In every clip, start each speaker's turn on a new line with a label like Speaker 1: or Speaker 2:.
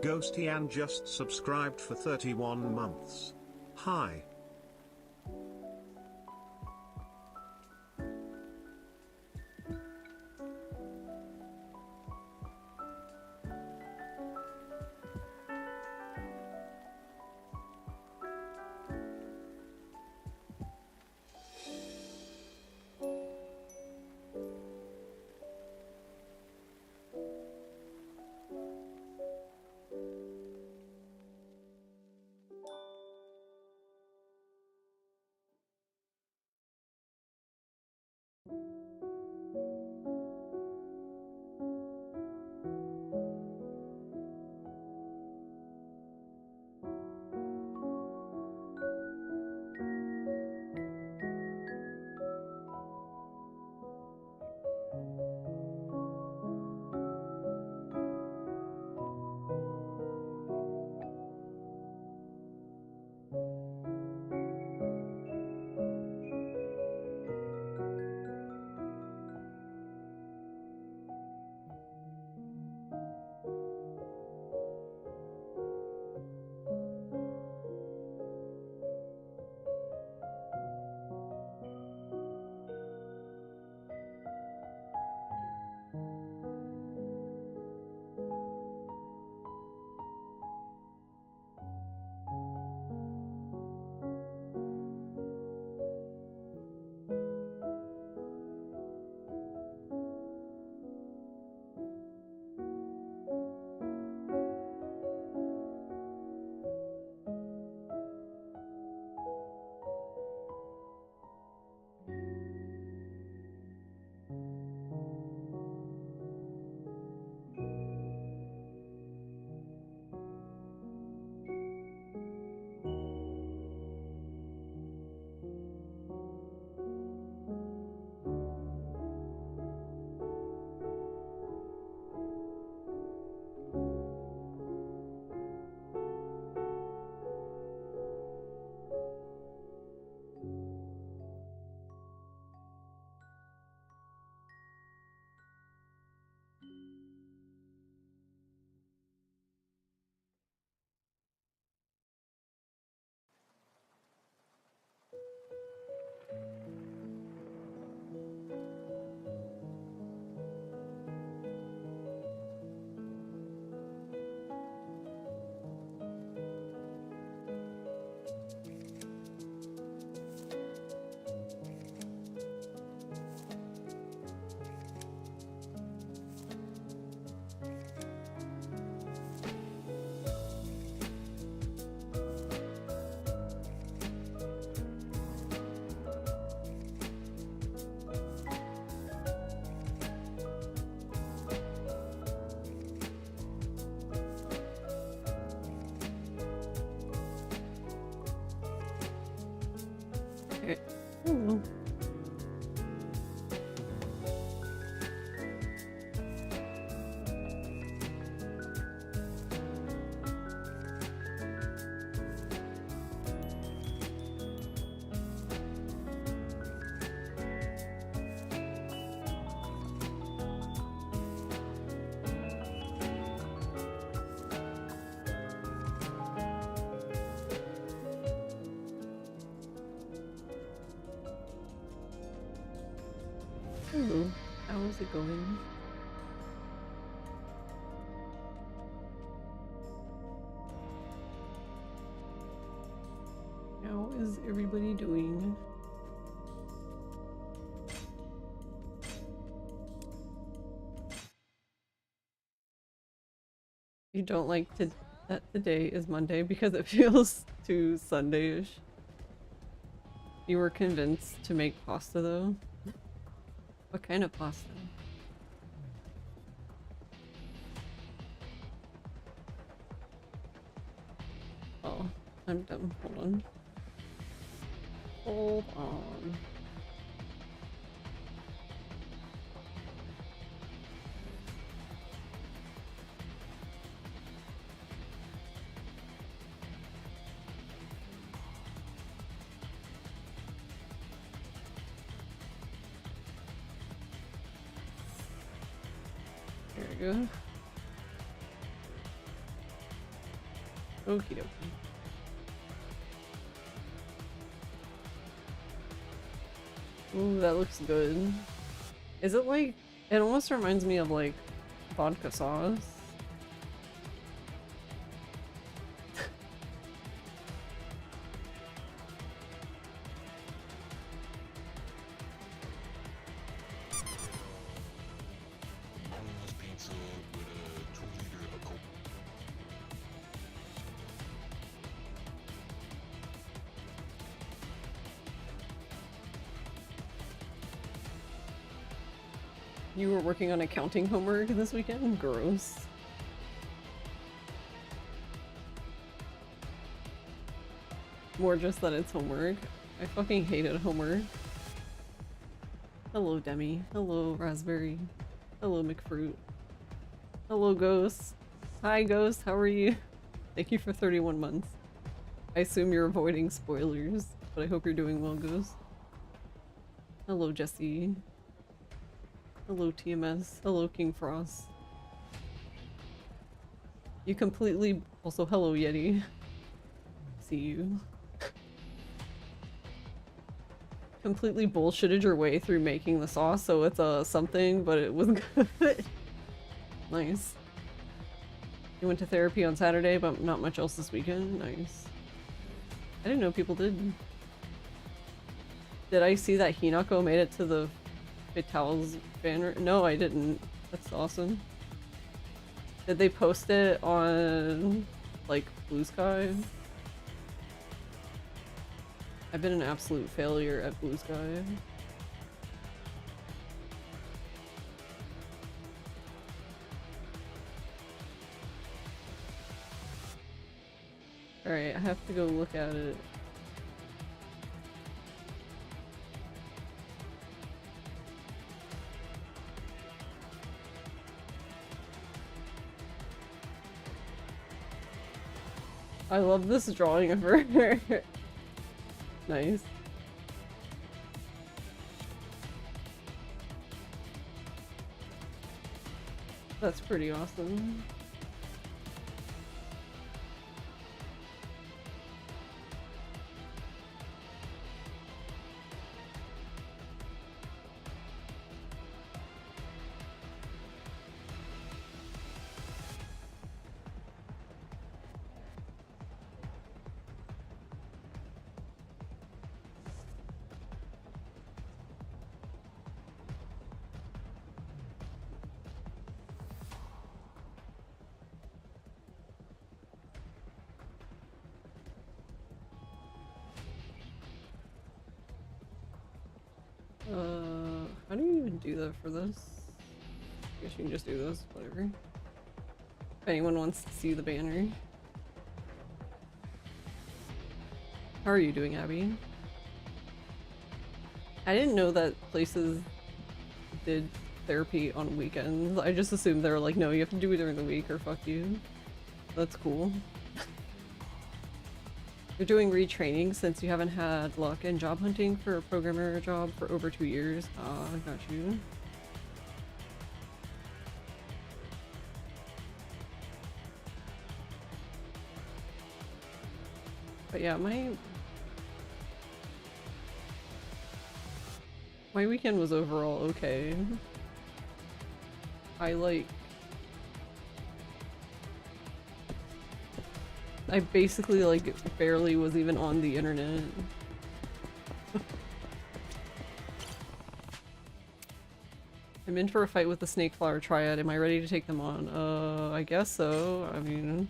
Speaker 1: Ghostian just subscribed for 31 months. Hi.
Speaker 2: Okay. Ooh. Hello, how is it going? How is everybody doing? You don't like that today is Monday because it feels too Sunday-ish. You were convinced to make pasta though? What kind of pasta? Oh, I'm dumb. Hold on. Hold on. There we go. Okie dokie. Ooh, that looks good. Is it like... It almost reminds me of like vodka sauce.
Speaker 3: Boneless pizza with a 2 liter of Coke.
Speaker 2: You were working on accounting homework this weekend? Gross. More just that it's homework. I fucking hated homework. Hello, Demi. Hello, Raspberry. Hello, McFruit. Hello, Ghost. Hi, Ghost. How are you? Thank you for 31 months. I assume you're avoiding spoilers, but I hope you're doing well, Ghost. Hello, Jesse. Hello, TMS. Hello, King Frost. You completely... Also, hello, Yeti. See you. Completely bullshitted your way through making the sauce, so it's something, but it was good. Nice. You went to therapy on Saturday, but not much else this weekend. Nice. I didn't know people did. Did I see that Hinako made it to the Vitals banner? No, I didn't. That's awesome. Did they post it on, like, Blue Sky? I've been an absolute failure at Blue Sky. Alright, I have to go look at it. I love this drawing of her. Nice. That's pretty awesome. How do you even do that for this? I guess you can just do this, whatever. If anyone wants to see the banner. How are you doing, Abby? I didn't know that places did therapy on weekends. I just assumed they were like, no, you have to do it during the week or fuck you. That's cool. You're doing retraining since you haven't had luck in job hunting for a programmer job for over 2 years. Ah, I got you. But yeah, my weekend was overall okay. I basically like barely was even on the internet. I'm in for a fight with the Snake Flower Triad. Am I ready to take them on? I guess so. I mean...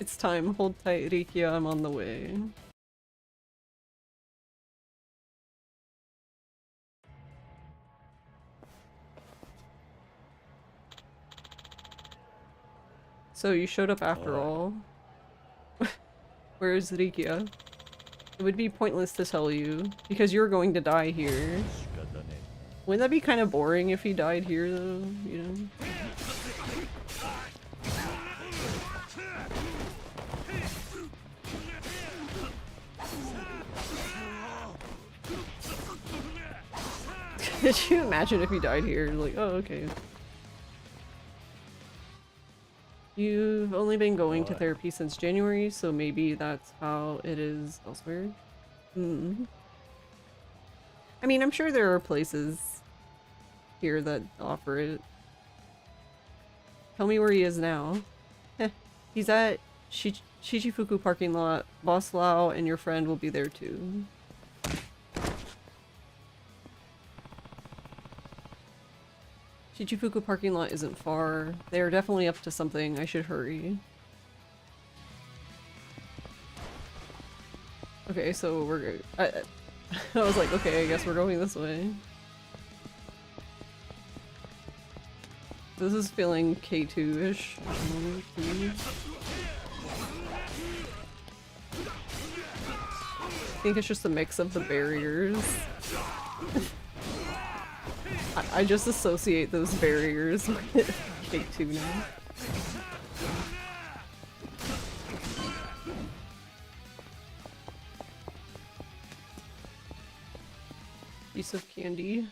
Speaker 2: It's time. Hold tight, Rikia. I'm on the way. So you showed up after all. Where's Rikia? It would be pointless to tell you, because you're going to die here. Wouldn't that be kind of boring if he died here though, you know? Could you imagine if he died here? Like, oh, okay. You've only been going to
Speaker 4: What?
Speaker 2: therapy since January, so maybe that's how it is elsewhere. Hmm. I mean, I'm sure there are places here that offer it. Tell me where he is now. Heh. He's at Shichifuku parking lot. Boss Lao and your friend will be there too. Shichifuku parking lot isn't far. They are definitely up to something. I should hurry. Okay, so we're... I was like, okay, I guess we're going this way. This is feeling K2-ish. I think it's just a mix of the barriers. I just associate those barriers with K2 now. Piece of candy.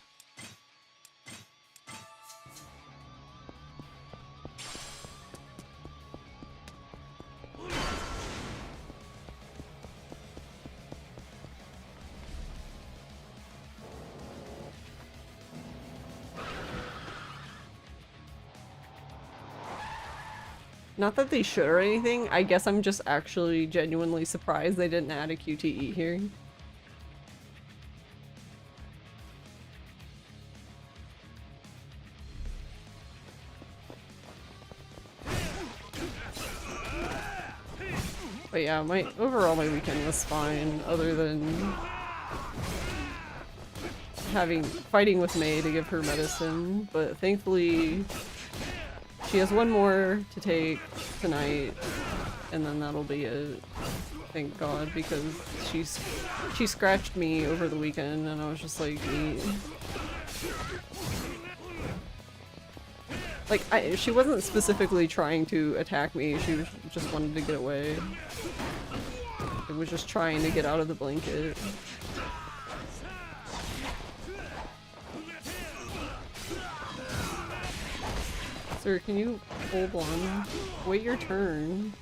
Speaker 2: Not that they should or anything, I guess I'm just actually genuinely surprised they didn't add a QTE here. But yeah, overall my weekend was fine, other than fighting with May to give her medicine, but thankfully she has one more to take tonight, and then that'll be it. Thank God, because she scratched me over the weekend, and I was just like, neat. Like, she wasn't specifically trying to attack me, she just wanted to get away. It was just trying to get out of the blanket. Sir, can you hold on? Wait your turn.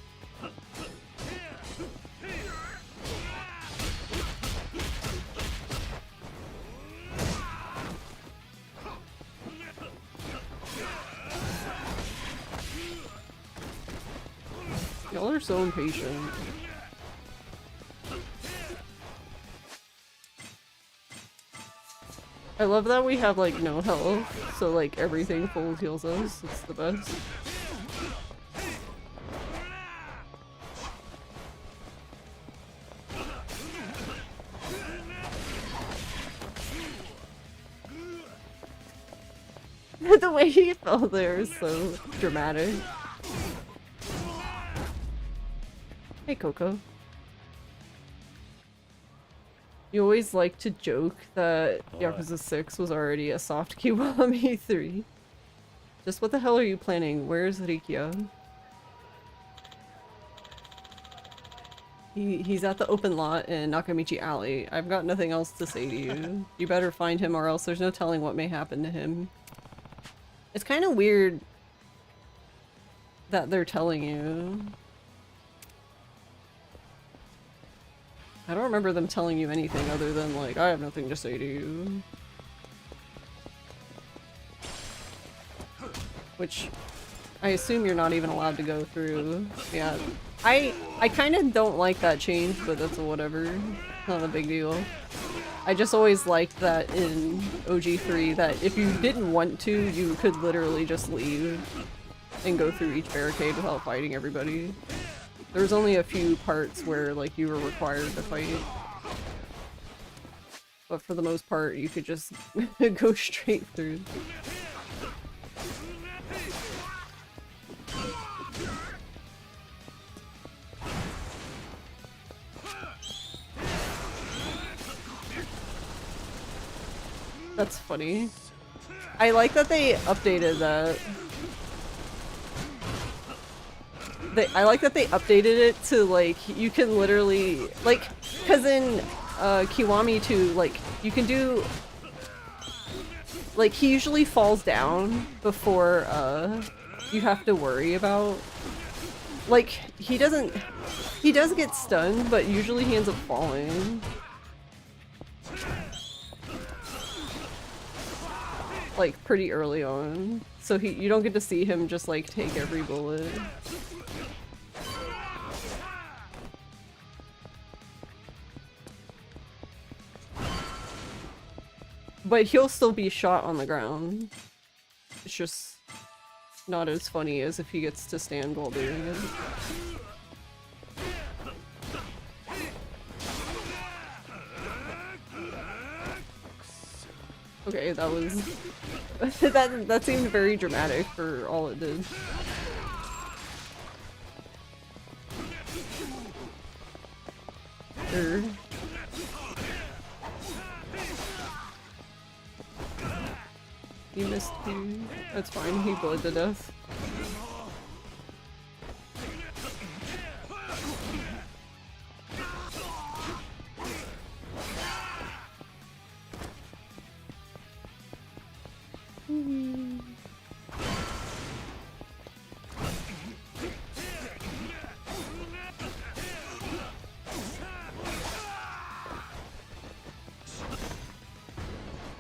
Speaker 2: Y'all are so impatient. I love that we have like no health, so like everything full heals us. It's the best. The way he fell there is so dramatic. Hey, Coco. You always like to joke that Yakuza 6 was already a soft Kiwami 3. Just what the hell are you planning? Where's Rikia? He's at the open lot in Nakamichi Alley. I've got nothing else to say to you. You better find him or else there's no telling what may happen to him. It's kind of weird that they're telling you. I don't remember them telling you anything other than like, I have nothing to say to you. Which I assume you're not even allowed to go through. Yeah. I kind of don't like that change, but that's a whatever. Not a big deal. I just always liked that in OG3 that if you didn't want to, you could literally just leave and go through each barricade without fighting everybody. There was only a few parts where like you were required to fight. But for the most part, you could just go straight through. That's funny. I like that they updated that. I like that they updated it to like you can literally like because in Kiwami 2 like you can do like he usually falls down before you have to worry about. Like, he does get stunned, but usually he ends up falling. Like, pretty early on. So you don't get to see him just like take every bullet. But he'll still be shot on the ground. It's just not as funny as if he gets to stand while doing it. Okay, that was... that seemed very dramatic for all it did. Sure. He missed you. That's fine, he bled to death.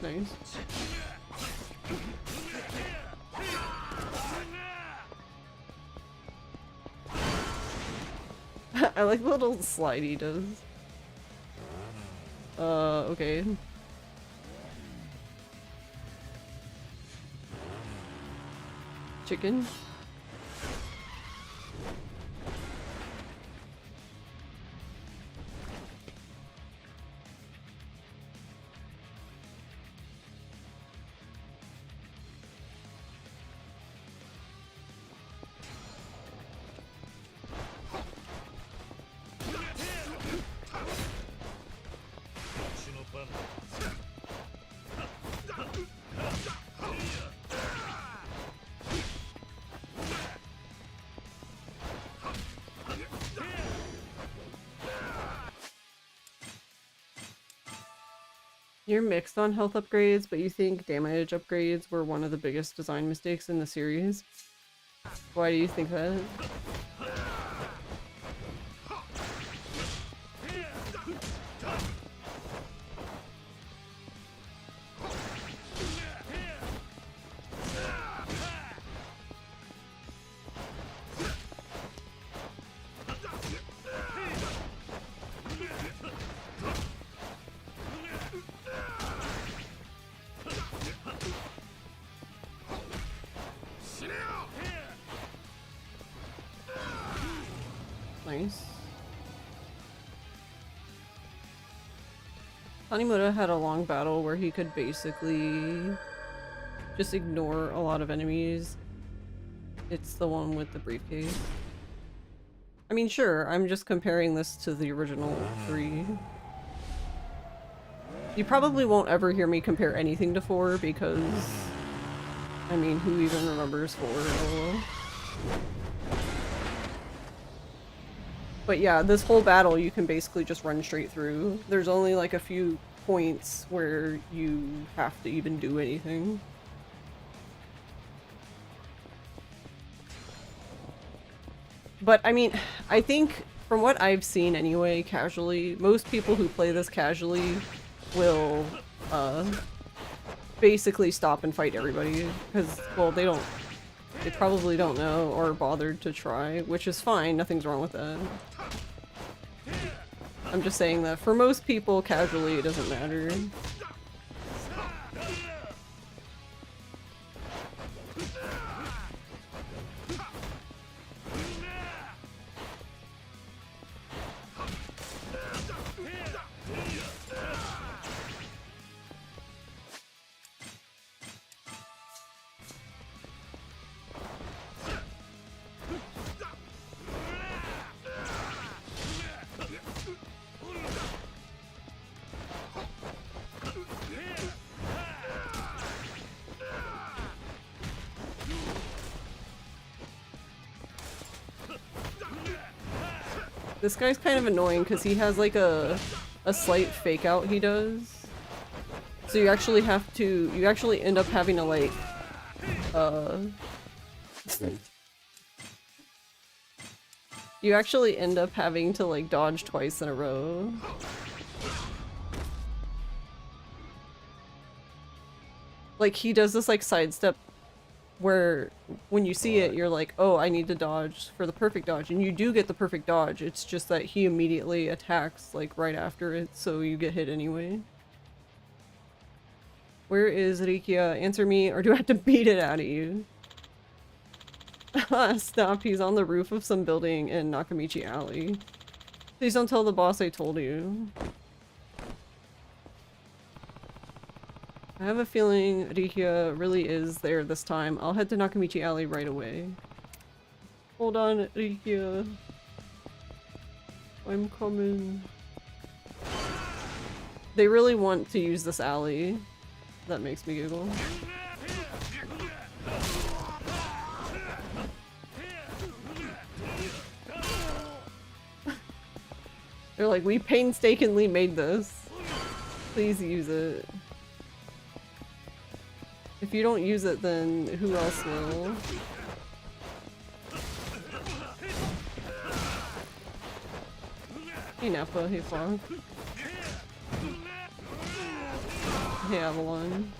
Speaker 2: Nice. I like the little slide he does. Okay. Chicken? You're mixed on health upgrades, but you think damage upgrades were one of the biggest design mistakes in the series. Why do you think that? Nice. Tanimura had a long battle where he could basically just ignore a lot of enemies. It's the one with the briefcase. I mean, sure, I'm just comparing this to the original 3. You probably won't ever hear me compare anything to 4 because, I mean, who even remembers 4? Oh. But yeah, this whole battle you can basically just run straight through. There's only like a few points where you have to even do anything. But I mean, I think from what I've seen anyway, casually, most people who play this casually will basically stop and fight everybody because, well, they probably don't know or bothered to try, which is fine, nothing's wrong with that. I'm just saying that for most people, casually, it doesn't matter. This guy's kind of annoying because he has like a slight fake out he does. So you actually end up having to like, You actually end up having to like dodge twice in a row. Like he does this like sidestep where when you see it, you're like, oh, I need to dodge for the perfect dodge. And you do get the perfect dodge. It's just that he immediately attacks like right after it, so you get hit anyway. Where is Rikia? Answer me, or do I have to beat it out of you? Stop, he's on the roof of some building in Nakamichi Alley. Please don't tell the boss I told you. I have a feeling Rikia really is there this time. I'll head to Nakamichi Alley right away. Hold on, Rikia. I'm coming. They really want to use this alley. That makes me giggle. They're like, we painstakingly made this. Please use it. If you don't use it, then who else will? Hey Nappa, hey Fog. Hey Avalon.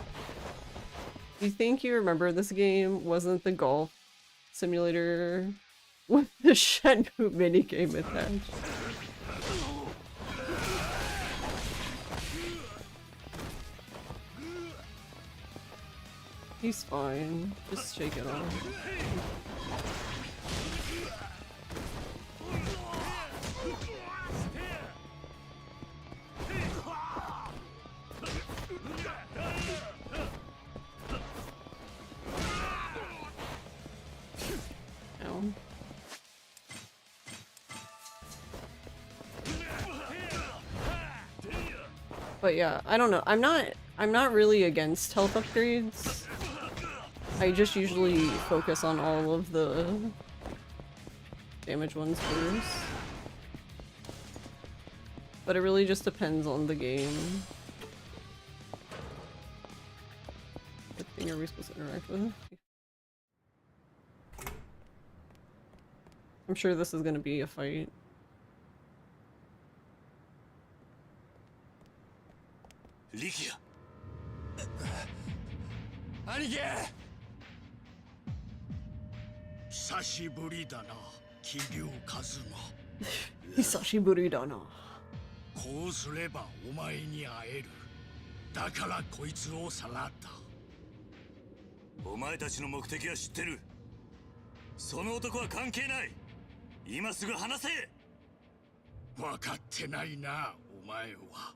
Speaker 2: You think you remember this game wasn't the golf simulator with the Shenmue minigame attached? He's fine. Just shake it off. Ow. But yeah, I don't know. I'm not really against health upgrades. I just usually focus on all of the damage ones first. But it really just depends on the game. What thing are we supposed to interact with? I'm sure this is gonna be a fight.
Speaker 4: Rikia! 兄貴! 久しぶりだな、桐生一馬。
Speaker 2: 久しぶりだな。
Speaker 4: こうすればお前に会える。だからこいつをさらった。お前たちの目的は知ってる。その男は関係ない。今すぐ話せ。分かってないな、お前は。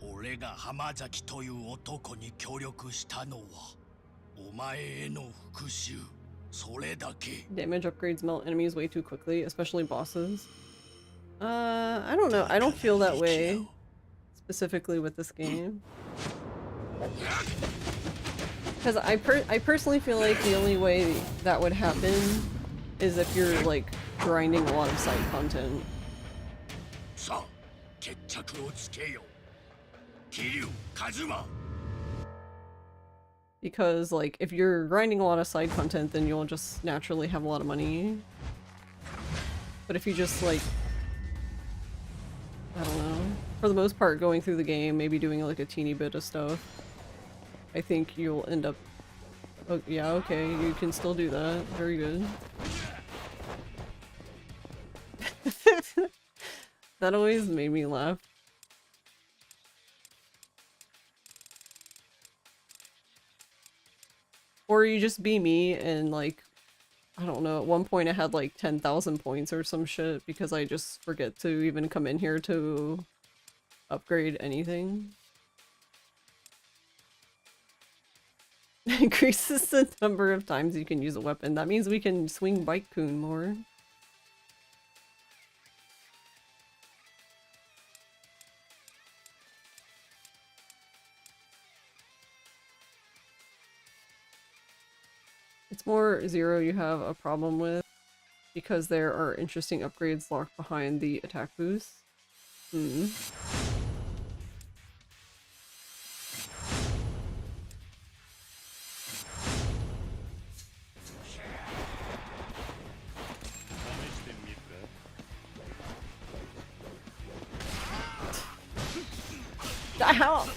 Speaker 4: 俺が浜崎という男に協力したのはお前への復讐。それだけ。
Speaker 2: Damage upgrades melt enemies way too quickly, especially bosses. I don't know. I don't feel that way specifically with this game. Because I personally feel like the only way that would happen is if you're like grinding a lot of side content.
Speaker 4: さあ、決着をつけよう。桐生一馬。
Speaker 2: Because like if you're grinding a lot of side content, then you'll just naturally have a lot of money. But if you just like, I don't know, for the most part going through the game, maybe doing like a teeny bit of stuff, I think you'll end up... Oh, yeah, okay, you can still do that. Very good. That always made me laugh. Or you just be me and like, I don't know, at one point I had like 10,000 points or some shit because I just forget to even come in here to upgrade anything. Increases the number of times you can use a weapon. That means we can swing Bite-kun more. It's more Zero you have a problem with, because there are interesting upgrades locked behind the attack boost. Hmm. How?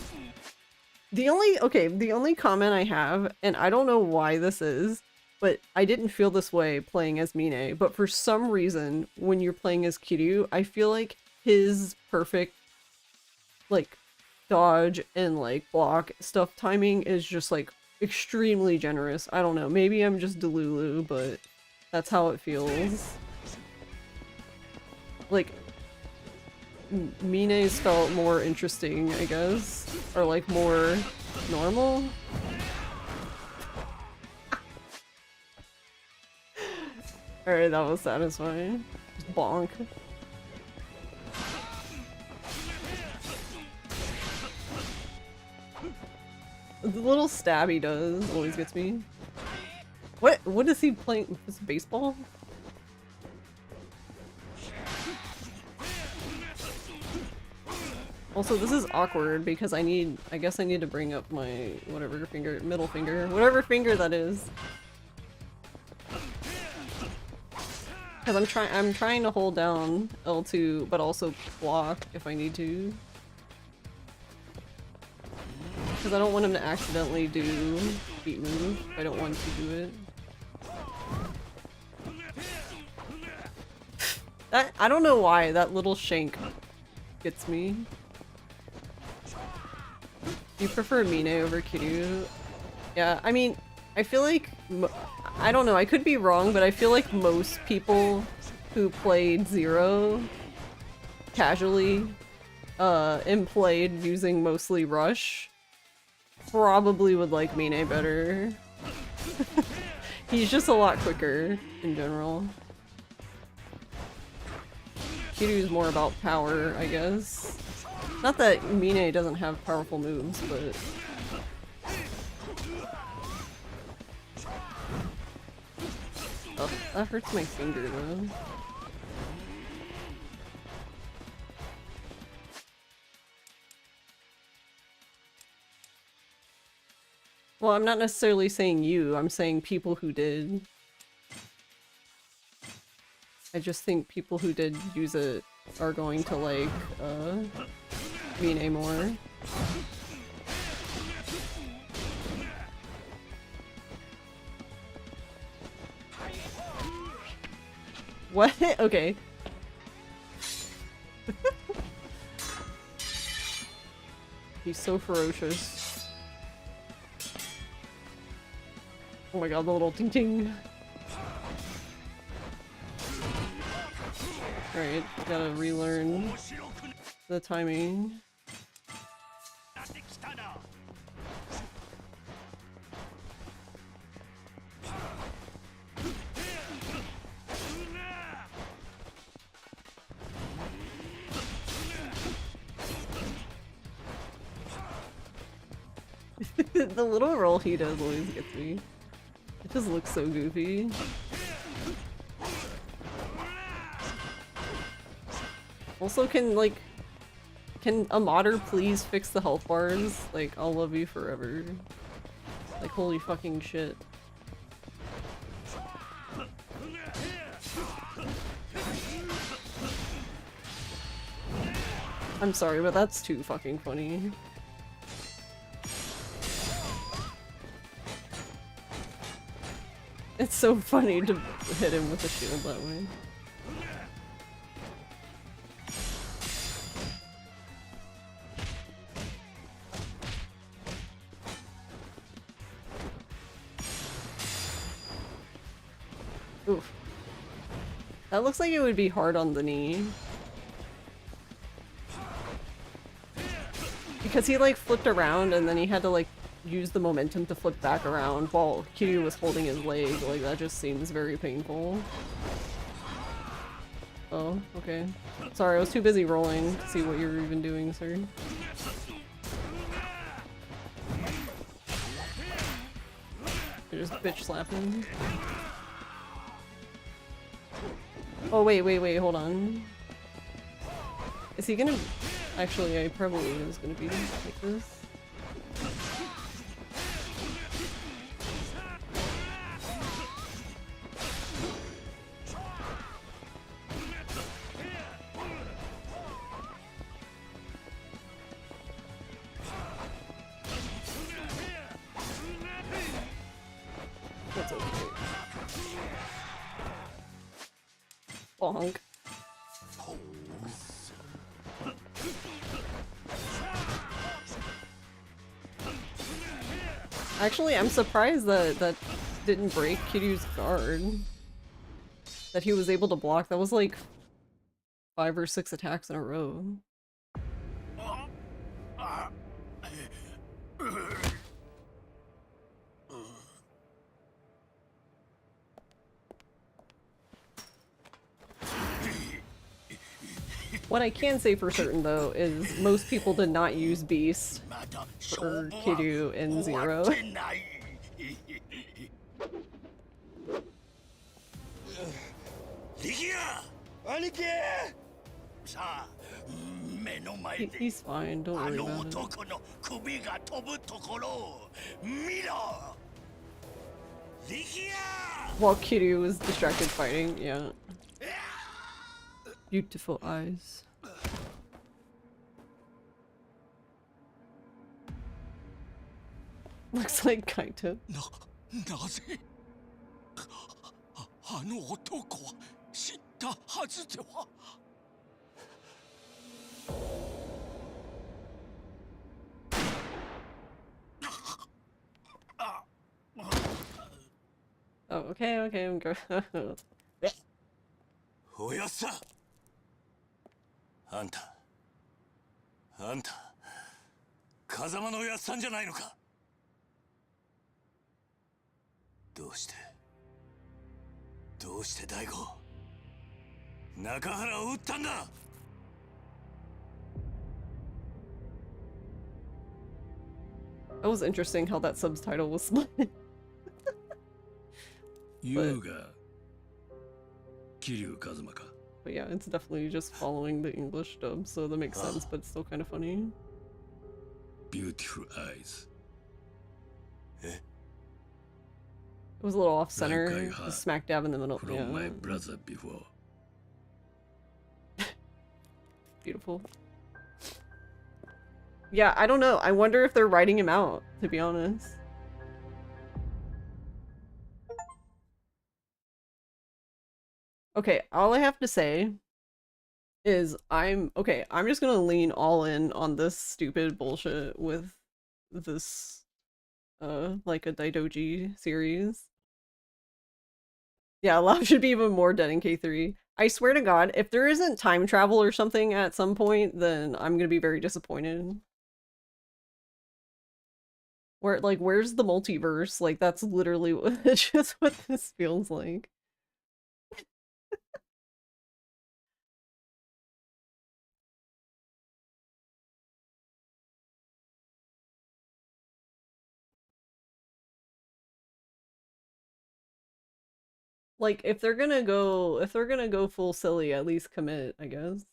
Speaker 2: The only comment I have, and I don't know why this is, but I didn't feel this way playing as Mine, but for some reason, when you're playing as Kiryu, I feel like his perfect, like, dodge and, like, block stuff timing is just, like, extremely generous. I don't know, maybe I'm just Delulu, but that's how it feels. Like, Mine's felt more interesting, I guess. Or like more normal? Alright, that was satisfying. Just bonk. The little stab he does always gets me. What is he playing? Is it baseball? Also, this is awkward because I guess I need to bring up my whatever finger, middle finger, whatever finger that is. Because I'm trying to hold down L2, but also block if I need to. Because I don't want him to accidentally do beat move. I don't want to do it. I don't know why that little shank gets me. Do you prefer Mine over Kiryu? Yeah, I mean, I feel like, I don't know, I could be wrong, but I feel like most people who played Zero casually and played using mostly Rush probably would like Mine better. He's just a lot quicker in general. Kiryu's more about power, I guess. Not that Mine doesn't have powerful moves, but... Oh, that hurts my finger though. Well, I'm not necessarily saying you, I'm saying people who did. I just think people who did use it are going to like, Mine more. What? Okay. He's so ferocious. Oh my god, the little ting ting. Alright, gotta relearn the timing. The little roll he does always gets me. It just looks so goofy. Also, can a modder please fix the health bars? Like, I'll love you forever. Like, holy fucking shit. I'm sorry, but that's too fucking funny. It's so funny to hit him with a shield that way. Oof. That looks like it would be hard on the knee. Because he like flipped around and then he had to like use the momentum to flip back around while Kiryu was holding his leg. Like, that just seems very painful. Oh, okay. Sorry, I was too busy rolling to see what you were even doing, sir. You're just bitch slapping. Oh, wait, hold on. Is he gonna... Actually, I probably was gonna beat him like this. That's okay. Bonk. Actually, I'm surprised that that didn't break Kiryu's guard. That he was able to block. That was like 5 or 6 attacks in a row. What I can say for certain, though, is most people did not use Beast for Kiryu in Zero. He's fine, don't worry about it. While Kiryu was distracted fighting, yeah. Beautiful eyes. Looks like Kaito.
Speaker 4: なぜあの男は死んだはずでは
Speaker 2: Oh, okay, okay, I'm going.
Speaker 4: おやっさあんた風間のおやっさんじゃないのかどうして大悟中原を撃ったんだ
Speaker 2: That was interesting how that subtitle was split.
Speaker 4: 優が桐生一馬か
Speaker 2: But yeah, it's definitely just following the English dub, so that makes sense, but it's still kind of funny.
Speaker 4: Beautiful eyes.
Speaker 2: It was a little off center, just smack dab in the middle.
Speaker 4: From my brother before.
Speaker 2: Beautiful. Yeah, I don't know. I wonder if they're writing him out, to be honest. Okay, all I have to say is I'm just gonna lean all in on this stupid bullshit with this like a Daidoji series. Yeah, Love should be even more dead in K3. I swear to God, if there isn't time travel or something at some point, then I'm gonna be very disappointed. Where, like, where's the multiverse? Like, that's literally just what this feels like. Like, if they're gonna go full silly, at least commit, I guess.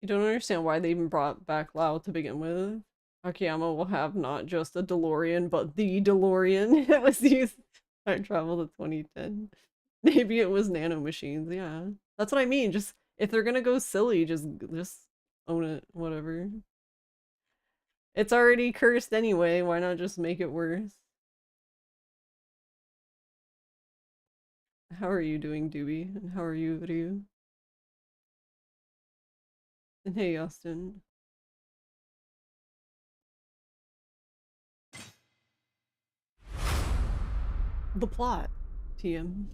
Speaker 2: You don't understand why they even brought back Lao to begin with. Akiyama will have not just a DeLorean, but the DeLorean that was used to time travel to 2010. Maybe it was nano machines, yeah. That's what I mean, just, if they're gonna go silly, just own it, whatever. It's already cursed anyway, why not just make it worse? How are you doing, Doobie? And how are you, Ryu? And hey, Austin. The plot, TM.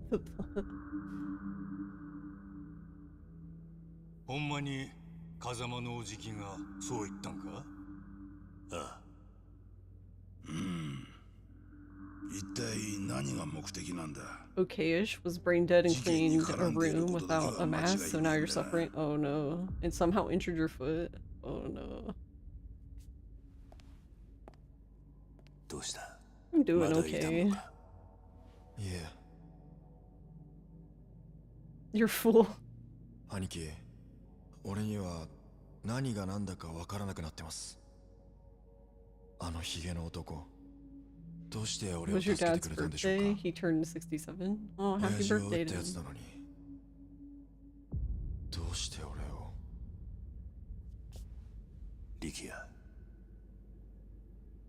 Speaker 2: The plot.
Speaker 4: ほんまに風間のおじきがそう言ったんか？ああ。
Speaker 5: 一体何が目的なんだ？
Speaker 2: okayish was brain dead and cleaned a room without a mask, so now you're suffering. Oh no. And somehow injured your foot. Oh no.
Speaker 4: どうした？
Speaker 2: I'm doing
Speaker 4: まだ痛む
Speaker 2: okay.
Speaker 4: のか？
Speaker 6: いえ、
Speaker 2: You're fool.
Speaker 6: 兄貴、俺には何が何だかわからなくなってます。あのヒゲの男、どうして俺
Speaker 2: It
Speaker 6: を
Speaker 2: was your
Speaker 6: 助けて
Speaker 2: dad's
Speaker 6: くれたんでしょう
Speaker 2: birthday.
Speaker 6: か。
Speaker 2: He turned 67. Oh,
Speaker 6: 親
Speaker 2: happy
Speaker 6: 父を撃
Speaker 2: birthday
Speaker 6: った
Speaker 2: to
Speaker 6: やつ
Speaker 2: him.
Speaker 6: なのに、どうして俺を。
Speaker 4: 力也、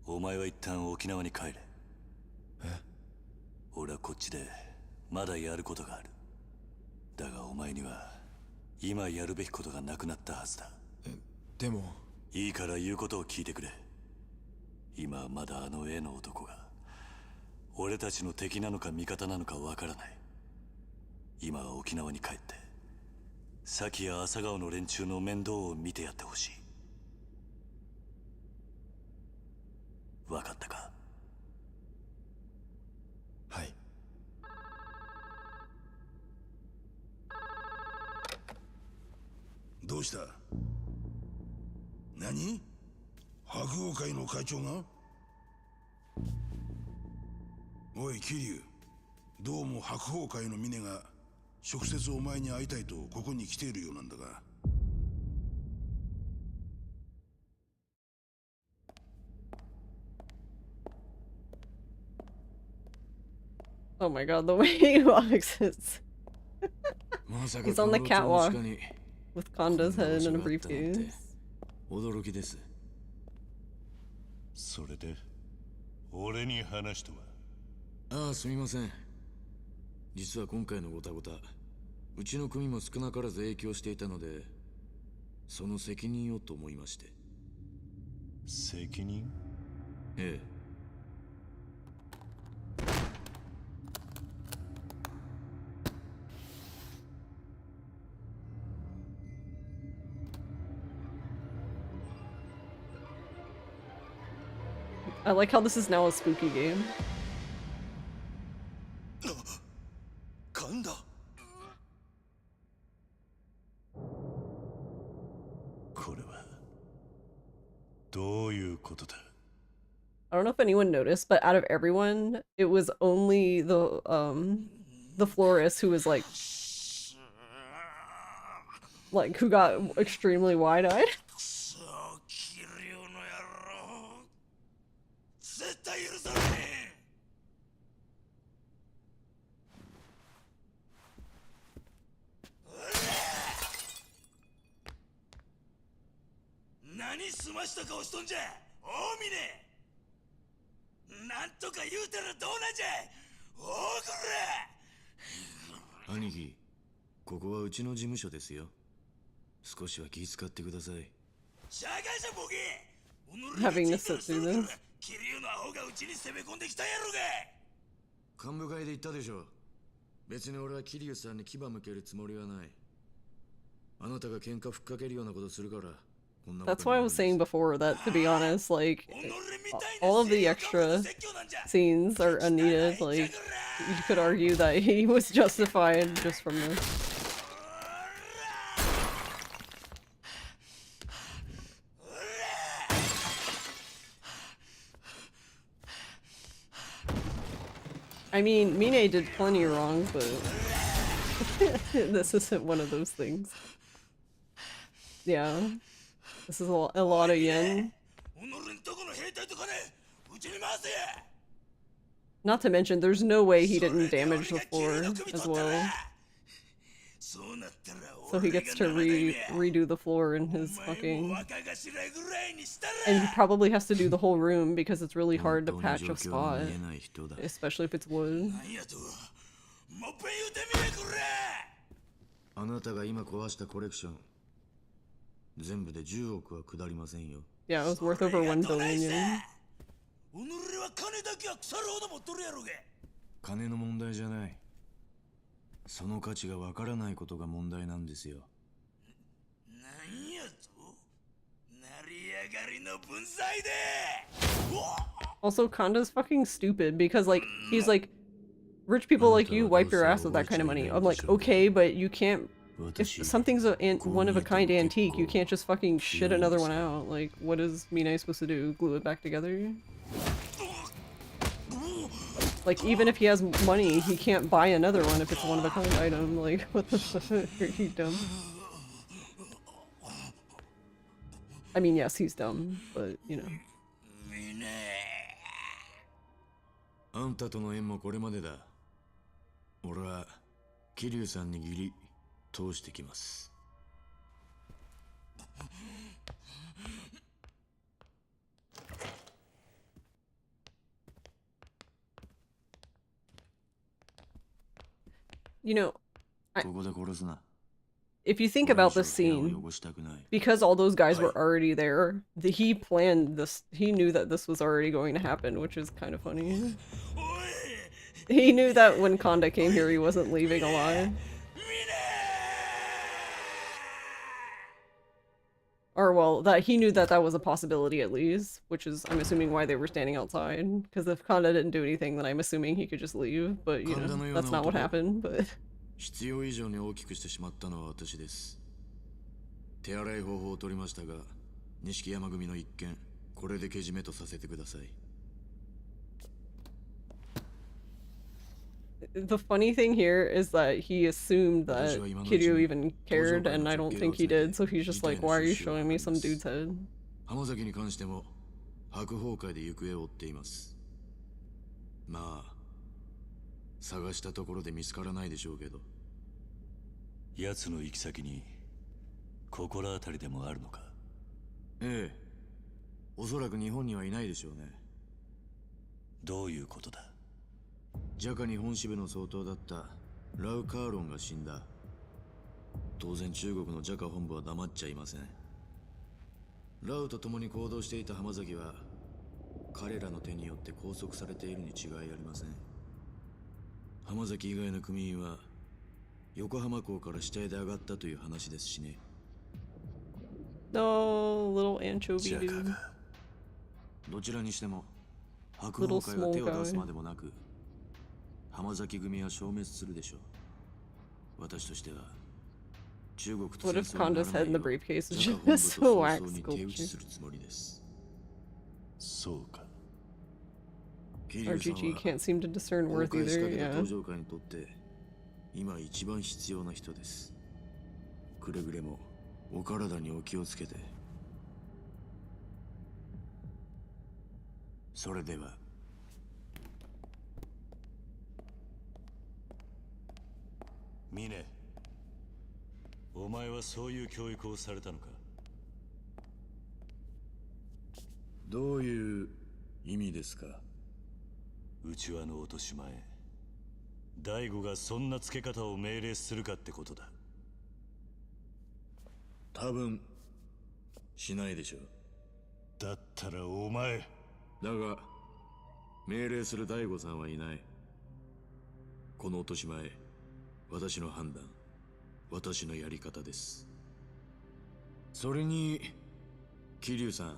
Speaker 4: お前は一旦沖縄に帰れ。
Speaker 6: え？
Speaker 4: 俺はこっちでまだやることがある。だがお前には今やるべきことがなくなったはずだ。
Speaker 6: でも
Speaker 4: いいから言うことを聞いてくれ。今はまだあの絵の男が俺たちの敵なのか味方なのかわからない。今は沖縄に帰って崎や朝顔の連中の面倒を見てやってほしい。わかったか？
Speaker 6: はい。
Speaker 5: どうした？何？白鸚会の会長が？おい桐生、どうも白鸚会の峰が直接お前に会いたいとここに来ているようなんだが。
Speaker 2: Oh my god, the way he walks is.
Speaker 3: まさか
Speaker 2: He's on the
Speaker 3: この
Speaker 2: catwalk
Speaker 3: 地下に
Speaker 2: with Konda's
Speaker 3: こんな
Speaker 2: head
Speaker 3: 場所
Speaker 2: and a
Speaker 3: があったなんて
Speaker 2: briefcase.
Speaker 3: 驚きです。
Speaker 4: それで俺に話とは？
Speaker 3: ああ、すみません。実は今回のごたごた、うちの組も少なからず影響していたので、その責任をと思いまして。
Speaker 4: 責任？
Speaker 3: ええ。
Speaker 2: I like how this is now a spooky game.
Speaker 4: 神田。これはどういうことだ？
Speaker 2: I don't know if anyone noticed, but out of everyone, it was only the florist who was like who got extremely wide-eyed.
Speaker 4: 絶対許さねえ。何すました顔しとんじゃ、大峰。なんとか言うたらどうなんじゃ、大黒。
Speaker 3: 兄貴、ここはうちの事務所ですよ。少しは気遣ってください。
Speaker 4: 社会者ボケ。
Speaker 2: Having to sit through this.
Speaker 4: 桐生のアホがうちに攻め込んできたやろが。
Speaker 3: 幹部会で言ったでしょ。別に俺は桐生さんに牙向けるつもりはない。あなたが喧嘩ふっかけるようなことするから。
Speaker 2: That's why I was saying before that, to be honest, like, all of the extra scenes are unneeded. Like, you could argue that he was justified just from this. I mean, Mine did plenty wrong, but this isn't one of those things. Yeah. This is a lot of yen. Not to mention, there's no way he didn't damage the floor as well. So he gets to redo the floor in his fucking... And he probably has to do the whole room because it's really hard to patch a spot. Especially if it's wood.
Speaker 3: あなたが今壊したコレクション、全部で10億は下りませんよ。
Speaker 2: Yeah, it was worth over 1 billion yen.
Speaker 3: 金の問題じゃない。その価値がわからないことが問題なんですよ。
Speaker 4: なんやと。
Speaker 2: Also, Kanda's fucking stupid because, like, he's like, rich people like you wipe your ass with that kind of money. I'm like, okay, but you can't. If something's one of a kind antique, you can't just fucking shit another one out. Like, what is Mina supposed to do? Glue it back together? Like, even if he has money, he can't buy another one if it's a one of a kind item. Like, what the fuck? Are you dumb? I mean, yes, he's dumb, but you know.
Speaker 3: あんたとの縁もこれまでだ。俺は桐生さんに義理通してきます。
Speaker 2: You know,
Speaker 3: ここで殺すな。
Speaker 2: if you think about this scene, because all those guys were already there, he planned this. He knew that this was already going to happen, which is kind of funny. He knew that when Kanda came here, he wasn't leaving alive. Or, well, that he knew that that was a possibility at least, which is, I'm assuming, why they were standing outside. Because if Kanda didn't do anything, then I'm assuming he could just leave. But, you know, that's not what happened, but...
Speaker 3: 必要以上に大きくしてしまったのは私です。手洗い方法を取りましたが、錦山組の一件、これでけじめとさせてください。
Speaker 2: The funny thing here is that he assumed that Kiryu even cared, and I don't think he did, so he's just like, why are you showing me some dude's head?
Speaker 3: 浜崎に関しても白鵬会で行方を追っています。まあ、探したところで見つからないでしょうけど。
Speaker 4: 奴の行き先に心当たりでもあるのか？
Speaker 3: ええ、おそらく日本にはいないでしょうね。
Speaker 4: どういうことだ？
Speaker 3: ジャカ日本支部の総統だったラウ・カーロンが死んだ。当然中国のジャカ本部は黙っちゃいません。ラウと共に行動していた浜崎は彼らの手によって拘束されているに違いありません。浜崎以外の組員は横浜港から死体で上がったという話ですしね。
Speaker 2: No, little anchovy
Speaker 3: ジャカ
Speaker 2: dude.
Speaker 3: がどちらにしても白鵬会が手を出すまでもなく浜崎組は消滅するでしょう。私としては中国と
Speaker 2: What
Speaker 3: 戦
Speaker 2: if
Speaker 3: 争にな
Speaker 2: Kanda's
Speaker 3: ら
Speaker 2: head
Speaker 3: ない
Speaker 2: in
Speaker 3: よ
Speaker 2: the
Speaker 3: う
Speaker 2: briefcase is
Speaker 3: ジャカ本部と
Speaker 2: just
Speaker 3: 早
Speaker 2: a
Speaker 3: 々
Speaker 2: wax
Speaker 3: に手打ち
Speaker 2: sculpture?
Speaker 3: するつもりです。
Speaker 4: そうか。
Speaker 2: RGG can't seem to discern
Speaker 3: 崩
Speaker 2: worth
Speaker 3: 壊しか
Speaker 2: either,
Speaker 3: けた
Speaker 2: yeah.
Speaker 3: 登場会にとって今一番必要な人です。くれぐれもお体にお気をつけて。それでは。
Speaker 4: ミネ、お前はそういう教育をされたのか？
Speaker 3: どういう意味ですか？
Speaker 4: 内輪の落とし前、大悟がそんな付け方を命令するかってことだ。
Speaker 3: 多分しないでしょう。
Speaker 4: だったらお前。
Speaker 3: だが命令する大悟さんはいない。この落とし前、私の判断、私のやり方です。それに桐生さん、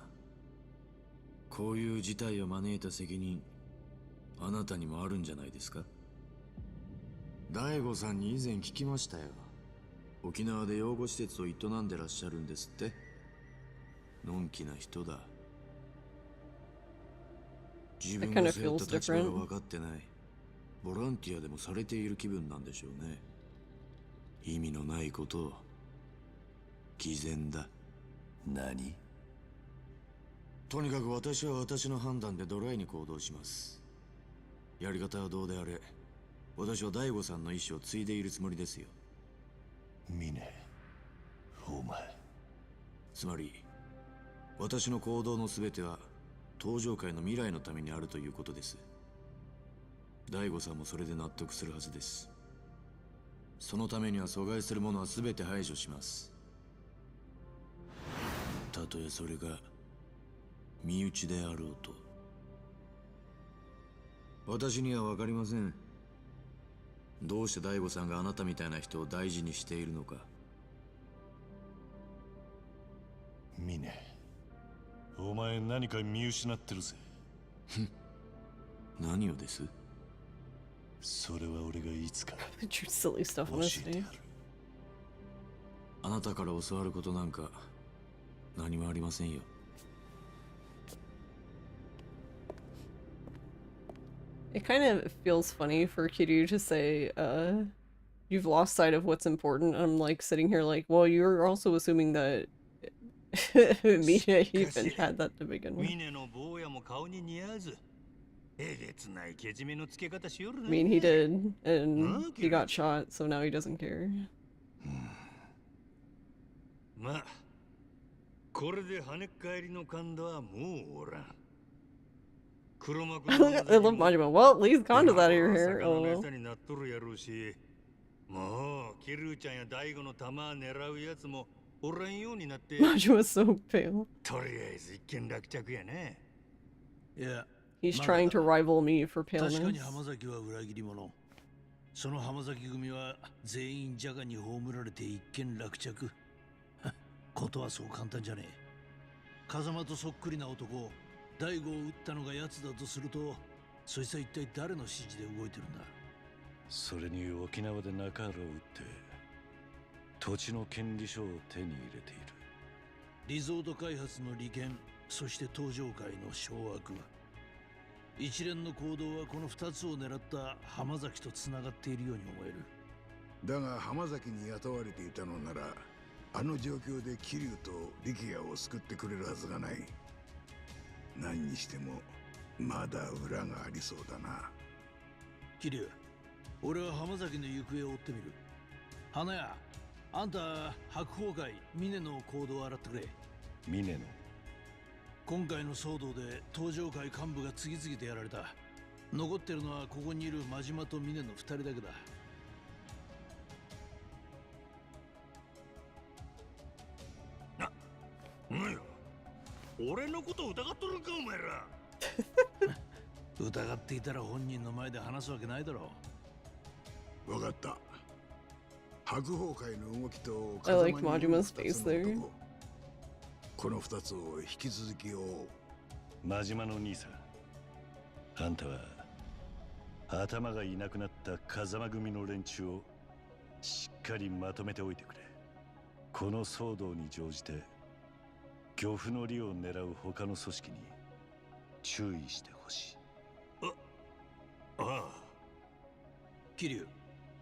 Speaker 3: こういう事態を招いた責任あなたにもあるんじゃないですか？大悟さんに以前聞きましたよ。沖縄で養護施設を営んでらっしゃるんですって。のんきな人だ。自分が背負った立場が分かってない。ボランティアでもされている気分なんでしょうね。意味のないことを。偽善だ。
Speaker 4: 何？
Speaker 3: とにかく私は私の判断でドライに行動します。やり方はどうであれ、私は大悟さんの意思を継いでいるつもりですよ。
Speaker 4: ミネ、お前。
Speaker 3: つまり、私の行動のすべては登場界の未来のためにあるということです。大悟さんもそれで納得するはずです。そのためには阻害するものは全て排除します。たとえそれが身内であろうと。私には分かりません。どうして大悟さんがあなたみたいな人を大事にしているのか。
Speaker 4: ミネ、お前何か見失ってるぜ。
Speaker 3: 何をです？
Speaker 4: それは俺がいつか
Speaker 2: Put your silly stuff
Speaker 4: 教
Speaker 2: on this
Speaker 4: えてや
Speaker 2: thing.
Speaker 4: る。
Speaker 3: あなたから教わることなんか何もありませんよ。
Speaker 2: It kind of feels funny for Kiryu to say, you've lost sight of what's important. I'm like sitting here like, well, you're also assuming that Mina even had that to begin with.
Speaker 4: ミネの坊やも顔に似合わず、えげつないけじめのつけ方しよるな。
Speaker 2: I mean, he did, and he got shot, so now he doesn't care.
Speaker 4: まあ、これで跳ねっ返りの感度はもうおらん。黒幕
Speaker 2: I love Majima. Well, at least Kanda's out of your hair.
Speaker 4: 魚の
Speaker 2: Oh.
Speaker 4: 餌になっとるやろうし、もうキルーちゃんや大悟の玉狙うやつもおらんようになって、
Speaker 2: Majima's so pale.
Speaker 4: とりあえず一件落着やね。いや、
Speaker 2: He's trying to rival me for
Speaker 7: 確か
Speaker 2: paleness.
Speaker 7: に浜崎は裏切り者。その浜崎組は全員ジャガに葬られて一件落着。ことはそう簡単じゃねえ。風間とそっくりな男、大悟を撃ったのが奴だとすると、そいつは一体誰の指示で動いてるんだ。
Speaker 4: それに沖縄で中原を撃って土地の権利書を手に入れている。
Speaker 7: リゾート開発の利権、そして東上界の掌握。一連の行動はこの二つを狙った浜崎とつながっているように思える。
Speaker 5: だが浜崎に雇われていたのなら、あの状況で桐生と力也を救ってくれるはずがない。何にしてもまだ裏がありそうだな。
Speaker 7: 桐生、俺は浜崎の行方を追ってみる。花屋、あんた白鵬会峰の行動を洗ってくれ。
Speaker 4: 峰の
Speaker 7: 今回の騒動で東上会幹部が次々とやられた。残ってるのはここにいる真島と峰の2人だけだ。
Speaker 4: なんや、俺のこと疑っとるんかお前ら。
Speaker 7: 疑っていたら本人の前で話すわけないだろう。
Speaker 5: わかった。白鵬会の動きと
Speaker 2: I like Majima's face there.
Speaker 5: この2つを引き続き追う。
Speaker 4: 真島の兄さん、あんたは頭がいなくなった風間組の連中をしっかりまとめておいてくれ。この騒動に乗じて漁夫の利を狙う他の組織に注意してほしい。ああ。
Speaker 7: 桐生、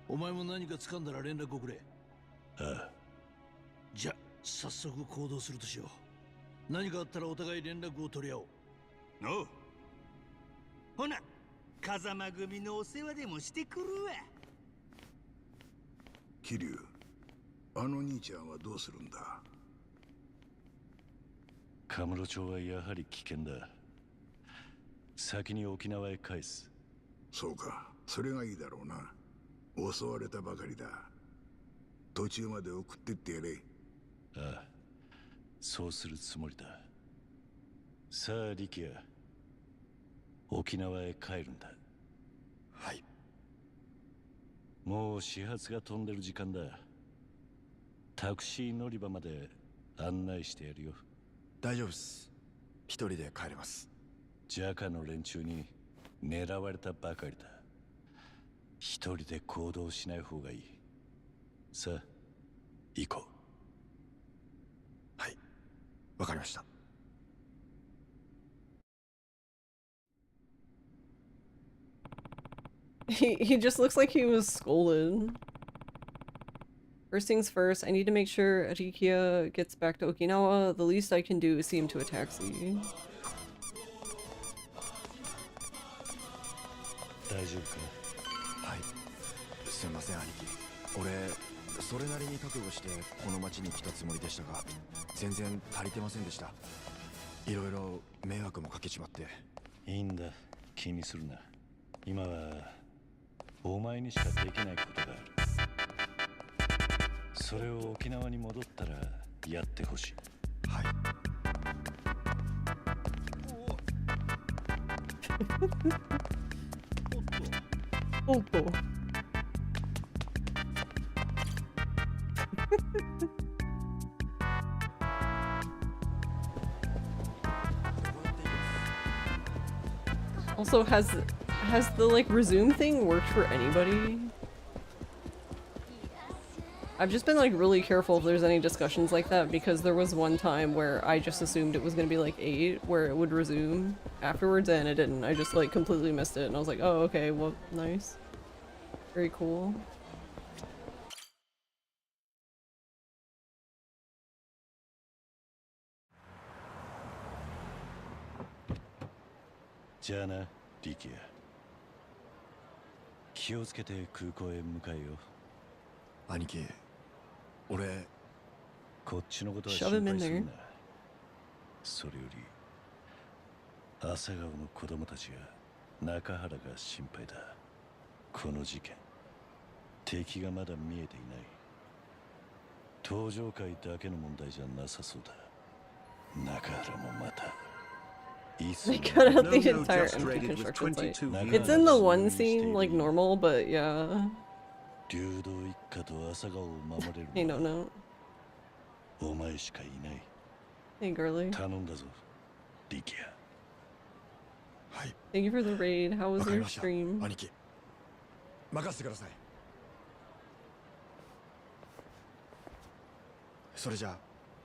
Speaker 7: お前も何か掴んだら連絡をくれ。
Speaker 4: ああ。
Speaker 7: じゃ、早速行動するとしよう。何かあったらお互い連絡を取り合おう。
Speaker 4: おう。ほな、風間組のお世話でもしてくるわ。
Speaker 5: 桐生、あの兄ちゃんはどうするんだ？
Speaker 4: カムロ町はやはり危険だ。先に沖縄へ返す。
Speaker 5: そうか、それがいいだろうな。襲われたばかりだ。途中まで送ってってやれ。
Speaker 4: ああ、そうするつもりだ。さあ力也、沖縄へ帰るんだ。
Speaker 6: はい。
Speaker 4: もう始発が飛んでる時間だ。タクシー乗り場まで案内してやるよ。
Speaker 6: 大丈夫っす。一人で帰れます。
Speaker 4: ジャカの連中に狙われたばかりだ。一人で行動しない方がいい。さあ、行こう。
Speaker 6: はい。わかりました。
Speaker 2: He just looks like he was scolded. First things first, I need to make sure Arikia gets back to Okinawa. The least I can do is see him to a taxi.
Speaker 4: 大丈夫か？
Speaker 6: はい。すいません兄貴。俺それなりに覚悟してこの町に来たつもりでしたが、全然足りてませんでした。いろいろ迷惑もかけちまって。
Speaker 4: いいんだ、気にするな。今はお前にしかできないことがある。それを沖縄に戻ったらやってほしい。
Speaker 6: はい。
Speaker 2: Oh, cool. Also, has the like resume thing worked for anybody? I've just been like really careful if there's any discussions like that, because there was one time where I just assumed it was gonna be like 8 where it would resume afterwards and it didn't. I just like completely missed it and I was like, oh okay, well nice. Very cool.
Speaker 7: じゃあな、リキア。気をつけて空港へ向かえよ。
Speaker 6: 兄貴、俺
Speaker 7: こっちのことは
Speaker 2: Shove
Speaker 7: 心
Speaker 2: him in
Speaker 7: 配す
Speaker 2: there.
Speaker 7: るな。それより朝顔の子供たちが中原が心配だ。この事件、敵がまだ見えていない。登場界だけの問題じゃなさそうだ。中原もまた。
Speaker 2: They cut out the
Speaker 1: No, no,
Speaker 2: entire
Speaker 1: just
Speaker 2: empty
Speaker 1: raided with
Speaker 2: construction site.
Speaker 1: 22
Speaker 2: It's in the
Speaker 1: units.
Speaker 2: one scene, like normal, but yeah.
Speaker 7: 流動一家と朝顔を守れる
Speaker 2: Hey,
Speaker 7: の
Speaker 2: no,
Speaker 7: は
Speaker 2: no.
Speaker 7: お前しかいない。
Speaker 2: Hey, girly.
Speaker 7: 頼んだぞ、リキア。
Speaker 6: はい、
Speaker 2: Thank you for the raid. How
Speaker 6: わ
Speaker 2: was
Speaker 6: かり
Speaker 2: your
Speaker 6: ました
Speaker 2: stream?
Speaker 6: 兄貴、任せてください。それじゃあ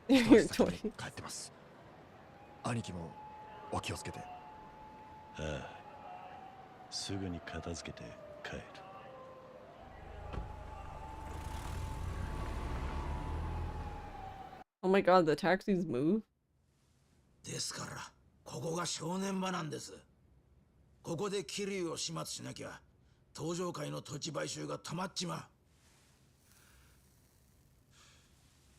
Speaker 6: 一
Speaker 2: You're
Speaker 6: 足先に
Speaker 2: 20.
Speaker 6: 帰ってます。兄貴もお気をつけて。
Speaker 7: ああ、すぐに片付けて帰る。
Speaker 2: Oh my god, the taxis move?
Speaker 8: ですからここが正念場なんです。ここで桐生を始末しなきゃ東上界の土地買収が止まっちまう。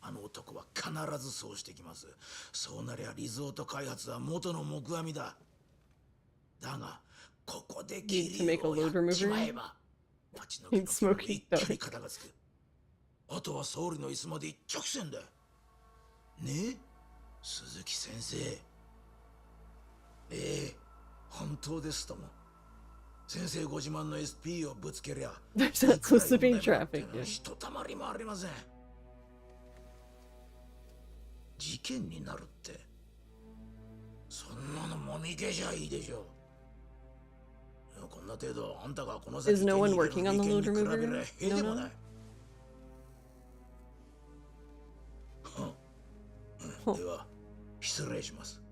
Speaker 8: あの男は必ずそうしてきます。そうなりゃリゾート開発は元の木阿弥だ。だがここで桐生をやっちまえば町の木の木も一気に肩がつく。あとは総理の椅子まで一直線だ。ねえ鈴木先生。ええ、本当ですとも。先生ご自慢の SP をぶつけりゃ
Speaker 2: There's not supposed to be traffic.
Speaker 8: ひとたまりもありません。事件になるってそんなのもみ消じゃいいでしょう。こんな程度あんたがこの先
Speaker 2: Is no one
Speaker 8: 手に入
Speaker 2: working
Speaker 8: れ
Speaker 2: on
Speaker 8: る
Speaker 2: the
Speaker 8: 利
Speaker 2: load
Speaker 8: 権に比べ
Speaker 2: remover?
Speaker 8: りゃへでもない。では失礼します。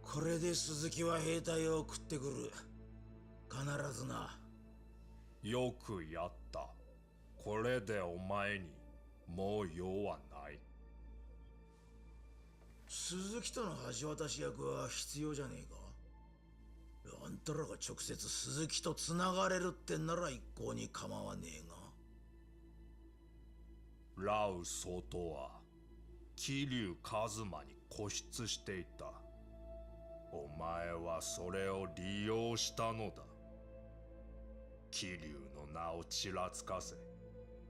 Speaker 8: これで鈴木は兵隊を送ってくる。必ずな。
Speaker 4: よくやった。これでお前にもう用はない。
Speaker 8: 鈴木との橋渡し役は必要じゃねえか。あんたらが直接鈴木と繋がれるってなら一向に構わねえが。
Speaker 4: ラウ総統は桐生一馬に固執していた。お前はそれを利用したのだ。桐生の名をちらつかせ、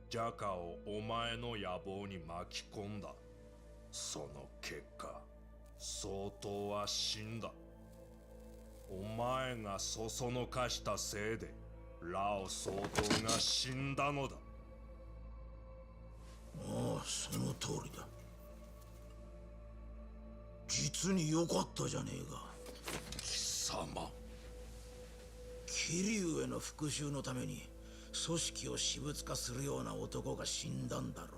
Speaker 4: ジャカをお前の野望に巻き込んだ。その結果、総統は死んだ。お前がそそのかしたせいで、ラオ総統が死んだのだ。
Speaker 8: ああ、その通りだ。実に良かったじゃねえか。
Speaker 4: 貴様。
Speaker 8: 桐生への復讐のために組織を私物化するような男が死んだんだろう。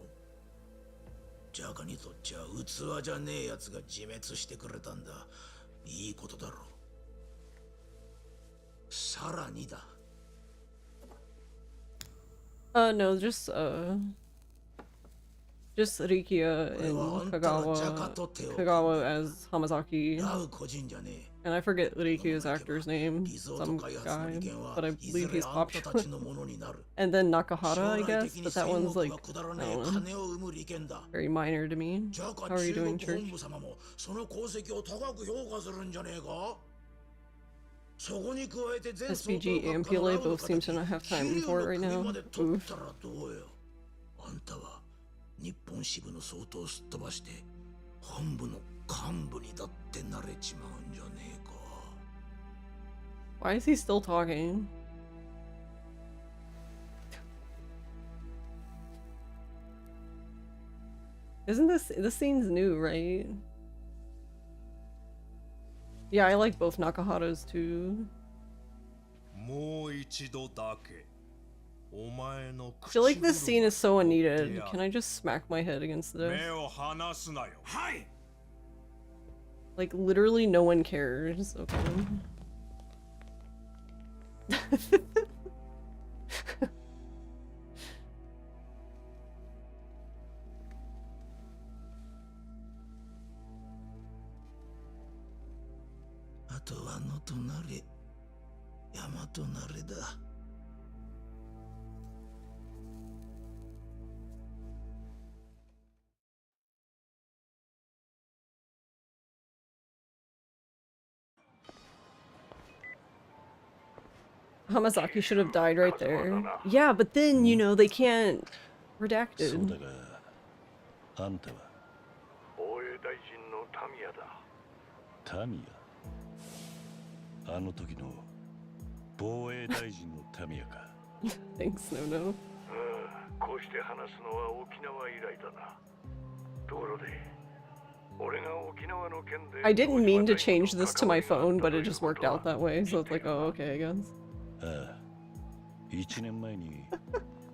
Speaker 8: ジャカにとっちゃ器じゃねえやつが自滅してくれたんだ。いいことだろう。さらにだ。
Speaker 2: No, just Rikia and Kagawa as Hamazaki.
Speaker 8: ラウ個人じゃねえ。
Speaker 2: And I forget Rikia's actor's name, some guy, but I believe he's popular. And then Nakahara, I guess, but that one's like, I don't know, very minor to me. How are you doing, church? SPG and PLA both seem to not have time for it right now. Oof.
Speaker 8: 日本支部の総統をすっ飛ばして本部の幹部にだってなれちまうんじゃねえか。
Speaker 2: Why is he still talking? Isn't this scene's new, right? Yeah, I like both Nakaharas too. I feel like this scene is so unneeded. Can I just smack my head against the desk? Like, literally no one cares. Okay.
Speaker 8: あとは野となれ、山となれだ。
Speaker 2: Hamazaki should have died right there. Yeah, but then, you know, they can't redact it.
Speaker 7: そうだが、あんたは
Speaker 4: 防衛大臣のタミヤだ。
Speaker 7: タミヤ。あの時の防衛大臣のタミヤか。
Speaker 2: Thanks, no no.
Speaker 4: こうして話すのは沖縄以来だな。ところで、俺が沖縄の件で
Speaker 2: I didn't mean to change this to my phone, but it just worked out that way, so it's like, oh, okay, I guess.
Speaker 7: ああ、1年前に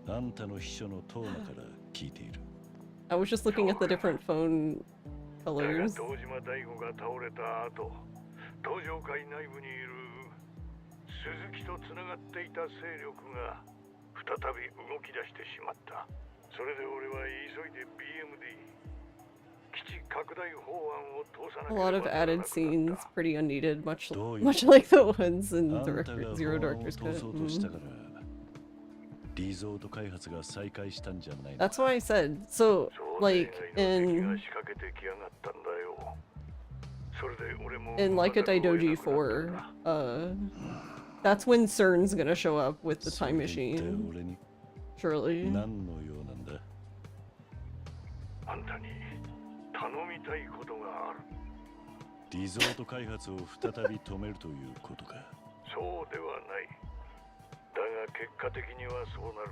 Speaker 7: あんたの秘書のトーマから聞いている。
Speaker 2: I was just looking at the different phone
Speaker 4: だが
Speaker 2: colors.
Speaker 4: 堂島大吾が倒れた後、東上会内部にいる鈴木とつながっていた勢力が再び動き出してしまった。それで俺は急いで BMD 基地拡大法案を通さな
Speaker 2: A
Speaker 4: ければ
Speaker 2: lot
Speaker 4: な
Speaker 2: of
Speaker 4: らな
Speaker 2: added
Speaker 4: くなった。
Speaker 2: scenes, pretty unneeded, much
Speaker 7: Do you-
Speaker 2: much like the ones in
Speaker 7: あんた
Speaker 2: Director
Speaker 7: が
Speaker 2: Zero
Speaker 7: 法案を
Speaker 2: Director's
Speaker 7: 通
Speaker 2: Cut.
Speaker 7: そうとしたから、リゾート開発が再開したんじゃないの
Speaker 2: That's what I said. So,
Speaker 4: 壮
Speaker 2: like
Speaker 4: 大な敵が
Speaker 2: in
Speaker 4: 仕掛けてきやがったんだよ。それで俺も
Speaker 2: in like a
Speaker 4: また動え
Speaker 2: Daidoji
Speaker 4: なくなった
Speaker 2: 4,
Speaker 4: んだ。
Speaker 2: that's when CERN's gonna show up with the
Speaker 7: そ
Speaker 2: time
Speaker 7: れで一体
Speaker 2: machine.
Speaker 7: 俺に
Speaker 2: Surely.
Speaker 7: 何の用なんだ。
Speaker 4: あんたに頼みたいことがある。
Speaker 7: リゾート開発を再び止めるということか。
Speaker 4: そうではない。だが結果的にはそうなる。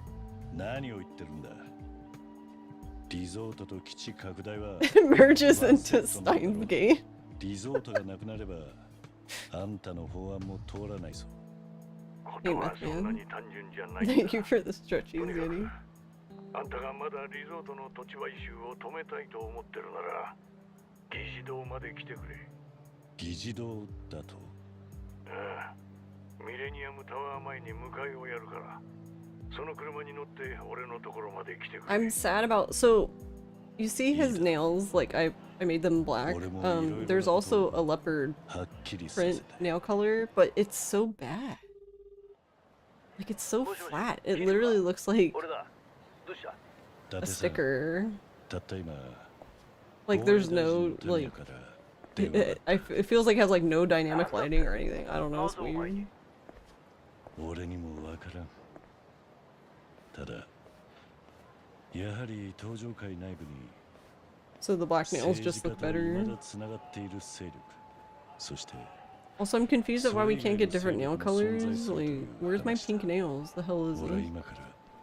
Speaker 7: 何を言ってるんだ。リゾートと基地拡大は
Speaker 2: Merges into Steins Gate.
Speaker 7: リゾートがなくなればあんたの法案も通らないぞ。
Speaker 4: ことはそんなに単純じゃないん
Speaker 2: Thank
Speaker 4: だ。
Speaker 2: you for the stretchies,
Speaker 4: とにかく
Speaker 2: Danny.
Speaker 4: あんたがまだリゾートの土地買収を止めたいと思ってるなら、議事堂まで来てくれ。
Speaker 7: 議事堂だと。
Speaker 4: ああ、ミレニアムタワー前に迎えをやるから、その車に乗って俺のところまで来てくれ。
Speaker 2: I'm sad about so you see his nails, like I made them black. There's also a leopard
Speaker 7: はっきりさせ
Speaker 2: print
Speaker 7: て。
Speaker 2: nail color, but it's so bad. Like it's so flat. It literally looks like
Speaker 4: 俺だ。どうした？
Speaker 7: だ
Speaker 2: a
Speaker 7: ってさ、
Speaker 2: sticker.
Speaker 7: たった今、
Speaker 2: Like there's no
Speaker 7: 防衛大臣のタミヤ
Speaker 2: like
Speaker 7: から電話が
Speaker 2: it feels like it has like no dynamic lighting or anything. I don't know, it's weird.
Speaker 7: 俺にもわからん。ただ、やはり登場界内部に
Speaker 2: So the black nails
Speaker 7: 政
Speaker 2: just
Speaker 7: 治家
Speaker 2: look
Speaker 7: と未
Speaker 2: better.
Speaker 7: だつながっている勢力、そして
Speaker 2: Also, I'm confused at why we can't get different nail colors. Like, where's my pink nails? The hell is
Speaker 7: 俺は
Speaker 2: this?
Speaker 7: 今から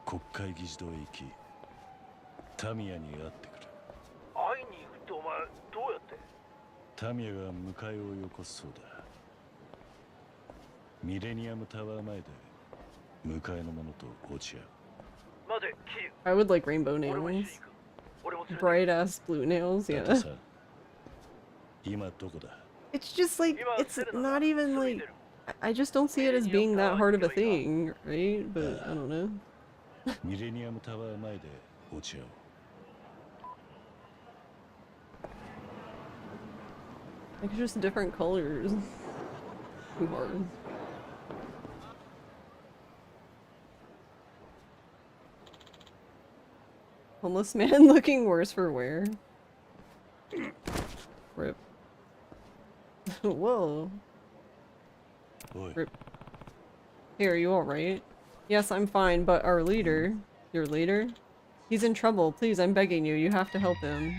Speaker 7: 国会議事堂へ行き、タミヤに会ってくる。
Speaker 4: 会いに行くってお前どうやって？
Speaker 7: タミヤが迎えをよこすそうだ。ミレニアムタワー前で迎えの者と落ち合う。
Speaker 4: 待て、キリュウ。
Speaker 2: I would like rainbow
Speaker 4: 俺も一緒に
Speaker 2: nails.
Speaker 4: 行く。俺も連れて
Speaker 2: Bright ass blue nails,
Speaker 7: だって
Speaker 2: yeah.
Speaker 7: さ、今どこだ？
Speaker 2: It's just like, it's not even like, I just don't see it as being that hard of a thing, right? But I don't know.
Speaker 7: ミレニアムタワー前で落ち合おう。
Speaker 2: Like, it's just different colors. Too hard. Homeless man looking worse for wear. Rip. Whoa.
Speaker 7: おい、
Speaker 2: Rip. Hey, are you alright? Yes, I'm fine, but our leader, your leader? He's in trouble. Please, I'm begging you. You have to help him.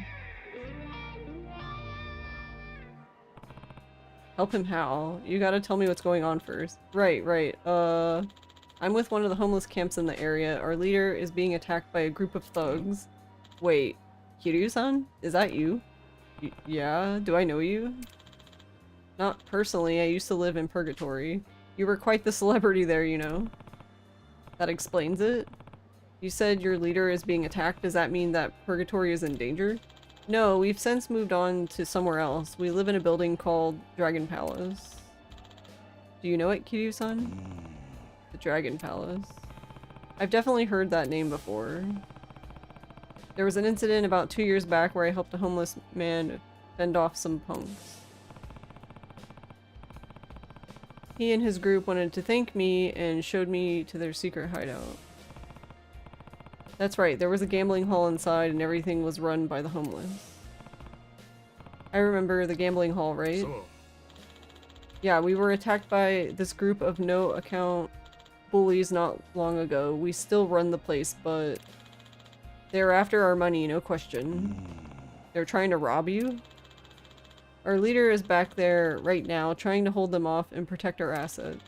Speaker 2: Help him how? You gotta tell me what's going on first. Right, right. I'm with one of the homeless camps in the area. Our leader is being attacked by a group of thugs. Wait, Kiryu-san? Is that you? Yeah? Do I know you? Not personally, I used to live in Purgatory. You were quite the celebrity there, you know. That explains it. You said your leader is being attacked. Does that mean that Purgatory is in danger? No, we've since moved on to somewhere else. We live in a building called Dragon Palace. Do you know it, Kiryu-san? The Dragon Palace. I've definitely heard that name before. There was an incident about 2 years back where I helped a homeless man fend off some punks. He and his group wanted to thank me and showed me to their secret hideout. That's right, there was a gambling hall inside and everything was run by the homeless. I remember the gambling hall, right? Yeah, we were attacked by this group of no-account bullies not long ago. We still run the place, but they're after our money, no question. They're trying to rob you? Our leader is back there right now, trying to hold them off and protect our assets.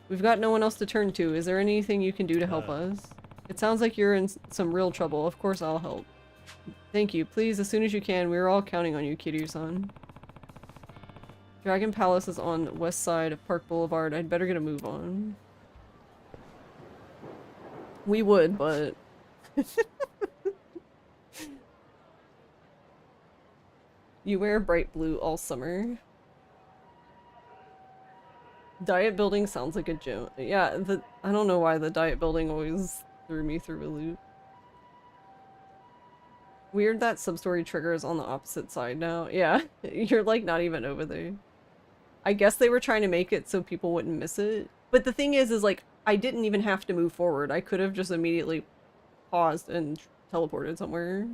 Speaker 2: We've got no one else to turn to. Is there anything you can do to help us? It sounds like you're in some real trouble. Of course I'll help. Thank you. Please, as soon as you can. We're all counting on you, Kiryu-san. Dragon Palace is on the west side of Park Boulevard. I'd better get a move on. We would, but... You wear bright blue all summer. Diet building sounds like a gym. Yeah, I don't know why the diet building always threw me through a loop. Weird that sub-story triggers on the opposite side now. Yeah, you're like not even over there. I guess they were trying to make it so people wouldn't miss it. But the thing is like, I didn't even have to move forward. I could have just immediately paused and teleported somewhere.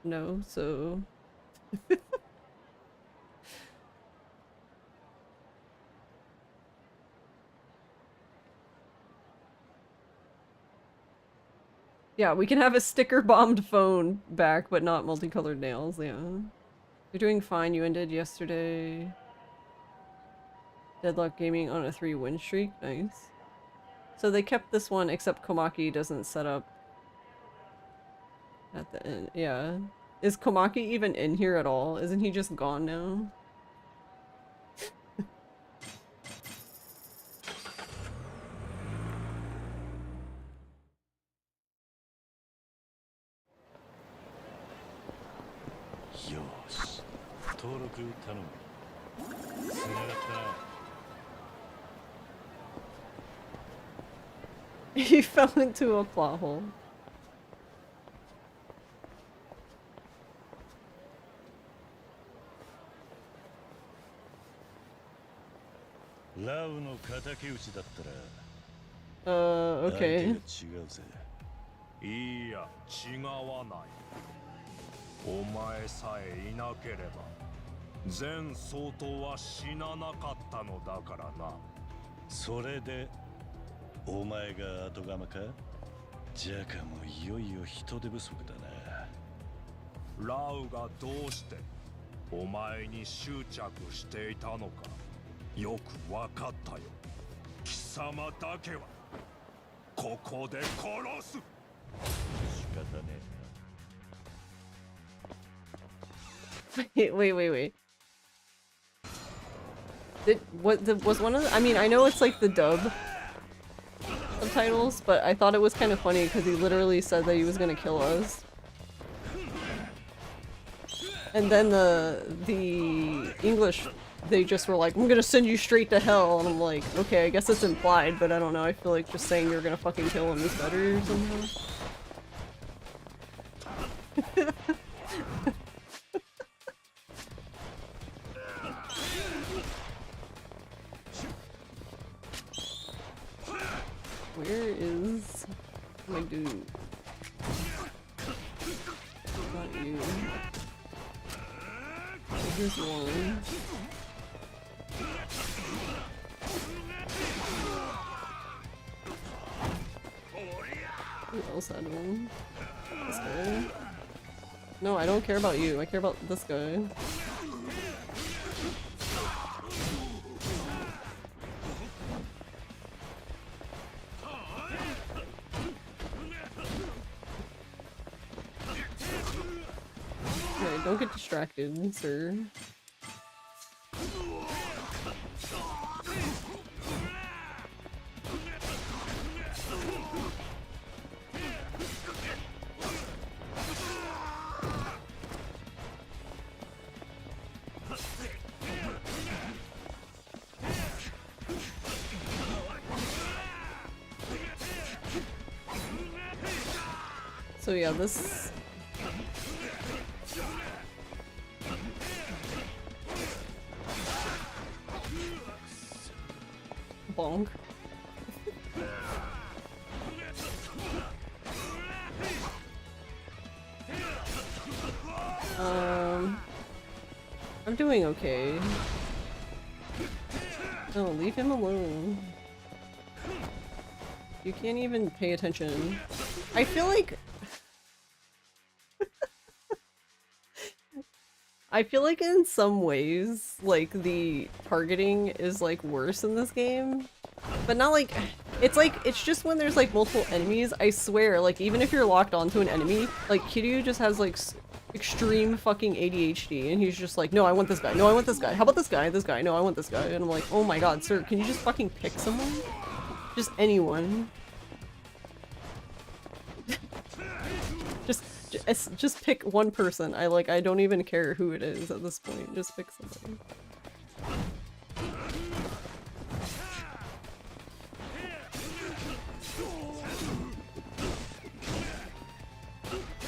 Speaker 2: No, so... Yeah, we can have a sticker-bombed phone back, but not multicolored nails, yeah. You're doing fine, you ended yesterday. Deadlock Gaming on a 3-win streak, nice. So they kept this one, except Komaki doesn't set up at the end, yeah. Is Komaki even in here at all? Isn't he just gone now? He fell into a plot hole. Okay.
Speaker 4: いや、違わない。お前さえいなければ、前総統は死ななかったのだからな。それで、お前が後釜か？じゃかもいよいよ人手不足だな。ラウがどうしてお前に執着していたのか、よくわかったよ。貴様だけはここで殺す。仕方ね
Speaker 2: え。Wait. Was one of the, I mean, I know it's like the dub subtitles, but I thought it was kind of funny because he literally said that he was gonna kill us. And then the English, they just were like, I'm gonna send you straight to hell, and I'm like, okay, I guess it's implied, but I don't know, I feel like just saying you're gonna fucking kill him is better somehow. Where is my dude? Not you. Here's one. Who else had one? This guy? No, I don't care about you. I care about this guy. don't get distracted, sir. So yeah, this... Bonk. I'm doing okay. No, leave him alone. You can't even pay attention. I feel like... I feel like in some ways, like, the targeting is, like, worse in this game. But not like... it's just when there's, like, multiple enemies, I swear, like, even if you're locked onto an enemy, like, Kiryu just has, like, extreme fucking ADHD, and he's just like, no, I want this guy, no, I want this guy, how about this guy, no, I want this guy, and I'm like, oh my god, sir, can you just fucking pick someone? Just anyone. Just pick one person. I don't even care who it is at this point. Just pick somebody.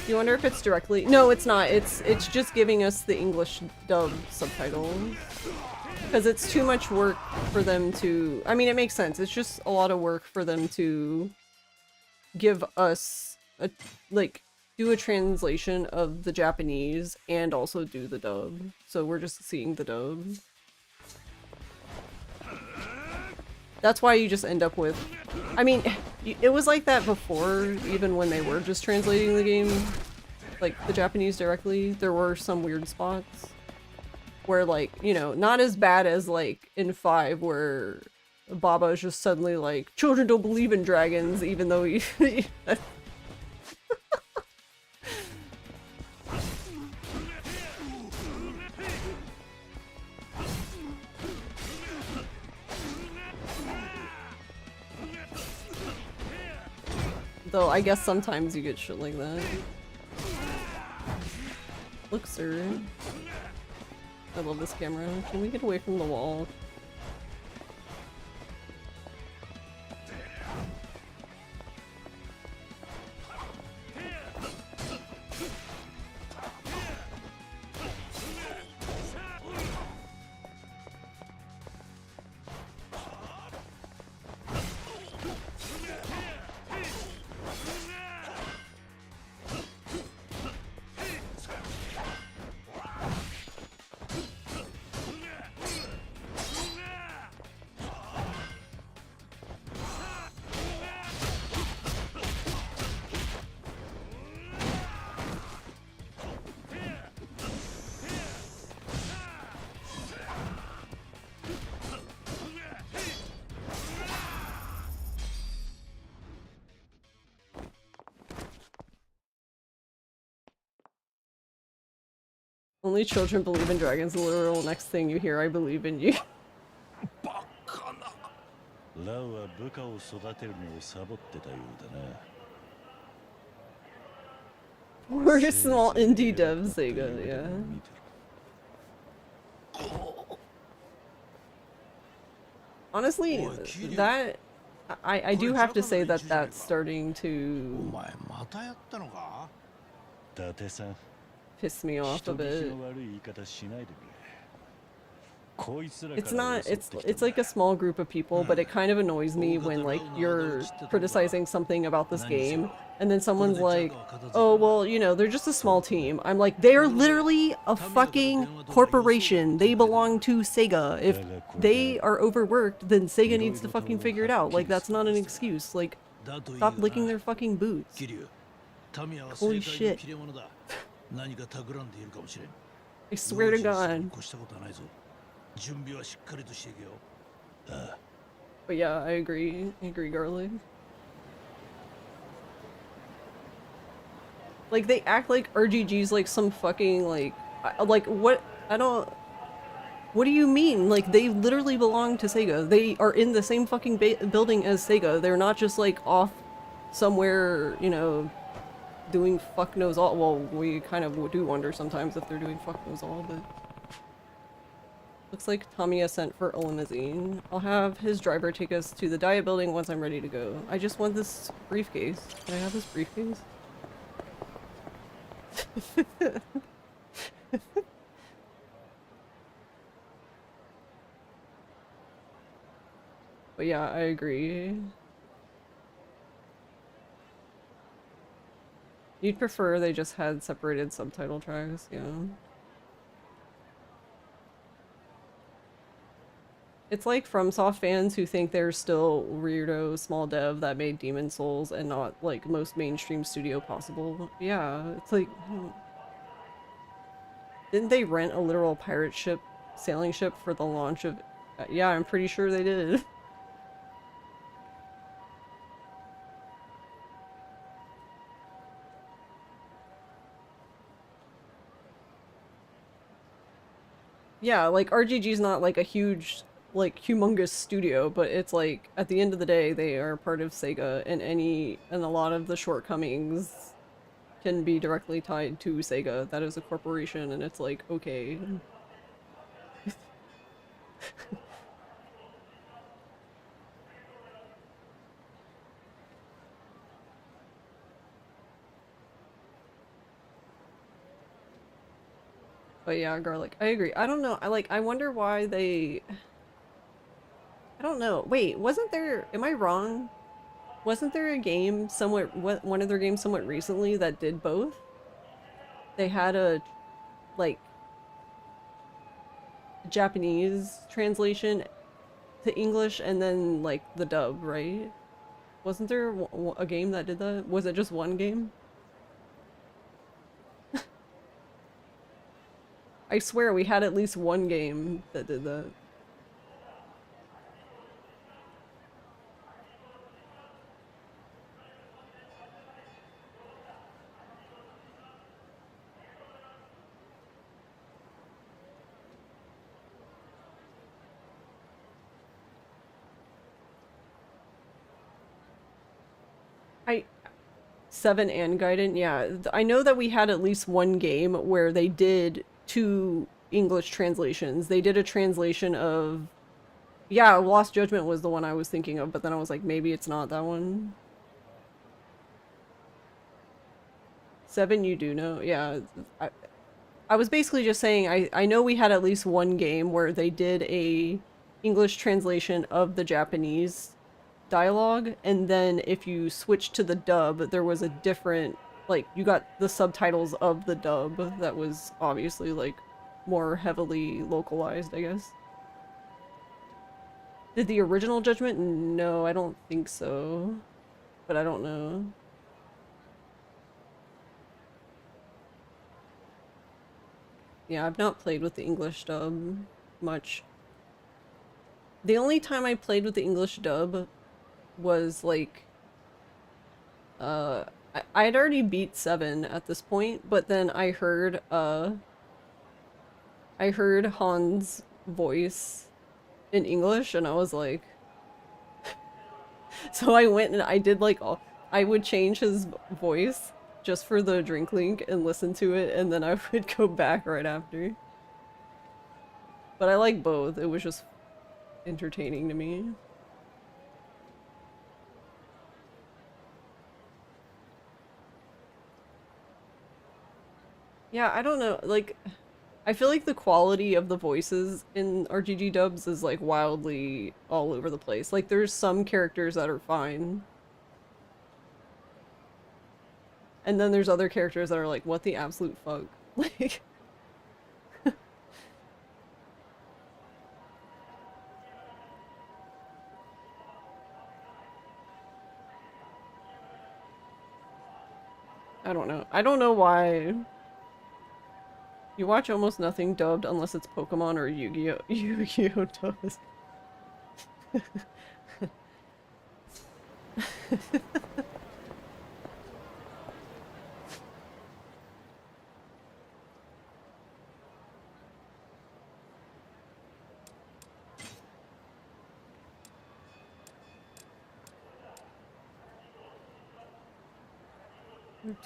Speaker 2: You wonder if it's directly— no, it's not. It's just giving us the English dub subtitles. Because it's too much work for them to— I mean, it makes sense. It's just a lot of work for them to give us a, like, do a translation of the Japanese and also do the dub. So we're just seeing the dub. That's why you just end up with— I mean, it was like that before, even when they were just translating the game, like, the Japanese directly. There were some weird spots where, like, you know, not as bad as, like, in 5, where Baba is just suddenly like, children don't believe in dragons, even though he... Though I guess sometimes you get shit like that. Look, sir. I love this camera. Can we get away from the wall? Only children believe in dragons. The literal next thing you hear, I believe in you. We're small indie devs, Sega, yeah. Honestly, that... I do have to say that that's starting to... piss me off a bit. It's not, it's like a small group of people, but it kind of annoys me when, like, you're criticizing something about this game, and then someone's like, oh, well, you know, they're just a small team. I'm like, they're literally a fucking corporation. They belong to Sega. If they are overworked, then Sega needs to fucking figure it out. Like, that's not an excuse. Like, stop licking their fucking boots. Holy shit. I swear to God. But yeah, I agree. I agree, Garlic. Like, they act like RGG's like some fucking, like, Like, what? I don't... What do you mean? Like, they literally belong to Sega. They are in the same fucking building as Sega. They're not just, like, off somewhere, you know, doing fuck knows all. Well, we kind of do wonder sometimes if they're doing fuck knows all, but... Looks like Tamiya sent for a limousine. I'll have his driver take us to the diet building once I'm ready to go. I just want this briefcase. Can I have this briefcase? But yeah, I agree. You'd prefer they just had separated subtitle tracks, yeah. It's like FromSoft fans who think they're still weirdo small dev that made Demon Souls and not like most mainstream studio possible. Yeah, it's like... Didn't they rent a literal pirate ship, sailing ship for the launch of... Yeah, I'm pretty sure they did. Yeah, like RGG's not like a huge, like humongous studio, but it's like at the end of the day they are part of Sega, and a lot of the shortcomings can be directly tied to Sega. That is a corporation, and it's like, okay. But yeah, garlic. I agree. I don't know. I wonder why they... I don't know. Wait, wasn't there... Am I wrong? Wasn't there a game somewhat... One of their games somewhat recently that did both? They had a... like... Japanese translation to English and then, like, the dub, right? Wasn't there a game that did that? Was it just one game? I swear we had at least one game that did that. I... 7 and Gaiden, yeah. I know that we had at least one game where they did 2 English translations. They did a translation of... Yeah, Lost Judgment was the one I was thinking of, but then I was like, maybe it's not that one. 7 you do know? Yeah. I was basically just saying, I know we had at least one game where they did a English translation of the Japanese dialogue, and then if you switch to the dub, there was a different, like, you got the subtitles of the dub that was obviously, like, more heavily localized, I guess. Did the original Judgment? No, I don't think so. But I don't know. Yeah, I've not played with the English dub much. The only time I played with the English dub was like I had already beat 7 at this point, but then I heard Han's voice in English and I was like so I went and I did like I would change his voice just for the drink link and listen to it, and then I would go back right after. But I like both. It was just entertaining to me. Yeah, I don't know, like, I feel like the quality of the voices in RGG dubs is, like, wildly all over the place. Like, there's some characters that are fine. And then there's other characters that are like, what the absolute fuck? Like... I don't know. I don't know why... You watch almost nothing dubbed unless it's Pokemon or Yu-Gi-Oh! Yu-Gi-Oh! Dubs.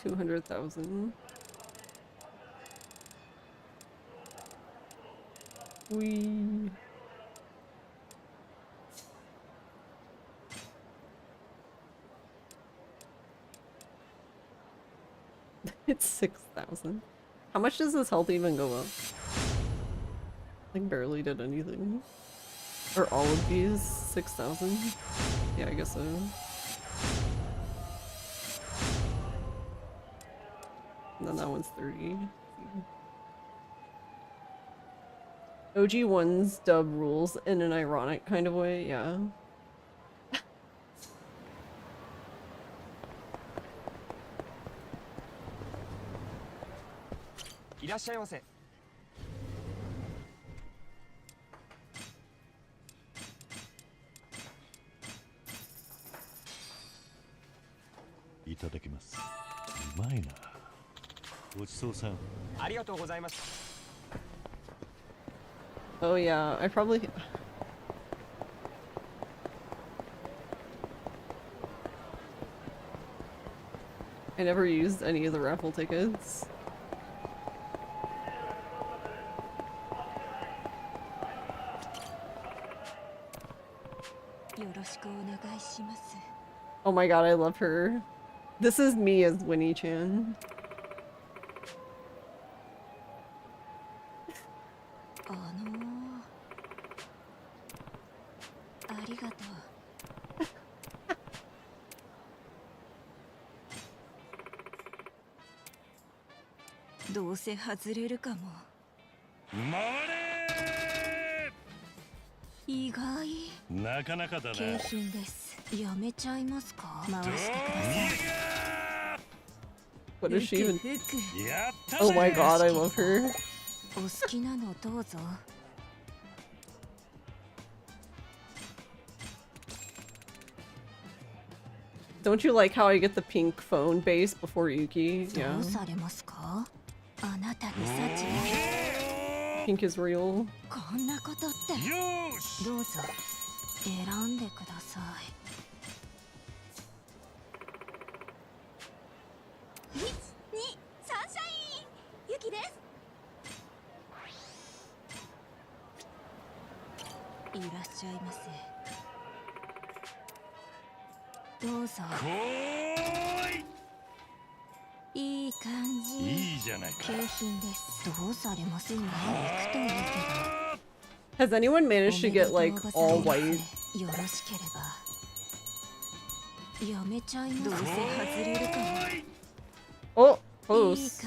Speaker 2: 200,000. Wee. It's 6,000. How much does this health even go up? Like barely did anything. Or all of these 6,000? Yeah, I guess so. And then that one's 30. OG ones dub rules in an ironic kind of way, yeah. Oh yeah, I probably... I never used any of the raffle tickets. Oh my god, I love her. This is me as Winnie-chan. What is she even? Oh my god, I love her. Don't you like how I get the pink phone base before Yuki? Yeah. Pink is real. Has anyone managed to get like all white? Oh, close.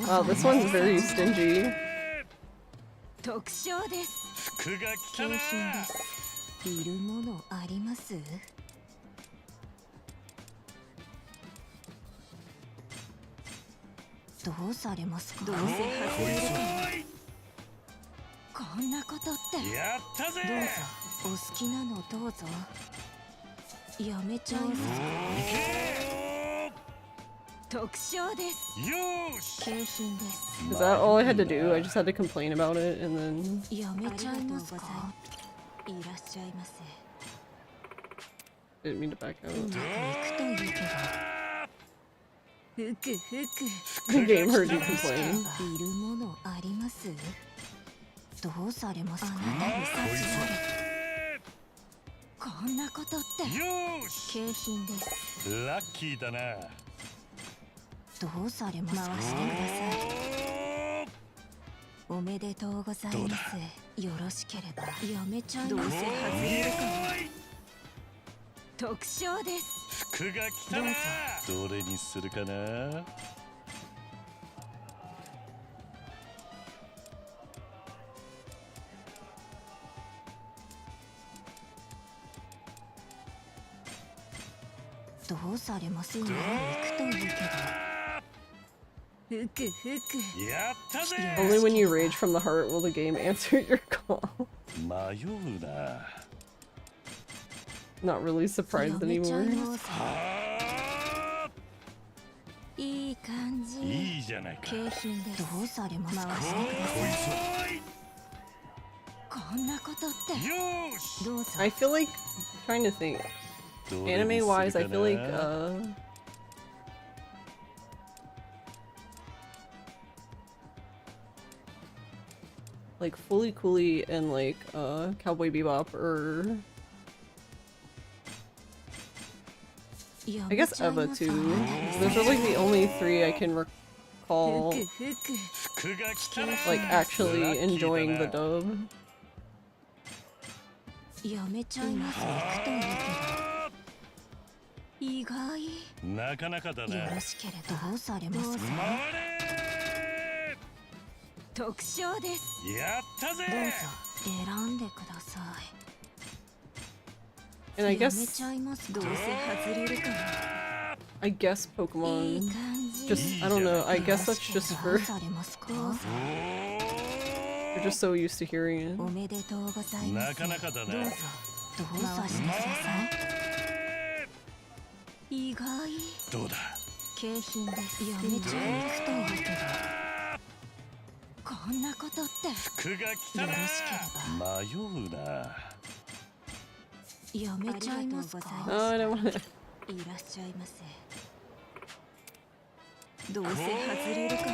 Speaker 2: Wow, this one's very stingy. Is that all I had to do? I just had to complain about it and then... Didn't mean to back out. The game heard you complain.
Speaker 9: うされます今行くといいけど。ふくふく。
Speaker 4: やったぜ。
Speaker 2: Only when you rage from the heart will the game answer your call.
Speaker 4: 迷うな。
Speaker 2: Not really surprised anymore.
Speaker 9: いい感じ。
Speaker 4: いいじゃないか。
Speaker 9: 景品です。どうされますか。回してください。こんなことって。
Speaker 4: よし。
Speaker 9: どうぞ。
Speaker 2: I feel like trying to think. Anime wise, I feel like like Fully Cooley and like Cowboy Bebop or I guess Eva too. Those are like the only three I can recall like actually enjoying the dub.
Speaker 9: やめちゃいます。行くといいけど。意外。
Speaker 4: なかなかだな。
Speaker 9: よろしければどうされますか。特賞です。
Speaker 4: やったぜ。
Speaker 9: どうぞ選んでください。
Speaker 2: And I
Speaker 9: やめ
Speaker 2: guess
Speaker 9: ちゃいます。どうせ外れるから。
Speaker 2: I guess Pokemon
Speaker 9: いい感じ。
Speaker 2: just I don't know, I guess that's just
Speaker 9: ど
Speaker 2: for
Speaker 9: うされますか。
Speaker 2: they're just so used to hearing
Speaker 9: お
Speaker 2: it.
Speaker 9: めでとうございます。
Speaker 4: なかなかだな。
Speaker 9: どうぞどうさしてください。意外。
Speaker 4: どうだ。
Speaker 9: 景品です。やめちゃいくといいけど。こんなことって。
Speaker 4: 服が来たな。
Speaker 9: よろしければ。
Speaker 4: 迷うな。
Speaker 9: やめちゃいますか。
Speaker 2: Oh, I don't want it.
Speaker 9: いらっしゃいませ。どうせ外れるかも。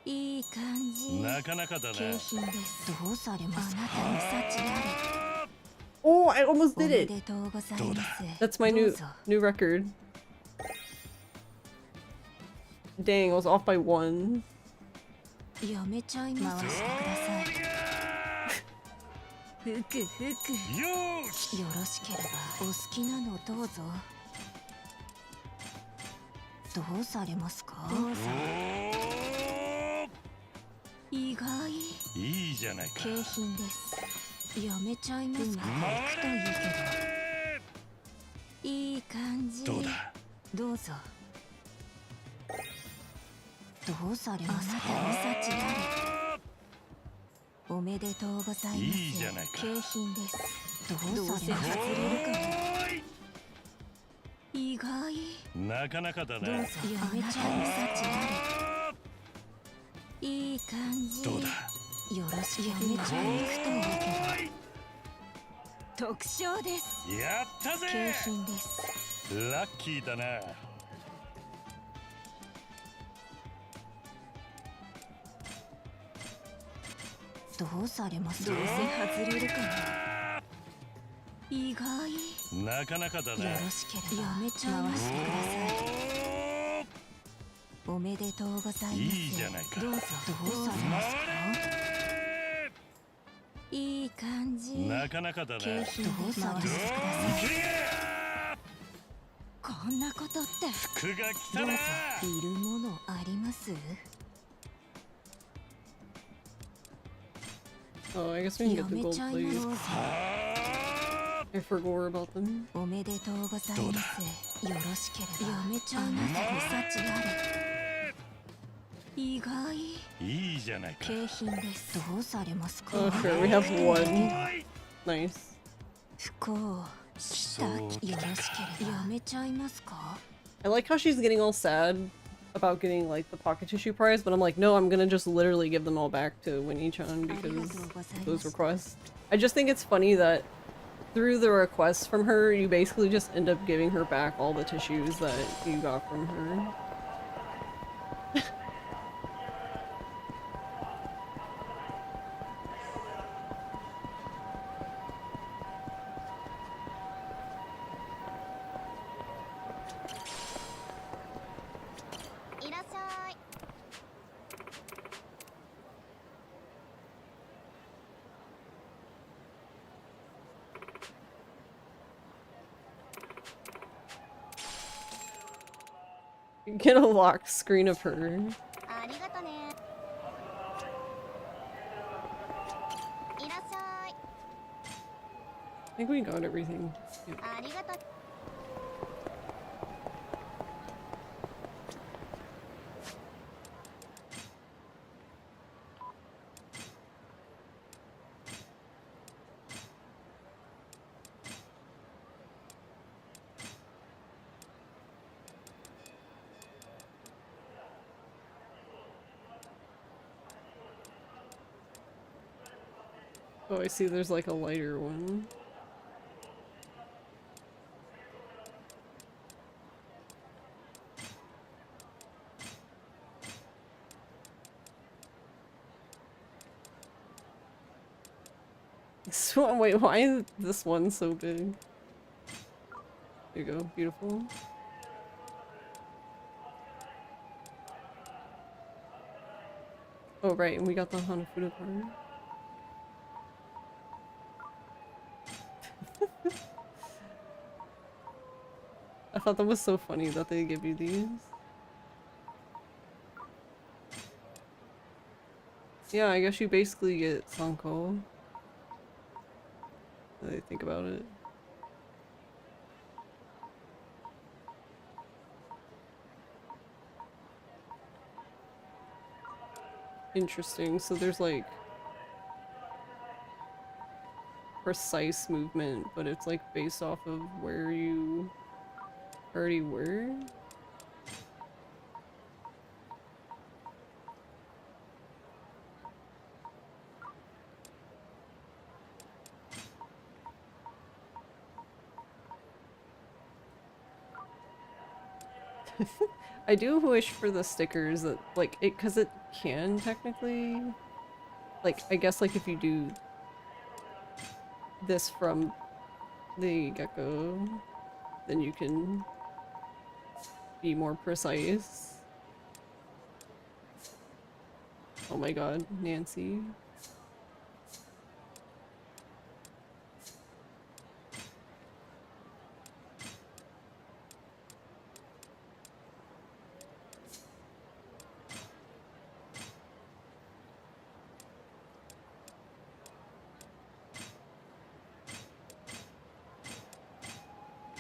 Speaker 9: いい感じ。
Speaker 4: なかなかだな。
Speaker 9: 景品です。どうされますか。あなたに幸あれ。
Speaker 2: Oh, I almost did
Speaker 9: おめ
Speaker 2: it.
Speaker 9: でとうございます。
Speaker 2: That's my new
Speaker 9: どうぞ
Speaker 2: new record. Dang, I was off by one.
Speaker 9: やめちゃいます。回してください。ふくふく。
Speaker 4: よし。
Speaker 9: よろしければお好きなのどうぞ。どうされますか。どうぞ。意外。
Speaker 4: いいじゃないか。
Speaker 9: 景品です。やめちゃいますか。行くといいけど。いい感じ。
Speaker 4: どうだ。
Speaker 9: どうぞ。どうされますか。あなたに幸あれ。おめでとうございます。
Speaker 4: いいじゃないか。
Speaker 9: 景品です。どうされますか。外れるかも。意外。
Speaker 4: なかなかだな。
Speaker 9: どうぞ。やめちゃいます。幸あれ。いい感じ。
Speaker 4: どうだ。
Speaker 9: よろしく。やめちゃいくといいけど。特賞です。
Speaker 4: やったぜ。
Speaker 9: 景品です。
Speaker 4: ラッキーだな。
Speaker 9: どうされます。どうせ外れるかも。意外。
Speaker 4: なかなかだな。
Speaker 9: よろしければやめちゃいましてください。おめでとうございます。
Speaker 4: いいじゃないか。
Speaker 9: どうぞ。どうされますか。いい感じ。
Speaker 4: なかなかだな。
Speaker 9: 景品どうされます。ください。こんなことって。
Speaker 4: 服が来たな。
Speaker 9: どうぞ。いるものあります。
Speaker 2: Oh, I guess we can get the gold plates. I forgot about them.
Speaker 9: おめでとうございます。よろしければやめちゃいます。幸あれ。意外。
Speaker 4: いいじゃないか。
Speaker 9: 景品です。どうされますか。
Speaker 2: Oh, sure, we have one. Nice.
Speaker 9: 不幸。来た。よろしければやめちゃいますか。
Speaker 2: I like how she's getting all sad about getting like the pocket tissue prize, but I'm like, no, I'm gonna just literally give them all back to Winnie-chan because those requests. I just think it's funny that through the requests from her, you basically just end up giving her back all the tissues that you got from her. Get a locked screen of her. I think we got everything. Yeah. Oh, I see there's like a lighter one. So, wait, why is this one so big? There you go, beautiful. Oh right, and we got the Hanafuda part. I thought that was so funny that they give you these. Yeah, I guess you basically get Sanko. Now that I think about it. Interesting, so there's like precise movement, but it's like based off of where you already were? I do wish for the stickers that, like, it, cause it can technically, like, I guess like if you do this from the get-go, then you can be more precise. Oh my god, Nancy.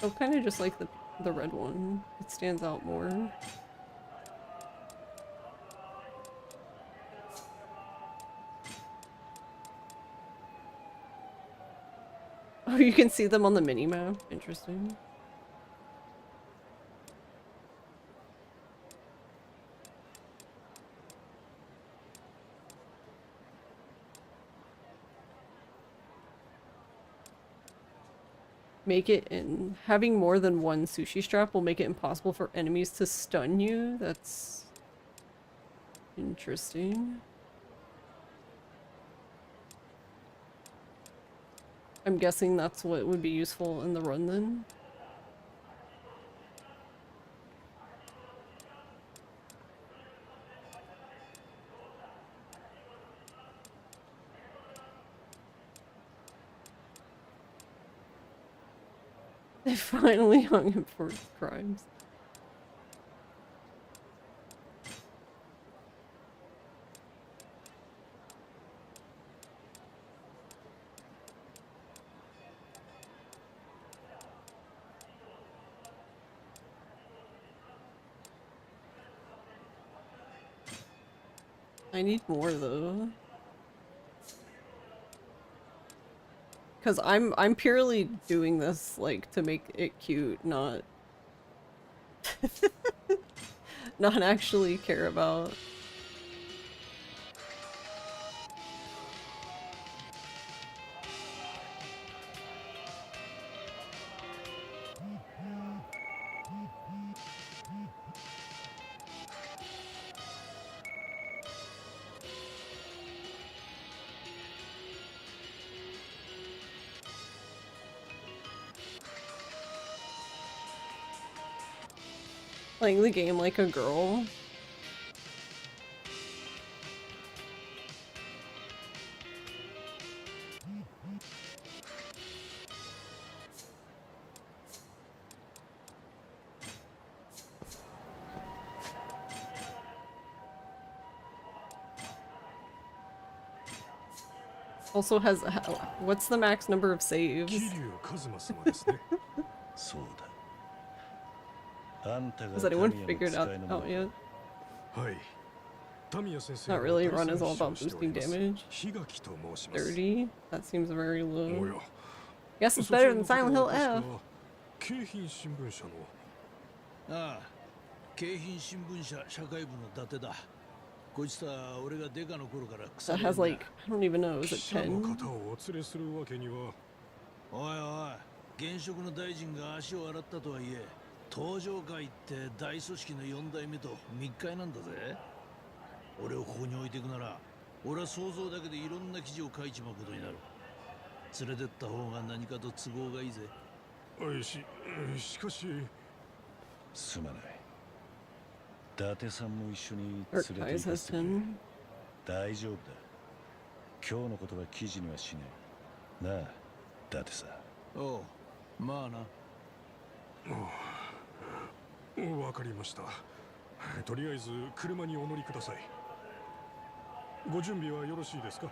Speaker 2: Oh, kind of just like the red one. It stands out more. Oh, you can see them on the mini-map. Interesting. Make it in having more than one sushi strap will make it impossible for enemies to stun you. That's interesting. I'm guessing that's what would be useful in the run then. They finally hung him for his crimes. I need more though. Cause I'm purely doing this like to make it cute, not not actually care about. Playing the game like a girl. Also has what's the max number of saves? Has anyone figured out yet? Not really. Run is all about boosting damage. 30? That seems very low. Guess it's better than Silent Hill F.
Speaker 7: ああ、京浜新聞社社会部の伊達だ。こいつさ、俺がデカの頃から腐
Speaker 2: That
Speaker 7: れん
Speaker 2: has
Speaker 7: だ。
Speaker 2: like, I don't even know, is it
Speaker 10: 記者の
Speaker 2: 10?
Speaker 10: 方をお連れするわけには。
Speaker 7: おいおい、現職の大臣が足を洗ったとはいえ、登場会って大組織の4代目と密会なんだぜ。俺をここに置いていくなら、俺は想像だけでいろんな記事を書いちまうことになる。連れてった方が何かと都合がいいぜ。
Speaker 10: しかし。
Speaker 4: すまない。伊達さんも一緒に連
Speaker 2: Or
Speaker 4: れて
Speaker 2: Kai's
Speaker 4: 行か
Speaker 2: has
Speaker 4: せてくれ。
Speaker 2: 10.
Speaker 4: 大丈夫だ。今日のことは記事にはしない。なあ、伊達さん。
Speaker 7: おう、まあな。
Speaker 10: わかりました。とりあえず車にお乗りください。ご準備はよろしいですか？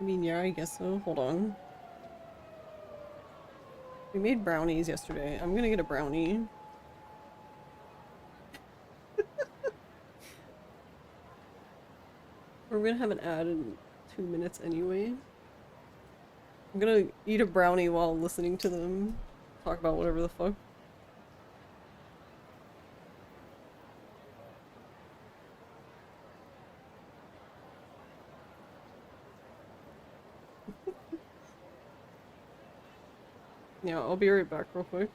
Speaker 2: I mean, yeah, I guess so. Hold on. We made brownies yesterday. I'm gonna get a brownie. We're gonna have an ad in 2 minutes anyway. I'm gonna eat a brownie while listening to them talk about whatever the fuck. Yeah, I'll be right back real quick.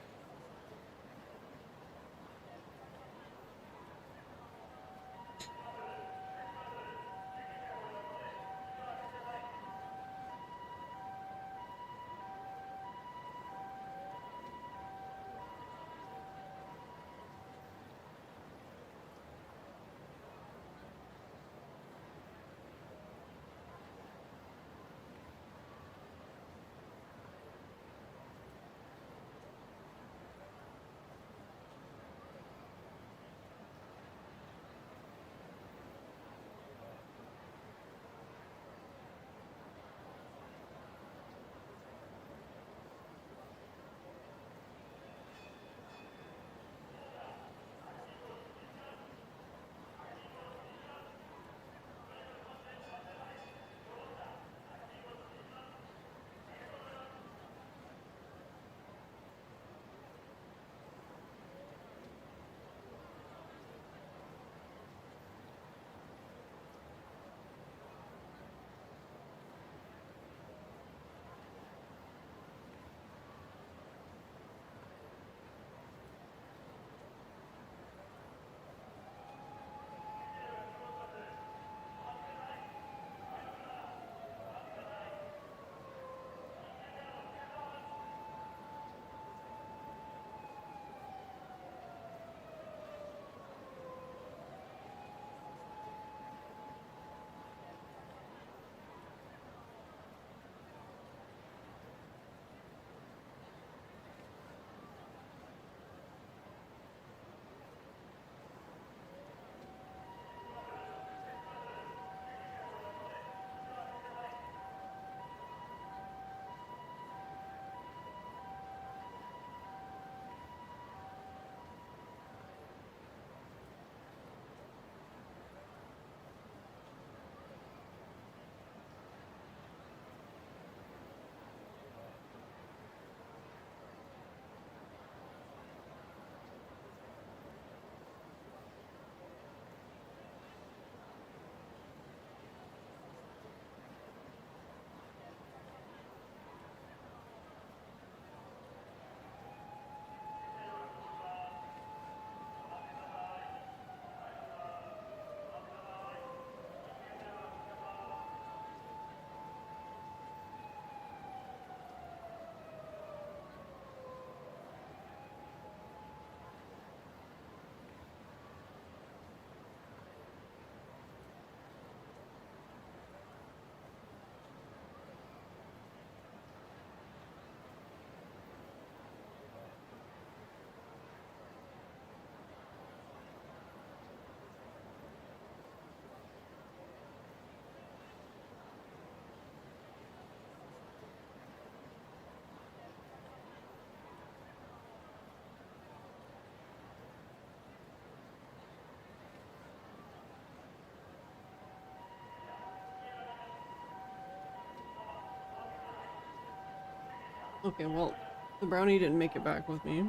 Speaker 2: Okay, well, the brownie didn't make it back with me.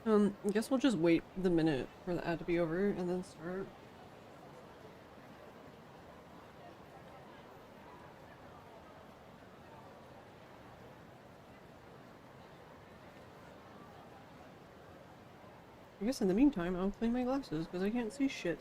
Speaker 2: I guess we'll just wait the minute for the ad to be over and then start. I guess in the meantime, I'll clean my glasses because I can't see shit.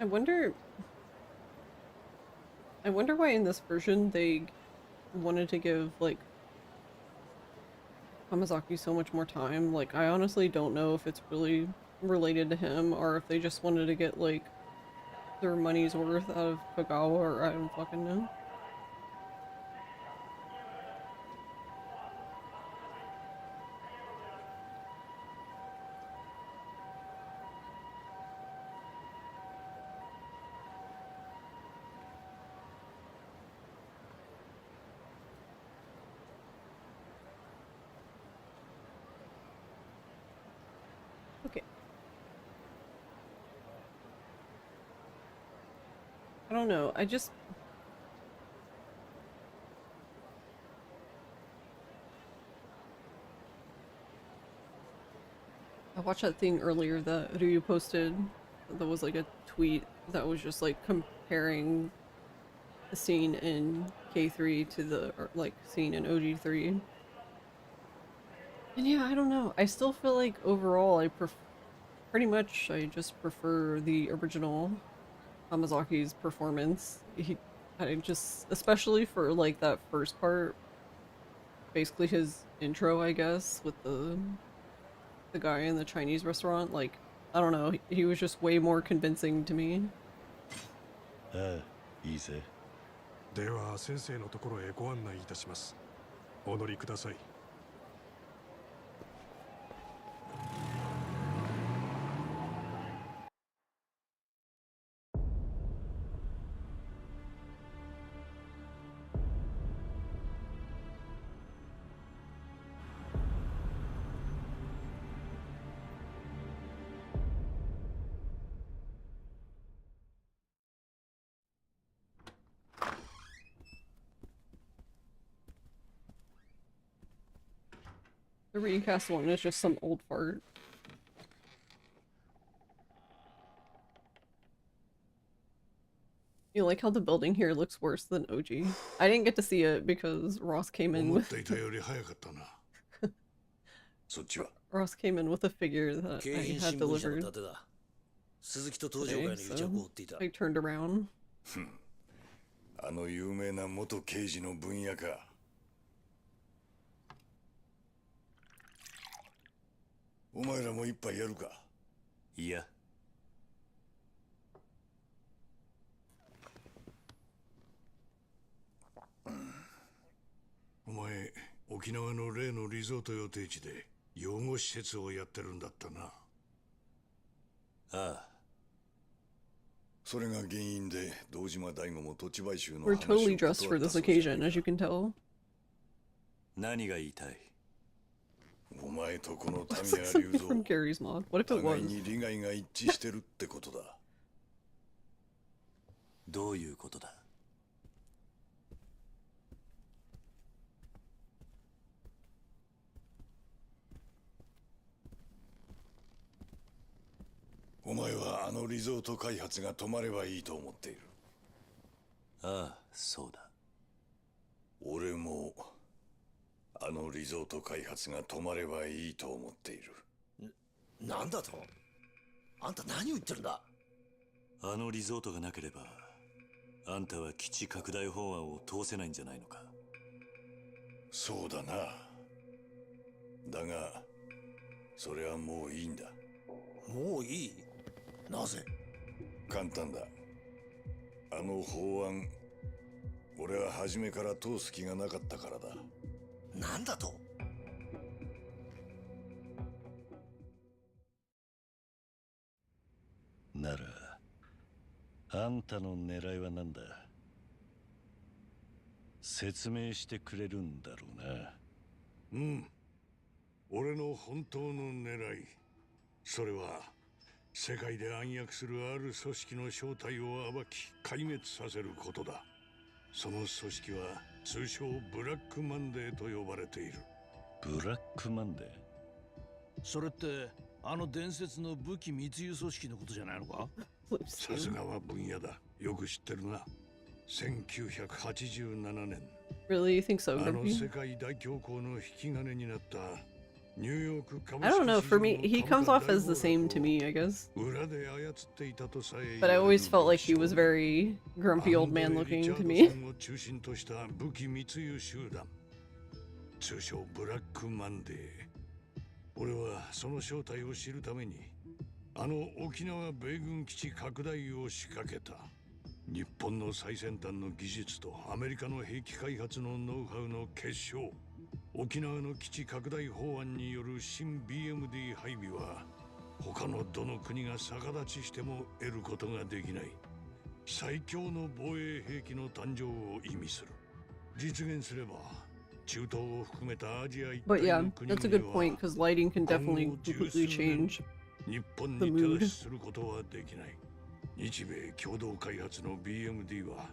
Speaker 2: I wonder why in this version they wanted to give, like, Hamazaki so much more time. Like, I honestly don't know if it's really related to him or if they just wanted to get, like, their money's worth out of Kagawa, or I don't fucking know. Okay. I don't know, I watched that thing earlier that Ryu posted that was like a tweet that was just like comparing the scene in K3 to the like scene in OG3. And yeah, I don't know. I still feel like overall I pretty much I just prefer the original Hamazaki's performance. I just, especially for like that first part, basically his intro, I guess, with the guy in the Chinese restaurant, like, I don't know, he was just way more convincing to me.
Speaker 10: ああ、いいぜ。では先生のところへご案内いたします。お乗りください。
Speaker 2: The recast one is just some old fart. You like how the building here looks worse than OG? I didn't get to see it because Ross came in with Ross came in with a figure that I had delivered today, so I turned around.
Speaker 3: あの有名な元刑事の分野か。お前らも一杯やるか。いや。お前、沖縄の例のリゾート予定地で養護施設をやってるんだったな。ああ。それが原因で堂島大吾も土地買収の話を
Speaker 2: We're totally dressed for this occasion, as you can tell.
Speaker 3: 何が言いたい？お前とこの民谷龍造、
Speaker 2: from Gary's mod. What if it
Speaker 3: 互い
Speaker 2: was?
Speaker 3: に利害が一致してるってことだ。どういうことだ？お前はあのリゾート開発が止まればいいと思っている。ああ、そうだ。俺もあのリゾート開発が止まればいいと思っている。
Speaker 4: なんだと？あんた何を言ってるんだ？
Speaker 3: あのリゾートがなければ、あんたは基地拡大法案を通せないんじゃないのか。そうだな。だが、それはもういいんだ。
Speaker 4: もういい？なぜ？
Speaker 3: 簡単だ。あの法案、俺は初めから通す気がなかったからだ。
Speaker 4: なんだと？
Speaker 11: なら
Speaker 4: あんたの狙いは何だ？説明してくれるんだろうな。
Speaker 10: うん。俺の本当の狙い。それは、世界で暗躍するある組織の正体を暴き、壊滅させることだ。その組織は、通称ブラックマンデーと呼ばれている。
Speaker 4: ブラックマンデー？
Speaker 7: それって、あの伝説の武器密輸組織のことじゃないのか？
Speaker 10: さすがは分野だ。よく知ってるな。1987年。
Speaker 2: Really? You think so,
Speaker 10: あの
Speaker 2: Grumpy?
Speaker 10: 世界大恐慌の引き金になったニューヨーク株
Speaker 2: I
Speaker 10: 式
Speaker 2: don't know.
Speaker 10: 市
Speaker 2: For
Speaker 10: 場
Speaker 2: me,
Speaker 10: の
Speaker 2: he
Speaker 10: 株
Speaker 2: comes
Speaker 10: 価
Speaker 2: off as the
Speaker 10: 大
Speaker 2: same
Speaker 10: 暴
Speaker 2: to
Speaker 10: 落
Speaker 2: me, I guess.
Speaker 10: を裏で操っていたとさえ
Speaker 2: But I
Speaker 10: 言われ
Speaker 2: always
Speaker 10: る
Speaker 2: felt like he
Speaker 10: 少
Speaker 2: was
Speaker 10: 年
Speaker 2: very grumpy old man
Speaker 10: アンドレ・
Speaker 2: looking
Speaker 10: リチャ
Speaker 2: to
Speaker 10: ード
Speaker 2: me.
Speaker 10: ソンを中心とした武器密輸集団、通称ブラックマンデー。俺はその正体を知るためにあの沖縄米軍基地拡大を仕掛けた。日本の最先端の技術とアメリカの兵器開発のノウハウの結晶、沖縄の基地拡大法案による新 BMD 配備は他のどの国が逆立ちしても得ることができない最強の防衛兵器の誕生を意味する。実現すれば中東を含めたアジア一
Speaker 2: But
Speaker 10: 帯
Speaker 2: yeah,
Speaker 10: の国
Speaker 2: that's a
Speaker 10: 々
Speaker 2: good point
Speaker 10: は
Speaker 2: because lighting can
Speaker 10: 今
Speaker 2: definitely
Speaker 10: 後十
Speaker 2: completely
Speaker 10: 数年
Speaker 2: change
Speaker 10: 日本
Speaker 2: the
Speaker 10: に手
Speaker 2: mood.
Speaker 10: 出しすることはできない。日米共同開発の BMD は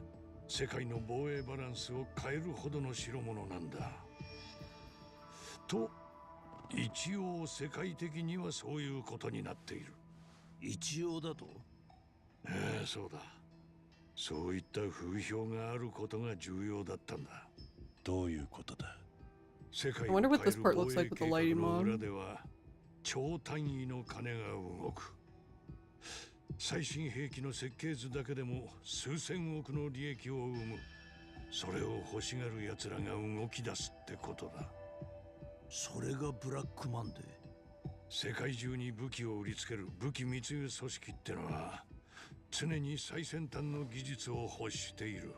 Speaker 10: 世界の防衛バランスを変えるほどの代物なんだ。と、一応世界的にはそういうことになっている。
Speaker 7: 一応だと？
Speaker 10: そうだ。そういった風評があることが重要だったんだ。
Speaker 4: どういうことだ？
Speaker 10: 世界
Speaker 2: I
Speaker 10: を
Speaker 2: wonder
Speaker 10: 変え
Speaker 2: what
Speaker 10: る
Speaker 2: this part
Speaker 10: 防
Speaker 2: looks
Speaker 10: 衛
Speaker 2: like with
Speaker 10: 計
Speaker 2: the
Speaker 10: 画
Speaker 2: lighting
Speaker 10: の
Speaker 2: mod.
Speaker 10: 裏では超単位の金が動く。最新兵器の設計図だけでも数千億の利益を生む。それを欲しがる奴らが動き出すってことだ。
Speaker 7: それがブラックマンデー。
Speaker 10: 世界中に武器を売りつける武器密輸組織ってのは常に最先端の技術を欲している。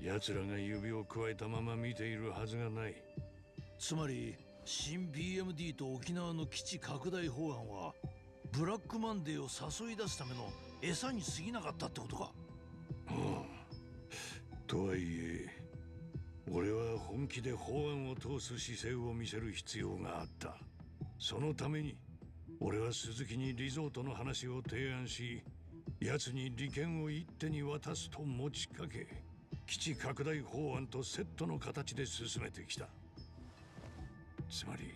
Speaker 10: 奴らが指を加えたまま見ているはずがない。
Speaker 7: つまり新 BMD と沖縄の基地拡大法案はブラックマンデーを誘い出すための餌に過ぎなかったってことか？
Speaker 10: とはいえ俺は本気で法案を通す姿勢を見せる必要があった。そのために俺は鈴木にリゾートの話を提案し、奴に利権を一手に渡すと持ちかけ、基地拡大法案とセットの形で進めてきた。つまり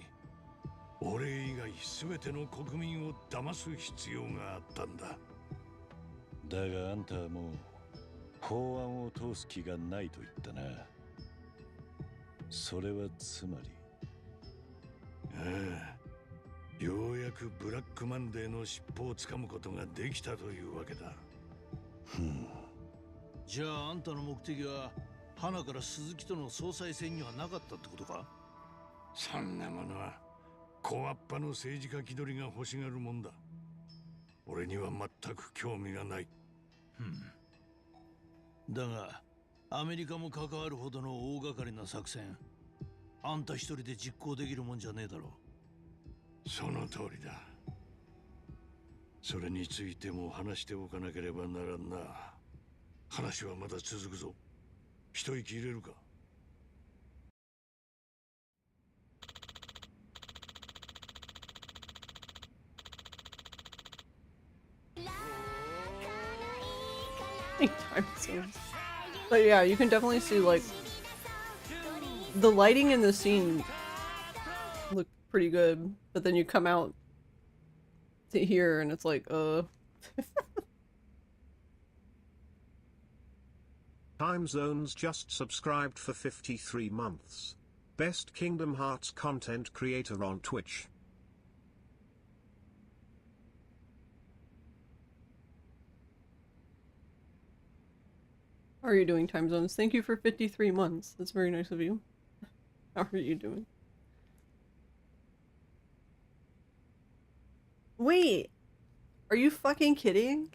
Speaker 10: 俺以外全ての国民を騙す必要があったんだ。
Speaker 4: だがあんたはもう法案を通す気がないと言ったな。それはつまり。
Speaker 10: ようやくブラックマンデーの尻尾をつかむことができたというわけだ。
Speaker 7: じゃああんたの目的は花から鈴木との総裁選にはなかったってことか？
Speaker 10: そんなものは小っぱの政治家気取りが欲しがるもんだ。俺には全く興味がない。
Speaker 7: だがアメリカも関わるほどの大掛かりな作戦、あんた一人で実行できるもんじゃねえだろ。
Speaker 10: その通りだ。それについても話しておかなければならんな。話はまだ続くぞ。一息入れるか。
Speaker 2: Time zones. But yeah, you can definitely see like the lighting in the scene look pretty good, but then you come out to here and it's like
Speaker 1: Time Zones just subscribed for 53 months. Best Kingdom Hearts content creator on Twitch.
Speaker 2: How are you doing, Time Zones? Thank you for 53 months. That's very nice of you. How are you doing? Wait! Are you fucking kidding?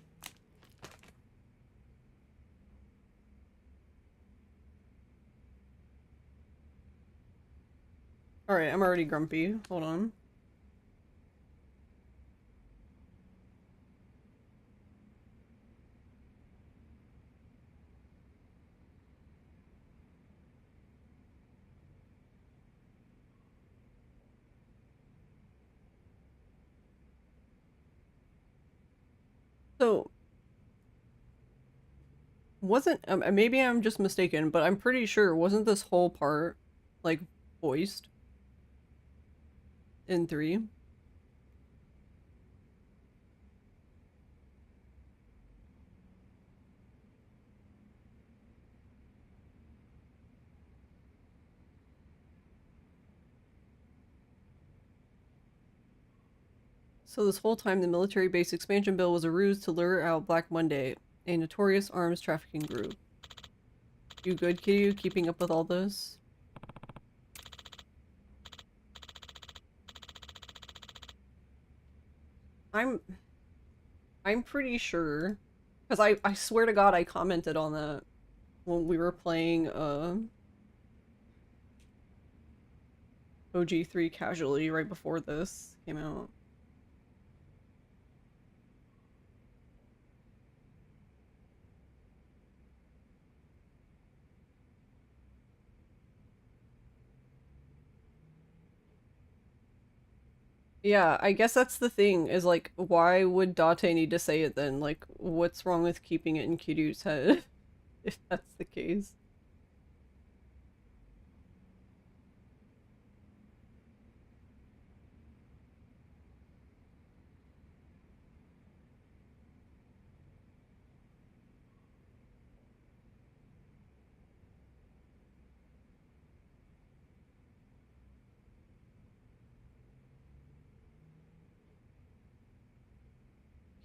Speaker 2: Alright, I'm already grumpy. Hold on. So, wasn't maybe I'm just mistaken, but I'm pretty sure wasn't this whole part like voiced in 3? So this whole time the military base expansion bill was a ruse to lure out Black Monday, a notorious arms trafficking group. You good, Kiryu? Keeping up with all this? I'm pretty sure, because I swear to God I commented on that when we were playing OG3 casually right before this came out. Yeah, I guess that's the thing, is like, why would Date need to say it then? Like, what's wrong with keeping it in Kiryu's head, if that's the case?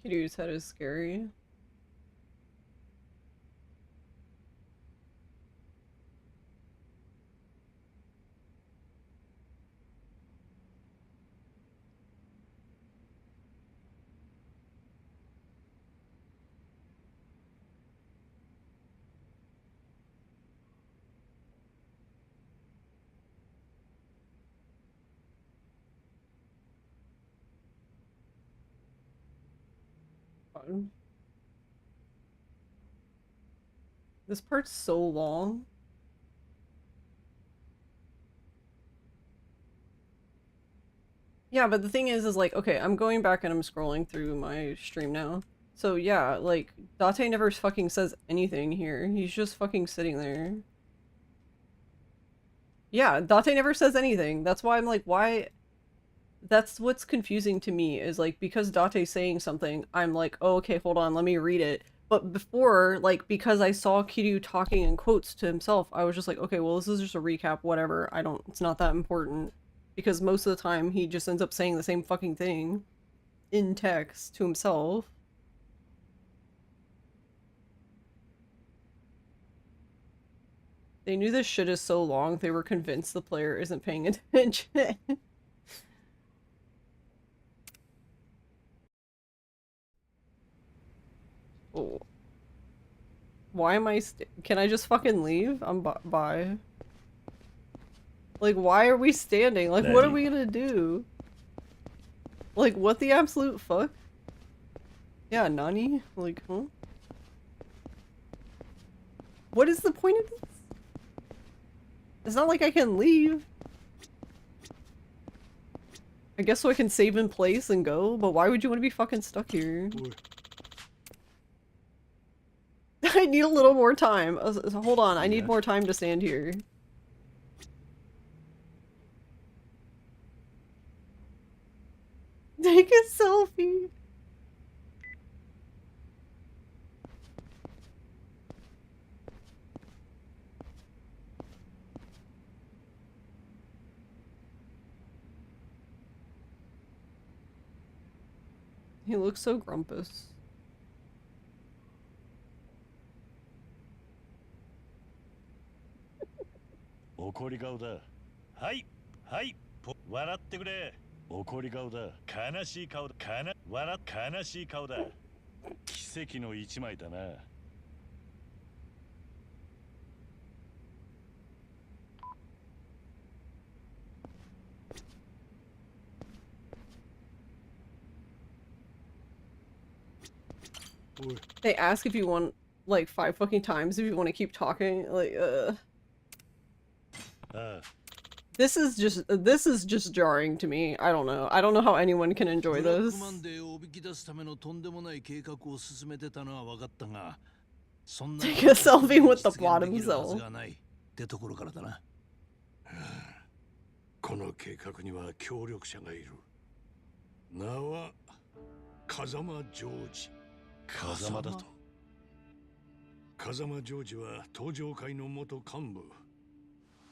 Speaker 2: Kiryu's head is scary. This part's so long. Yeah, but the thing is like, okay, I'm going back and I'm scrolling through my stream now. So yeah, like, Date never fucking says anything here. He's just fucking sitting there. Yeah, Date never says anything. That's why I'm like, why? That's what's confusing to me, is like, because Date's saying something, I'm like, oh, okay, hold on, let me read it. But before, like, because I saw Kiryu talking in quotes to himself, I was just like, okay, well, this is just a recap, whatever. It's not that important. Because most of the time, he just ends up saying the same fucking thing in text to himself. They knew this shit is so long, they were convinced the player isn't paying attention. Oh. Why am I can I just fucking leave? I'm bye. Like, why are we standing? Like, what are we gonna do? Like, what the absolute fuck? Yeah, Nani? Like, huh? What is the point of this? It's not like I can leave. I guess so I can save in place and go, but why would you want to be fucking stuck here? I need a little more time. Hold on, I need more time to stand here. Take a selfie. He looks so grumpus.
Speaker 4: 怒り顔だ。はい、はい、笑ってくれ。怒り顔だ。悲しい顔だ。悲しい顔だ。奇跡の一枚だな。
Speaker 2: They ask if you want, like, 5 fucking times if you want to keep talking, like, This is just jarring to me. I don't know. I don't know how anyone can enjoy this. Take a selfie with the plot himself.
Speaker 10: この計画には協力者がいる。名は風間ジョージ。風間だと。風間ジョージは東上会の元幹部。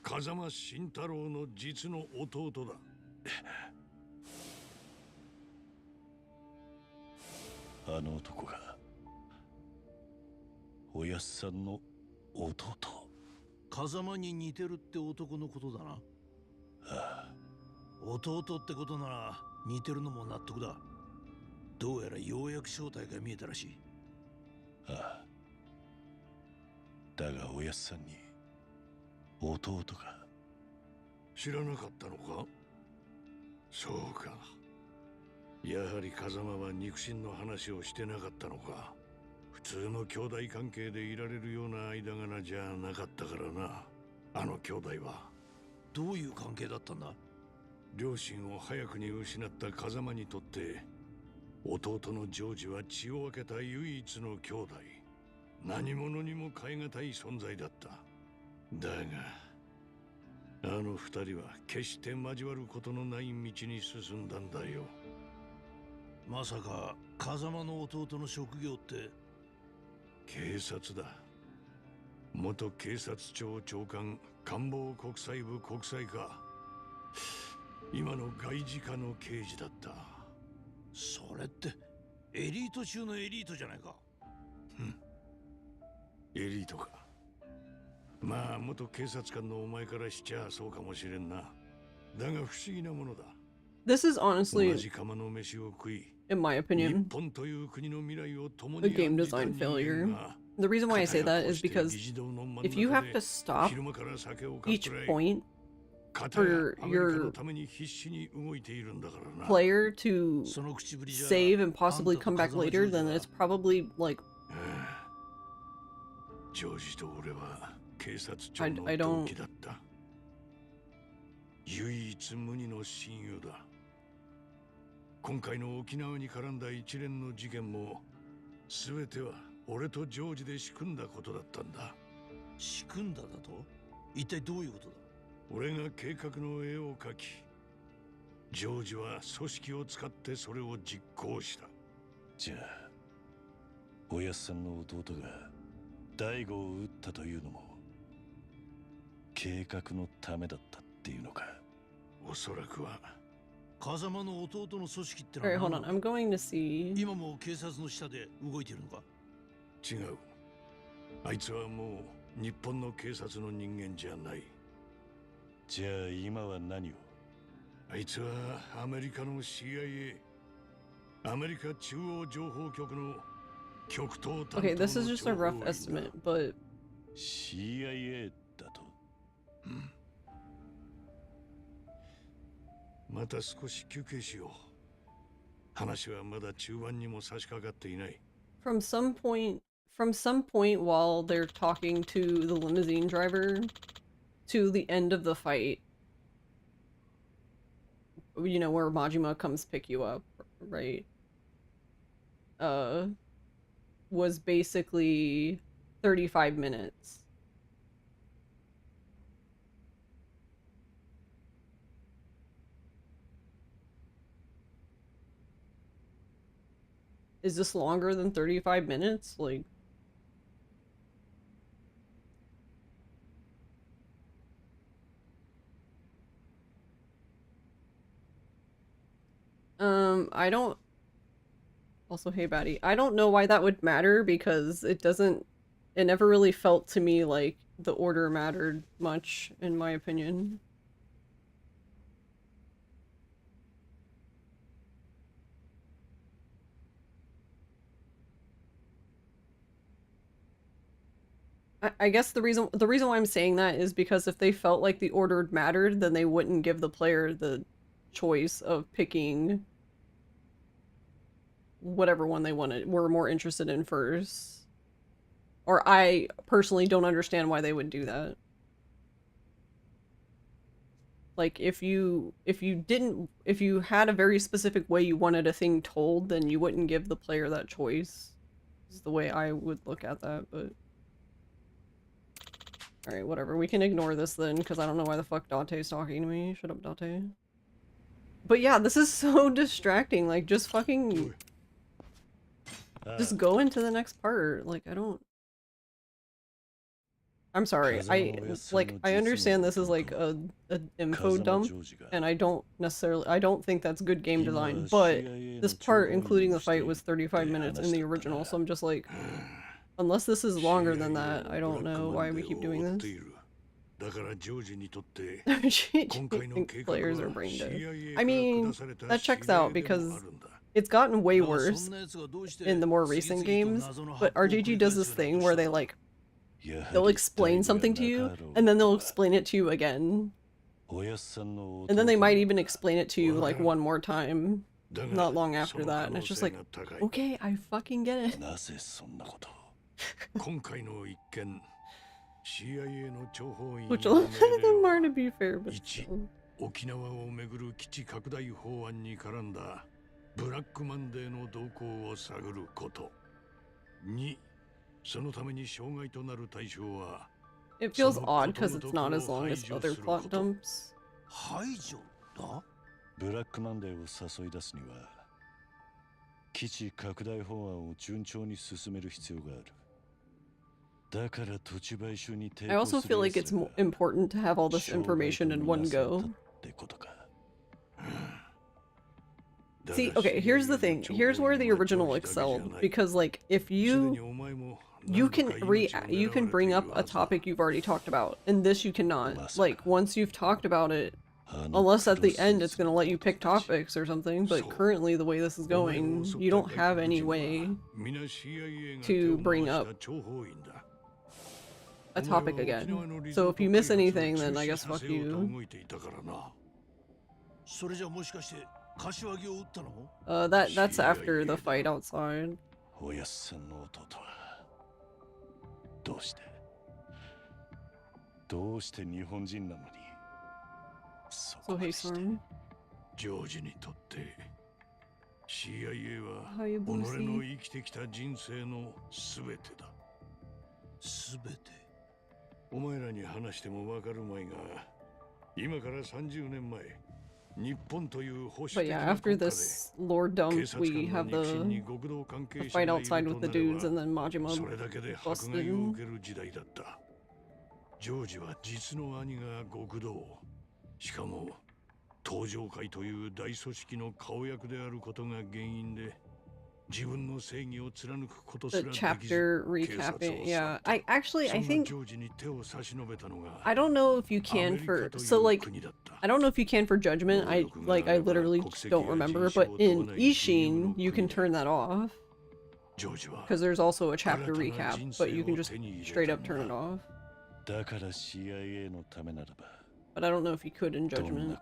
Speaker 10: 風間慎太郎の実の弟だ。あの男がおやっさんの弟。風間に似てるって男のことだな。ああ、弟ってことなら似てるのも納得だ。どうやらようやく正体が見えたらしい。ああ、だがおやっさんに弟が知らなかったのか。そうか、やはり風間は肉親の話をしてなかったのか。普通の兄弟関係でいられるような間柄じゃなかったからな。あの兄弟はどういう関係だったんだ。両親を早くに失った風間にとって弟のジョージは血を分けた唯一の兄弟。何者にも代え難い存在だった。だがあの二人は決して交わることのない道に進んだんだよ。まさか風間の弟の職業って警察だ。元警察庁長官、官房国際部国際課。今の外事課の刑事だった。それってエリート中のエリートじゃないか。エリートか。まあ元警察官のお前からしちゃそうかもしれんな。だが不思議なものだ。
Speaker 2: This is honestly,
Speaker 10: 同じ釜の飯を食い、
Speaker 2: in my opinion,
Speaker 10: 日本という国の未来を共に
Speaker 2: a game design failure. The reason why I say that is because if you have to stop each point for your player to save and possibly come back later, then it's probably like I don't.
Speaker 10: 唯一無二の親友だ。今回の沖縄に絡んだ一連の事件も全ては俺とジョージで仕組んだことだったんだ。仕組んだだと？一体どういうことだ？俺が計画の絵を描き、ジョージは組織を使ってそれを実行した。じゃあ、おやっさんの弟が大悟を撃ったというのも計画のためだったっていうのか。おそらくは。風間の弟の組織ってのは。
Speaker 2: Alright, hold on. I'm going to see.
Speaker 10: 今も警察の下で動いているのか。違う。あいつはもう日本の警察の人間じゃない。じゃあ今は何を。あいつはアメリカの CIA、アメリカ中央情報局の極東担当の
Speaker 2: Okay, this is just a rough estimate, but
Speaker 10: CIA だと。また少し休憩しよう。話はまだ中盤にも差し掛かっていない。
Speaker 2: from some point while they're talking to the limousine driver to the end of the fight, you know, where Majima comes pick you up, right? Was basically 35 minutes. Is this longer than 35 minutes? Like... I don't... Also, hey, Batty. I don't know why that would matter, because it doesn't... It never really felt to me like the order mattered much, in my opinion. I guess the reason why I'm saying that is because if they felt like the order mattered, then they wouldn't give the player the choice of picking whatever one they were more interested in first. Or I personally don't understand why they would do that. Like if you had a very specific way you wanted a thing told, then you wouldn't give the player that choice. Is the way I would look at that, but alright, whatever. We can ignore this then, because I don't know why the fuck Dante's talking to me. Shut up, Dante. But yeah, this is so distracting. Like, just fucking... just go into the next part. Like, I don't... I'm sorry. I understand this is like a info dump, and I don't think that's good game design, but this part, including the fight, was 35 minutes in the original, so I'm just like... Unless this is longer than that, I don't know why we keep doing this. Players are brain dead. I mean, that checks out because it's gotten way worse in the more recent games, but RGG does this thing where they like, they'll explain something to you, and then they'll explain it to you again. And then they might even explain it to you like one more time, not long after that, and it's just like, okay, I fucking get it. Which a lot of them are, to be fair, but still.
Speaker 10: 沖縄をめぐる基地拡大法案に絡んだブラックマンデーの動向を探ること。2、そのために障害となる対象は
Speaker 2: It feels odd because it's not as long as other plot dumps.
Speaker 7: 排除だ？
Speaker 11: ブラックマンデーを誘い出すには基地拡大法案を順調に進める必要がある。
Speaker 2: I also feel like it's important to have all this information in one go. See, okay, here's the thing. Here's where the original excelled, because like if you can bring up a topic you've already talked about, and this you cannot. Like once you've talked about it, unless at the end it's gonna let you pick topics or something, but currently the way this is going, you don't have any way to bring up a topic again. So if you miss anything, then I guess fuck you. That's after the fight outside. So hey, Storm.
Speaker 10: CIA は己の生きてきた人生のすべてだ。すべて。お前らに話してもわかるまいが、今から30年前、日本という保守
Speaker 2: But yeah, after this lore dump, we have the fight outside with the dudes, and then Majima busted.
Speaker 10: ジョージは実の兄が極道。しかも東上会という大組織の顔役であることが原因で。
Speaker 2: The chapter recapping, yeah. I think I don't know if you can for I don't know if you can for Judgment. I literally just don't remember, but in Ishin you can turn that off. Because there's also a chapter recap, but you can just straight up turn it off. But I don't know if you could in Judgment.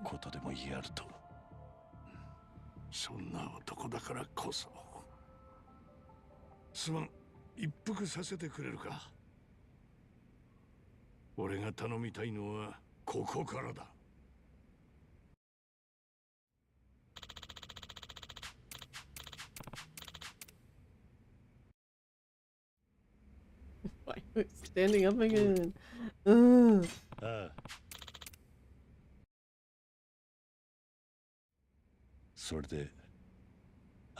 Speaker 10: そんな男だからこそ。 すまん、一服させてくれるか。俺が頼みたいのはここからだ。
Speaker 2: Standing up again.
Speaker 11: それで。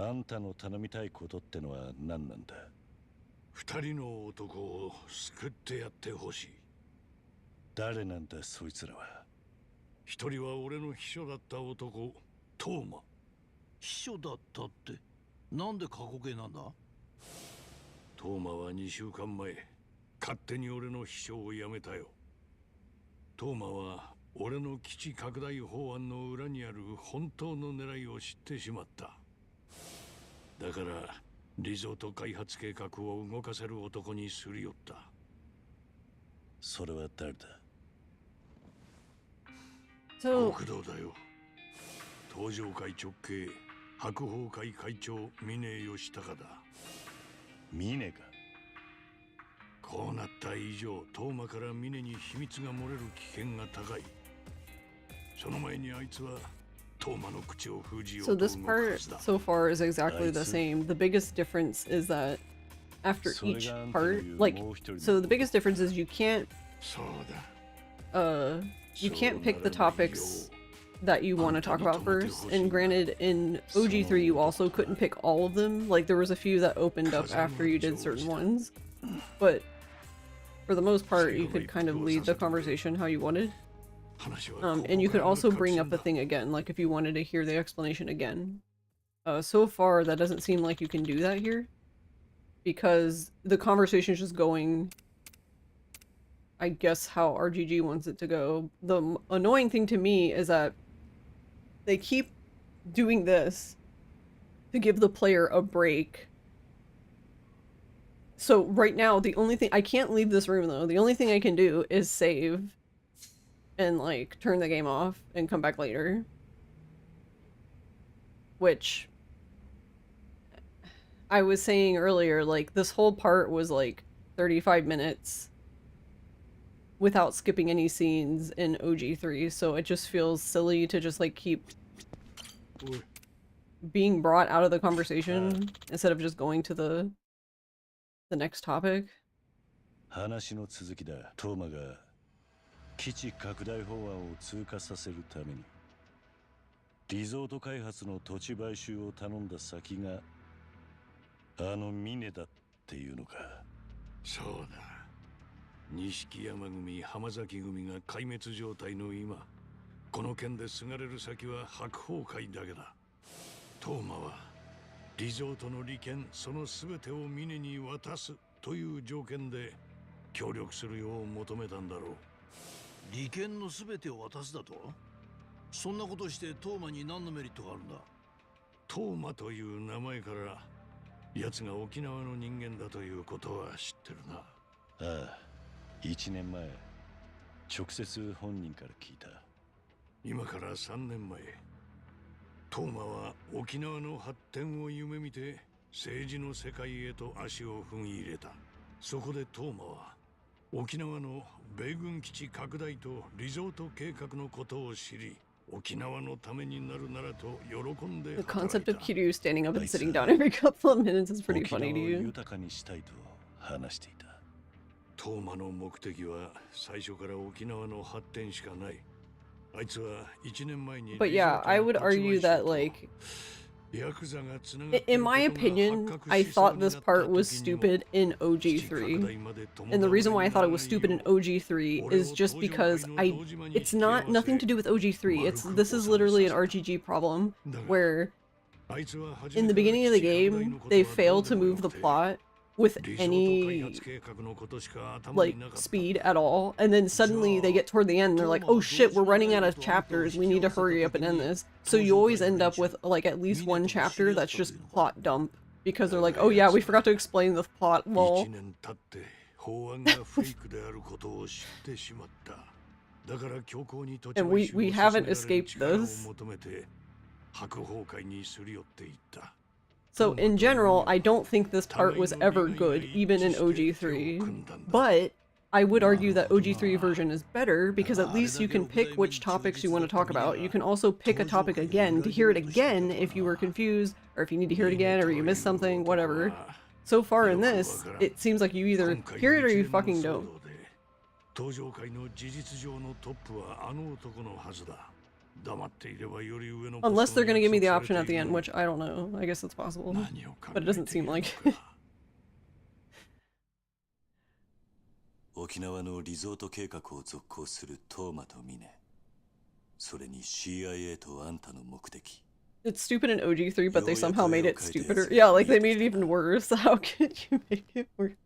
Speaker 11: あんたの頼みたいことってのは何なんだ。
Speaker 10: 二人の男を救ってやってほしい。
Speaker 11: 誰なんだそいつらは。
Speaker 10: 一人は俺の秘書だった男、トーマ。
Speaker 7: 秘書だったって、なんで過去形なんだ。
Speaker 10: トーマは2週間前、勝手に俺の秘書を辞めたよ。トーマは俺の基地拡大法案の裏にある本当の狙いを知ってしまった。 だからリゾート開発計画を動かせる男にすり寄った。
Speaker 11: それは誰だ？
Speaker 10: 極道だよ。東上会直系白鵬会会長峰義孝だ。
Speaker 11: 峰か。
Speaker 10: こうなった以上、東馬から峰に秘密が漏れる危険が高い。
Speaker 2: So this part so far is exactly the same. The biggest difference is that after each part, like, so the biggest difference is you can't pick the topics that you want to talk about first. And granted, in OG3 you also couldn't pick all of them. Like, there was a few that opened up after you did certain ones, but for the most part you could kind of lead the conversation how you wanted. And you could also bring up the thing again, like if you wanted to hear the explanation again. So far that doesn't seem like you can do that here, because the conversation is just going, I guess, how RGG wants it to go. The annoying thing to me is that they keep doing this to give the player a break. So right now, the only thing— I can't leave this room though. The only thing I can do is save and like turn the game off and come back later. Which I was saying earlier, like, this whole part was like 35 minutes without skipping any scenes in OG3, so it just feels silly to just like keep being brought out of the conversation instead of just going to the next topic.
Speaker 11: 話の続きだ。トーマが基地拡大法案を通過させるためにリゾート開発の土地買収を頼んだ先があの峰だっていうのか。
Speaker 10: そうだ。錦山組、浜崎組が壊滅状態の今、この件ですがれる先は白鵬会だけだ。トーマはリゾートの利権その全てを峰に渡すという条件で協力するよう求めたんだろう。
Speaker 7: 利権の全てを渡すだと？そんなことしてトーマに何のメリットがあるんだ？
Speaker 10: トーマという名前から奴が沖縄の人間だということは知ってるな。
Speaker 11: ああ、1年前直接本人から聞いた。
Speaker 10: 今から3年前、トーマは沖縄の発展を夢見て政治の世界へと足を踏み入れた。そこでトーマは沖縄の米軍基地拡大とリゾート計画のことを知り、沖縄のためになるならと喜んで。
Speaker 2: The concept of Kiryu standing up and sitting down every couple of minutes is pretty funny to you.
Speaker 11: 豊かにしたいと話していた。
Speaker 10: トーマの目的は最初から沖縄の発展しかない。あいつは1年前に。
Speaker 2: But yeah, I would argue that, like, in my opinion, I thought this part was stupid in OG3. And the reason why I thought it was stupid in OG3 is just because it's nothing to do with OG3. This is literally an RGG problem where in the beginning of the game, they fail to move the plot with any like speed at all, and then suddenly they get toward the end and they're like, oh shit, we're running out of chapters, we need to hurry up and end this. So you always end up with like at least one chapter that's just plot dump, because they're like, oh yeah, we forgot to explain the plot, lol. And we haven't escaped this. So in general, I don't think this part was ever good, even in OG3. But I would argue that OG3 version is better, because at least you can pick which topics you want to talk about. You can also pick a topic again to hear it again if you were confused, or if you need to hear it again, or you missed something, whatever. So far in this, it seems like you either hear it or you fucking don't. Unless they're gonna give me the option at the end, which I don't know. I guess it's possible. But it doesn't seem like.
Speaker 3: 沖縄のリゾート計画を続行するトーマとミネ。それに CIA とあんたの目的。
Speaker 2: It's stupid in OG3, but they somehow made it stupider. Yeah, like they made it even worse. How could you make it worse?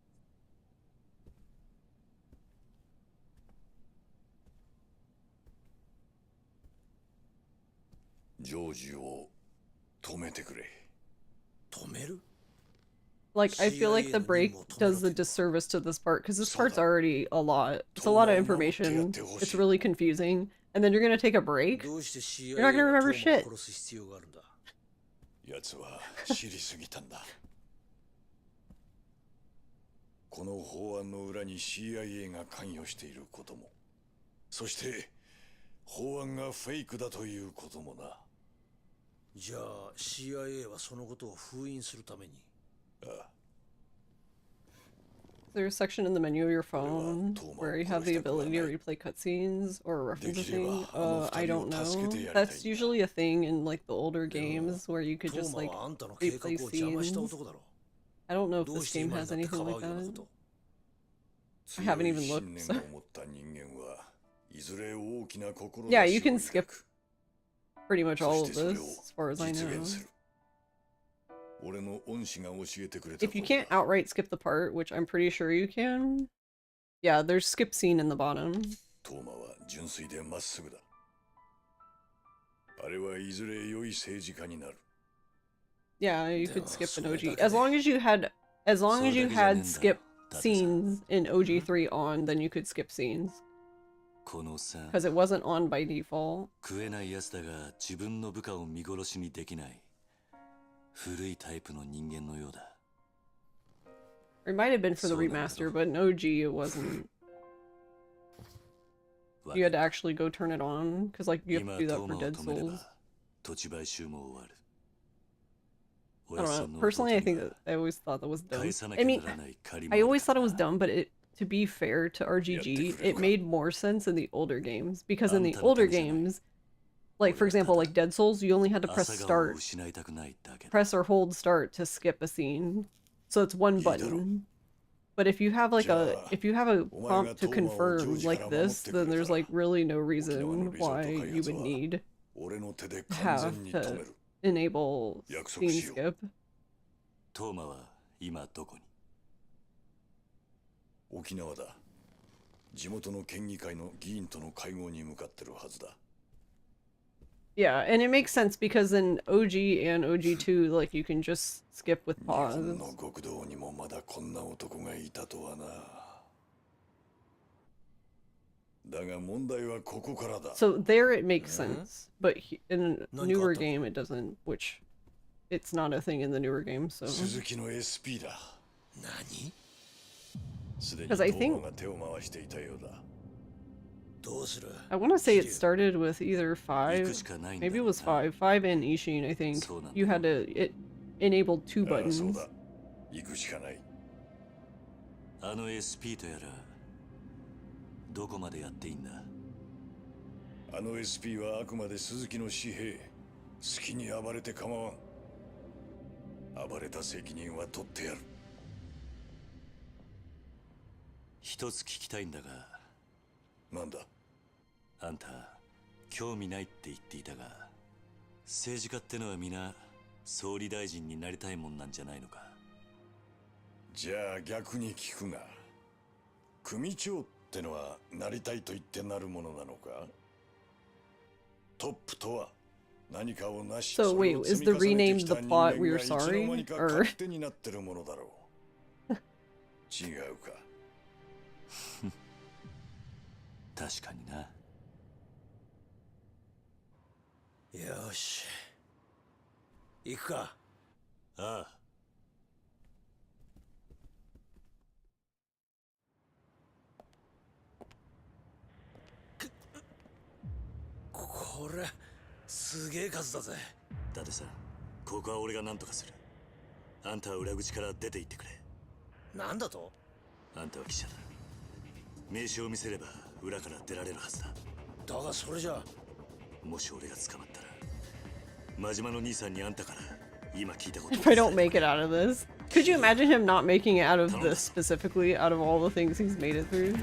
Speaker 10: ジョージを止めてくれ。
Speaker 8: 止める?
Speaker 2: Like, I feel like the break does the disservice to this part, because this part's already a lot. It's a lot of information. It's really confusing. And then you're gonna take a break? You're not gonna remember shit.
Speaker 10: 奴は知りすぎたんだ。この法案の裏に CIA が関与していることも、そして法案がフェイクだということもな。
Speaker 7: じゃあ CIA はそのことを封印するために。
Speaker 10: ああ。
Speaker 2: Is there a section in the menu of your phone where you have the ability to replay cutscenes or reference a thing? I don't know. That's usually a thing in like the older games where you could just like replay scenes. I don't know if this game has anything like that. I haven't even looked. So. Yeah, you can skip pretty much all of this as far as I know. If you can't outright skip the part, which I'm pretty sure you can, yeah, there's skip scene in the bottom. Yeah, you could skip an OG. As long as you had skip scenes in OG3 on, then you could skip scenes. Because it wasn't on by default. It might have been for the remaster, but in OG it wasn't. You had to actually go turn it on, because like you have to do that for Dead Souls. I don't know. Personally, I think that I always thought that was dumb. I mean, I always thought it was dumb, but to be fair to RGG, it made more sense in the older games, because in the older games, like for example, like Dead Souls, you only had to press start, press or hold start to skip a scene, so it's one button. But if you have like a prompt to confirm like this, then there's like really no reason why you would need to have to enable scene skip.
Speaker 10: 沖縄だ。地元の県議会の議員との会合に向かってるはずだ。
Speaker 2: Yeah, and it makes sense because in OG and OG2, like you can just skip with pause.
Speaker 10: 日本の極道にもまだこんな男がいたとはな。だが問題はここからだ。
Speaker 2: So there it makes sense, but in a newer game it doesn't, which it's not a thing in the newer game, so.
Speaker 10: 鈴木の SP だ。
Speaker 7: 何?
Speaker 2: Because I think I want to say it started with either 5, maybe it was 5 and Ishin, I think. You had to, it enabled 2 buttons.
Speaker 3: あの SP とやらどこまでやっていいんだ。
Speaker 10: あの SP はあくまで鈴木の私兵。好きに暴れて構わん。暴れた責任は取ってやる。
Speaker 3: 一つ聞きたいんだが。
Speaker 10: なんだ。
Speaker 3: あんた興味ないって言っていたが、政治家ってのは皆総理大臣になりたいもんなんじゃないのか。
Speaker 10: じゃあ逆に聞くが、組長ってのはなりたいと言ってなるものなのか。トップとは何かをなし。
Speaker 2: So wait, is the rename the plot We're Sorry? Or
Speaker 10: 勝手になってるものだろう。違うか。
Speaker 3: 確かにな。
Speaker 7: よし。行くか。
Speaker 3: ああ。
Speaker 7: これすげえ数だぜ。
Speaker 3: だってさ、ここは俺が何とかする。あんたは裏口から出て行ってくれ。
Speaker 7: なんだと？
Speaker 3: あんたは記者だ。名刺を見せれば裏から出られるはずだ。
Speaker 7: だがそれじゃ、
Speaker 3: もし俺が捕まったら、真島の兄さんにあんたから今聞いたこと。
Speaker 2: If I don't make it out of this, could you imagine him not making it out of this specifically, out of all the things he's made it through?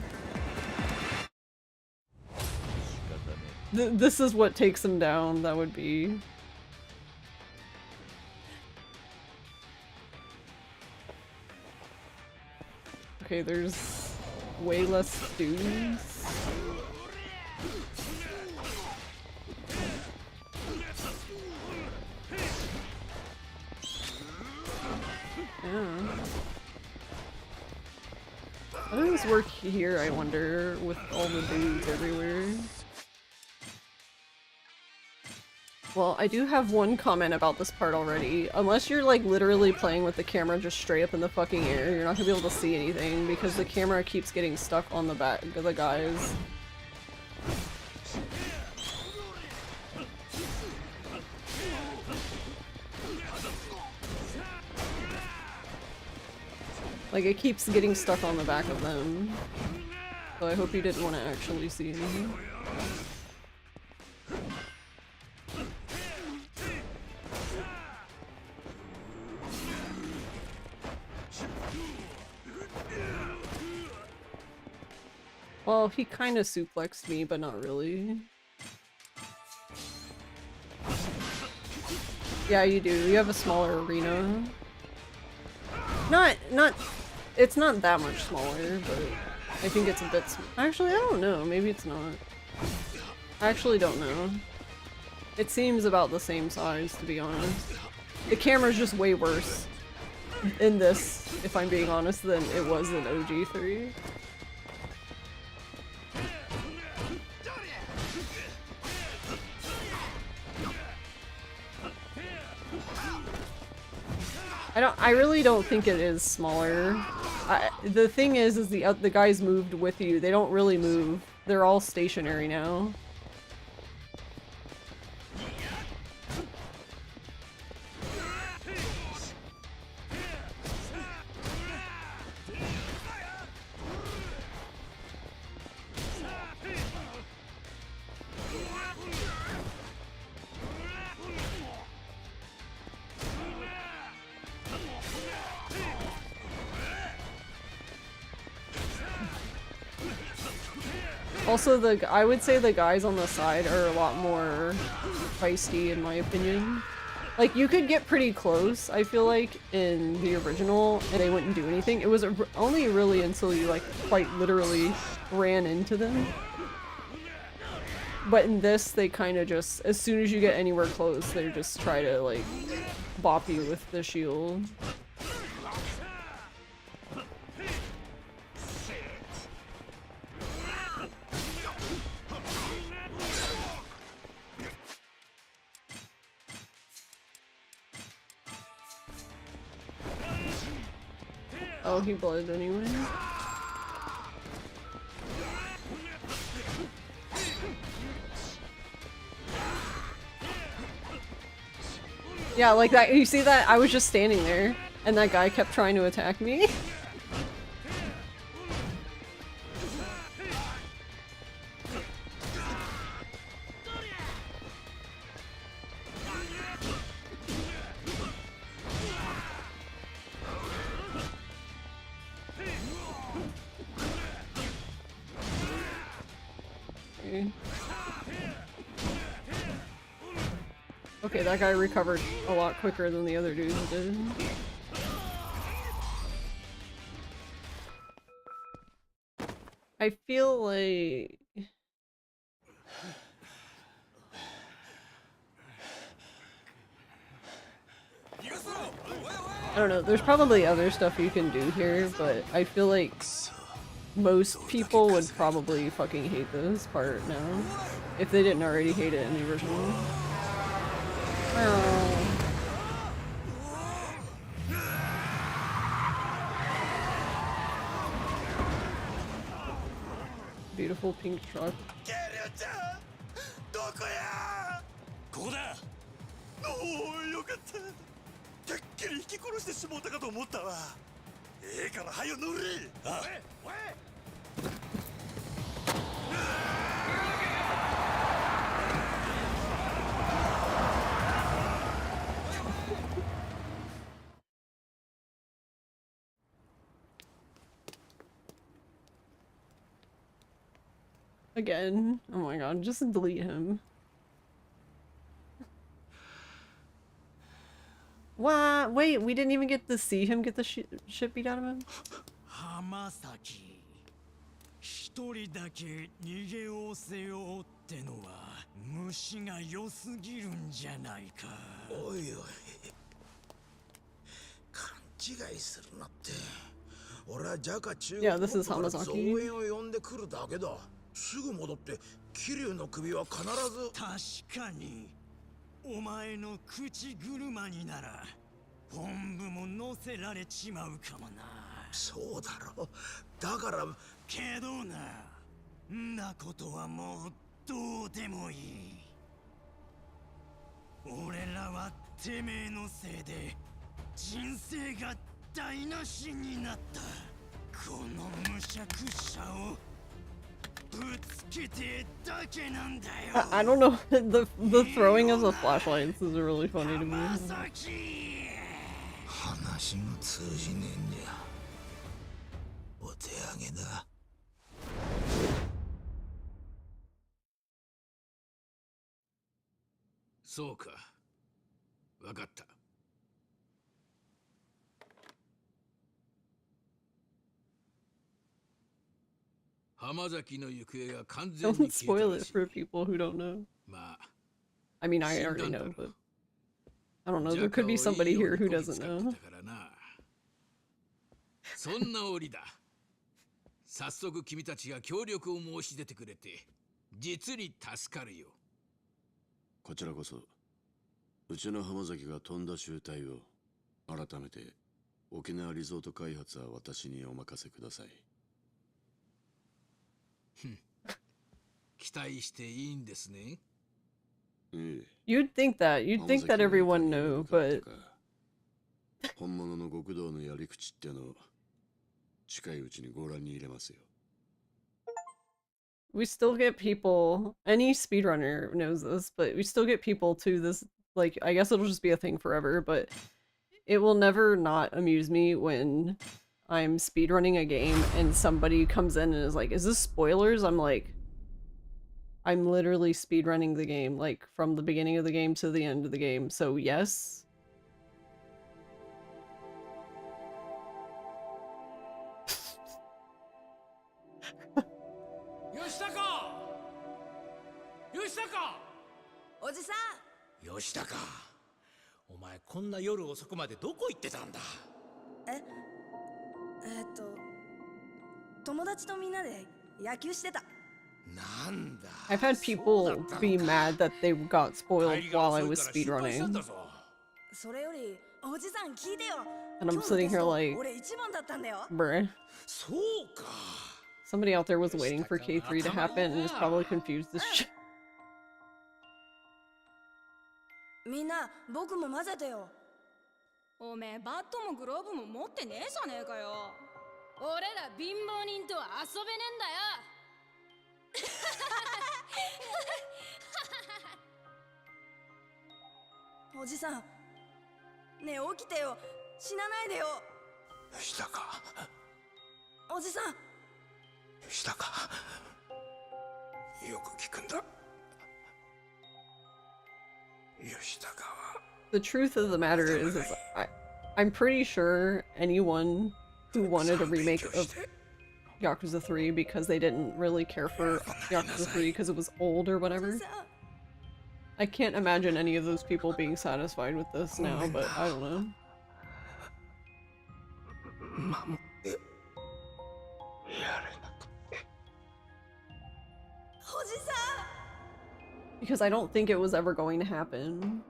Speaker 2: This is what takes him down. That would be. Okay, there's way less students. Yeah. How does this work here, I wonder, with all the dudes everywhere? Well, I do have one comment about this part already. Unless you're like literally playing with the camera just straight up in the fucking air, you're not gonna be able to see anything because the camera keeps getting stuck on the back of the guys. Like, it keeps getting stuck on the back of them. So I hope you didn't want to actually see anything. Well, he kind of suplexed me, but not really. Yeah, you do. You have a smaller arena. It's not that much smaller, but I think it's a bit actually, I don't know. Maybe it's not. I actually don't know. It seems about the same size, to be honest. The camera's just way worse in this, if I'm being honest, than it was in OG3. I really don't think it is smaller. The thing is the guys moved with you. They don't really move. They're all stationary now. Also, I would say the guys on the side are a lot more feisty, in my opinion. Like, you could get pretty close, I feel like, in the original, and they wouldn't do anything. It was only really until you, like, quite literally ran into them. But in this, they kind of just, as soon as you get anywhere close, they just try to, like, bop you with the shield. Oh, he bled anyway. Yeah, like that. You see that? I was just standing there, and that guy kept trying to attack me. Okay, that guy recovered a lot quicker than the other dudes did. I feel like... I don't know, there's probably other stuff you can do here, but I feel like most people would probably fucking hate this part now, if they didn't already hate it in the original. Oh. Beautiful pink truck. Again. Oh my god, just delete him. What? Wait, we didn't even get to see him get the shit beat out of him? Yeah, this is Hamazaki.
Speaker 8: すぐ戻って桐生の首は必ず確かにお前の口車になら本部も乗せられちまうかもなそうだろだからけどなんなことはもうどうでもいい俺らはてめえのせいで人生が
Speaker 4: 台無しになった。この無釈者をぶつけてだけなんだよ。
Speaker 2: I don't know. The throwing of the flashlights is really funny to me.
Speaker 8: 話が通じねえんじゃ。お手上げだ。
Speaker 4: そうか。わかった。浜崎の行方が完全に
Speaker 2: Don't spoil it for people who don't know. I mean, I already know, but I don't know. There could be somebody here who doesn't know.
Speaker 4: そんな折だ。早速君たちが協力を申し出てくれて、実に助かるよ。
Speaker 3: こちらこそ、うちの浜崎が飛んだ集隊を改めて沖縄リゾート開発は私にお任せください。
Speaker 4: 期待していいんですね。
Speaker 2: You'd think that everyone knew, but
Speaker 3: 本物の極道のやり口ってのを近いうちにご覧に入れますよ。
Speaker 2: we still get people. Any speedrunner knows this, but we still get people to this. Like, I guess it'll just be a thing forever, but it will never not amuse me when I'm speedrunning a game and somebody comes in and is like, "Is this spoilers?" I'm like, I'm literally speedrunning the game, like, from the beginning of the game to the end of the game, so yes.
Speaker 8: Yoshitaka! 吉高、お前こんな夜遅くまでどこ行ってたんだ？
Speaker 12: 友達とみんなで野球してた。
Speaker 8: なんだ。
Speaker 2: I've had people be mad that they got spoiled while I was speedrunning.
Speaker 12: それよりおじさん聞いてよ。
Speaker 2: And I'm sitting here like,
Speaker 12: 俺一番だったんだよ。
Speaker 2: bruh.
Speaker 8: そうか。
Speaker 2: Somebody out there was waiting for K3 to happen and is probably confused as shit.
Speaker 12: みんな僕も混ぜてよ。
Speaker 9: おめえバットもグローブも持ってねえじゃねえかよ。俺ら貧乏人とは遊べね
Speaker 12: えんだよ。おじさん、ねえ起きてよ。死なないでよ。
Speaker 8: 吉高。
Speaker 12: おじさん。
Speaker 8: 吉高。よく聞くんだ。
Speaker 2: The truth of the matter is I'm pretty sure anyone who wanted a remake of Yakuza 3 because they didn't really care for Yakuza 3 because it was old or whatever. I can't imagine any of those people being satisfied with this now, but I don't know. Because I don't think it was ever going to happen.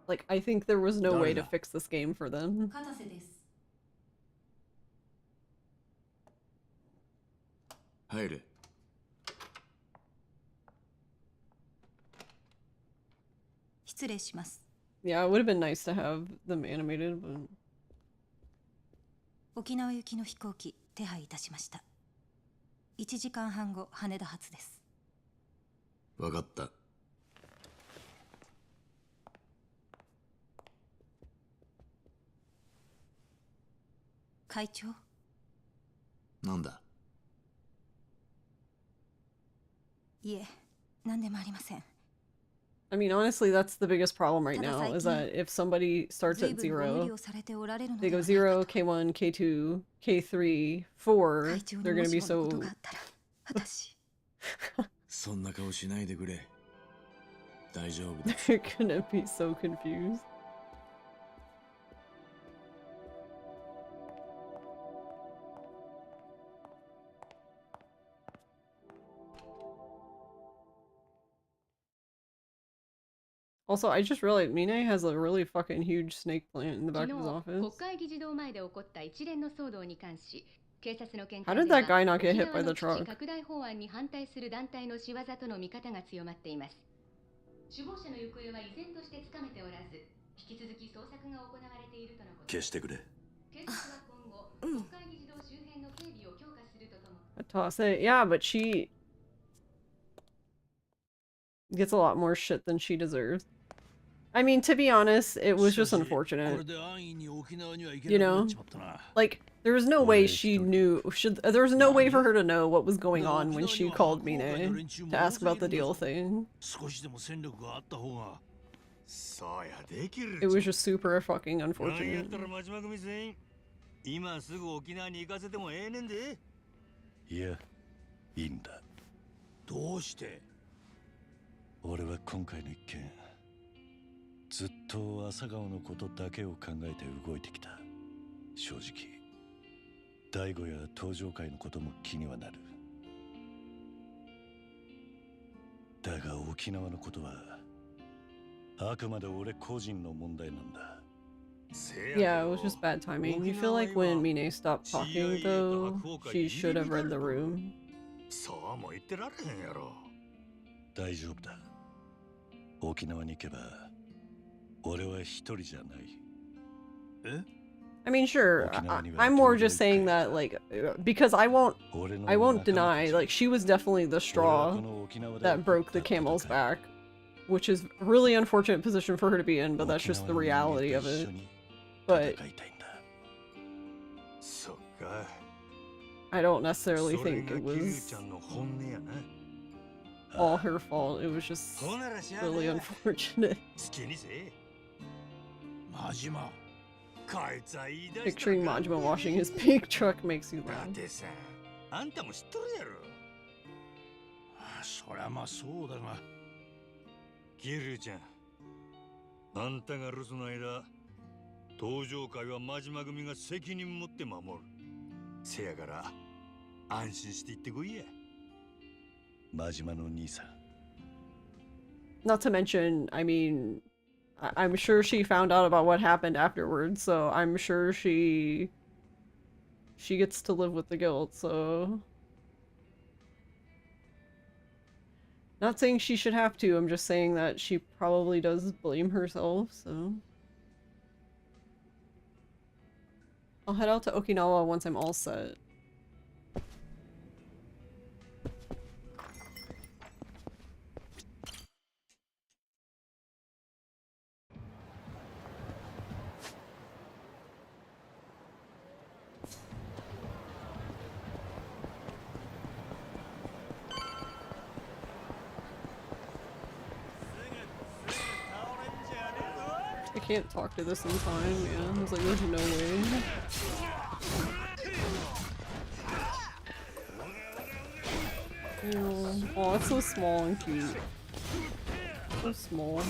Speaker 2: Like, I think there was no way to fix this game for them.
Speaker 3: 入れ。
Speaker 9: 失礼します。
Speaker 2: Yeah, it would have been nice to have them animated, but...
Speaker 9: 沖縄行きの飛行機手配いたしました。1時間半後羽田発です。
Speaker 3: わかった。
Speaker 9: 会長。
Speaker 3: なんだ。
Speaker 9: いえ、何でもありません。
Speaker 2: I mean, honestly, that's the biggest problem right now, is that if somebody starts at 0, they go 0, K1, K2, K3, 4, they're gonna be so...
Speaker 3: そんな顔しないでくれ。大丈夫だ。
Speaker 2: They're gonna be so confused. Also, I just realized Mine has a really fucking huge snake plant in the back of his office. How did that guy not get hit by the truck?
Speaker 3: 消してくれ。
Speaker 2: I toss it. Yeah, but she gets a lot more shit than she deserves. I mean, to be honest, it was just unfortunate. You know? Like, there was no way she knew. There was no way for her to know what was going on when she called Mine to ask about the deal thing. It was just super fucking unfortunate.
Speaker 11: 今すぐ沖縄に行かせてもええねんで。いや、いいんだ。どうして？俺は今回の一件、ずっと朝顔のことだけを考えて動いてきた。正直、大悟や登場会のことも気にはなる。だが沖縄のことは、あくまで俺個人の問題なんだ。
Speaker 2: Yeah, it was just bad timing. You feel like when Mine stopped talking, though, she should have read the room.
Speaker 11: そうも言ってられへんやろ。大丈夫だ。沖縄に行けば、俺は一人じゃない。え
Speaker 2: ？I mean, sure. I'm more just saying that, like, because I won't deny, like, she was definitely the straw that broke the camel's back, which is a really unfortunate position for her to be in, but that's just the reality of it. But I don't necessarily think it was all her fault. It was just really unfortunate. Picturing Majima washing his pig truck makes you laugh.
Speaker 10: あんたも知っとるやろ。そりゃまあそうだが。ギルちゃん、あんたが留守の間、登場会は真島組が責任持って守る。せやから安心して行ってこいや。
Speaker 11: 真島の兄さん。
Speaker 2: Not to mention, I mean, I'm sure she found out about what happened afterwards, so I'm sure she gets to live with the guilt, so... Not saying she should have to, I'm just saying that she probably does blame herself, so... I'll head out to Okinawa once I'm all set. I can't talk to this in time, yeah. I was like, there's no way. Ew. Oh, it's so small and cute. So small.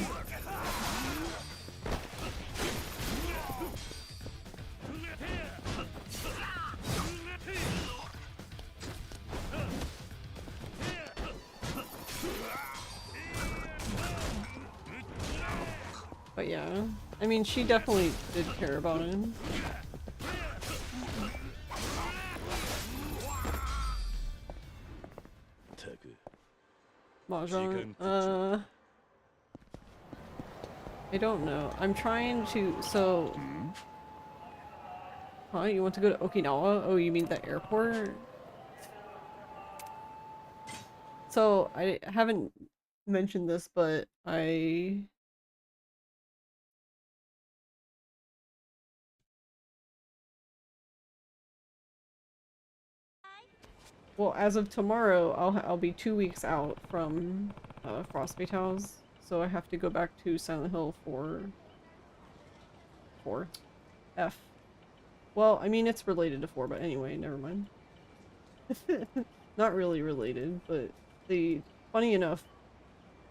Speaker 2: But yeah, I mean, she definitely did care about him. Mahjong? I don't know. I'm trying to, so... Huh? You want to go to Okinawa? Oh, you mean the airport? So, I haven't mentioned this, but well, as of tomorrow, I'll be 2 weeks out from Frostbite House, so I have to go back to Silent Hill for F. Well, I mean, it's related to 4, but anyway, never mind. Not really related, but funny enough,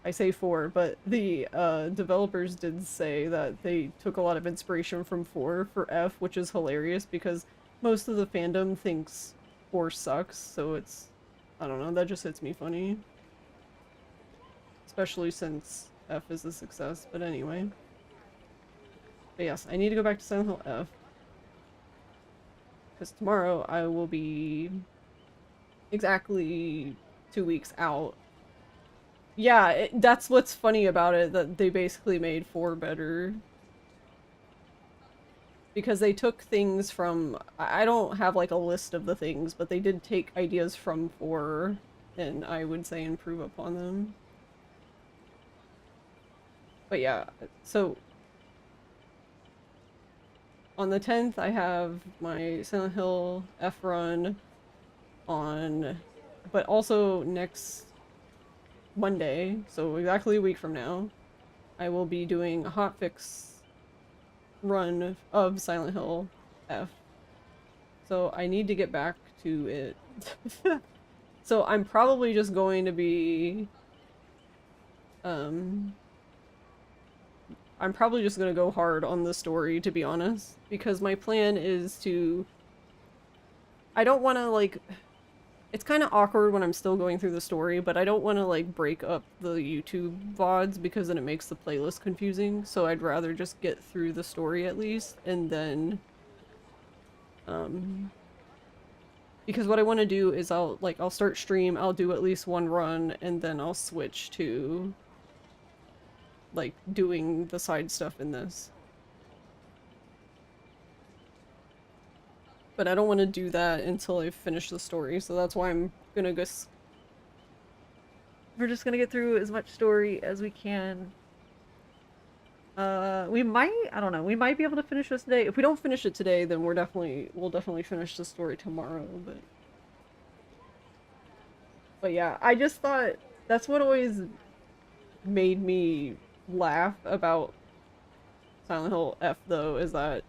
Speaker 2: I say 4, but the developers did say that they took a lot of inspiration from 4 for F, which is hilarious because most of the fandom thinks 4 sucks, so it's, I don't know, that just hits me funny. Especially since F is a success, but anyway. But yes, I need to go back to Silent Hill F. Because tomorrow I will be exactly 2 weeks out. Yeah, that's what's funny about it, that they basically made 4 better. because they took things from, I don't have like a list of the things, but they did take ideas from 4 and I would say improve upon them. But yeah, so on the 10th I have my Silent Hill F run on, but also next Monday, so exactly a week from now, I will be doing a hotfix run of Silent Hill F. So I need to get back to it. So I'm probably just going to be I'm probably just gonna go hard on the story, to be honest, because my plan is to, I don't want to like, it's kind of awkward when I'm still going through the story, but I don't want to like break up the YouTube VODs because then it makes the playlist confusing, so I'd rather just get through the story at least, and then because what I want to do is I'll start stream, I'll do at least one run, and then I'll switch to like doing the side stuff in this. But I don't want to do that until I finish the story, so that's why I'm gonna go. We're just gonna get through as much story as we can. We might, I don't know, we might be able to finish this today. If we don't finish it today, then we'll definitely finish the story tomorrow, but yeah, I just thought that's what always made me laugh about Silent Hill F though, is that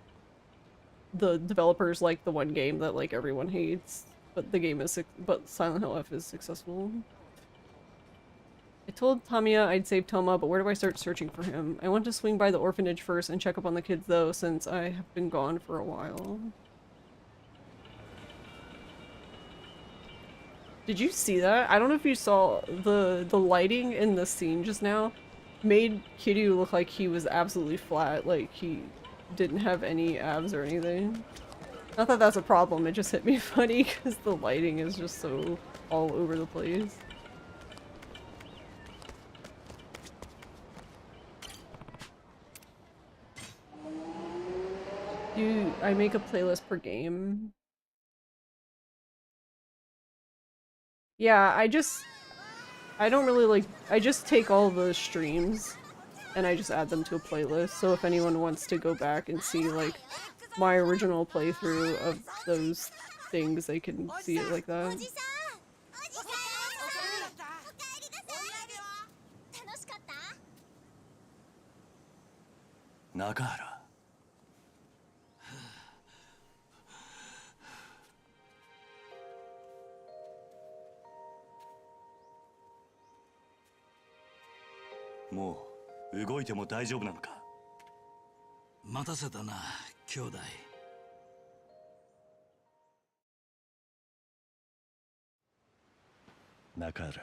Speaker 2: the developers like the one game that like everyone hates, but the game is but Silent Hill F is successful. I told Tamiya I'd save Toma, but where do I start searching for him? I want to swing by the orphanage first and check up on the kids though, since I have been gone for a while. Did you see that? I don't know if you saw the lighting in the scene just now made Kiryu look like he was absolutely flat, like he didn't have any abs or anything. Not that that's a problem, it just hit me funny because the lighting is just so all over the place. I make a playlist per game. Yeah, I don't really like, I just take all the streams and I just add them to a playlist, so if anyone wants to go back and see like my original playthrough of those things, they can see it like that.
Speaker 11: Nakahara. もう動いても大丈夫なのか。
Speaker 7: 待たせたな、兄弟。
Speaker 11: 中原、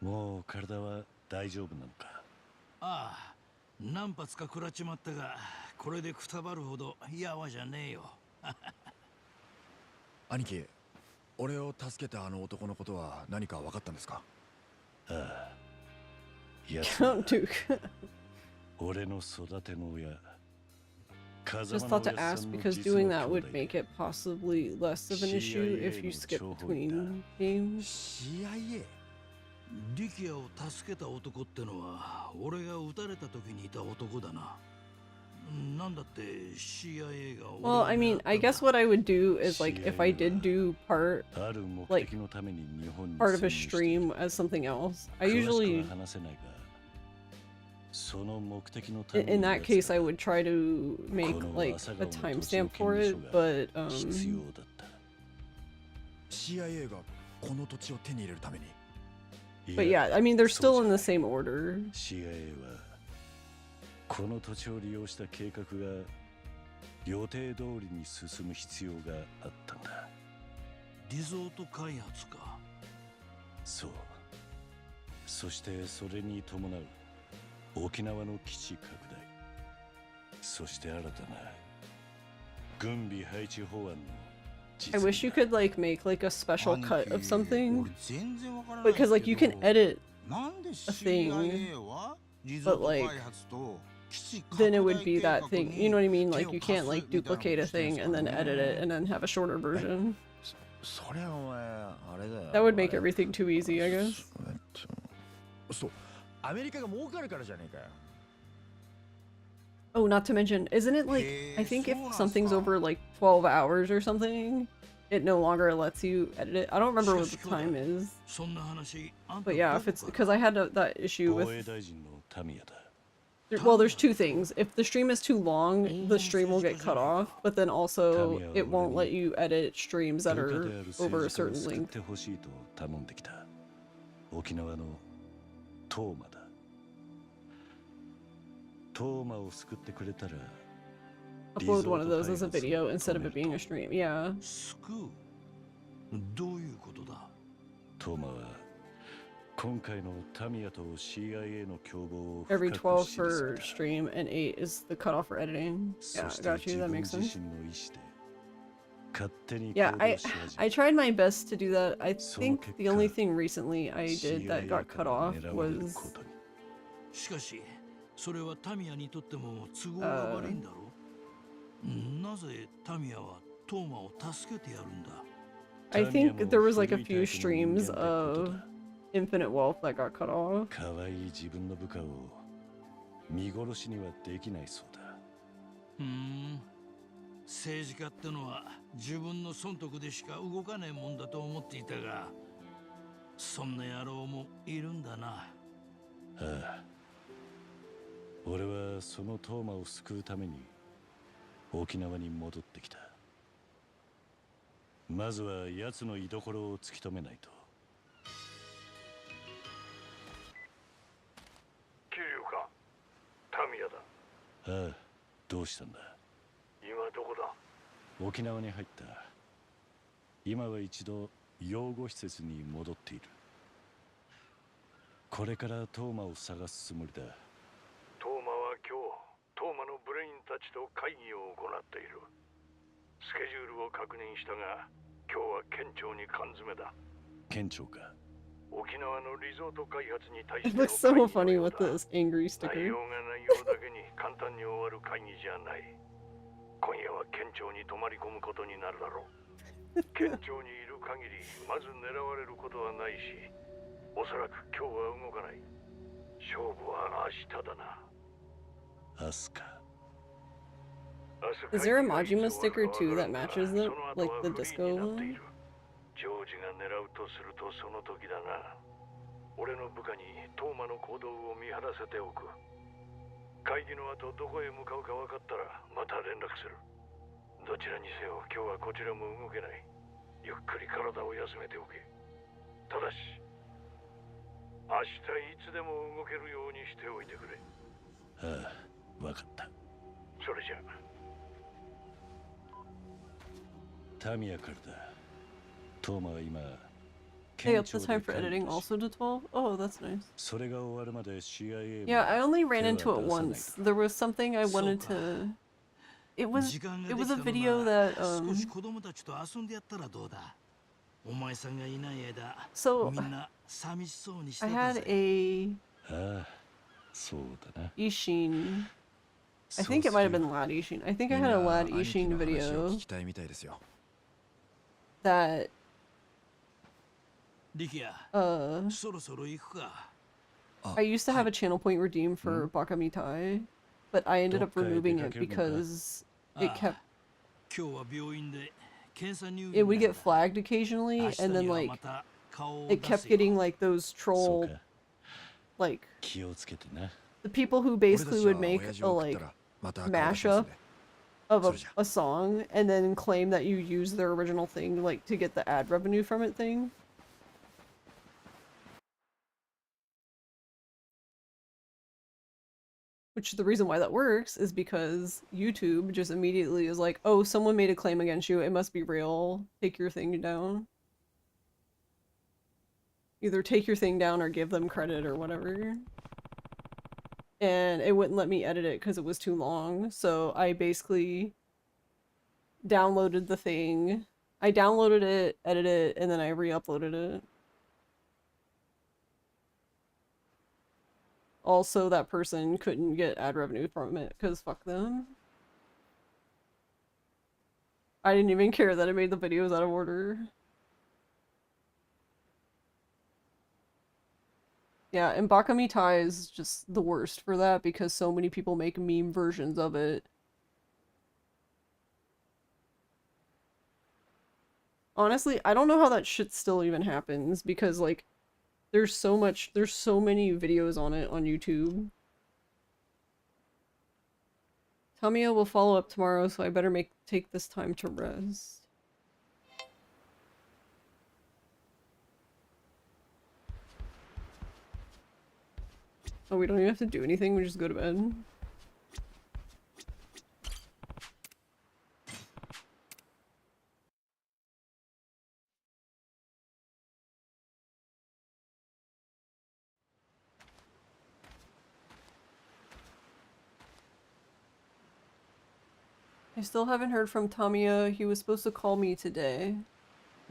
Speaker 11: もう体は大丈夫なのか。
Speaker 7: ああ、何発か食らっちまったが、これでくたばるほどやわじゃねえよ。
Speaker 6: 兄貴、俺を助けたあの男のことは何か分かったんですか？
Speaker 11: ああ、やつは俺の育ての親。
Speaker 2: Just thought to ask because doing that would make it possibly less of an issue if you skip between games.
Speaker 7: CIA? リキアを助けた男ってのは俺が撃たれた時にいた男だな。なんだって CIA が。
Speaker 2: Well, I mean, I guess what I would do is like if I did do part of a stream as something else, I usually. In that case, I would try to make like a timestamp for it, but yeah, I mean they're still in the same order.
Speaker 11: この土地を利用した計画が予定通りに進む必要があったんだ。
Speaker 7: リゾート開発か。
Speaker 11: そう。そしてそれに伴う 沖縄の基地拡大、そして新たな軍備配置法案の
Speaker 2: I wish you could like make like a special cut of something, because like you can edit a thing, but like then it would be that thing. You know what I mean? Like you can't like duplicate a thing and then edit it and then have a shorter version. That would make everything too easy, I guess. Oh, not to mention, isn't it like, I think if something's over like 12 hours or something, it no longer lets you edit it. I don't remember what the time is. But yeah, if it's, because I had that issue with... Well, there's two things. If the stream is too long, the stream will get cut off, but then also it won't let you edit streams that are over a certain length. Upload one of those as a video instead of it being a stream, yeah. Every 12 for stream and 8 is the cutoff for editing. Yeah, got you, that makes sense. Yeah, I tried my best to do that. I think the only thing recently I did that got cut off was... I think there was like a few streams of Infinite Wealth that got cut off. It looks so funny with this angry sticker. Is there a Majima sticker too that matches it, like the disco one? Hey, up the time for editing also to 12? Oh, that's nice. Yeah, I only ran into it once. There was something I wanted to... It was a video that, So, I had a... Ishin... I think it might have been Lad Ishin. I think I had a Lad Ishin video that... I used to have a channel point redeemed for Bakamitai, but I ended up removing it because it kept... It would get flagged occasionally, and then like, it kept getting like those troll, like, the people who basically would make a like mashup of a song and then claim that you used their original thing like to get the ad revenue from it thing. Which the reason why that works is because YouTube just immediately is like, oh, someone made a claim against you, it must be real, take your thing down. Either take your thing down or give them credit or whatever. And it wouldn't let me edit it because it was too long, so I basically downloaded the thing. I downloaded it, edited it, and then I re-uploaded it. also that person couldn't get ad revenue from it, because fuck them. I didn't even care that I made the videos out of order. Yeah, and Bakami Tai is just the worst for that because so many people make meme versions of it. Honestly, I don't know how that shit still even happens because, like, there's so many videos on it on YouTube. Tamiya will follow up tomorrow, so I better take this time to rest. Oh, we don't even have to do anything, we just go to bed. I still haven't heard from Tamiya. He was supposed to call me today.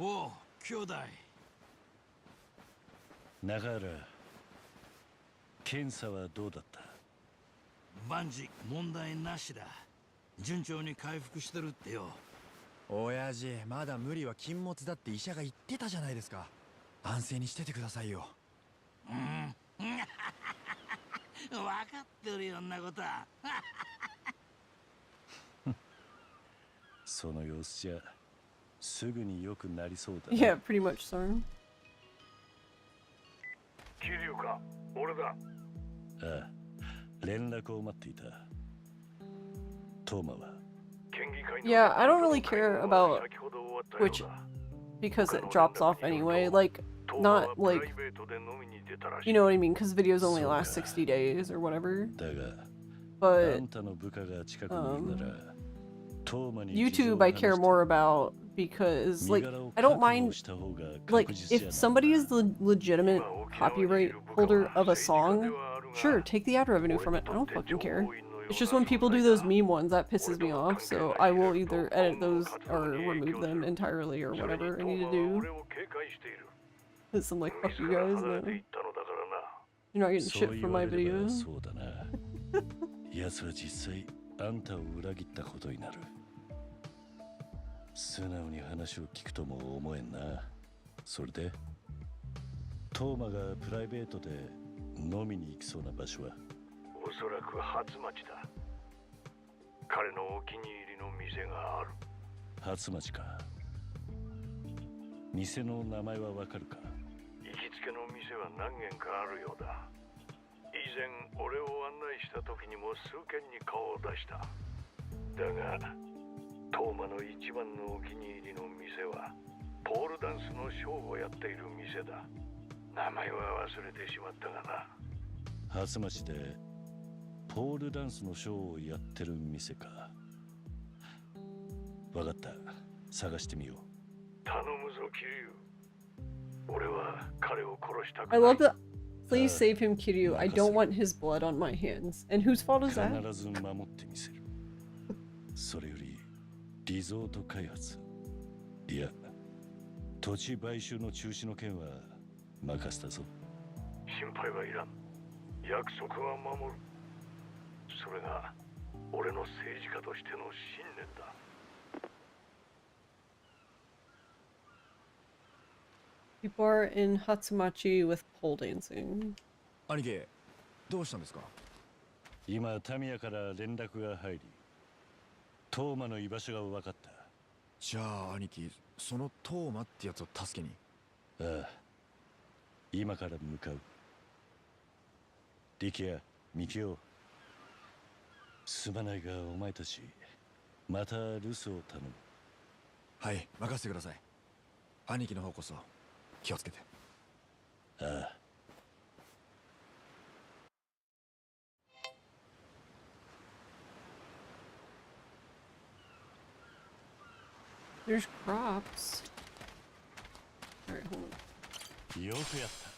Speaker 7: Oh, 兄弟。
Speaker 11: 中原、検査はどうだった？
Speaker 7: 万事問題なしだ。順調に回復してるってよ。
Speaker 6: 親父、まだ無理は禁物だって医者が言ってたじゃないですか。安静にしててくださいよ。
Speaker 7: うん。分かってるよんなことは。
Speaker 11: その様子じゃすぐに良くなりそうだ。
Speaker 2: Yeah, pretty much, son.
Speaker 10: 桐生か、俺だ。
Speaker 11: ああ、連絡を待っていた。トーマは。
Speaker 2: Yeah, I don't really care about which because it drops off anyway. Like, not like, you know what I mean? Because videos only last 60 days or whatever. But YouTube I care more about because, like, I don't mind, like, if somebody is the legitimate copyright holder of a song, sure, take the ad revenue from it. I don't fucking care. It's just when people do those meme ones that pisses me off, so I will either edit those or remove them entirely or whatever I need to do. Cause I'm like, fuck you guys, no. You're not getting shit from my videos.
Speaker 11: 奴は実際あんたを裏切ったことになる。素直に話を聞くとも思えんな。それでトーマがプライベートで飲みに行きそうな場所は
Speaker 10: おそらく初町だ。彼のお気に入りの店がある。
Speaker 11: 初町か。店の名前はわかるか？
Speaker 10: 行きつけの店は何軒かあるようだ。以前俺を案内した時にも数軒に顔を出した。だがトーマの一番のお気に入りの店はポールダンスのショーをやっている店だ。名前は忘れてしまったがな。
Speaker 11: 初町でポールダンスのショーをやってる店か。わかった。探してみよう。
Speaker 10: 頼むぞ、キリュウ。俺は彼を殺したくない。
Speaker 2: I love that. Please save him, Kiryu. I don't want his blood on my hands. And whose fault is that?
Speaker 11: 必ず守ってみせる。それよりリゾート開発、いや土地買収の中止の件は任せたぞ。
Speaker 10: 心配はいらん。約束は守る。それが俺の政治家としての信念だ。
Speaker 2: People are in Hatsumachi with pole dancing.
Speaker 6: 兄貴、どうしたんですか？
Speaker 11: 今タミヤから連絡が入り、トーマの居場所が分かった。
Speaker 6: じゃあ兄貴、そのトーマってやつを助けに。
Speaker 11: ああ、今から向かう。力也、ミキオ、すまないがお前たちまた留守を頼む。
Speaker 6: はい、任せてください。兄貴の方こそ気をつけて。
Speaker 11: ああ。
Speaker 2: There's crops. Alright, hold on.
Speaker 11: よくやった。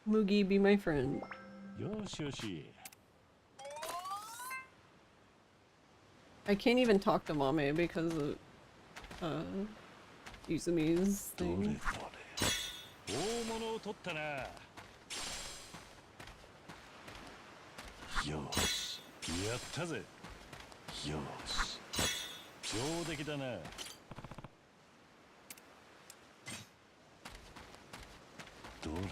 Speaker 2: Mugi, be my friend.
Speaker 11: よしよし。
Speaker 2: I can't even talk to Mame because of Yuzumi's thing.
Speaker 11: 大物を取ったな。よし、やったぜ。よし、上出来だな。どれどれ、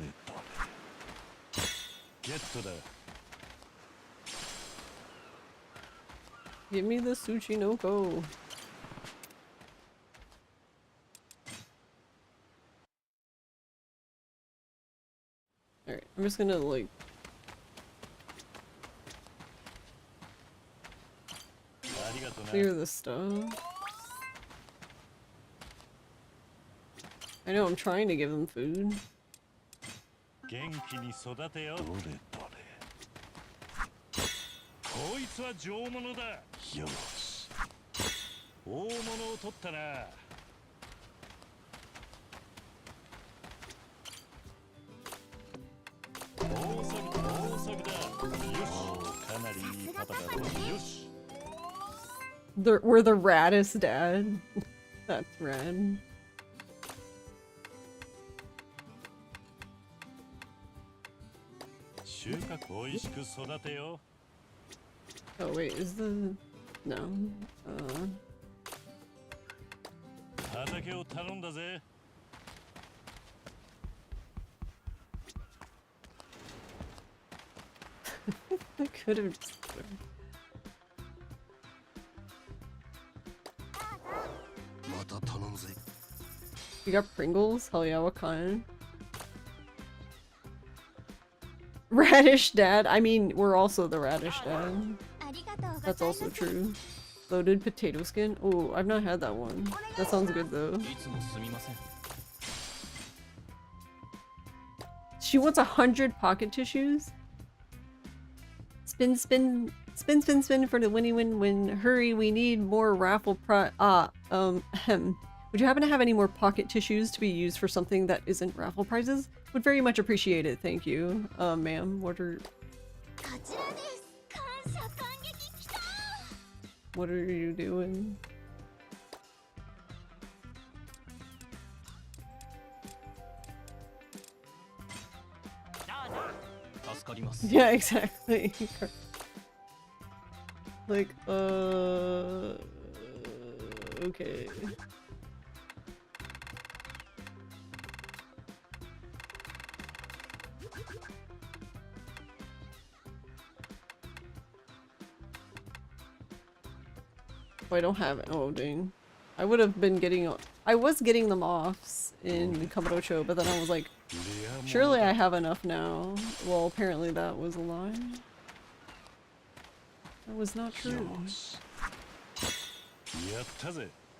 Speaker 11: ゲットだ。
Speaker 2: Give me the Tsuchinoko. Alright, I'm just gonna like clear the stuff. I know I'm trying to give them food.
Speaker 11: 元気に育てよ。どれどれ。こいつは上物だ。よし。大物を取ったな。大作だ。よし。かなりいいパパだろ。よし。
Speaker 2: We're the raddest dad. That's rad. Oh wait, is the... no. I could have just... You got Pringles? Hell yeah, what kind? Radish dad? I mean, we're also the radish dad. That's also true. Loaded potato skin? Oh, I've not had that one. That sounds good though. She wants 100 pocket tissues? Spin, spin, spin, spin, spin for the winnie win win. Hurry, we need more raffle Would you happen to have any more pocket tissues to be used for something that isn't raffle prizes? Would very much appreciate it, thank you. Ma'am, what are you doing? Yeah, exactly. Like, okay. Oh, I don't have it. Oh, dang. I would have been getting... I was getting them off in Kamurocho, but then I was like, surely I have enough now. Well, apparently that was a lie. That was not true.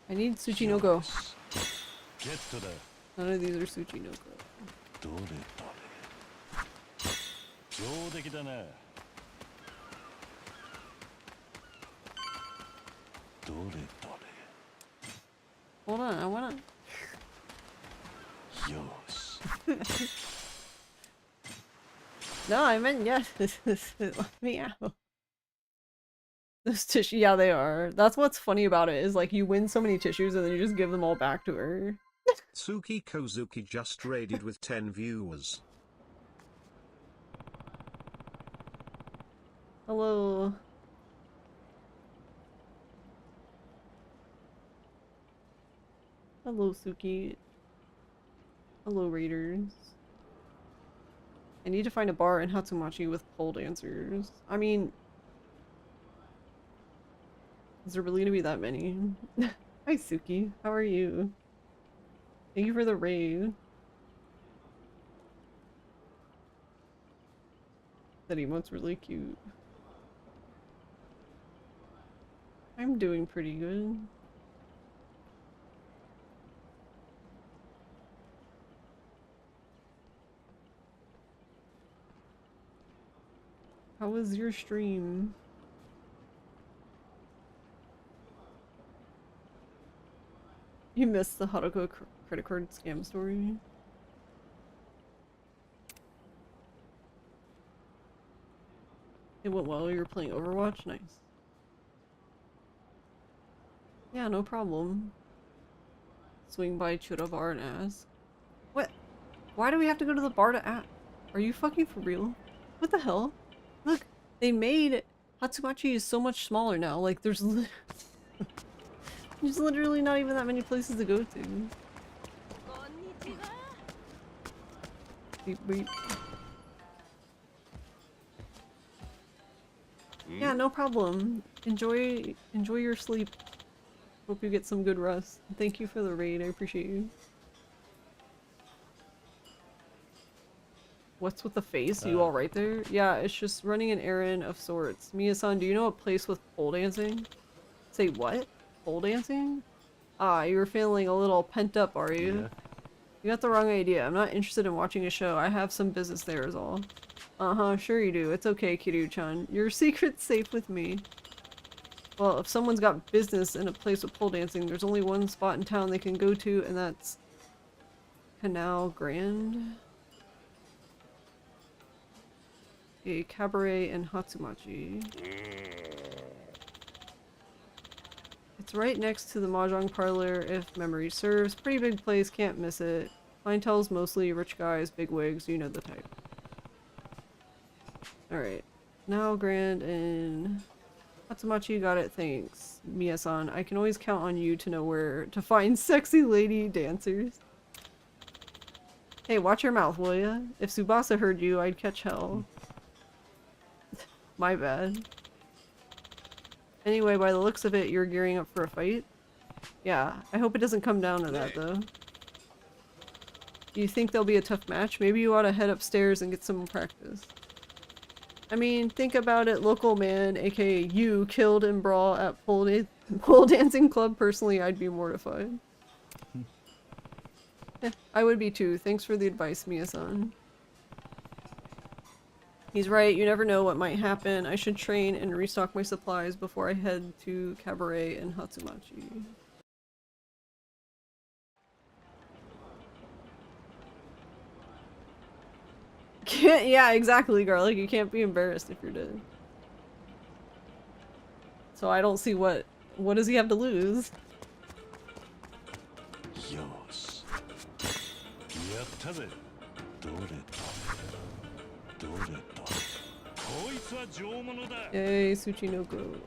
Speaker 2: I need Tsuchinoko. None of these are Tsuchinoko. Hold on, I wanna... No, I meant yes. Let me out. Those tissue, yeah, they are. That's what's funny about it, is like you win so many tissues and then you just give them all back to her.
Speaker 1: Tsuki Kozuki just raided with 10 viewers.
Speaker 2: Hello. Hello, Suki. Hello, raiders. I need to find a bar in Hatsumachi with pole dancers. I mean... is there really gonna be that many? Hi, Suki. How are you? Thank you for the raid. That emote's really cute. I'm doing pretty good. How was your stream? You missed the Haruko credit card scam story? It went well, you were playing Overwatch? Nice. Yeah, no problem. Swing by Churabar and ask. What? Why do we have to go to the bar to act? Are you fucking for real? What the hell? Look, they made Hatsumachi is so much smaller now. Like, there's there's literally not even that many places to go to. Beep, beep. Yeah, no problem. Enjoy your sleep. Hope you get some good rest. Thank you for the raid. I appreciate you. What's with the face? You all right there? Yeah, it's just running an errand of sorts. Mia-san, do you know a place with pole dancing? Say what? Pole dancing? Ah, you were feeling a little pent up, are you? Yeah. You got the wrong idea. I'm not interested in watching a show. I have some business there is all. Uh-huh, sure you do. It's okay, Kiryu-chan. Your secret's safe with me. Well, if someone's got business in a place with pole dancing, there's only one spot in town they can go to, and that's Canal Grand. A cabaret in Hatsumachi. It's right next to the mahjong parlor, if memory serves. Pretty big place, can't miss it. Clientele's mostly rich guys, big wigs, you know the type. Alright. Now Grand and Hatsumachi, got it, thanks. Mia-san, I can always count on you to know where to find sexy lady dancers. Hey, watch your mouth, will ya? If Tsubasa heard you, I'd catch hell. My bad. Anyway, by the looks of it, you're gearing up for a fight? Yeah, I hope it doesn't come down to that, though. You think there'll be a tough match? Maybe you ought to head upstairs and get some practice. I mean, think about it, local man, aka you, killed in brawl at pole dancing club. Personally, I'd be mortified. I would be too. Thanks for the advice, Mia-san. He's right, you never know what might happen. I should train and restock my supplies before I head to Cabaret and Hatsumachi. Yeah, exactly, Garlic. You can't be embarrassed if you're dead. So I don't see what does he have to lose? Yay, Tsuchinoko.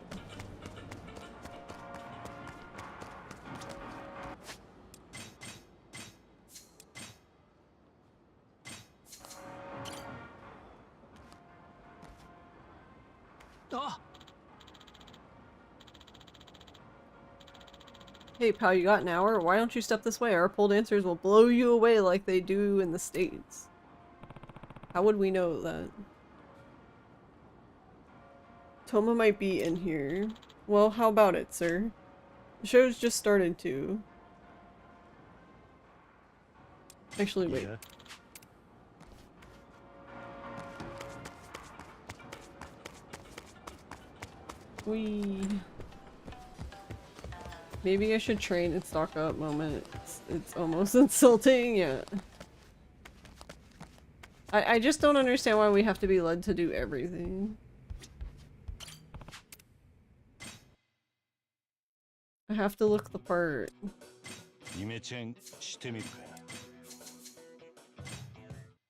Speaker 2: Hey pal, you got an hour? Why don't you step this way? Our pole dancers will blow you away like they do in the States. How would we know that? Toma might be in here. Well, how about it, sir? The show's just started too. Actually, wait. Yeah. Maybe I should train and stock up moment. It's almost insulting, yeah. I just don't understand why we have to be led to do everything. I have to look the part.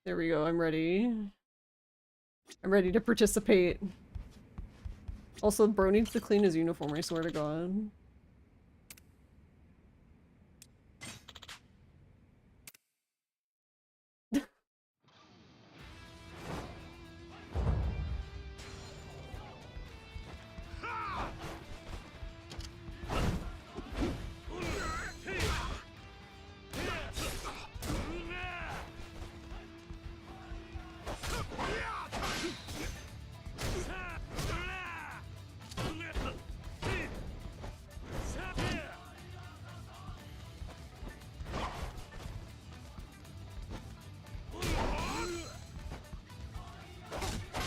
Speaker 2: There we go, I'm ready. I'm ready to participate. Also, bro needs to clean his uniform, I swear to God.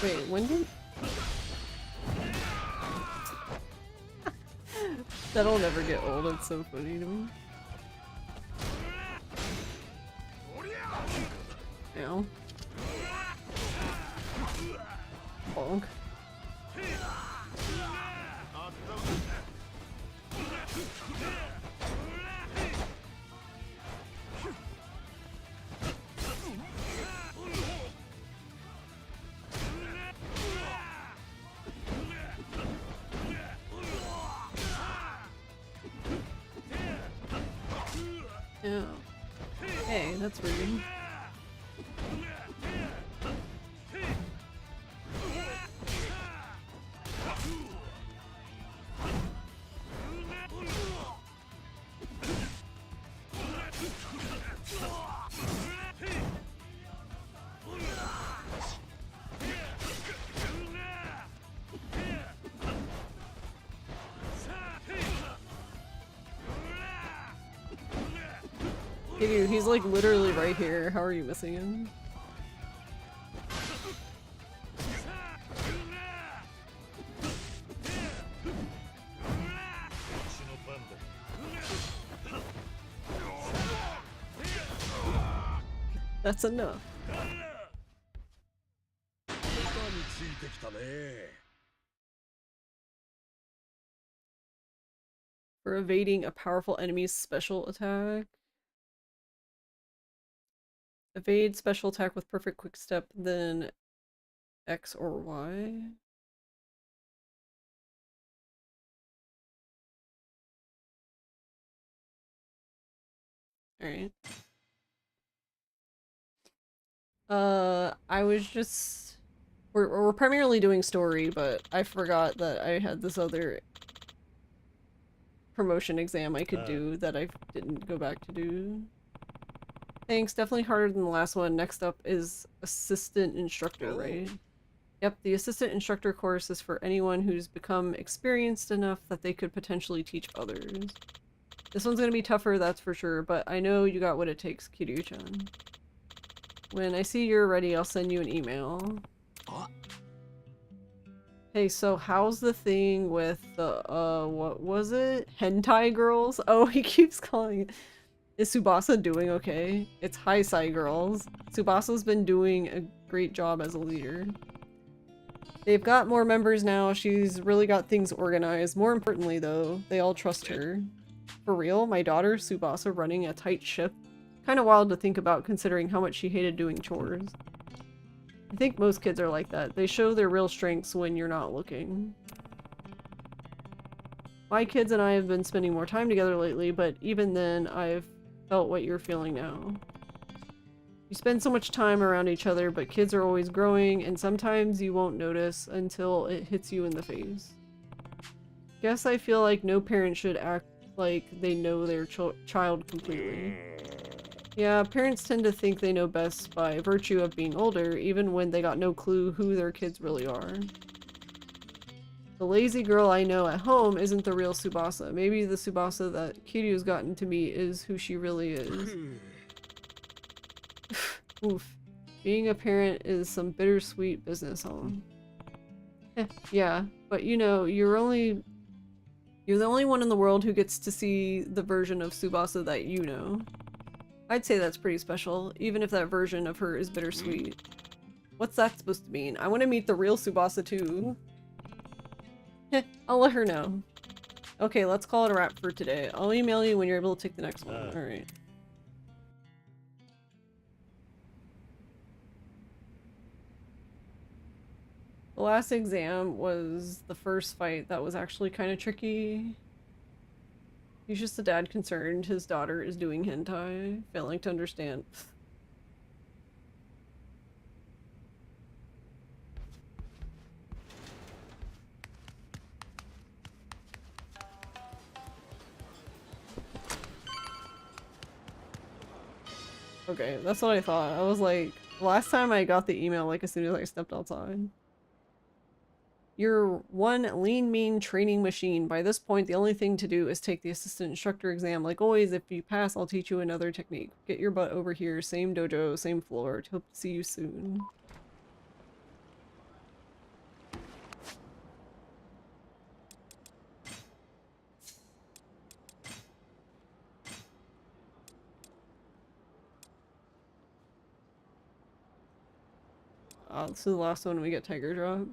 Speaker 2: Wait, when did... That'll never get old, it's so funny to me. Ow. Bonk. that's rude. Hey dude, he's like literally right here. How are you missing him? That's enough. For evading a powerful enemy's special attack. Evade special attack with perfect quick step, then X or Y. Alright. I was just... We're primarily doing story, but I forgot that I had this other promotion exam I could do that I didn't go back to do. Thanks, definitely harder than the last one. Next up is assistant instructor, right? Yep, the assistant instructor course is for anyone who's become experienced enough that they could potentially teach others. This one's gonna be tougher, that's for sure, but I know you got what it takes, Kiryu-chan. When I see you're ready, I'll send you an email. Hey, so how's the thing with the, what was it? Hentai girls? Oh, he keeps calling it. Is Tsubasa doing okay? It's Hi-Sai girls. Tsubasa's been doing a great job as a leader. They've got more members now, she's really got things organized. More importantly though, they all trust her. For real, my daughter, Tsubasa, running a tight ship? Kinda wild to think about considering how much she hated doing chores. I think most kids are like that. They show their real strengths when you're not looking. My kids and I have been spending more time together lately, but even then, I've felt what you're feeling now. You spend so much time around each other, but kids are always growing, and sometimes you won't notice until it hits you in the face. Guess I feel like no parent should act like they know their child completely. Yeah, parents tend to think they know best by virtue of being older, even when they got no clue who their kids really are. The lazy girl I know at home isn't the real Tsubasa. Maybe the Tsubasa that Kiryu's gotten to meet is who she really is. Oof. Being a parent is some bittersweet business, huh? Yeah, but you know, you're the only one in the world who gets to see the version of Tsubasa that you know. I'd say that's pretty special, even if that version of her is bittersweet. What's that supposed to mean? I want to meet the real Tsubasa too. I'll let her know. Okay, let's call it a wrap for today. I'll email you when you're able to take the next one. Alright. The last exam was the first fight that was actually kind of tricky. He's just a dad concerned his daughter is doing hentai, failing to understand. Okay, that's what I thought. I was like, last time I got the email like as soon as I stepped outside. You're one lean, mean training machine. By this point, the only thing to do is take the assistant instructor exam. Like always, if you pass, I'll teach you another technique. Get your butt over here. Same dojo, same floor. Hope to see you soon. This is the last one we get Tiger Drop.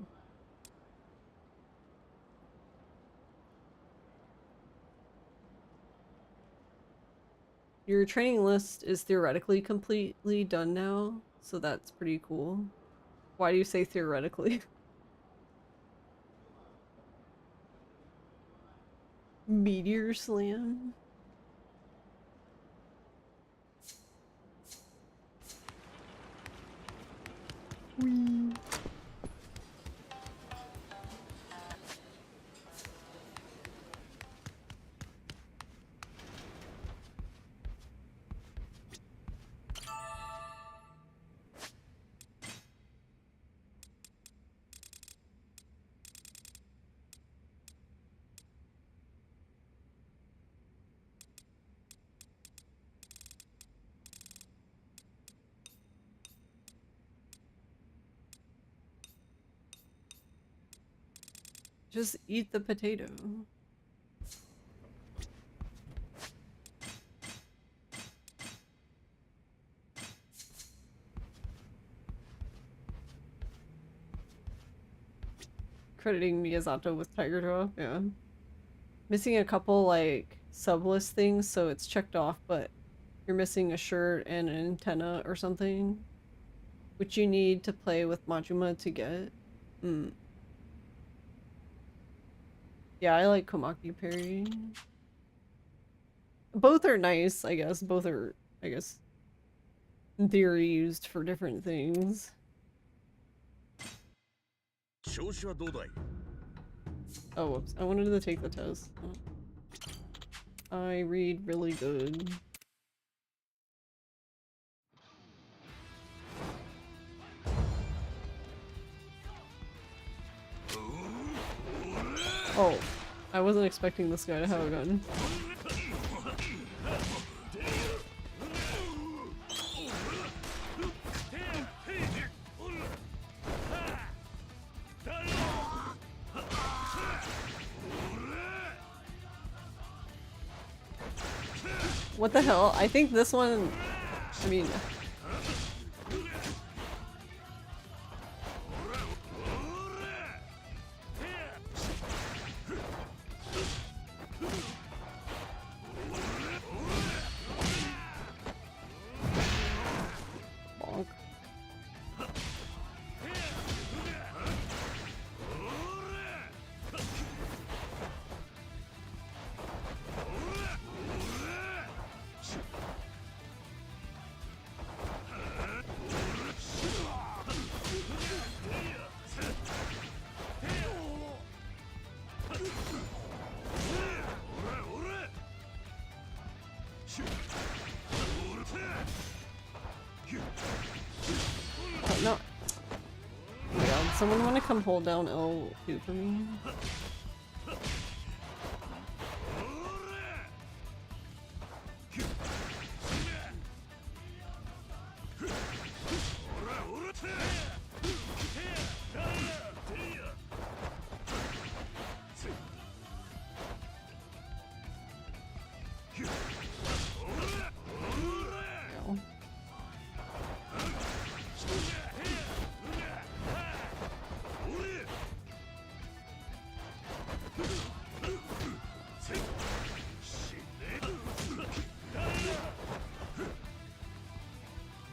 Speaker 2: Your training list is theoretically completely done now, so that's pretty cool. Why do you say theoretically? Meteor Slam? Whee. Just eat the potato. Crediting Miyazato with Tiger Jaw, yeah. Missing a couple, like, sublist things, so it's checked off, but you're missing a shirt and an antenna or something, which you need to play with Majima to get. Yeah, I like Komaki Perry. Both are nice, I guess. Both are, I guess, in theory, used for different things. Oh, whoops. I wanted to take the test. I read really good. Oh, I wasn't expecting this guy to have a gun. What the hell? I think this one, I mean... Bonk. No. Oh my god, someone wanna come hold down L2 for me?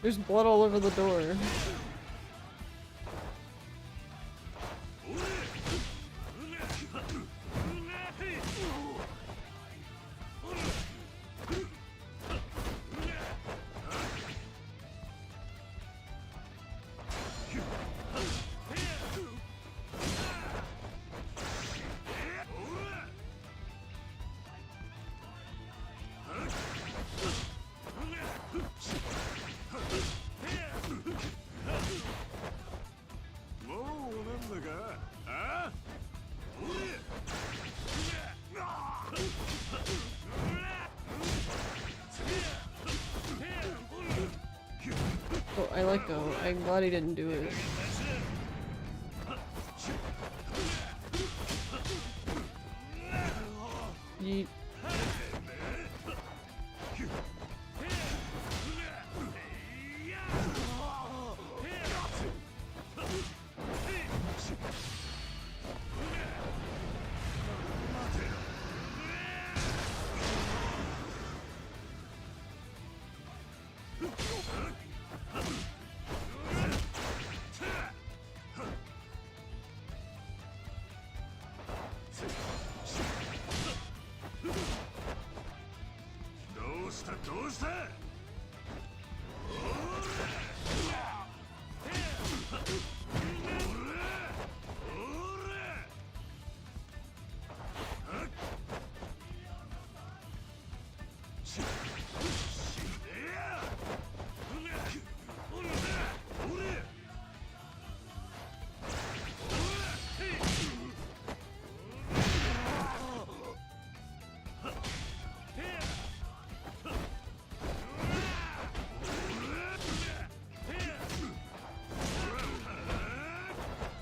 Speaker 2: There's blood all over the door. Oh, I let go. I'm glad he didn't do it. Yeet.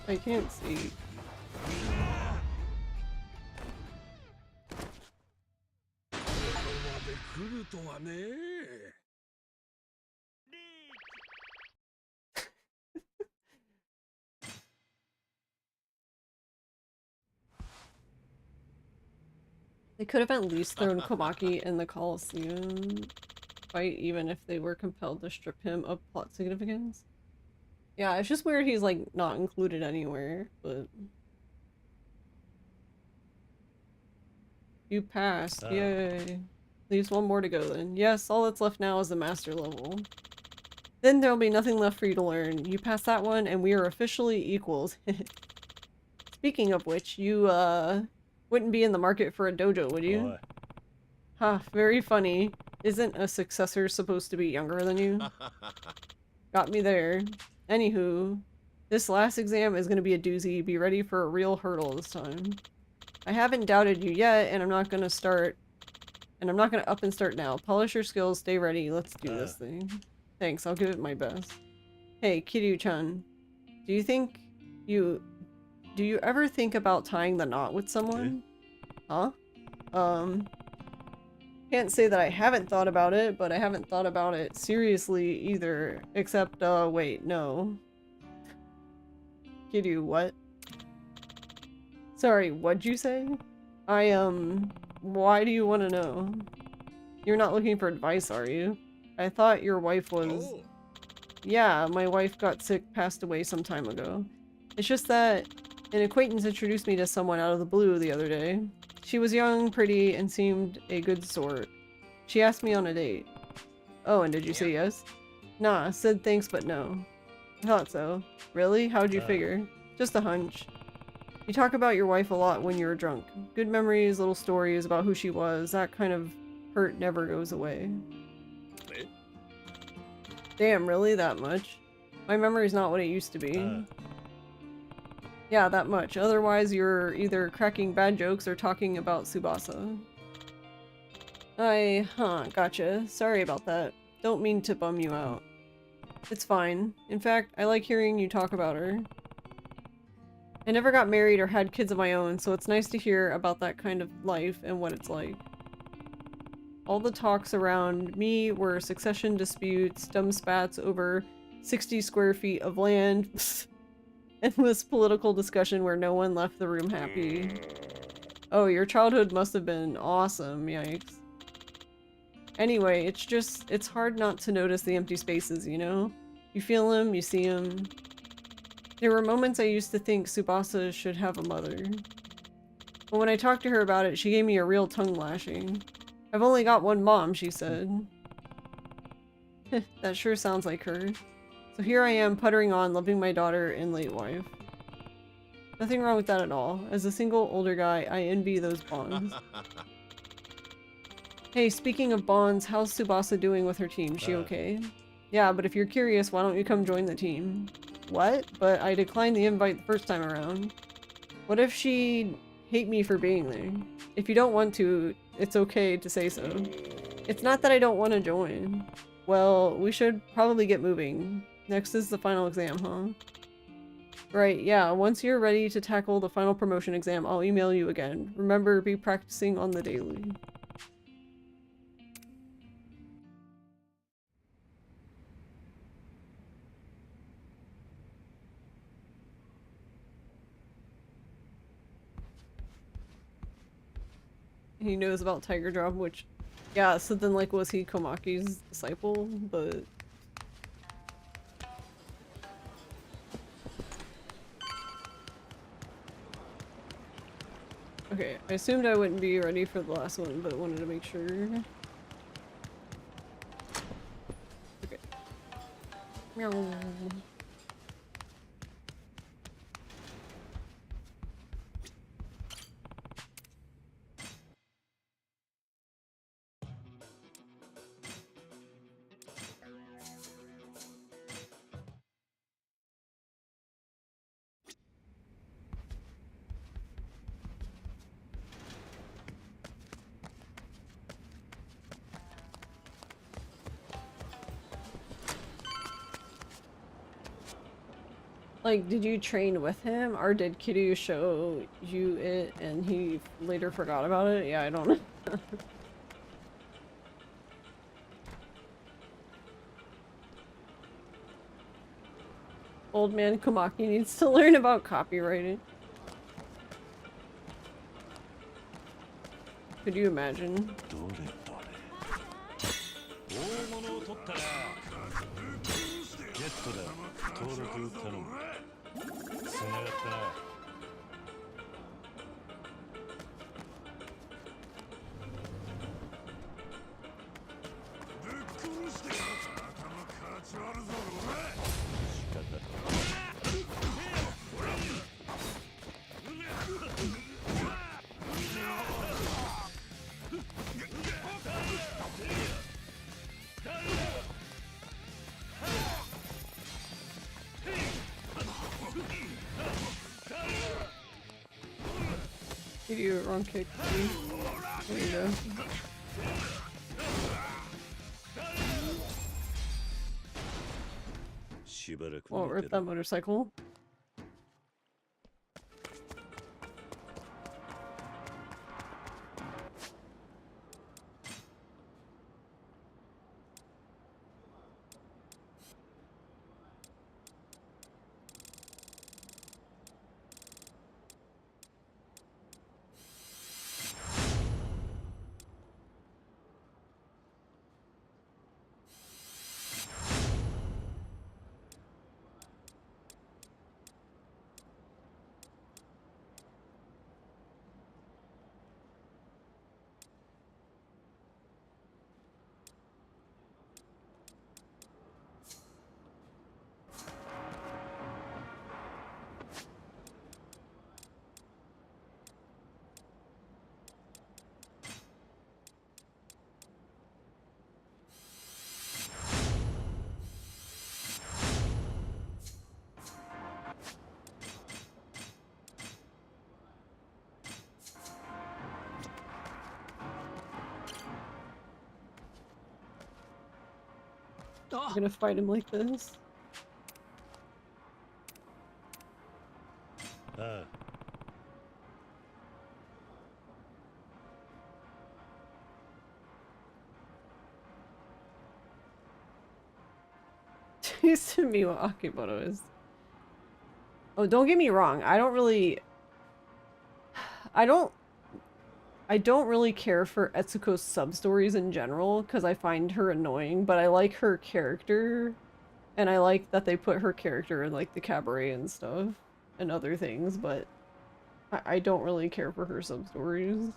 Speaker 2: I can't see. They could have at least thrown Komaki in the Coliseum fight, even if they were compelled to strip him of plot significance. Yeah, it's just weird he's like not included anywhere, but you passed. Yay. Leaves one more to go then. Yes, all that's left now is the master level. Then there'll be nothing left for you to learn. You pass that one and we are officially equals. Speaking of which, you wouldn't be in the market for a dojo, would you? Ha, very funny. Isn't a successor supposed to be younger than you? Got me there. Anywho, this last exam is gonna be a doozy. Be ready for a real hurdle this time. I haven't doubted you yet, and I'm not gonna up and start now. Polish your skills, stay ready, let's do this thing. Thanks, I'll give it my best. Hey, Kiryu-chan. Do you ever think about tying the knot with someone? Huh? Can't say that I haven't thought about it, but I haven't thought about it seriously either. Except, wait, no. Kiryu, what? Sorry, what'd you say? Why do you want to know? You're not looking for advice, are you? I thought your wife was... Oh. Yeah, my wife got sick, passed away some time ago. It's just that an acquaintance introduced me to someone out of the blue the other day. She was young, pretty, and seemed a good sort. She asked me on a date. Oh, and did you say yes? Nah, said thanks but no. I thought so. Really? How'd you figure? Just a hunch. You talk about your wife a lot when you're drunk. Good memories, little stories about who she was, that kind of hurt never goes away. Damn, really? That much? My memory's not what it used to be. Yeah, that much. Otherwise, you're either cracking bad jokes or talking about Tsubasa. Gotcha. Sorry about that. Don't mean to bum you out. It's fine. In fact, I like hearing you talk about her. I never got married or had kids of my own, so it's nice to hear about that kind of life and what it's like. All the talks around me were succession disputes, dumb spats over 60 square feet of land, endless political discussion where no one left the room happy. Oh, your childhood must have been awesome, yikes. Anyway, it's hard not to notice the empty spaces, you know? You feel them, you see them. There were moments I used to think Tsubasa should have a mother. But when I talked to her about it, she gave me a real tongue lashing. I've only got one mom, she said. That sure sounds like her. So here I am, puttering on, loving my daughter and late wife. Nothing wrong with that at all. As a single older guy, I envy those bonds. Hey, speaking of bonds, how's Tsubasa doing with her team? She okay? Yeah, but if you're curious, why don't you come join the team? What? But I declined the invite the first time around. What if she'd hate me for being there? If you don't want to, it's okay to say so. It's not that I don't want to join. Well, we should probably get moving. Next is the final exam, huh? Right, yeah, once you're ready to tackle the final promotion exam, I'll email you again. Remember, be practicing on the daily. He knows about Tiger Drop, which, yeah, so then, like, was he Komaki's disciple? But... Okay, I assumed I wouldn't be ready for the last one, but wanted to make sure. Okay. Meow. Like, did you train with him, or did Kiryu show you it and he later forgot about it? Yeah, I don't know. Old man Komaki needs to learn about copywriting. Could you imagine? Did you wrong kick? There you go. Well, rip that motorcycle. I'm gonna fight him like this. Used to me what Akimoto is. Oh, don't get me wrong. I don't really care for Etsuko's sub-stories in general, because I find her annoying, but I like her character, and I like that they put her character in, like, the cabaret and stuff, and other things, but I don't really care for her sub-stories.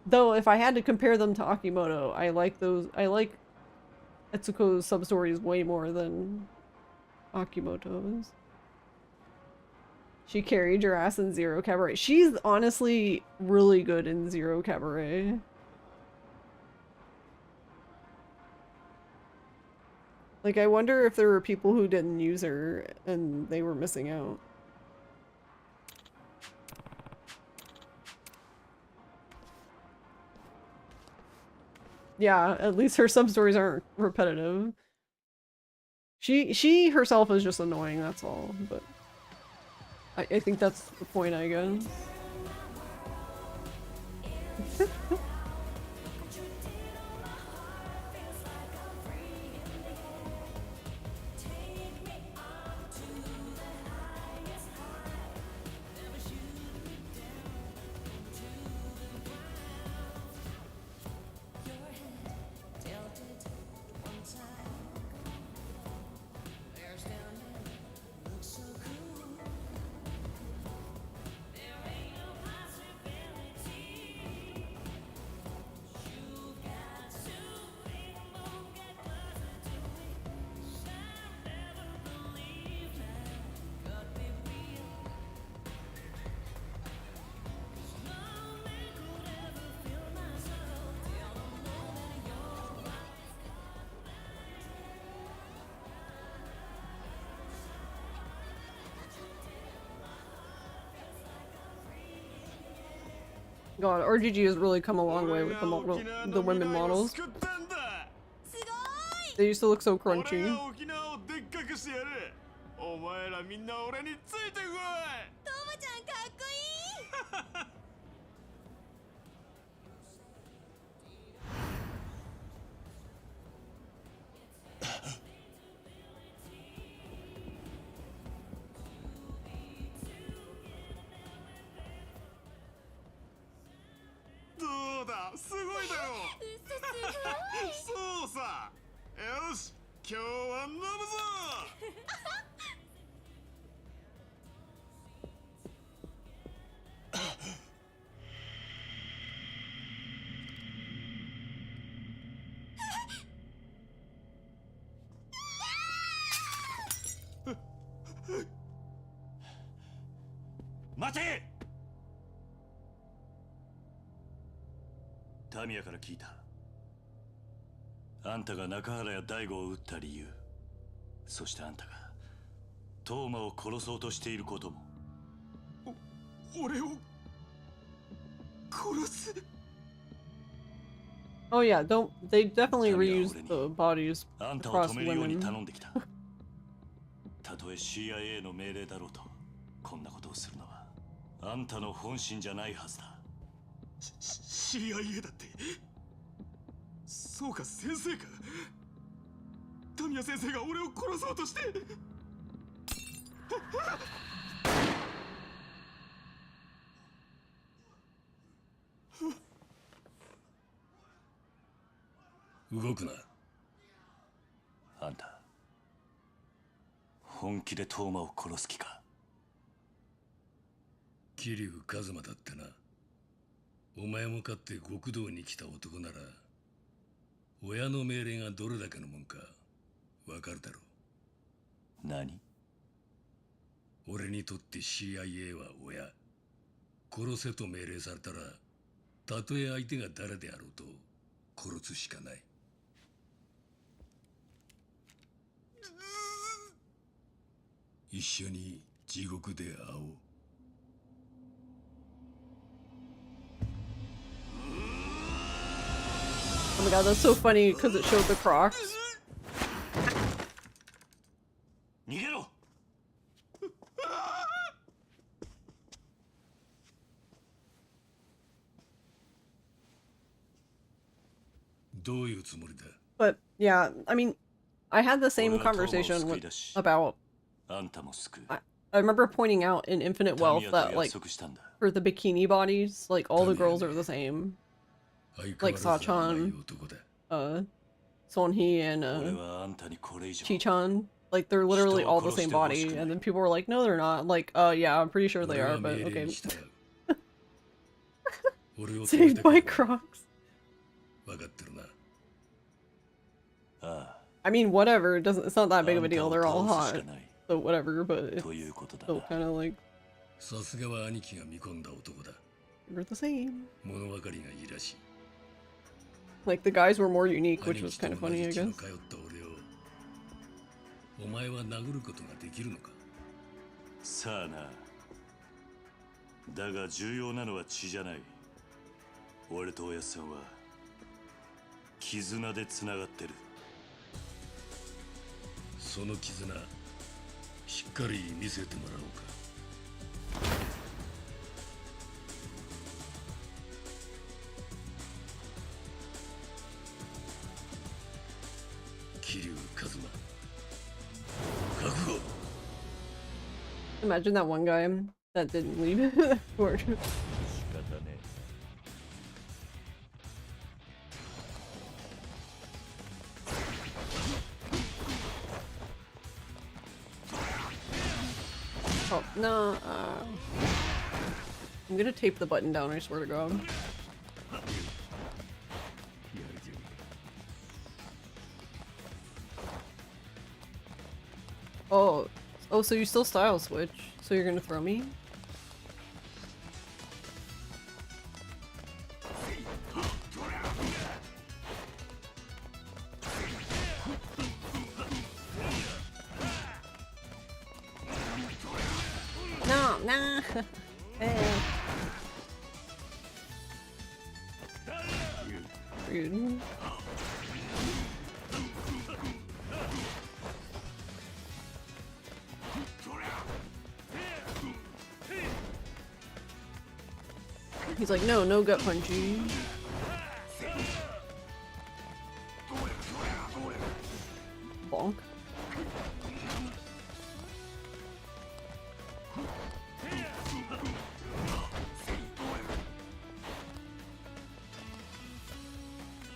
Speaker 2: Though, if I had to compare them to Akimoto, I like Etsuko's sub-stories way more than Akimoto's. She carried your ass in Zero Cabaret. She's honestly really good in Zero Cabaret. Like, I wonder if there were people who didn't use her and they were missing out. Yeah, at least her sub-stories aren't repetitive. She herself is just annoying, that's all, but I think that's the point, I guess. God, RGG has really come a long way with the women models. They used to look so crunchy.
Speaker 3: くしてやる。お前らみんな俺についてこい。
Speaker 12: トーマちゃんかっこいい。
Speaker 3: どうだ、すごいだろ。そうさ。よし、今日は飲むぞ。
Speaker 11: 待て。タミヤから聞いた。あんたが中原や大吾を撃った理由、そしてあんたがトーマを殺そうとしていることも。
Speaker 3: 俺を殺す。
Speaker 2: Oh yeah, don't they definitely reuse the bodies
Speaker 11: あんたを
Speaker 2: across
Speaker 11: 止めるように
Speaker 2: women.
Speaker 11: 頼んできた。たとえ CIA の命令だろうと、こんなことをするのはあんたの本心じゃないはずだ。
Speaker 3: CIA だって。そうか、先生か。タミヤ先生が俺を殺そうとして。
Speaker 10: 動くな。
Speaker 11: あんた本気でトーマを殺す気か。
Speaker 10: 桐生一馬だってな。お前もかって極道に来た男なら親の命令がどれだけのもんかわかるだろ
Speaker 11: う。何？
Speaker 10: 俺にとって CIA は親。殺せと命令されたら、たとえ相手が誰であろうと殺すしかない。一緒に地獄で会おう。
Speaker 2: Oh my god, that's so funny because it showed the Crocs.
Speaker 11: 逃げろ。
Speaker 10: どういうつもりだ？
Speaker 2: But yeah, I mean, I had the same conversation about. I remember pointing out in Infinite Wealth that like for the bikini bodies, like all the girls are the same. Like Sachan, Sonhee, and Chichan. Like they're literally all the same body, and then people were like, "No, they're not." Like, yeah, I'm pretty sure they are, but okay. Saved by Crocs. I mean, whatever. It's not that big of a deal. They're all hot, so whatever. But it's still kind of like we're the same. Like the guys were more unique, which was kind of funny, I guess.
Speaker 10: お前は殴ることができるのか？
Speaker 11: さあな。だが重要なのは血じゃない。俺とおやっさんは絆でつながってる。
Speaker 10: その絆、しっかり見せてもらおうか。桐生一馬。
Speaker 2: Imagine that one guy that didn't leave. Oh, no. I'm gonna tape the button down, I swear to God. Oh, so you still style switch? So you're gonna throw me? No, nah. Rude. He's like, no, no gut punchy. Bonk.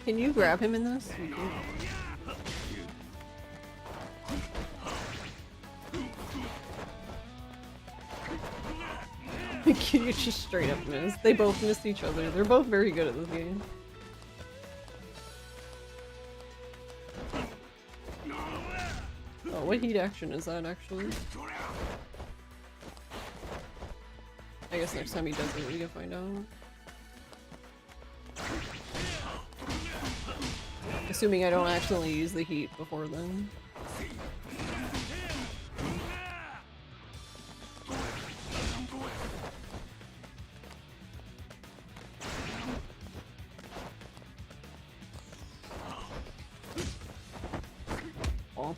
Speaker 2: Can you grab him in this? You can. You just straight up miss. They both missed each other. They're both very good at this game. Oh, what heat action is that actually? I guess next time he does it, we can find out. Assuming I don't accidentally use the heat before then. Bonk.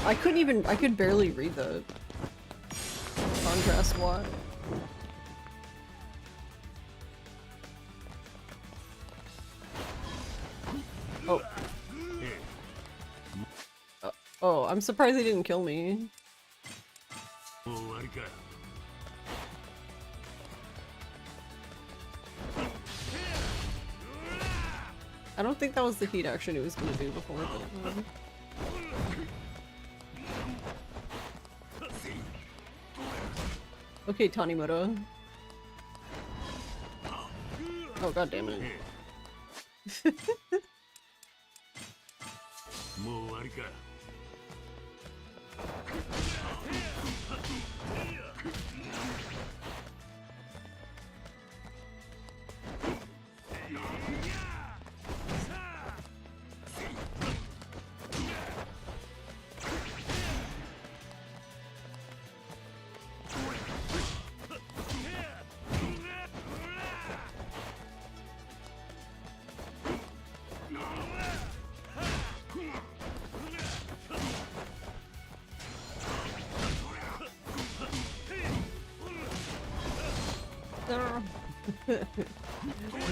Speaker 2: I could barely read the contrast watt. Oh. Oh, I'm surprised he didn't kill me. I don't think that was the heat action he was gonna do before, but okay, Tanimura. Oh, god damn it.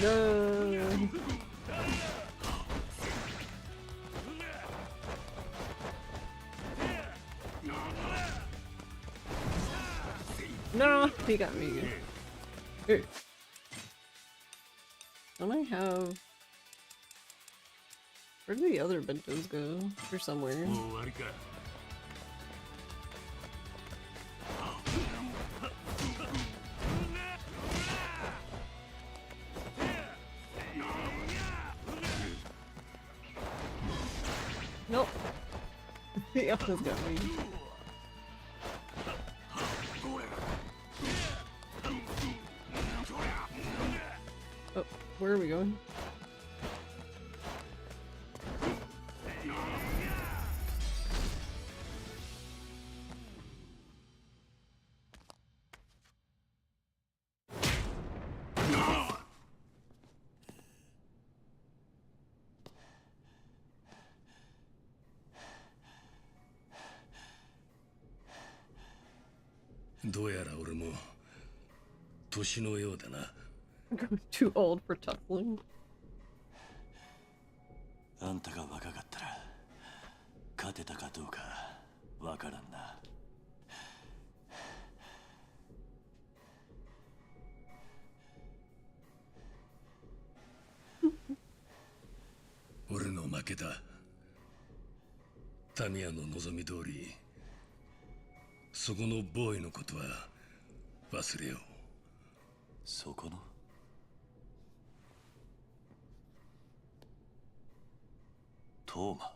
Speaker 2: No. No, he got me. Here. Don't I have... Where do the other bentos go? They're somewhere. Nope. He almost got me. Oh, where are we going? Too old for tussling.
Speaker 11: あんたが若かったら勝てたかどうかわからんな。
Speaker 10: 俺の負けだ。タミヤの望み通り、そこのボーイのことは忘れよう。
Speaker 11: そこのトーマ。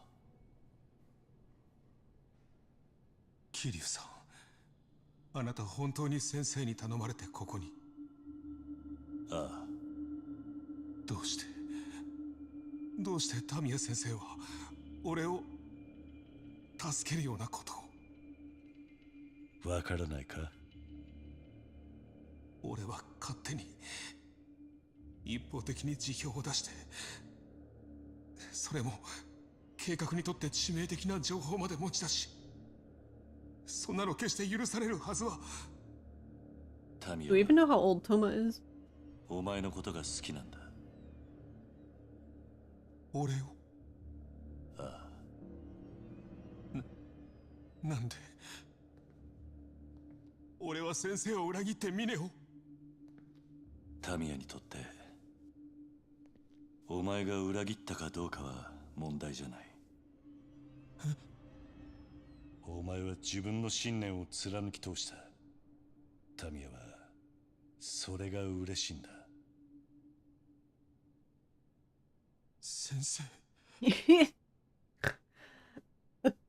Speaker 13: 桐生さん、あなた本当に先生に頼まれてここに？
Speaker 11: ああ。
Speaker 13: どうしてタミヤ先生は俺を助けるようなことを？
Speaker 11: わからないか？
Speaker 13: 俺は勝手に一方的に辞表を出して、それも計画にとって致命的な情報まで持ち出し、そんなの決して許されるはずは。
Speaker 2: Do you even know how old Toma is?
Speaker 11: お前のことが好きなんだ。
Speaker 13: 俺を。
Speaker 11: あ
Speaker 13: あ。なんで俺は先生を裏切ってミネを。
Speaker 11: タミヤにとってお前が裏切ったかどうかは問題じゃない。お前は自分の信念を貫き通した。タミヤはそれが嬉しいんだ。
Speaker 13: 先生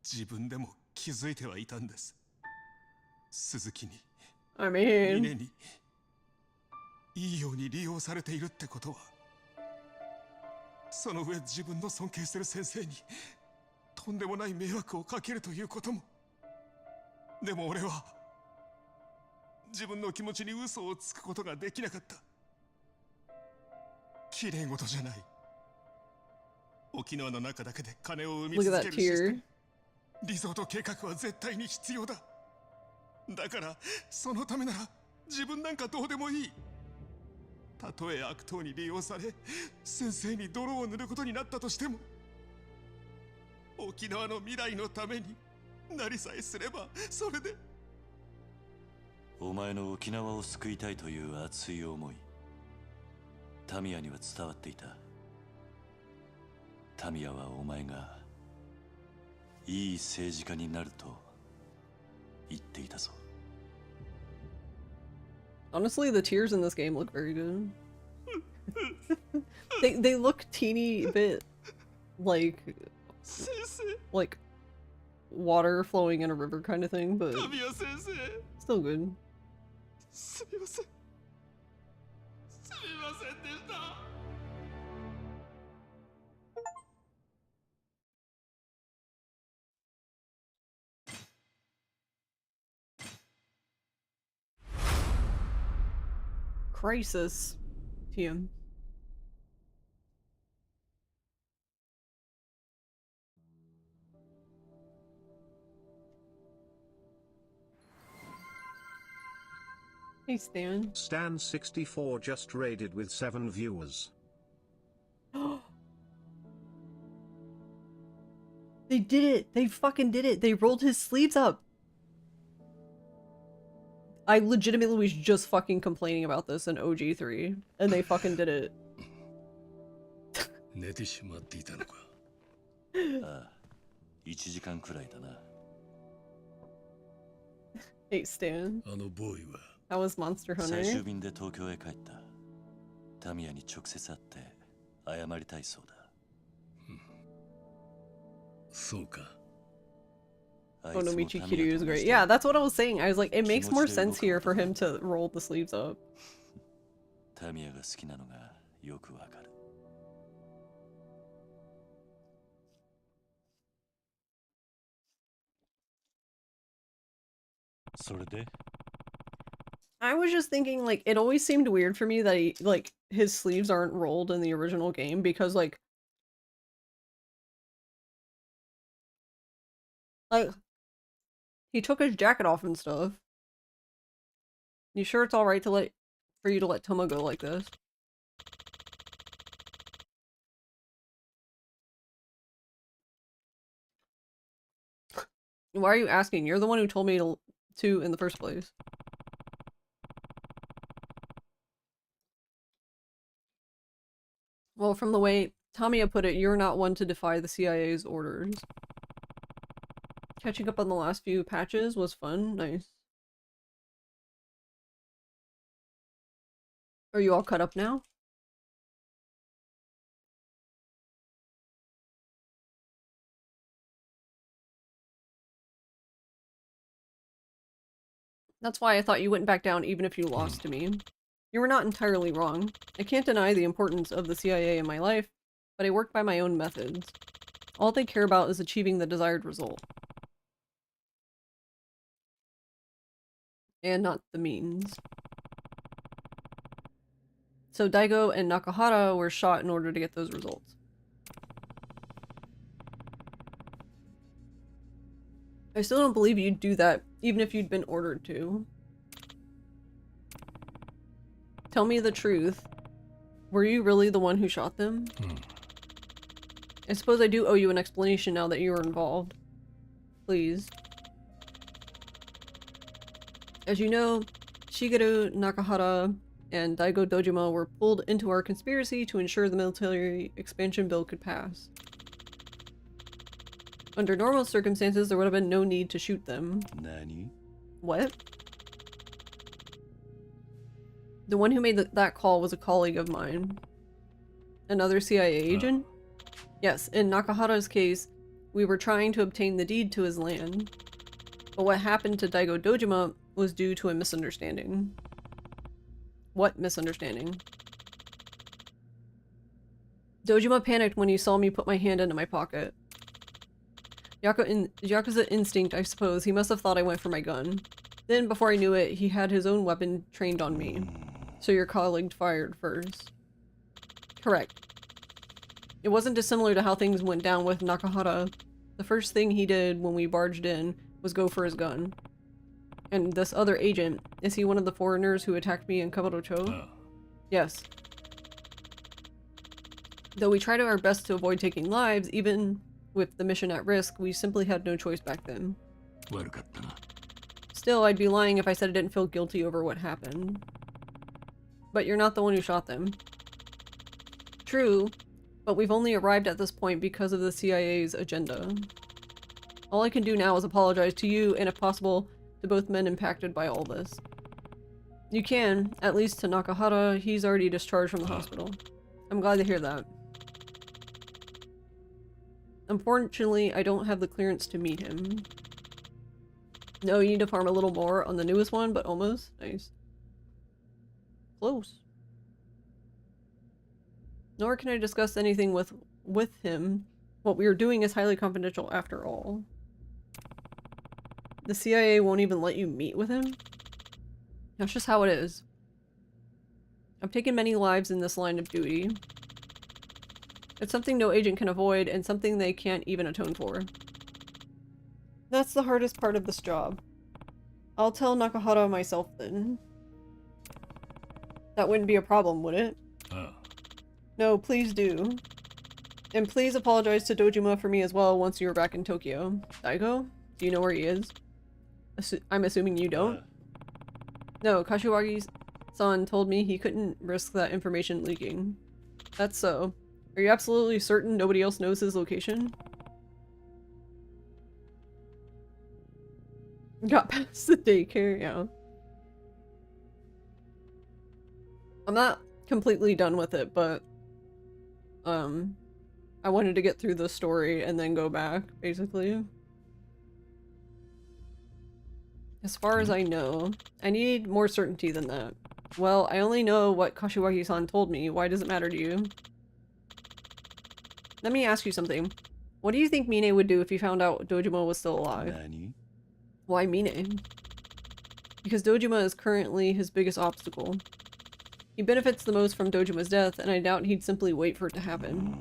Speaker 13: 自分でも気づいてはいたんです。鈴木に、
Speaker 2: I mean...
Speaker 13: ミネにいいように利用されているってことは、その上自分の尊敬する先生にとんでもない迷惑をかけるということも。でも俺は自分の気持ちに嘘をつくことができなかった。綺麗事じゃない。沖縄の中だけで金を生み続けるシステム、リゾート計画は絶対に必要だ。だからそのためなら自分なんかどうでもいい。たとえ悪党に利用され先生に泥を塗ることになったとしても、沖縄の未来のためになりさえすればそれで。
Speaker 11: お前の沖縄を救いたいという熱い思い、タミヤには伝わっていた。タミヤはお前がいい政治家になると言っていたぞ。
Speaker 2: Honestly, the tears in this game look very good. They look teeny bit like water flowing in a river kind of thing, but still good. Crisis. TM. Hey Stan.
Speaker 1: Stan64 just raided with 7 viewers.
Speaker 2: They did it! They fucking did it! They rolled his sleeves up! I legitimately was just fucking complaining about this in OG3, and they fucking did it.
Speaker 10: 寝てしまっていたのか。
Speaker 11: ああ、1時間くらいだな。
Speaker 2: Hey Stan.
Speaker 10: あのボーイは
Speaker 2: How was Monster Hunter?
Speaker 11: 最終便で東京へ帰った。タミヤに直接会って謝りたいそうだ。
Speaker 10: そうか。
Speaker 2: Onomichi Kiryu is great. Yeah, that's what I was saying. I was like, it makes more sense here for him to roll the sleeves up.
Speaker 11: タミヤが好きなのがよくわかる。それで
Speaker 2: I was just thinking, like, it always seemed weird for me that he, like, his sleeves aren't rolled in the original game because, like, he took his jacket off and stuff. You sure it's alright to for you to let Toma go like this? Why are you asking? You're the one who told me to in the first place. Well, from the way Tamiya put it, you're not one to defy the CIA's orders. Catching up on the last few patches was fun. Nice. Are you all caught up now? That's why I thought you went back down even if you lost to me. You were not entirely wrong. I can't deny the importance of the CIA in my life, but I work by my own methods. All they care about is achieving the desired result. And not the means. So Daigo and Nakahara were shot in order to get those results. I still don't believe you'd do that, even if you'd been ordered to. Tell me the truth. Were you really the one who shot them? I suppose I do owe you an explanation now that you were involved. Please. As you know, Shigeru Nakahara and Daigo Dojima were pulled into our conspiracy to ensure the military expansion bill could pass. Under normal circumstances, there would have been no need to shoot them.
Speaker 11: Nani?
Speaker 2: What? The one who made that call was a colleague of mine. Another CIA agent? Yes, in Nakahara's case, we were trying to obtain the deed to his land. But what happened to Daigo Dojima was due to a misunderstanding. What misunderstanding? Dojima panicked when he saw me put my hand into my pocket. Yakuza instinct, I suppose. He must have thought I went for my gun. Then, before I knew it, he had his own weapon trained on me. So your colleague fired first. Correct. It wasn't dissimilar to how things went down with Nakahara. The first thing he did when we barged in was go for his gun. And this other agent, is he one of the foreigners who attacked me in Kaburocho? Yes. Though we tried our best to avoid taking lives, even with the mission at risk, we simply had no choice back then. Still, I'd be lying if I said I didn't feel guilty over what happened. But you're not the one who shot them. True, but we've only arrived at this point because of the CIA's agenda. All I can do now is apologize to you, and if possible, to both men impacted by all this. You can, at least to Nakahara. He's already discharged from the hospital. I'm glad to hear that. Unfortunately, I don't have the clearance to meet him. No, you need to farm a little more on the newest one, but almost. Nice. Close. Nor can I discuss anything with him. What we are doing is highly confidential after all. The CIA won't even let you meet with him? That's just how it is. I've taken many lives in this line of duty. It's something no agent can avoid, and something they can't even atone for. That's the hardest part of this job. I'll tell Nakahara myself then. That wouldn't be a problem, would it? No, please do. And please apologize to Dojima for me as well once you're back in Tokyo. Daigo? Do you know where he is? I'm assuming you don't? No, Kashiwagi-san told me he couldn't risk that information leaking. That's so. Are you absolutely certain nobody else knows his location? Got past the daycare, yeah. I'm not completely done with it, but I wanted to get through the story and then go back, basically. As far as I know, I need more certainty than that. Well, I only know what Kashiwagi-san told me. Why does it matter to you? Let me ask you something. What do you think Mine would do if he found out Dojima was still alive?
Speaker 11: Nani?
Speaker 2: Why Mine? Because Dojima is currently his biggest obstacle. He benefits the most from Dojima's death, and I doubt he'd simply wait for it to happen.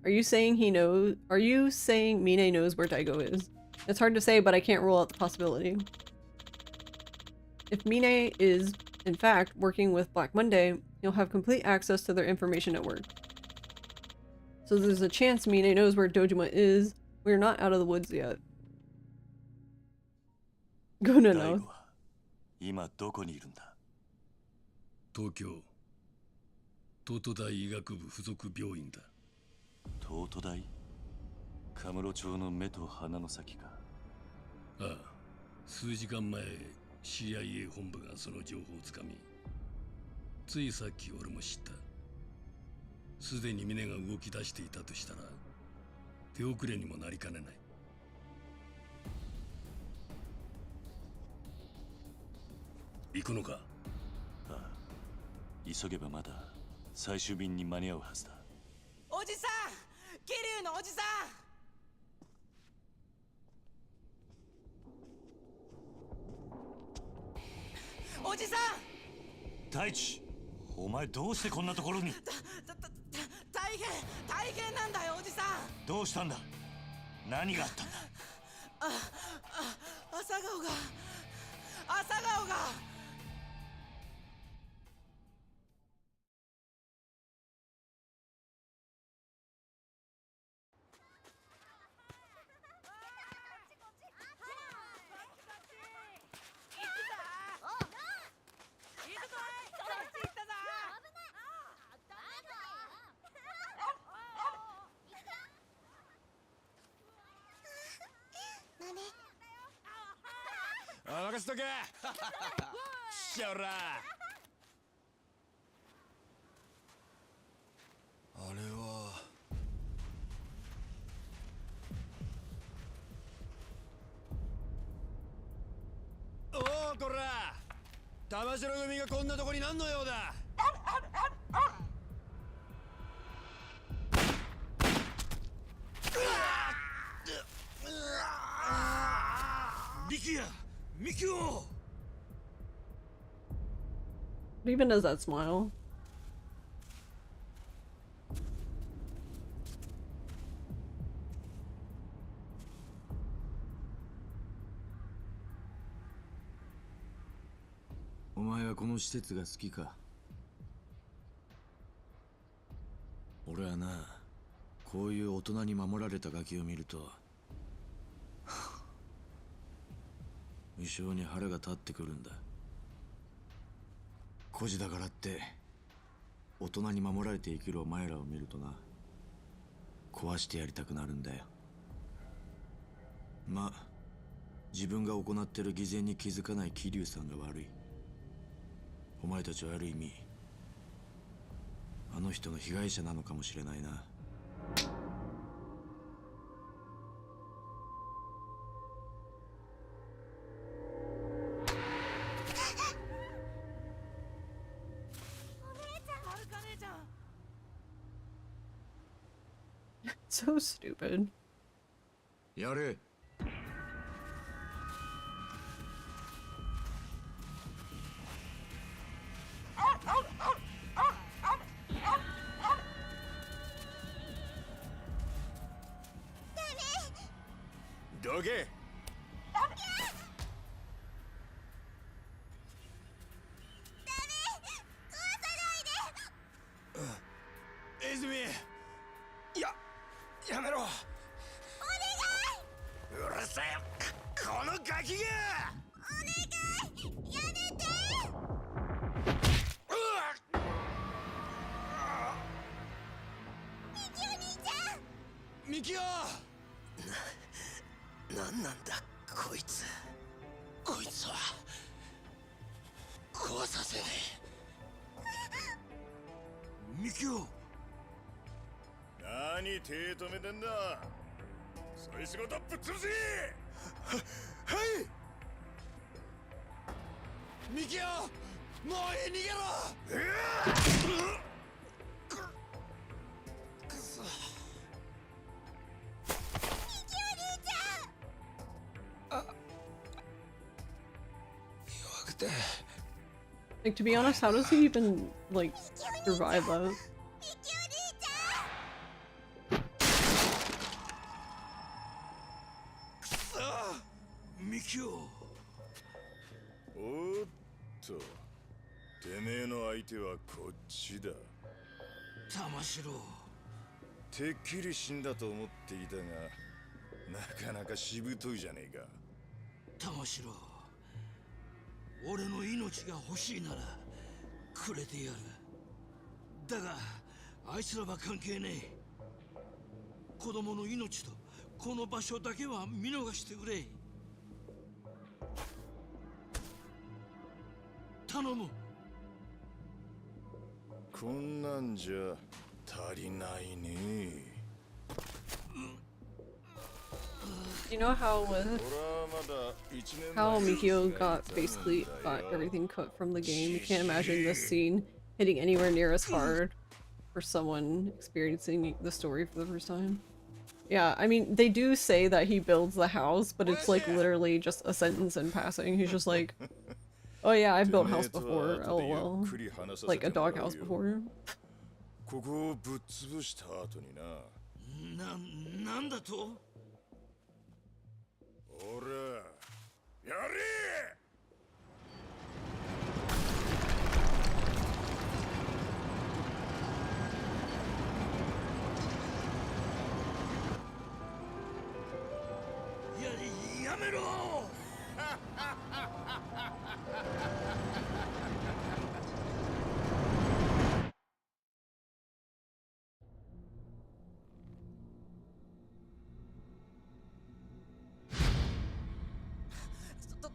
Speaker 2: Are you saying he knows? Are you saying Mine knows where Daigo is? It's hard to say, but I can't rule out the possibility. If Mine is, in fact, working with Black Monday, he'll have complete access to their information at work. So there's a chance Mine knows where Dojima is. We're not out of the woods yet. Good enough.
Speaker 11: 今どこにいるんだ?
Speaker 10: 東京東都大医学部附属病院だ。
Speaker 11: 東都大？カムロ町の目と鼻の先か。
Speaker 10: ああ、数時間前 CIA 本部がその情報をつかみ、ついさっき俺も知った。すでに峰が動き出していたとしたら手遅れにもなりかねない。行くのか？
Speaker 11: ああ、急げばまだ最終便に間に合うはずだ。
Speaker 12: おじさん、桐生のおじさん。おじさん。
Speaker 11: 大地、お前どうしてこんなところに？
Speaker 12: 大変なんだよおじさん。
Speaker 11: どうしたんだ？
Speaker 4: 何があったんだ。
Speaker 12: 朝顔が
Speaker 6: 任せとけしゃらあれはおおこら玉城組がこんなとこに何の用だ。
Speaker 4: 力也、ミキオ。
Speaker 2: What even does that smile?
Speaker 3: お前はこの施設が好きか。俺はな、こういう大人に守られたガキを見ると無性に腹が立ってくるんだ。孤児だからって大人に守られて生きるお前らを見るとな、壊してやりたくなるんだよ。まあ自分が行ってる偽善に気づかない桐生さんが悪い。お前たちはある意味あの人の被害者なのかもしれないな。
Speaker 2: So stupid.
Speaker 3: やれ。
Speaker 10: どけ。
Speaker 6: 泉、やめろ。お願い。うるせえ。このガキが。お願い。やめて。ミキオ兄ちゃん。ミキオ。なんなんだこいつ。こいつは壊させね
Speaker 10: え。ミキオ。何手止めてんだ。そいつごとぶっ潰せ。はい。
Speaker 6: ミキオ、もういい、逃げろ。くそ。ミキお兄ちゃん。弱くて。
Speaker 2: Like, to be honest, how does he even, like, survive that?
Speaker 10: ミキオ。おっと、てめえの相手はこっちだ。
Speaker 7: 玉城。
Speaker 10: てっきり死んだと思っていたが、なかなかしぶといじゃねえか。
Speaker 7: 玉城、俺の命が欲しいならくれてやる。だがあいつらは関係ねえ。子供の命とこの場所だけは見逃してくれ。頼む。
Speaker 10: こんなんじゃ足りないね。
Speaker 2: You know how Mikio basically got everything cut from the game? You can't imagine this scene hitting anywhere near as hard for someone experiencing the story for the first time. Yeah, I mean, they do say that he builds the house, but it's like literally just a sentence in passing. He's just like, oh yeah, I've built a house before, lol. Like a doghouse before.
Speaker 10: ここをぶっ潰した後にな。
Speaker 7: なんだと？
Speaker 4: やめろ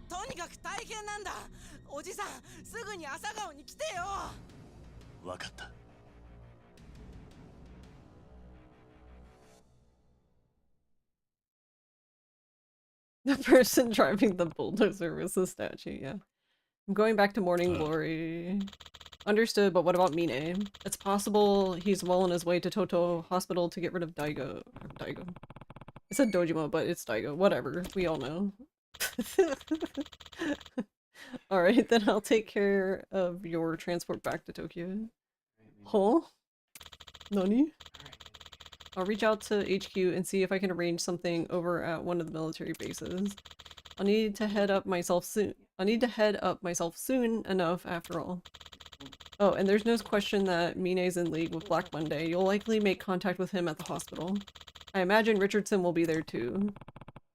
Speaker 12: とにかく大変なんだ。おじさん、すぐに朝顔に来てよ。
Speaker 11: わかった。
Speaker 2: The person driving the bulldozer was the statue, yeah. I'm going back to Morning Glory. Understood, but what about Mine? It's possible he's well on his way to Toto Hospital to get rid of Daigo. Daigo. I said Dojima, but it's Daigo. Whatever. We all know. Alright, then I'll take care of your transport back to Tokyo. Huh? Nani? I'll reach out to HQ and see if I can arrange something over at one of the military bases. I'll need to head up myself soon. Enough after all. Oh, and there's no question that Mine's in league with Black Monday. You'll likely make contact with him at the hospital. I imagine Richardson will be there too.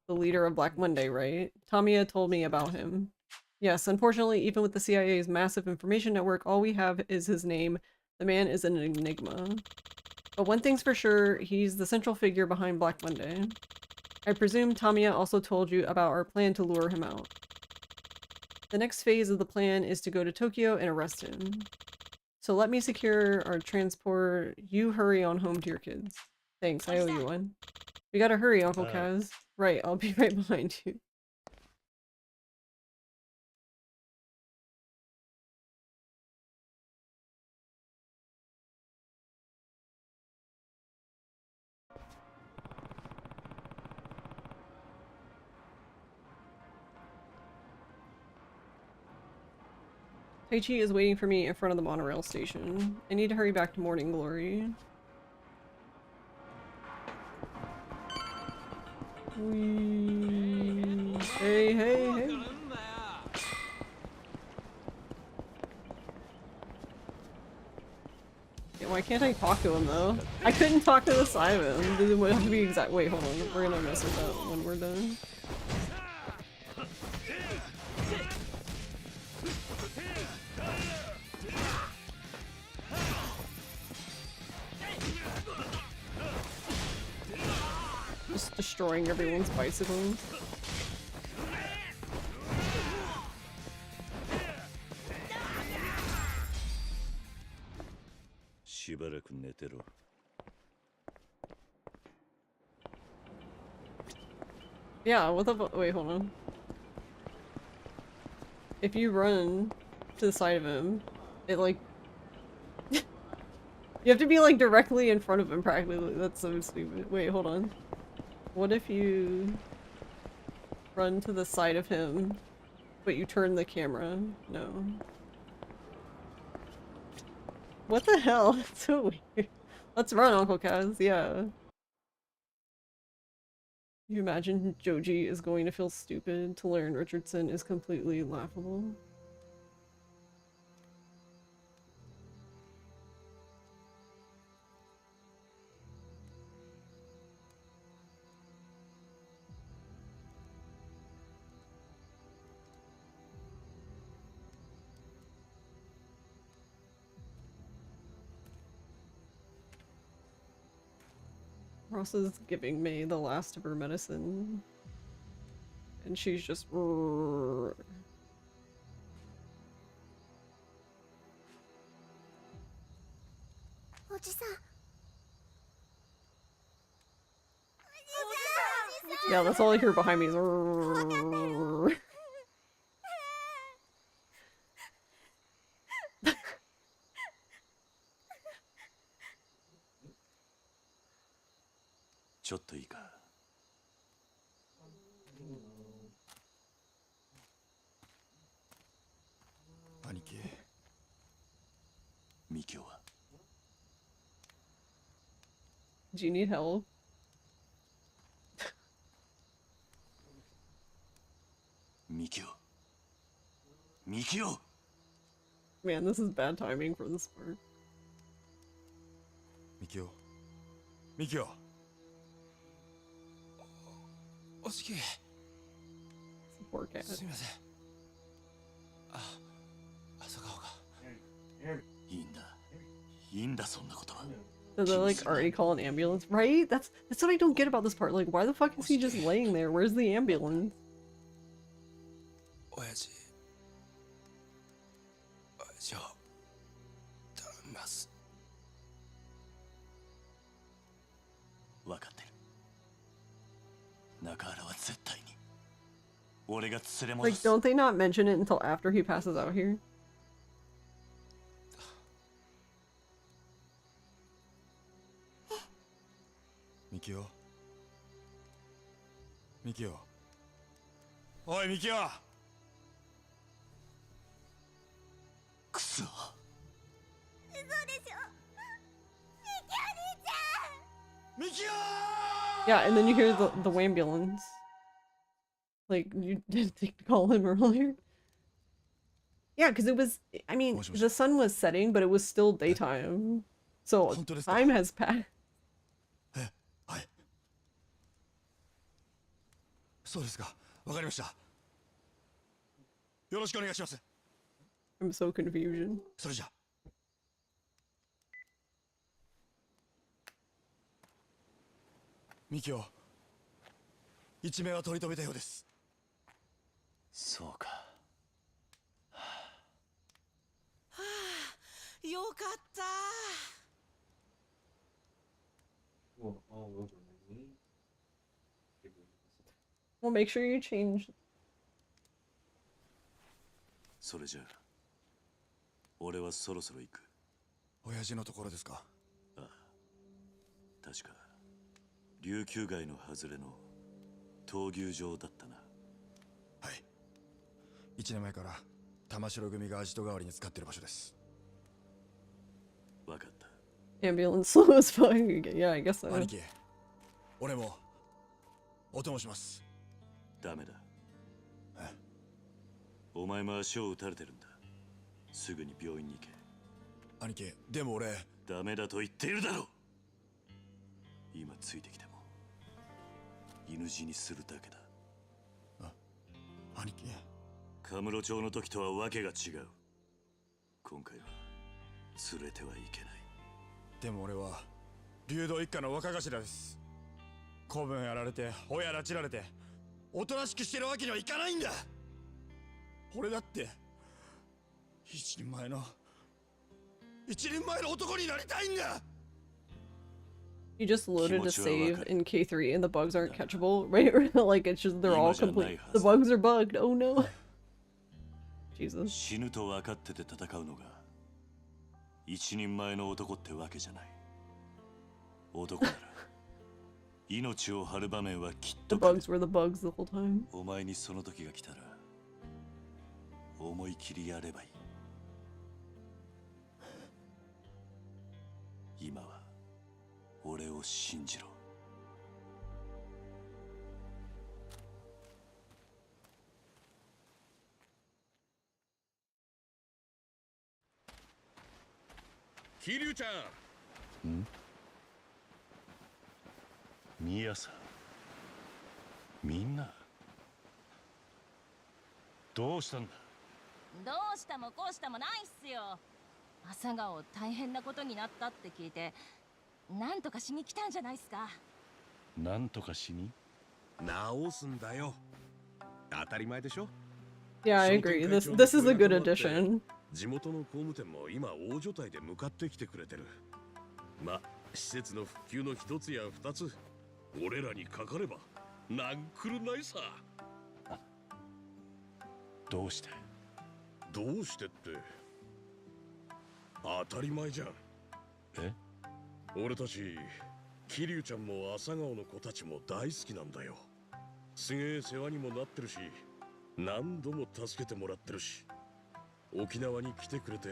Speaker 2: The leader of Black Monday, right? Tamiya told me about him. Yes, unfortunately, even with the CIA's massive information network, all we have is his name. The man is an enigma. But one thing's for sure, he's the central figure behind Black Monday. I presume Tamiya also told you about our plan to lure him out. The next phase of the plan is to go to Tokyo and arrest him. So let me secure our transport. You hurry on home to your kids. Thanks, I owe you one. We gotta hurry, Uncle Kaz. Right, I'll be right behind you. Taichi is waiting for me in front of the monorail station. I need to hurry back to Morning Glory. Whee. Hey, hey, hey. Yeah, why can't I talk to him though? I couldn't talk to the Simon. It would have to be exact. Wait, hold on. We're gonna mess with that when we're done. Just destroying everyone's bicycles. Yeah, what the wait, hold on. If you run to the side of him, it like you have to be like directly in front of him practically. That's so stupid. Wait, hold on. What if you run to the side of him, but you turn the camera? No. What the hell? That's so weird. Let's run, Uncle Kaz. Yeah. You imagine Joji is going to feel stupid to learn Richardson is completely laughable? Ross is giving May the last of her medicine. And she's just... Yeah, that's all I hear behind me is... Do you need help? Man, this is bad timing for this part.
Speaker 6: ミキオミキオおしき
Speaker 2: Poor cat.
Speaker 6: すみませんあ朝顔が
Speaker 3: いいんだそんなことは
Speaker 2: Did they like already call an ambulance? Right? That's what I don't get about this part. Like, why the fuck is he just laying there? Where's the ambulance?
Speaker 6: 親父頼みます
Speaker 3: 分かってる中原は絶対に俺が連れ戻
Speaker 2: Like,
Speaker 3: す
Speaker 2: don't they not mention it until after he passes out here?
Speaker 6: ミキオミキオおいミキオ
Speaker 3: クソ
Speaker 9: 嘘でしょ
Speaker 6: ミキオ
Speaker 2: Yeah, and then you hear the ambulance. Like, you didn't think to call him earlier? Yeah, because it was, I mean, the sun was setting, but it was still daytime. So, time has passed.
Speaker 6: はいそうですかわかりましたよろしくお願いします
Speaker 2: I'm so confusion.
Speaker 6: それじゃミキオ一命は取り留めたようです
Speaker 3: そうか
Speaker 12: はあよかった
Speaker 2: Well, make sure you change.
Speaker 3: それじゃあ俺はそろそろ行く
Speaker 6: 親父のところですか
Speaker 3: ああ確か琉球街の外れの闘牛場だったな
Speaker 6: はい1年前から玉城組がアジト代わりに使ってる場所です
Speaker 3: 分かった
Speaker 2: Ambulance slow as fuck. Yeah, I guess so.
Speaker 6: 兄貴俺もお供します
Speaker 3: ダメだお前も足を撃たれてるんだすぐに病院に行け
Speaker 6: 兄貴でも俺
Speaker 3: ダメだと言っているだろう今ついてきても犬死にするだけだ
Speaker 6: 兄貴
Speaker 3: カムロ町の時とはわけが違う今回は連れてはいけない
Speaker 6: でも俺は竜道一家の若頭です子分やられて親拉致られておとなしくしてるわけにはいかないんだ俺だって一人前の男になりたいんだ
Speaker 2: You just loaded a save in K3 and the bugs aren't catchable, right? Like, it's just, they're all complete. The bugs are bugged. Oh no. Jesus.
Speaker 3: 死ぬと分かってて戦うのが一人前の男ってわけじゃない男なら命を張る場面はきっと
Speaker 2: The bugs were the bugs the whole time.
Speaker 3: お前にその時が来たら思い切りやればいい今は俺を信じろ
Speaker 10: 桐生ちゃん
Speaker 11: んミヤさんみんなどうしたんだ
Speaker 14: どうしたもこうしたもないっすよ朝顔大変なことになったって聞いてなんとかしに来たんじゃないっすか
Speaker 11: なんとかしに
Speaker 15: 直すんだよ当たり前でしょ
Speaker 2: Yeah, I agree. This is a good addition.
Speaker 15: 地元の工務店も今大所帯で向かってきてくれてるま、施設の復旧の一つや二つ俺らにかかればなんくるないさ
Speaker 11: どうして
Speaker 15: どうしてって当たり前じゃん
Speaker 11: え
Speaker 15: 俺たち桐生ちゃんも朝顔の子たちも大好きなんだよすげえ世話にもなってるし何度も助けてもらってるし沖縄に来てくれて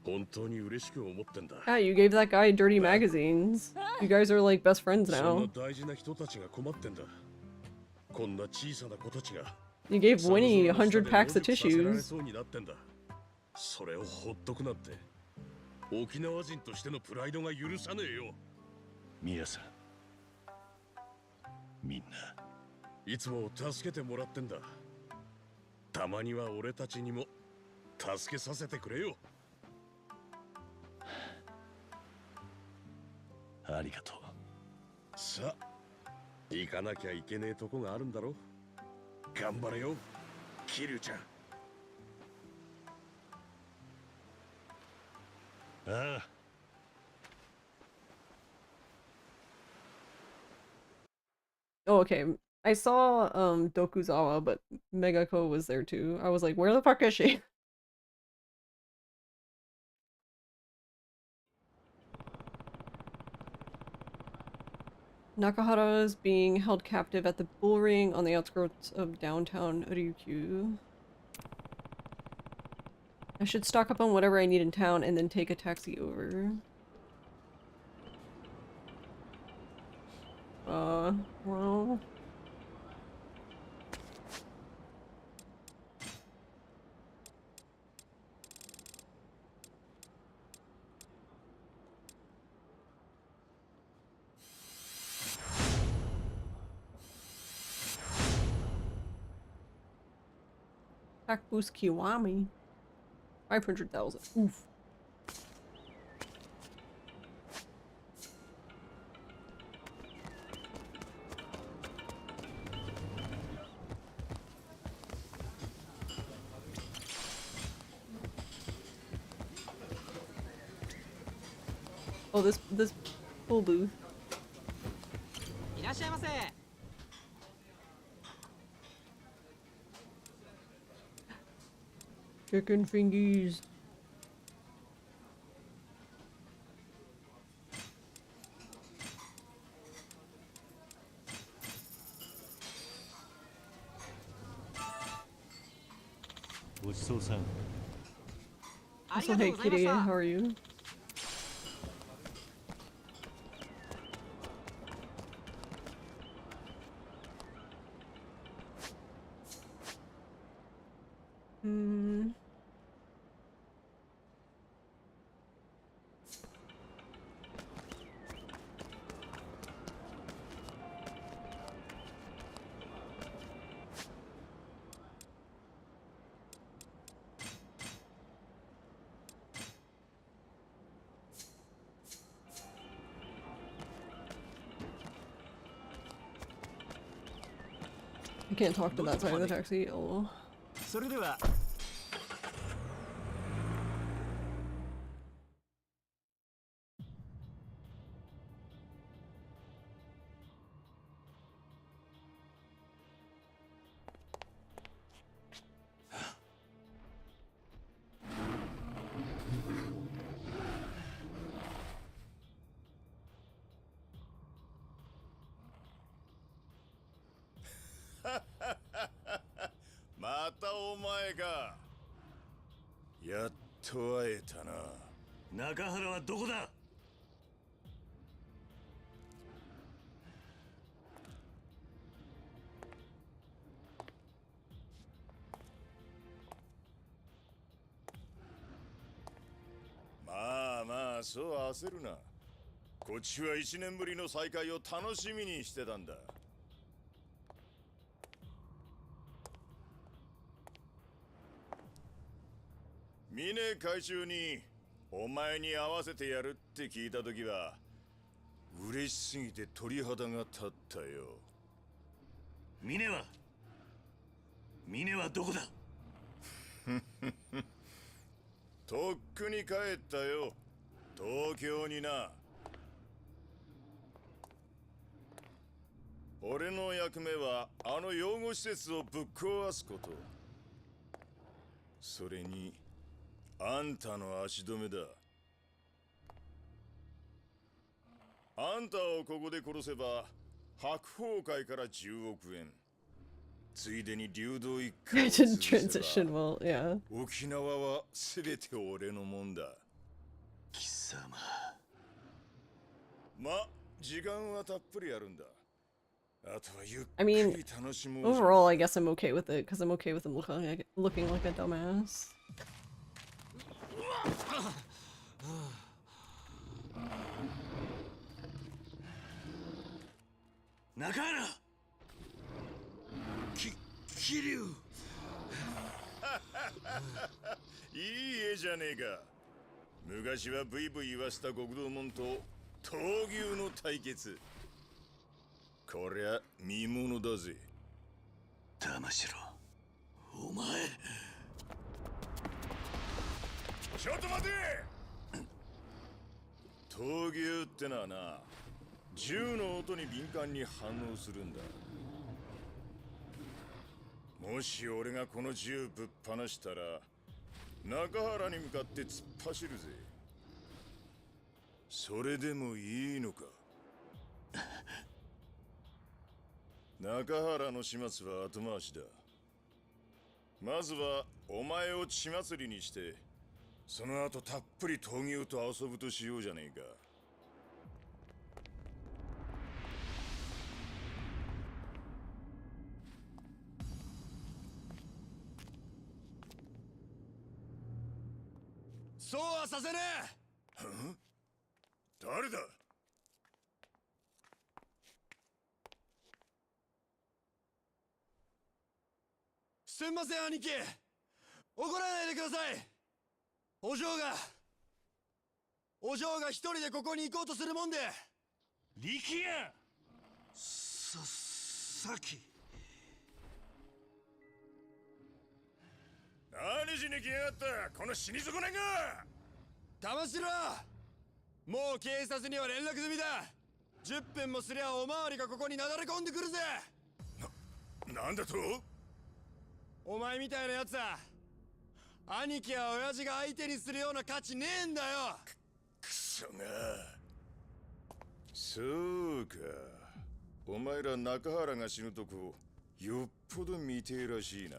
Speaker 15: 本当に嬉しく思ってんだ
Speaker 2: Yeah, you gave that guy dirty magazines. You guys are like best friends
Speaker 15: そん
Speaker 2: now.
Speaker 15: な大事な人たちが困ってんだこんな小さな子たちが
Speaker 2: You gave Winnie 100 packs of tissues.
Speaker 15: それをほっとくなんて沖縄人としてのプライドが許さねえよ。
Speaker 11: 宮さん、みんない
Speaker 15: つも助けてもらってんだ。たまには俺たちにも助けさせてくれよ。
Speaker 11: ありがとう。
Speaker 15: さあ、行かなきゃいけねえとこがあるんだろ。頑張れよ、桐生ちゃん。
Speaker 11: ああ。
Speaker 2: Oh, okay. I saw Dokuzawa, but Megako was there too. I was like, where the fuck is she? Nakahara is being held captive at the bull ring on the outskirts of downtown Ryukyu. I should stock up on whatever I need in town and then take a taxi over. Well... Attack boost Kiwoomy. 500,000. Oof. Oh, this full booth. Chicken fingies. Also, hey Kitty, how are you? I can't talk to that side of the taxi. Oh.
Speaker 15: またお前か。やっと会えたな。
Speaker 4: 中原はどこだ。
Speaker 15: まあまあ、そう焦るな。こっちは1年ぶりの再会を楽しみにしてたんだ。峰会長にお前に会わせてやるって聞いたときは嬉しすぎて鳥肌が立ったよ。
Speaker 4: 峰はどこだ。
Speaker 15: とっくに帰ったよ、東京にな。俺の役目はあの養護施設をぶっ壊すこと。それにあんたの足止めだ。あんたをここで殺せば白鵬会から10億円、ついでに流動一家を潰せば沖縄は全て俺のもんだ。
Speaker 4: 貴様。
Speaker 15: ま、時間はたっぷりあるんだ。
Speaker 2: I mean, overall, I guess I'm okay with it, because I'm okay with him looking like a dumbass.
Speaker 4: Nakara! Kiryu!
Speaker 15: いい絵じゃねえか。昔はブイブイ言わせた極道門と闘牛の対決。こりゃ見物だぜ。
Speaker 4: 玉城、お前。
Speaker 15: ちょっと待て。闘牛ってのはな、銃の音に敏感に反応するんだ。もし俺がこの銃ぶっ放したら中原に向かって突っ走るぜ。それでもいいのか。中原の始末は後回しだ。まずはお前を血祭りにして、その後たっぷり闘牛と遊ぶとしようじゃねえか。
Speaker 6: そうはさせねえ。
Speaker 15: 誰だ。
Speaker 6: すんません兄貴、怒らないでください。お嬢が一人でここに行こうとするもんで。
Speaker 4: 力也、さき。
Speaker 15: 何しに来やがった、この死に損ねが。
Speaker 6: 玉城、もう警察には連絡済みだ。10分もすりゃおまわりがここになだれ込んでくるぜ。
Speaker 15: なんだと。
Speaker 6: お前みたいなやつは兄貴や親父が相手にするような価値ねえんだよ。
Speaker 15: くそが。そうか、お前ら中原が死ぬとこよっぽど見てえらしいな。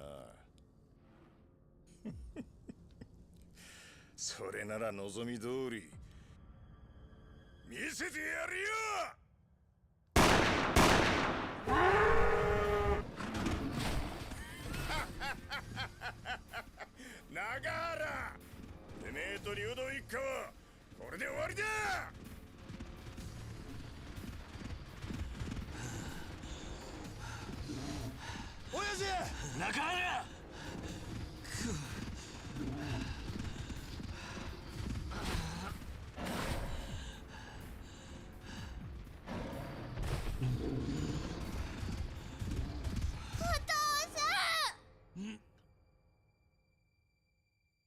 Speaker 15: それなら望み通り見せてやるよ。中原、てめえと竜道一家はこれで終わりだ。
Speaker 6: 親父、
Speaker 4: 中原。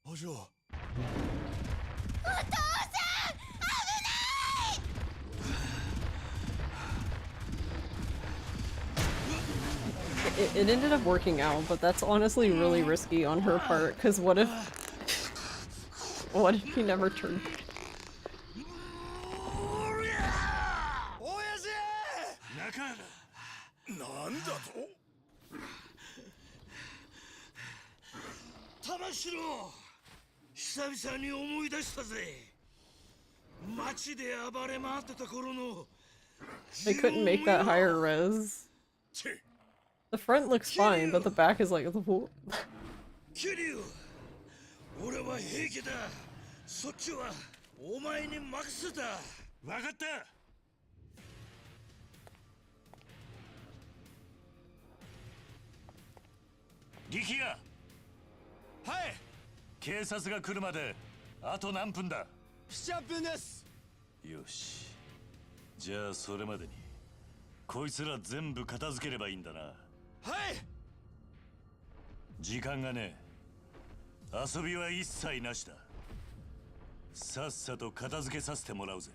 Speaker 6: お嬢。お父さん、
Speaker 2: It ended up working out, but that's honestly really risky on her part, because what if he never turned?
Speaker 4: Tamashiro! 久々に思い出したぜ。街で暴れ回ってた頃の。
Speaker 2: They couldn't make that higher res. The front looks fine, but the back is like, what?
Speaker 4: Kiryu! 俺は平気だ。そっちはお前に任せた。分かった。力也。
Speaker 6: はい。
Speaker 11: 警察が来るまであと何分だ。
Speaker 6: 7、8分です。
Speaker 11: よし、じゃあそれまでにこいつら全部片付ければいいんだな。
Speaker 6: はい。
Speaker 11: 時間がねえ。遊びは一切なしだ。さっさと片付けさせてもらうぜ。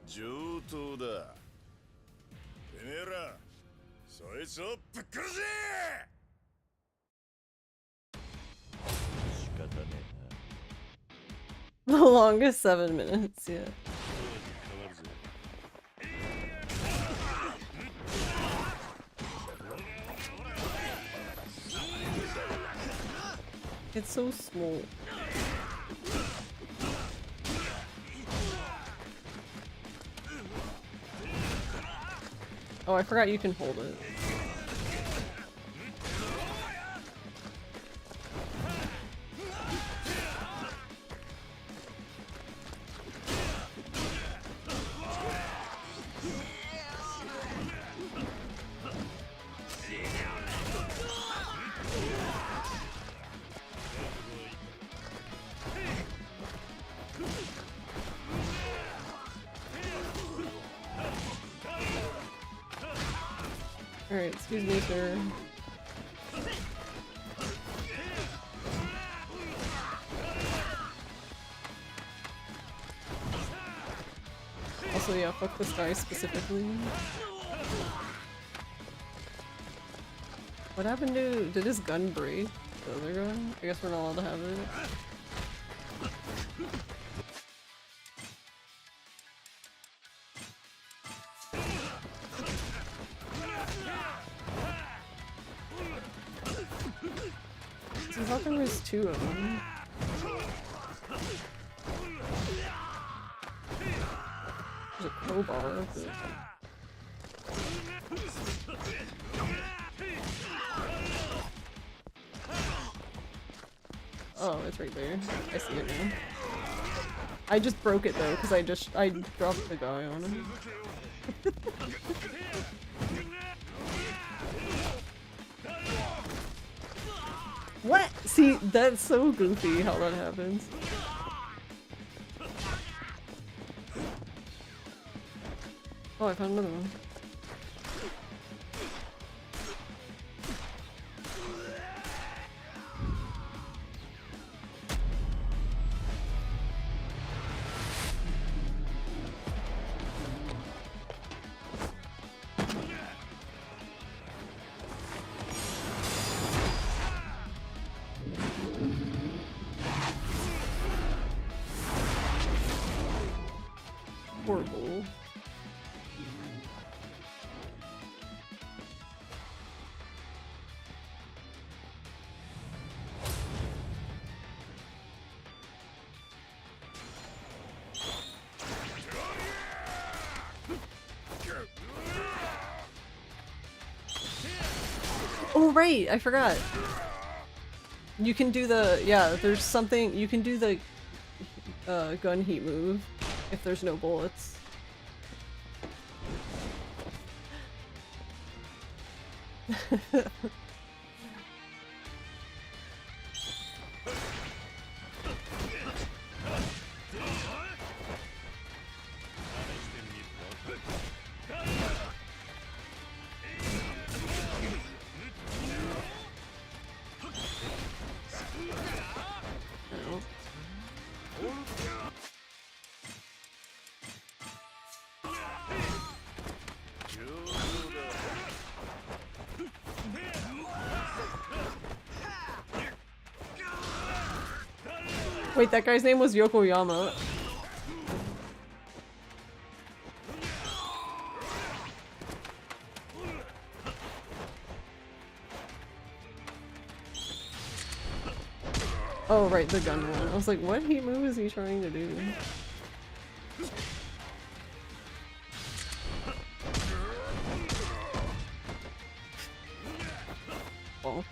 Speaker 15: 上等だ。てめえらそいつをぶっ殺せ。
Speaker 2: The longest 7 minutes, yeah. It's so small. Oh, I forgot you can hold it. Alright, excuse me, sir. Also, yeah, fuck this guy specifically. What happened to- did his gun break? The other gun? I guess we're not allowed to have it. I thought there was two of them. There's a crowbar. But... Oh, it's right there. I see it now. I just broke it though, because I dropped the guy on him. What? See, that's so goofy how that happens. Oh, I found another one. Horrible. Oh right, I forgot. You can do the, yeah, there's something, you can do the gun heat move if there's no bullets. Wait, that guy's name was Yokoyama. Oh, right, the gun one. I was like, what heat move is he trying to do? Oh.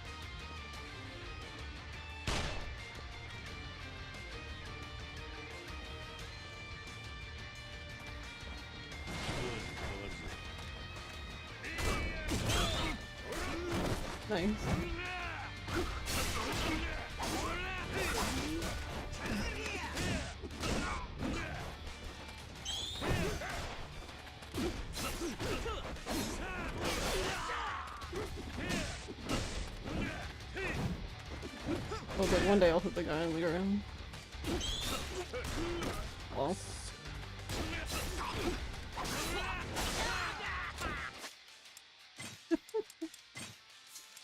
Speaker 2: Nice. Oh, but one day I'll hit the guy on the ground. Well.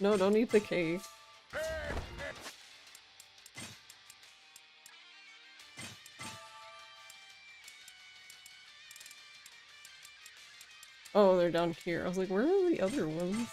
Speaker 2: No, don't eat the cake. Oh, they're down here. I was like, where are the other ones?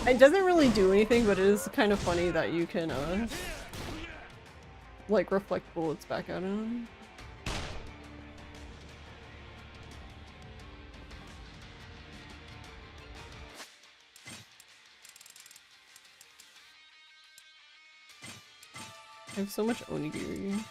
Speaker 2: It doesn't really do anything, but it is kind of funny that you can, like, reflect bullets back at him. I have so much onigiri.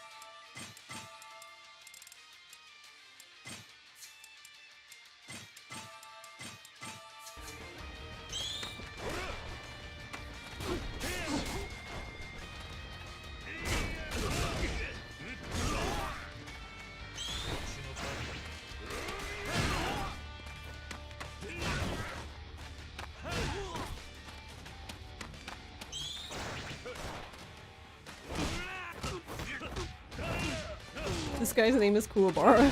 Speaker 2: This guy's name is Kuwabara.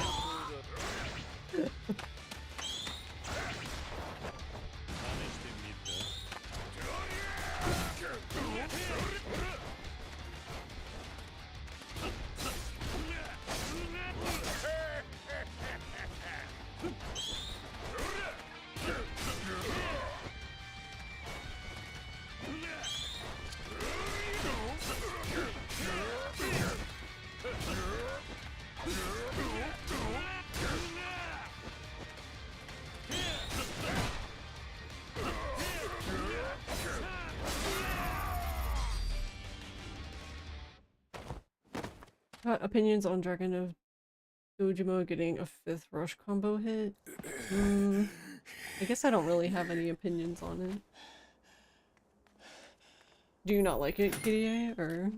Speaker 2: Opinions on Dragon of Dojima getting a 5th rush combo hit? I guess I don't really have any opinions on it. Do you not like it, KDA, or?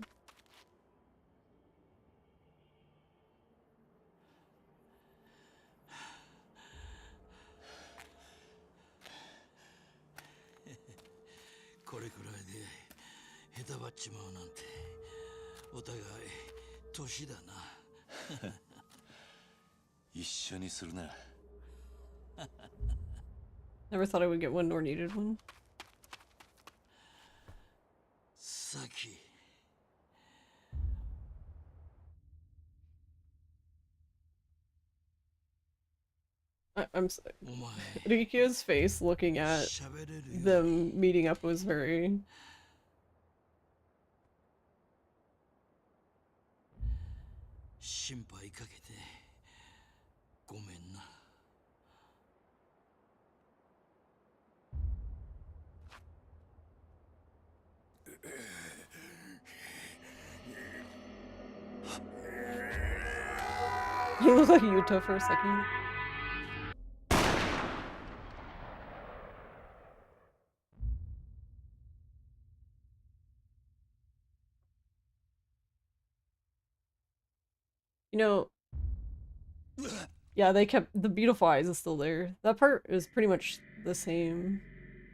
Speaker 2: Never thought I would get one nor needed one. I'm sorry. Rikyo's face looking at them meeting up was very... He looked like Yuta for a second. You know, yeah, they kept the beautiful eyes is still there. That part is pretty much the same.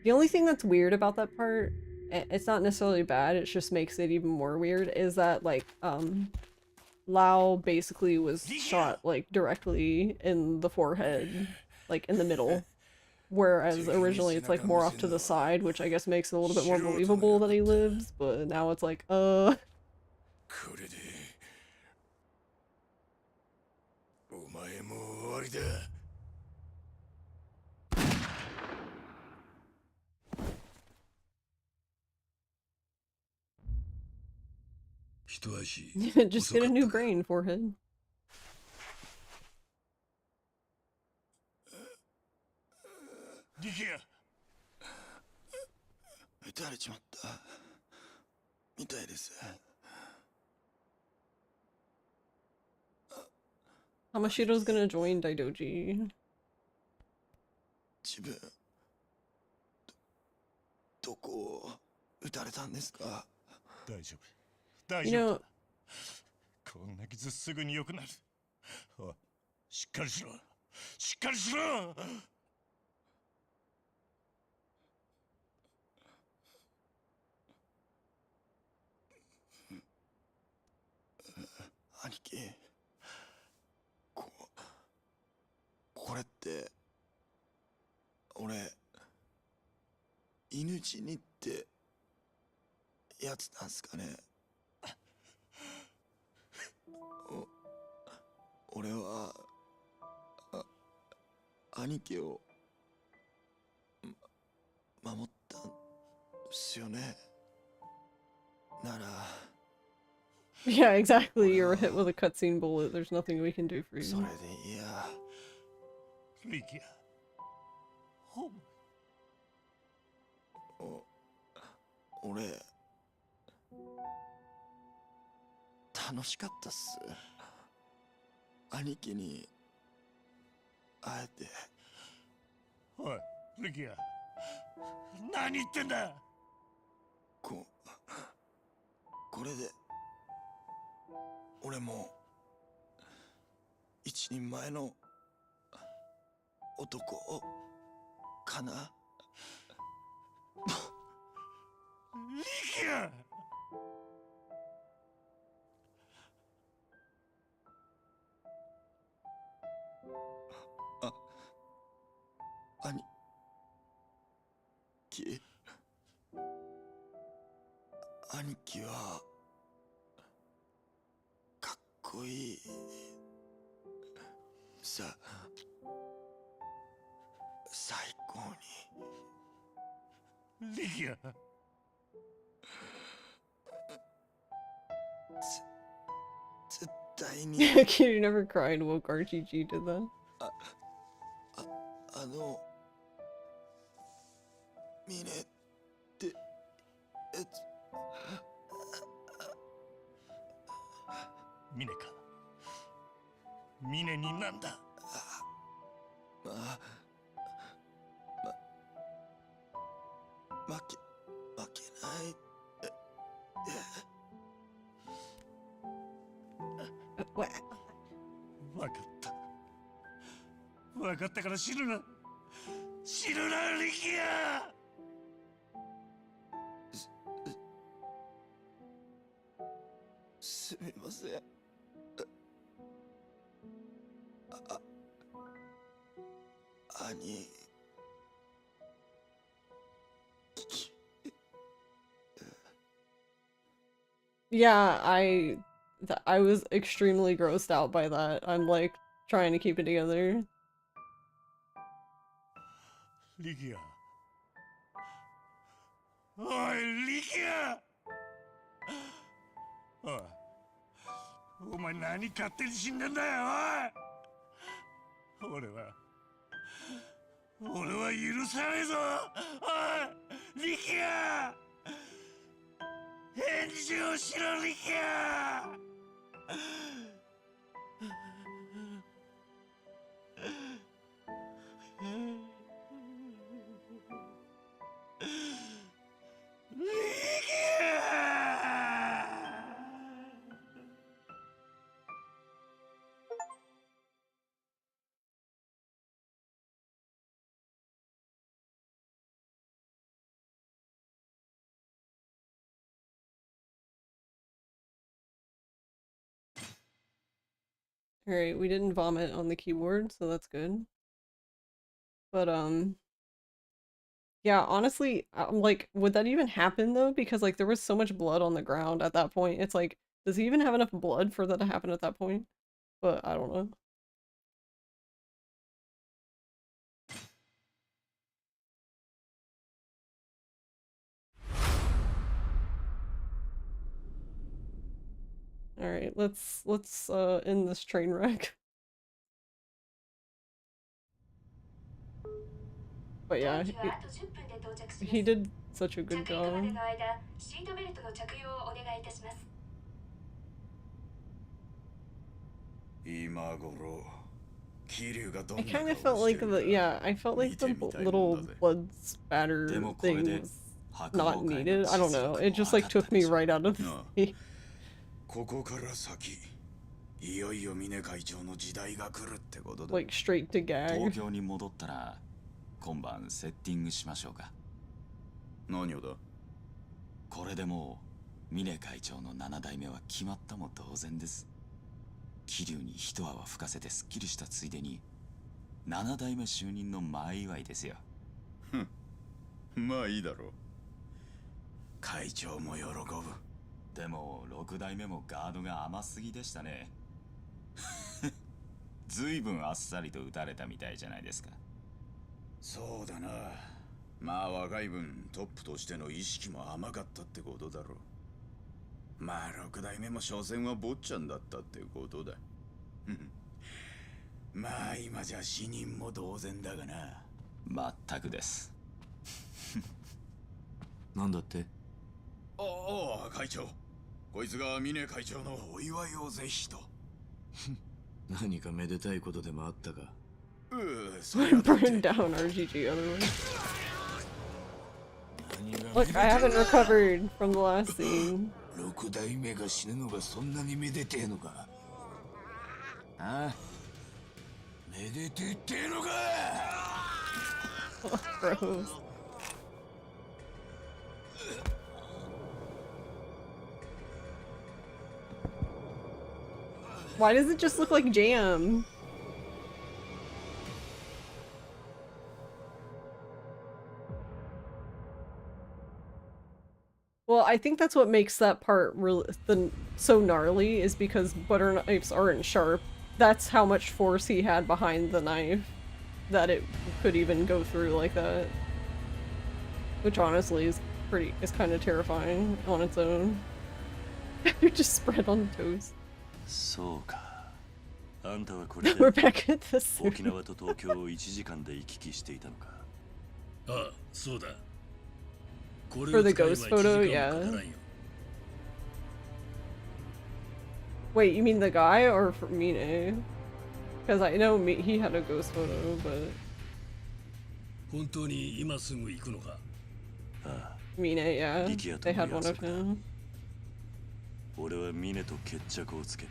Speaker 2: The only thing that's weird about that part, it's not necessarily bad, it just makes it even more weird, is that like Lao basically was shot like directly in the forehead, like in the middle. Whereas originally it's like more off to the side, which I guess makes it a little bit more believable that he lives, but now it's like, just get a new brain, forehead.
Speaker 6: 撃たれちまったみたいです。
Speaker 2: Hamashiro's gonna join Daidoji.
Speaker 6: 自分どこを撃たれたんですか？
Speaker 13: 大丈夫。大丈夫。こんな傷すぐに良くなる。おい、しっかりしろ。しっかりしろ。
Speaker 6: 兄貴、これって俺犬死にってやつなんすかね。俺は兄貴を守ったんすよね。なら。
Speaker 2: Yeah, exactly. You were hit with a cutscene bullet. There's nothing we can do for you.
Speaker 6: それでいや。
Speaker 7: リキヤ。
Speaker 6: 俺楽しかったっす。兄貴に会えて。
Speaker 7: おい、リキヤ。何言ってんだ。
Speaker 6: これで俺も一人前の男かな。
Speaker 7: リキヤ。
Speaker 6: 兄貴はかっこいいさ。最高
Speaker 7: に。リキヤ。
Speaker 6: 絶対に。
Speaker 2: You never cried. Woke RGG did that.
Speaker 6: ミネってやつ。
Speaker 7: ミネか。ミネになんだ。
Speaker 6: 負けない。
Speaker 7: わかった。わかったから死ぬな。死ぬな、リキヤ。
Speaker 6: すみません。兄。
Speaker 2: Yeah, I was extremely grossed out by that. I'm like trying to keep it together.
Speaker 7: リキヤ。おい、リキヤ。お前何勝手に死んでんだよ。おい。俺は許さねえぞ。おい、リキヤ。返事をしろ、リキヤ。
Speaker 2: Alright, we didn't vomit on the keyboard, so that's good. But, yeah, honestly, I'm like, would that even happen though? Because, like, there was so much blood on the ground at that point. It's like, does he even have enough blood for that to happen at that point? But, I don't know. Alright, let's end this train wreck. But yeah, he did such a good job. I kind of felt like I felt like the little blood spatter thing was not needed. I don't know, it just like took me right out of the scene.
Speaker 5: ここから先、いよいよ峰会長の時代が来るってことだ。
Speaker 2: Like straight to gag.
Speaker 16: 東京に戻ったら今晩セッティングしましょうか。
Speaker 5: 何をだ？
Speaker 16: これでもう峰会長の7代目は決まったも同然です。桐生に一泡吹かせてすっきりしたついでに7代目就任の前祝いですよ。
Speaker 5: まあいいだろう。会長も喜ぶ。
Speaker 16: でも6代目もガードが甘すぎでしたね。ずいぶんあっさりと撃たれたみたいじゃないですか。
Speaker 5: そうだな。
Speaker 6: まあ若い分トップとしての意識も甘かったってことだろう。まあ六代目も所詮は坊ちゃんだったってことだ。まあ今じゃ死人も同然だがな。
Speaker 16: まったくです。
Speaker 3: なんだって？
Speaker 6: ああ会長、こいつが峰会長のお祝いをぜひと。
Speaker 3: 何かめでたいことでもあったか？Burn
Speaker 2: down RGG otherwise. Look, I haven't recovered from the last scene.
Speaker 4: 六代目が死ぬのがそんなにめでてえのか？ああ、めでてえってえのか
Speaker 2: ？Gross. Why does it just look like jam? Well, I think that's what makes that part really so gnarly, is because butter knives aren't sharp. That's how much force he had behind the knife, that it could even go through like that. Which honestly is kind of terrifying on its own. They're just spread on toast.
Speaker 11: そうか。あんたはこれで
Speaker 2: We're back at this.
Speaker 11: 沖縄と東京を1時間で行き来していたのか。
Speaker 10: ああ、そうだ。
Speaker 2: For the ghost photo, yeah. Wait, you mean the guy or for Mine? Because I know he had a ghost photo, but...
Speaker 10: 本当に今すぐ行くのか?
Speaker 2: Mine, yeah. They had one of him.
Speaker 11: 俺はミネと決着をつける。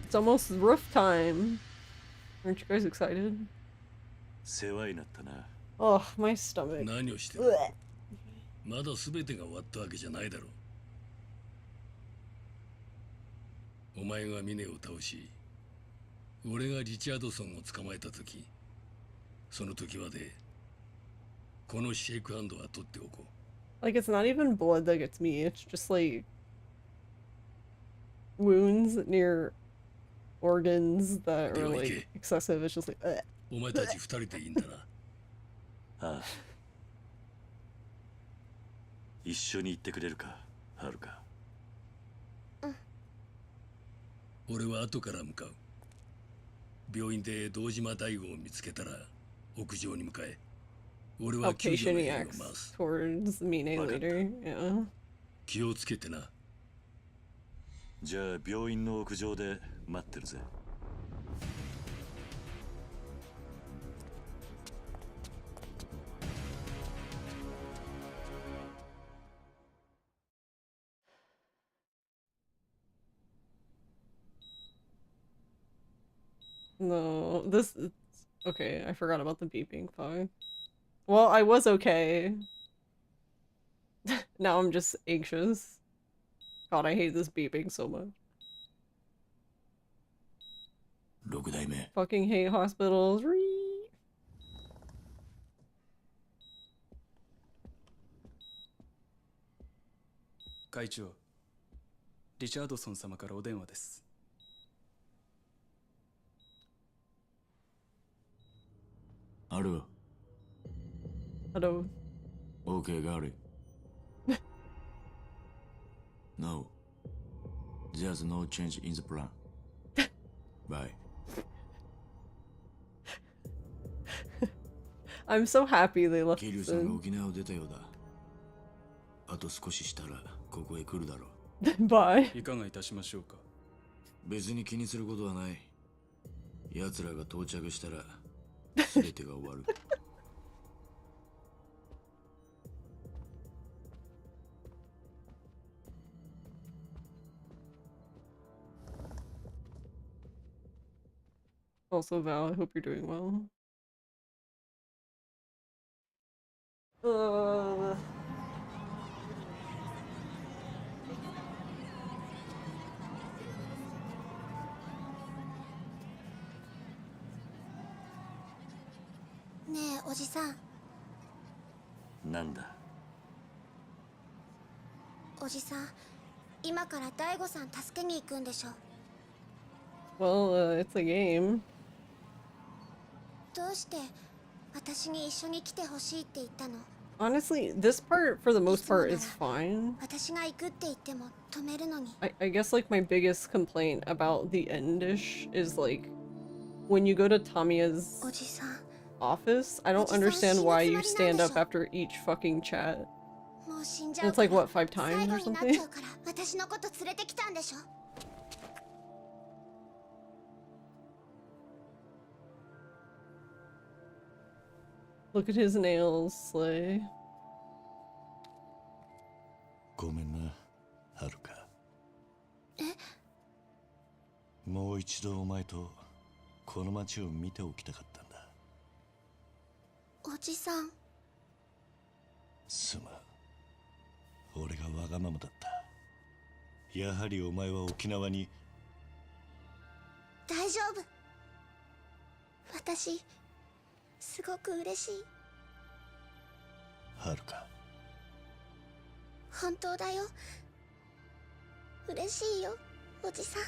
Speaker 2: It's almost roof time. Aren't you guys excited?
Speaker 11: 世話になったな。
Speaker 2: Oh, my stomach.
Speaker 10: 何をしてる？まだ全てが終わったわけじゃないだろう。お前がミネを倒し、俺がリチャードソンを捕まえた時、その時までこのシェイクハンドは取っておこう。
Speaker 2: Like, it's not even blood that gets me, it's just like wounds near organs that are like excessive. It's just like, ugh.
Speaker 10: お前たち二人でいいんだな。
Speaker 11: ああ。一緒に行ってくれるか、はるか。
Speaker 10: 俺は後から向かう。病院で堂島大吾を見つけたら屋上に向かえ。俺は救助の兵を回す。
Speaker 2: Towards Mine later, yeah.
Speaker 10: 気をつけてな。
Speaker 11: じゃあ病院の屋上で待ってるぜ。
Speaker 2: No, this... Okay, I forgot about the beeping. Fuck. Well, I was okay. Now I'm just anxious. God, I hate this beeping so much.
Speaker 10: 6代目。
Speaker 2: Fucking hate hospitals. Ree.
Speaker 17: 会長、リチャードソン様からお電話です。
Speaker 3: Hello.
Speaker 2: Hello.
Speaker 3: Okay, got it. No. There's no change in the plan. Bye.
Speaker 2: I'm so happy they left
Speaker 3: 桐生
Speaker 2: this
Speaker 3: さんが
Speaker 2: in.
Speaker 3: 沖縄を出たようだ。あと少ししたらここへ来るだろう。
Speaker 2: Bye.
Speaker 17: いかがいたしましょうか。
Speaker 3: 別に気にすることはない。奴らが到着したら全てが終わる。
Speaker 2: Also, Val, I hope you're doing well.
Speaker 9: Ne, おじさん。
Speaker 11: なんだ。
Speaker 9: おじさん、今から大悟さん助けに行くんでしょ。
Speaker 2: Well, it's a game.
Speaker 9: どうして私に一緒に来てほしいって言ったの？
Speaker 2: Honestly, this part, for the most part, is fine.
Speaker 9: 私が行くって言っても止めるのに。
Speaker 2: I guess, like, my biggest complaint about the end-ish is, like, when you go to Tamiya's office, I don't understand why you stand up after each fucking chat. And it's like, what, 5 times or something?
Speaker 9: 私のこと連れてきたんでしょ。
Speaker 2: Look at his nails, Slay.
Speaker 11: ごめんな、はるか。もう一度お前とこの街を見ておきたかったんだ。
Speaker 9: おじさん。
Speaker 11: すまん。俺がわがままだった。やはりお前は沖縄に。
Speaker 9: 大丈夫。私。 すごく嬉しい。
Speaker 11: はるか。
Speaker 9: 本当だよ。嬉しいよ、おじさん。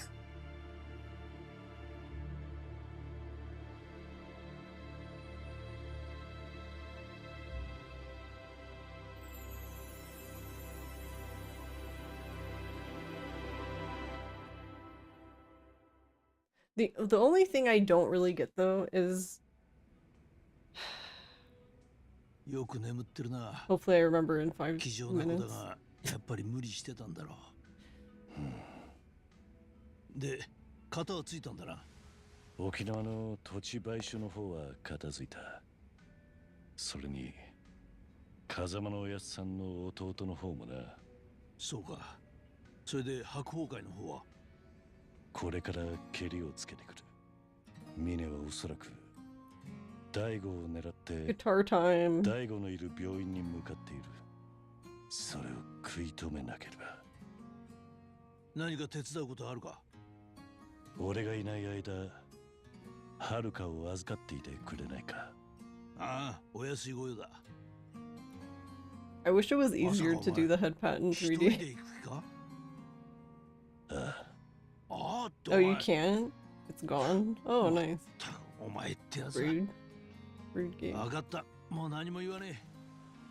Speaker 2: The only thing I don't really get though is hopefully I remember in 5 minutes.
Speaker 7: やっぱり無理してたんだろう。で、型はついたんだな。
Speaker 11: 沖縄の土地買収の方は片付いた。それに風間のおやっさんの弟の方もな。
Speaker 7: そうか。それで白鵬会の方は
Speaker 11: これからケリをつけてくる。峰はおそらく大悟を狙って
Speaker 2: Guitar time.
Speaker 11: 大悟のいる病院に向かっている。それを食い止めなければ。
Speaker 7: 何か手伝うことあるか？
Speaker 11: 俺がいない間、はるかを預かっていてくれないか？
Speaker 7: ああ、お安いご用だ。
Speaker 2: I wish it was easier to do the head pat in 3D. Oh, you can't? It's gone? Oh, nice.
Speaker 7: お前ってやつ。
Speaker 2: Rude. Rude game.
Speaker 7: 分かった。もう何も言わねえ。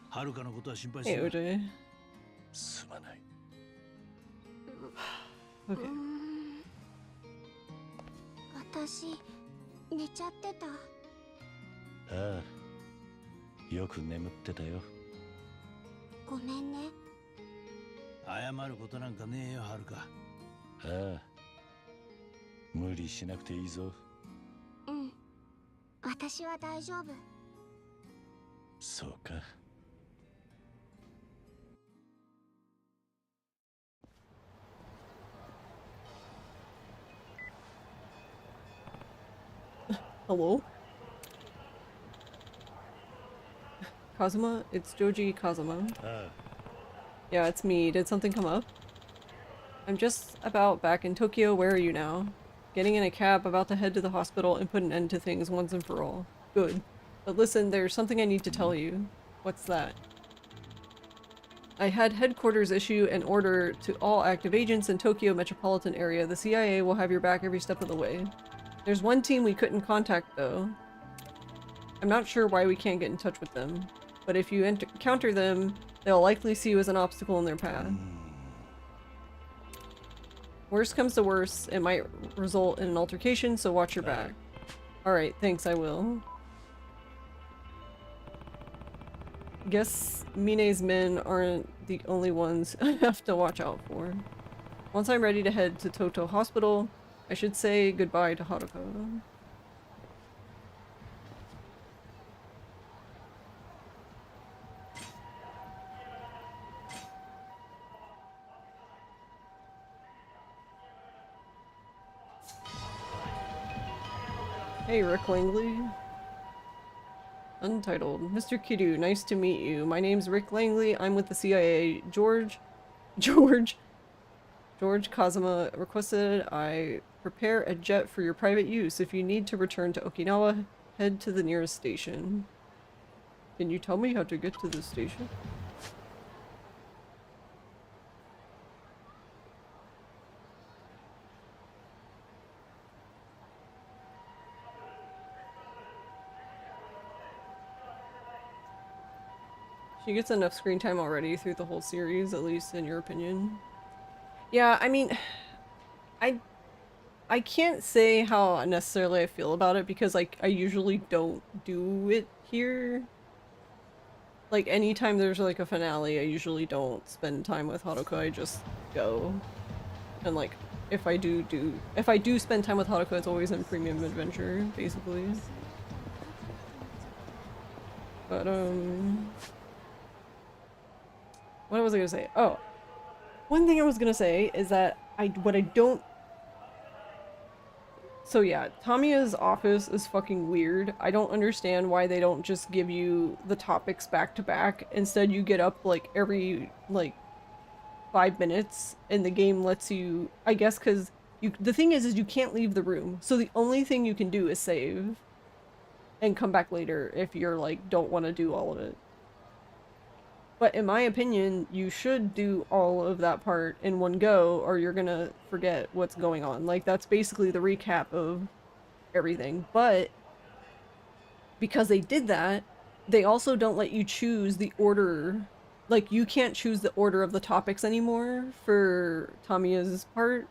Speaker 7: はるかのことは心配す
Speaker 2: Hey,
Speaker 7: る。
Speaker 2: OJ.
Speaker 11: すまない。
Speaker 2: Okay.
Speaker 9: 私、寝ちゃってた。
Speaker 11: ああ、よく眠ってたよ。
Speaker 9: ごめんね。
Speaker 7: 謝ることなんかねえよ、はるか。
Speaker 11: ああ、無理しなくていいぞ。
Speaker 9: うん。私は大丈夫。
Speaker 11: そうか。
Speaker 2: Hello? Kazuma? It's Joji Kazuma. Yeah, it's me. Did something come up? I'm just about back in Tokyo. Where are you now? Getting in a cab, about to head to the hospital and put an end to things once and for all. Good. But listen, there's something I need to tell you. What's that? I had headquarters issue an order to all active agents in Tokyo metropolitan area. The CIA will have your back every step of the way. There's one team we couldn't contact though. I'm not sure why we can't get in touch with them. But if you encounter them, they'll likely see you as an obstacle in their path. Worst comes to worst, it might result in an altercation, so watch your back. Alright, thanks, I will. Guess Mine's men aren't the only ones I have to watch out for. Once I'm ready to head to Toto Hospital, I should say goodbye to Haruka. Hey, Rick Langley. Untitled. Mr. Kiryu, nice to meet you. My name's Rick Langley. I'm with the CIA. George Kazuma requested I prepare a jet for your private use. If you need to return to Okinawa, head to the nearest station. Can you tell me how to get to the station? She gets enough screen time already through the whole series, at least in your opinion. Yeah, I mean, I can't say how necessarily I feel about it because like I usually don't do it here. Like anytime there's like a finale, I usually don't spend time with Haruka, I just go. And like if I do spend time with Haruka, it's always in Premium Adventure, basically. But what was I gonna say? Oh. One thing I was gonna say is that so yeah, Tamiya's office is fucking weird. I don't understand why they don't just give you the topics back to back. Instead you get up like every like 5 minutes and the game lets you, I guess cause the thing is you can't leave the room. So the only thing you can do is save and come back later if you're like don't want to do all of it. But in my opinion, you should do all of that part in one go or you're gonna forget what's going on. Like, that's basically the recap of everything. But because they did that, they also don't let you choose the order. Like, you can't choose the order of the topics anymore for Tamiya's part.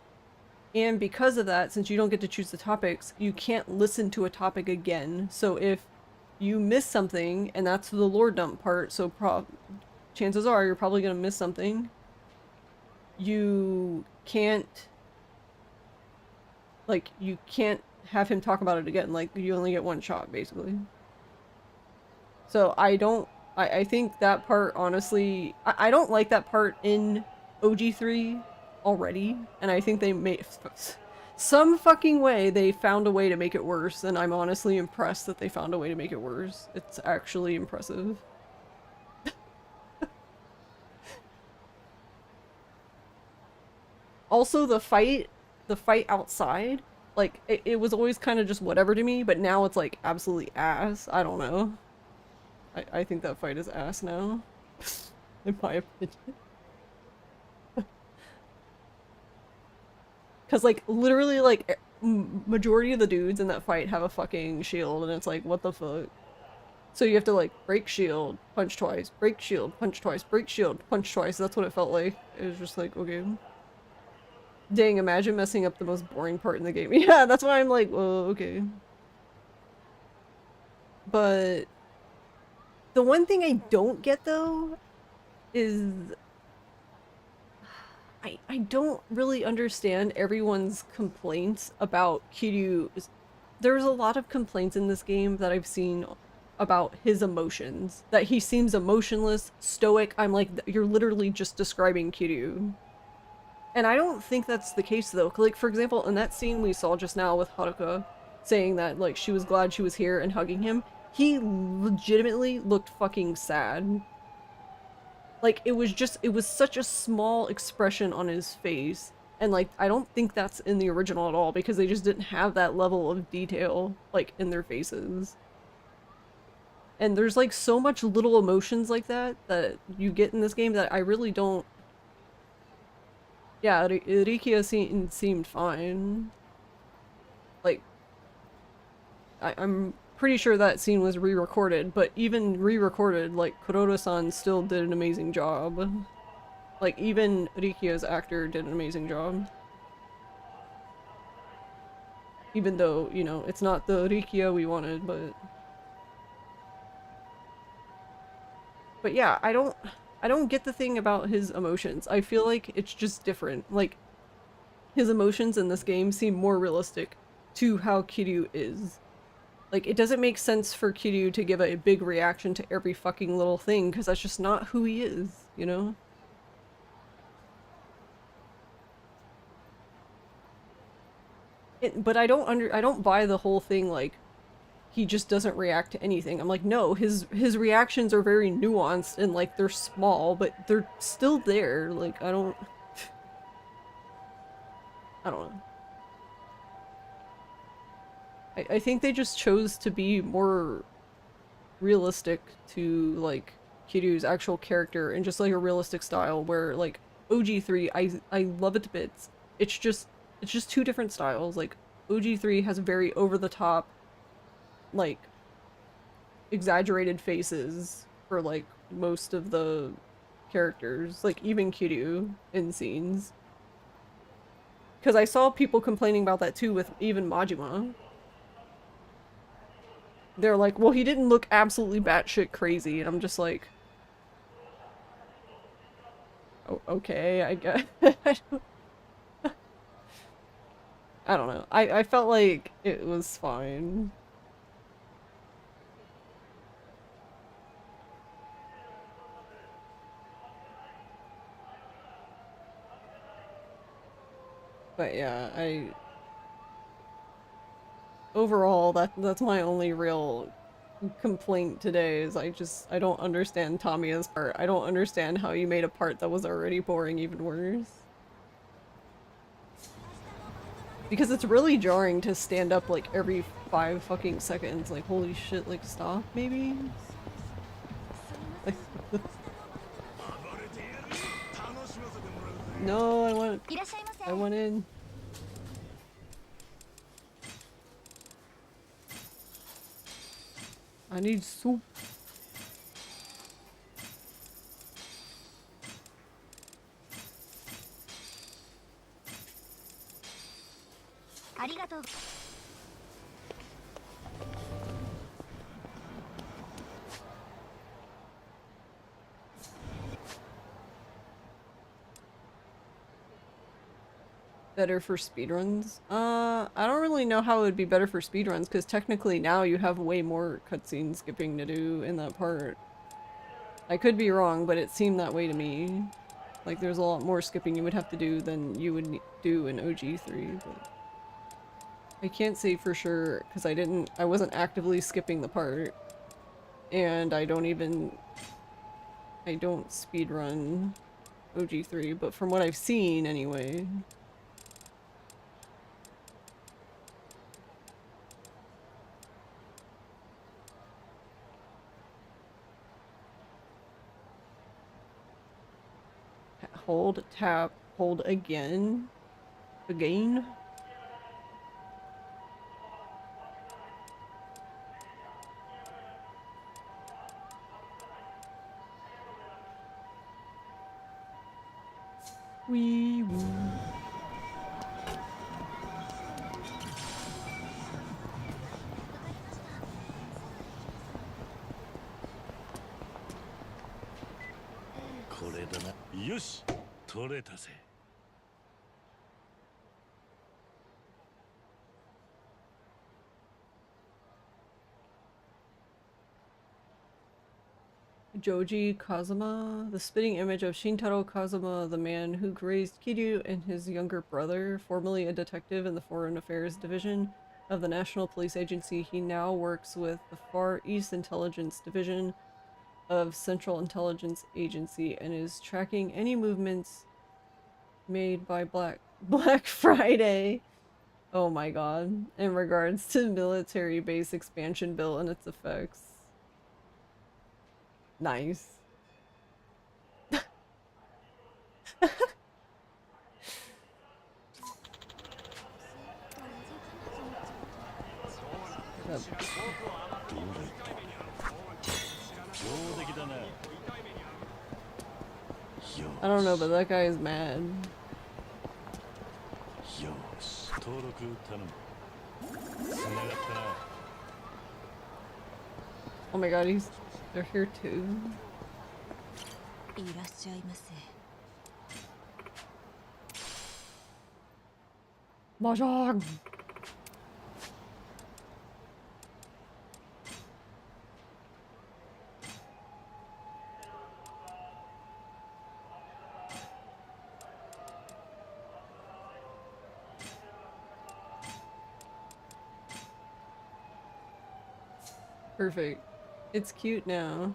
Speaker 2: And because of that, since you don't get to choose the topics, you can't listen to a topic again. So if you miss something, and that's the lore dump part, so chances are you're probably gonna miss something. You can't have him talk about it again. Like, you only get one shot, basically. So I think that part, honestly, I don't like that part in OG3 already, and I think they made some fucking way they found a way to make it worse, and I'm honestly impressed that they found a way to make it worse. It's actually impressive. Also, the fight outside, like, it was always kind of just whatever to me, but now it's, like, absolutely ass. I don't know. I think that fight is ass now. In my opinion. Because, like, literally, like, majority of the dudes in that fight have a fucking shield, and it's like, what the fuck? So you have to, like, break shield, punch twice, break shield, punch twice, break shield, punch twice. That's what it felt like. It was just like, okay. Dang, imagine messing up the most boring part in the game. Yeah, that's why I'm like, well, okay. But the one thing I don't get, though, is I don't really understand everyone's complaints about Kiryu. There's a lot of complaints in this game that I've seen about his emotions. That he seems emotionless, stoic. I'm like, you're literally just describing Kiryu. And I don't think that's the case, though. Like, for example, in that scene we saw just now with Haruka saying that, like, she was glad she was here and hugging him, he legitimately looked fucking sad. Like, it was such a small expression on his face. And, like, I don't think that's in the original at all, because they just didn't have that level of detail, like, in their faces. And there's, like, so much little emotions like that you get in this game that I really don't... Yeah, Rikia seemed fine. Like, I'm pretty sure that scene was re-recorded, but even re-recorded, like, Kuroda-san still did an amazing job. Like, even Rikia's actor did an amazing job. Even though, you know, it's not the Rikia we wanted, but... But yeah, I don't get the thing about his emotions. I feel like it's just different. Like, his emotions in this game seem more realistic to how Kiryu is. Like, it doesn't make sense for Kiryu to give a big reaction to every fucking little thing, because that's just not who he is, you know? But I don't buy the whole thing, like, he just doesn't react to anything. I'm like, no, his reactions are very nuanced and, like, they're small, but they're still there. Like, I don't know. I think they just chose to be more realistic to, like, Kiryu's actual character and just, like, a realistic style where, like, OG3, I love it to bits. It's just two different styles. Like, OG3 has very over-the-top, like, exaggerated faces for, like, most of the characters, like even Kiryu in scenes. Because I saw people complaining about that too with even Majima. They're like, well, he didn't look absolutely batshit crazy, and I'm just like, oh, okay, I guess. I don't know. I felt like it was fine. But yeah, overall, that's my only real complaint today is I don't understand Tamiya's part. I don't understand how you made a part that was already boring even worse. Because it's really jarring to stand up like every 5 fucking seconds. Like, holy shit, like stop maybe? No, I want in. I need soup. Better for speedruns? I don't really know how it would be better for speedruns, because technically now you have way more cutscene skipping to do in that part. I could be wrong, but it seemed that way to me. Like there's a lot more skipping you would have to do than you would do in OG3, but I can't say for sure, because I wasn't actively skipping the part. And I don't speedrun OG3, but from what I've seen anyway. Hold, tap, hold again. Again. Wee woo.
Speaker 11: よし、取れたぜ。
Speaker 2: Joji Kazuma, the spitting image of Shintaro Kazuma, the man who raised Kiryu and his younger brother, formerly a detective in the Foreign Affairs Division of the National Police Agency. He now works with the Far East Intelligence Division of Central Intelligence Agency and is tracking any movements made by Black Friday. Oh my god. In regards to military base expansion bill and its effects. Nice. I don't know, but that guy is mad. Oh my god, they're here too. Mahjong! Perfect. It's cute now.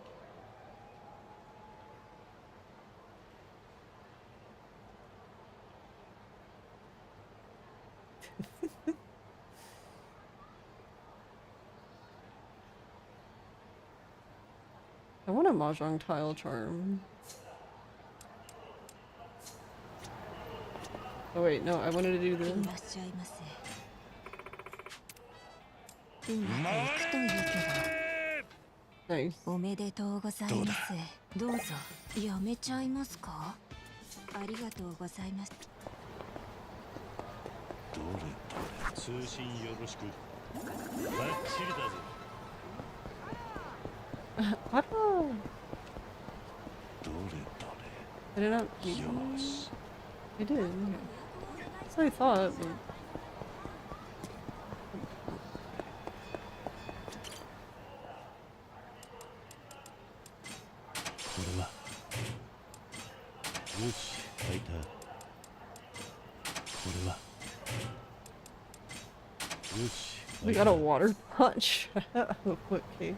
Speaker 2: I want a Mahjong tile charm. Oh wait, no, I wanted to do this. Nice.
Speaker 9: おめでとうございます。どうぞやめちゃいますか。ありがとうございます。
Speaker 11: どれどれ通信よろしく。バッチリだぞ。
Speaker 2: あら。
Speaker 11: どれどれ。
Speaker 2: I did not. I did. That's what I thought. But...
Speaker 11: これは。よし、開いた。これは。よし。
Speaker 2: We got a water punch. Okay.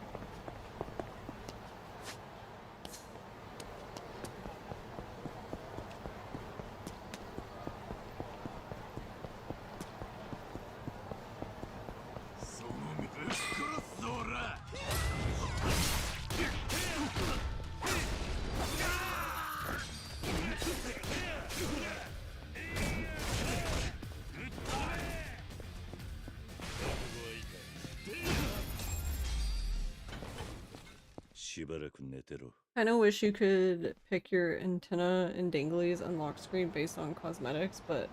Speaker 2: I know wish you could pick your antenna and danglies and lock screen based on cosmetics, but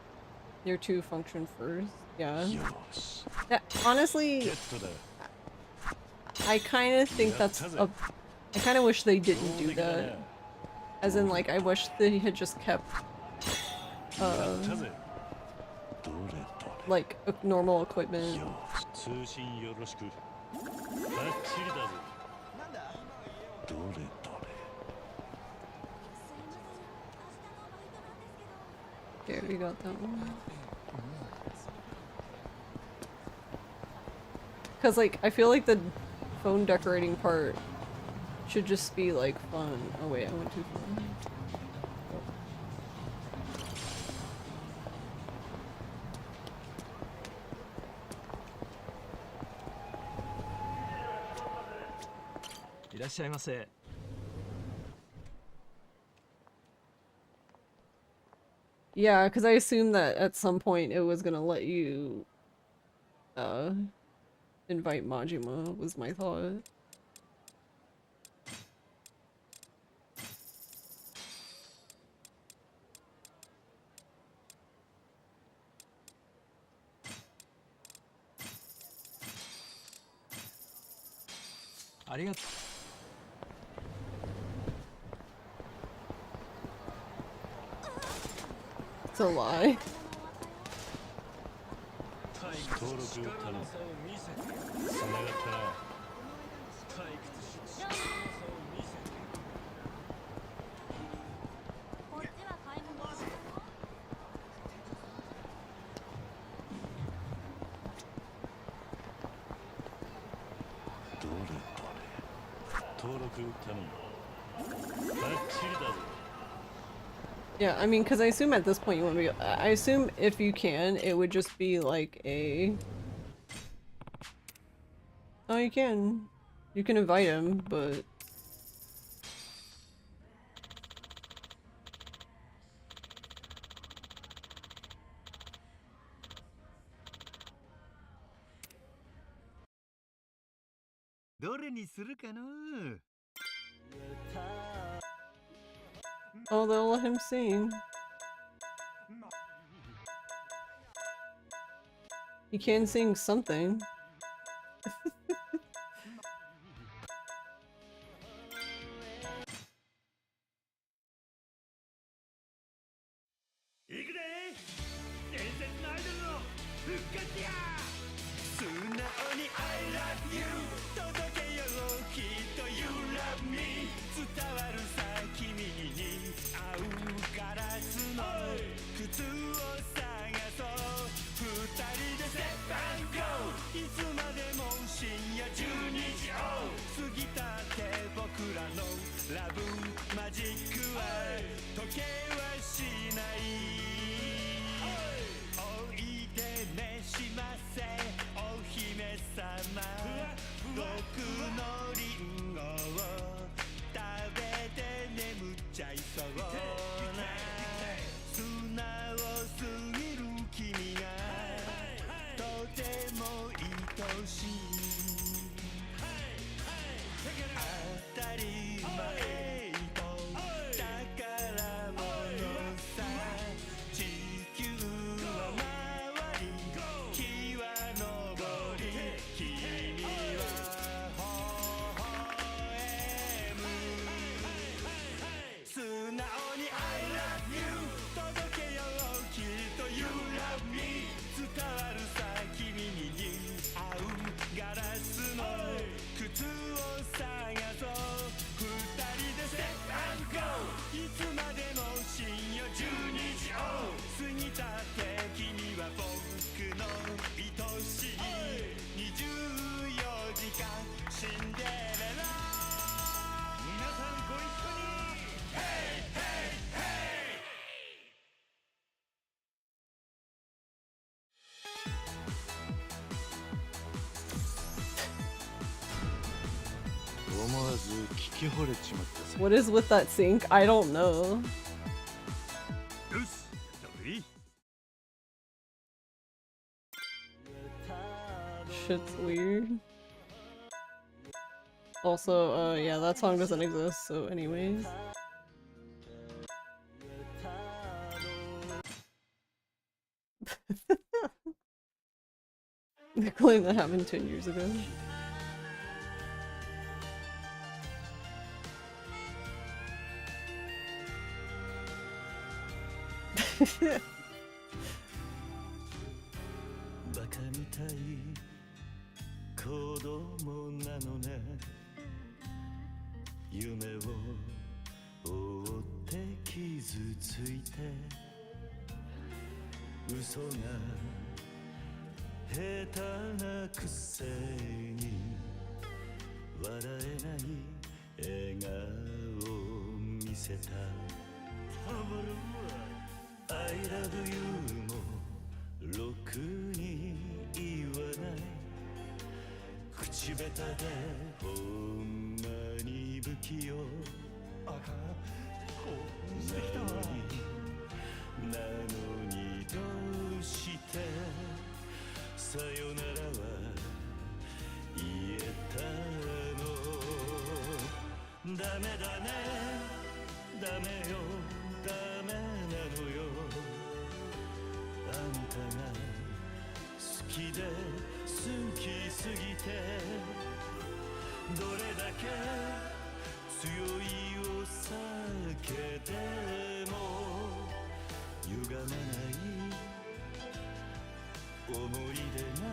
Speaker 2: your two function first. Yeah. Yeah, honestly, I kind of think that's a... I kind of wish they didn't do that. As in, like, I wish they had just kept, like, normal equipment. Okay, we got that one. Cause like, I feel like the phone decorating part should just be like fun. Oh wait, I went too far. Yeah, because I assumed that at some point it was gonna let you invite Majima, was my thought. It's a lie. Yeah, I mean, because I assume at this point you want to be... I assume if you can, it would just be like a... Oh, you can. You can invite him, but... Oh, they'll let him sing. He can sing something. What is with that sink? I don't know. Shit's weird. Also, yeah, that song doesn't exist, so anyways. They claim that happened 10 years ago.
Speaker 11: I love you もろくに言わない口下手でほんまに不器用あかん興奮してきたわなのにどうしてさよならは言えたのダメだねダメよダメなのよあんたが好きで好きすぎてどれだけ強いお酒でも歪まない思い出が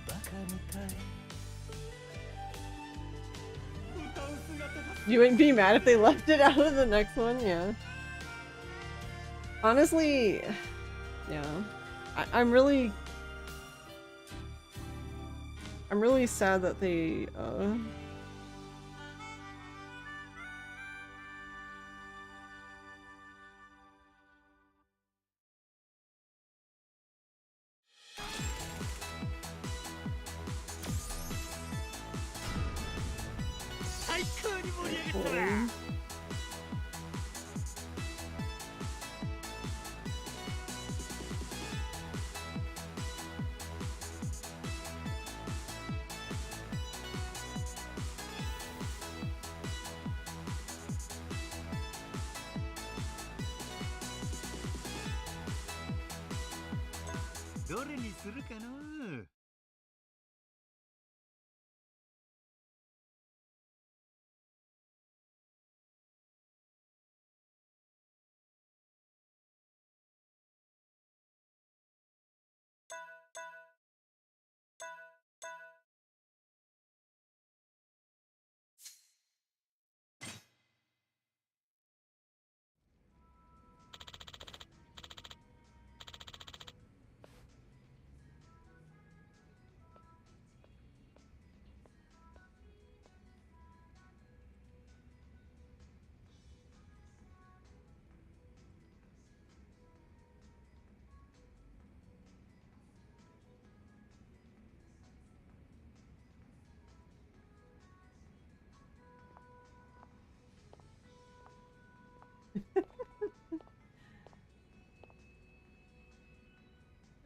Speaker 11: バカみたい
Speaker 2: You wouldn't be mad if they left it out of the next one? Yeah. Honestly, yeah. I'm really sad that they,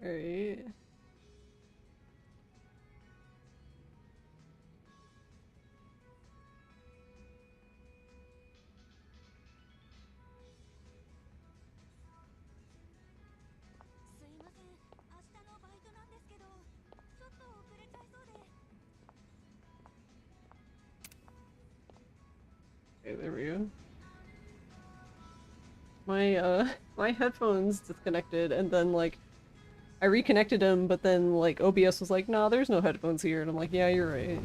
Speaker 2: alright. Okay, there we go. My headphones disconnected and then like I reconnected them, but then like OBS was like, nah, there's no headphones here, and I'm like, yeah, you're right.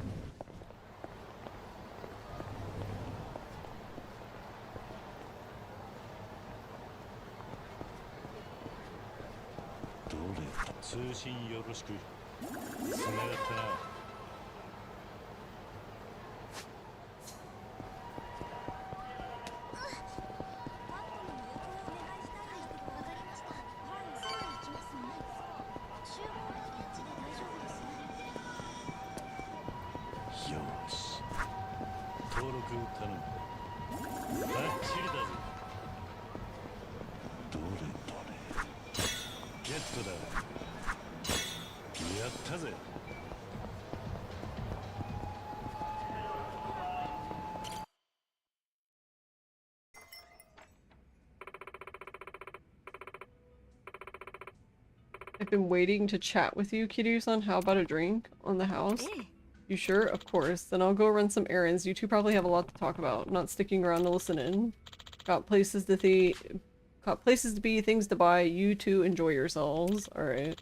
Speaker 11: 登録頼む。バッチリだぜ。どれどれ。ゲットだ。やったぜ。
Speaker 2: I've been waiting to chat with you, Kiryu-san. How about a drink on the house? You sure? Of course. Then I'll go run some errands. You two probably have a lot to talk about. Not sticking around to listen in. Got places to be, things to buy. You two enjoy yourselves. Alright.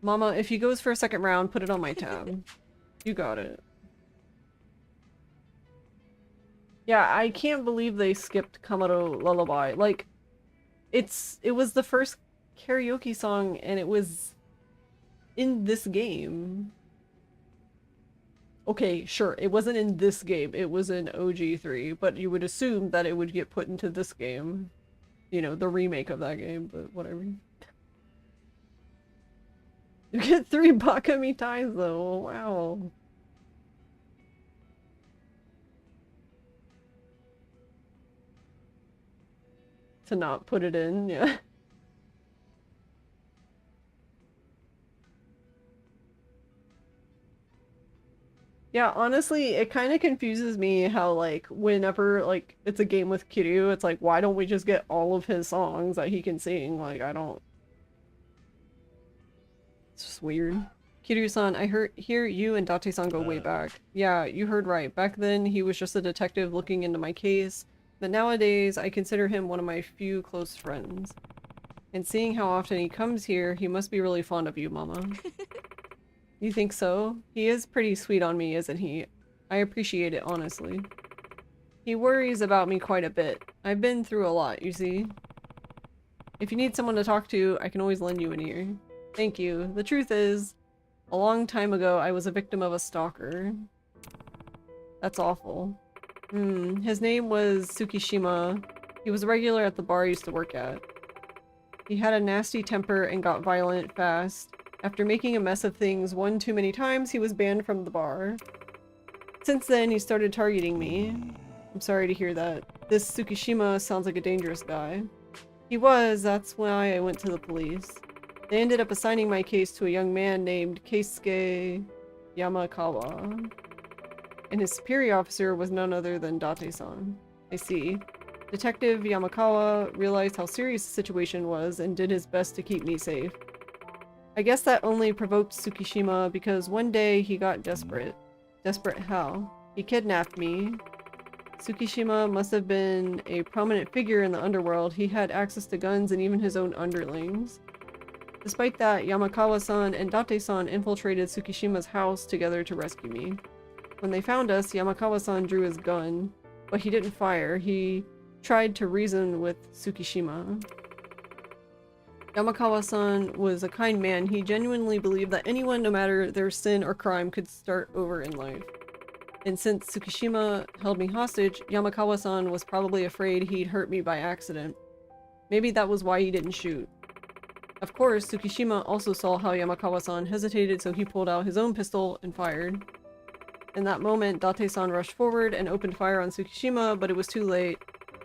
Speaker 2: Mama, if he goes for a second round, put it on my tab. You got it. Yeah, I can't believe they skipped Kamado Lullaby. Like, it was the first karaoke song and it was in this game. Okay, sure, it wasn't in this game, it was in OG3, but you would assume that it would get put into this game. You know, the remake of that game, but whatever. You get 3 Bakami ties though, wow. To not put it in, yeah. Yeah, honestly, it kind of confuses me how, like, whenever, like, it's a game with Kiryu, it's like, why don't we just get all of his songs that he can sing? Like, I don't... It's just weird. Kiryu-san, I hear you and Date-san go way back. Yeah, you heard right. Back then, he was just a detective looking into my case, but nowadays, I consider him one of my few close friends. And seeing how often he comes here, he must be really fond of you, Mama. You think so? He is pretty sweet on me, isn't he? I appreciate it, honestly. He worries about me quite a bit. I've been through a lot, you see. If you need someone to talk to, I can always lend you an ear. Thank you. The truth is, a long time ago, I was a victim of a stalker. That's awful. His name was Tsukishima. He was a regular at the bar I used to work at. He had a nasty temper and got violent fast. After making a mess of things one too many times, he was banned from the bar. Since then, he started targeting me. I'm sorry to hear that. This Tsukishima sounds like a dangerous guy. He was, that's why I went to the police. They ended up assigning my case to a young man named Keisuke Yamakawa. And his superior officer was none other than Date-san. I see. Detective Yamakawa realized how serious the situation was and did his best to keep me safe. I guess that only provoked Tsukishima because one day he got desperate. Desperate how? He kidnapped me. Tsukishima must have been a prominent figure in the underworld. He had access to guns and even his own underlings. Despite that, Yamakawa-san and Date-san infiltrated Tsukishima's house together to rescue me. When they found us, Yamakawa-san drew his gun, but he didn't fire. He tried to reason with Tsukishima. Yamakawa-san was a kind man. He genuinely believed that anyone, no matter their sin or crime, could start over in life. And since Tsukishima held me hostage, Yamakawa-san was probably afraid he'd hurt me by accident. Maybe that was why he didn't shoot. Of course, Tsukishima also saw how Yamakawa-san hesitated, so he pulled out his own pistol and fired. In that moment, Date-san rushed forward and opened fire on Tsukishima, but it was too late.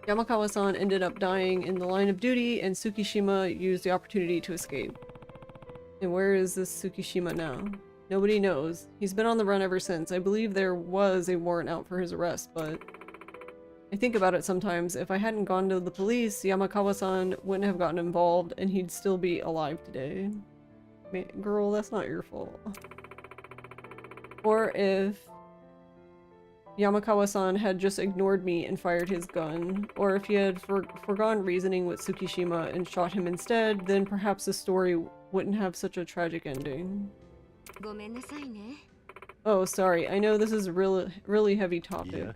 Speaker 2: Yamakawa-san ended up dying in the line of duty, and Tsukishima used the opportunity to escape. And where is this Tsukishima now? Nobody knows. He's been on the run ever since. I believe there was a warrant out for his arrest, but I think about it sometimes. If I hadn't gone to the police, Yamakawa-san wouldn't have gotten involved, and he'd still be alive today. Man, girl, that's not your fault. Or if Yamakawa-san had just ignored me and fired his gun, or if he had forgone reasoning with Tsukishima and shot him instead, then perhaps the story wouldn't have such a tragic ending. Oh, sorry. I know this is a really heavy topic.
Speaker 11: Yeah.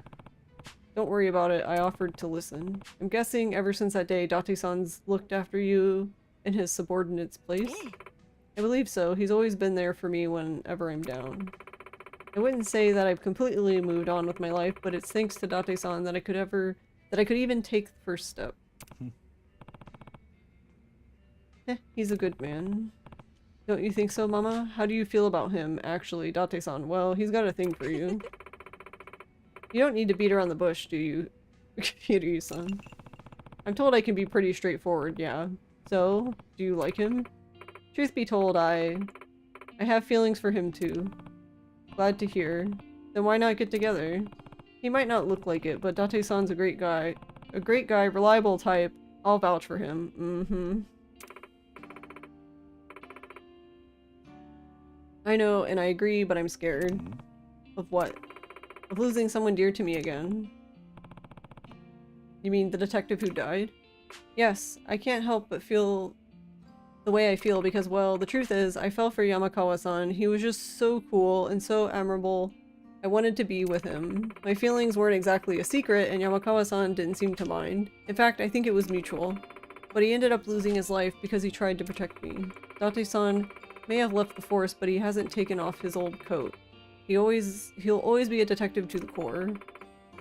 Speaker 2: Don't worry about it. I offered to listen. I'm guessing ever since that day, Date-san's looked after you in his subordinate's place? I believe so. He's always been there for me whenever I'm down. I wouldn't say that I've completely moved on with my life, but it's thanks to Date-san that I could even take the first step. He's a good man. Don't you think so, Mama? How do you feel about him, actually, Date-san? Well, he's got a thing for you. You don't need to beat around the bush, do you? Kiryu-san. I'm told I can be pretty straightforward, yeah. So, do you like him? Truth be told, I have feelings for him too. Glad to hear. Then why not get together? He might not look like it, but Date-san's a great guy. A great guy, reliable type. I'll vouch for him. Mm-hmm. I know, and I agree, but I'm scared. Of what? Of losing someone dear to me again. You mean the detective who died? Yes, I can't help but feel the way I feel because, well, the truth is, I fell for Yamakawa-san. He was just so cool and so admirable. I wanted to be with him. My feelings weren't exactly a secret, and Yamakawa-san didn't seem to mind. In fact, I think it was mutual. But he ended up losing his life because he tried to protect me. Date-san may have left the force, but he hasn't taken off his old coat. He'll always be a detective to the core.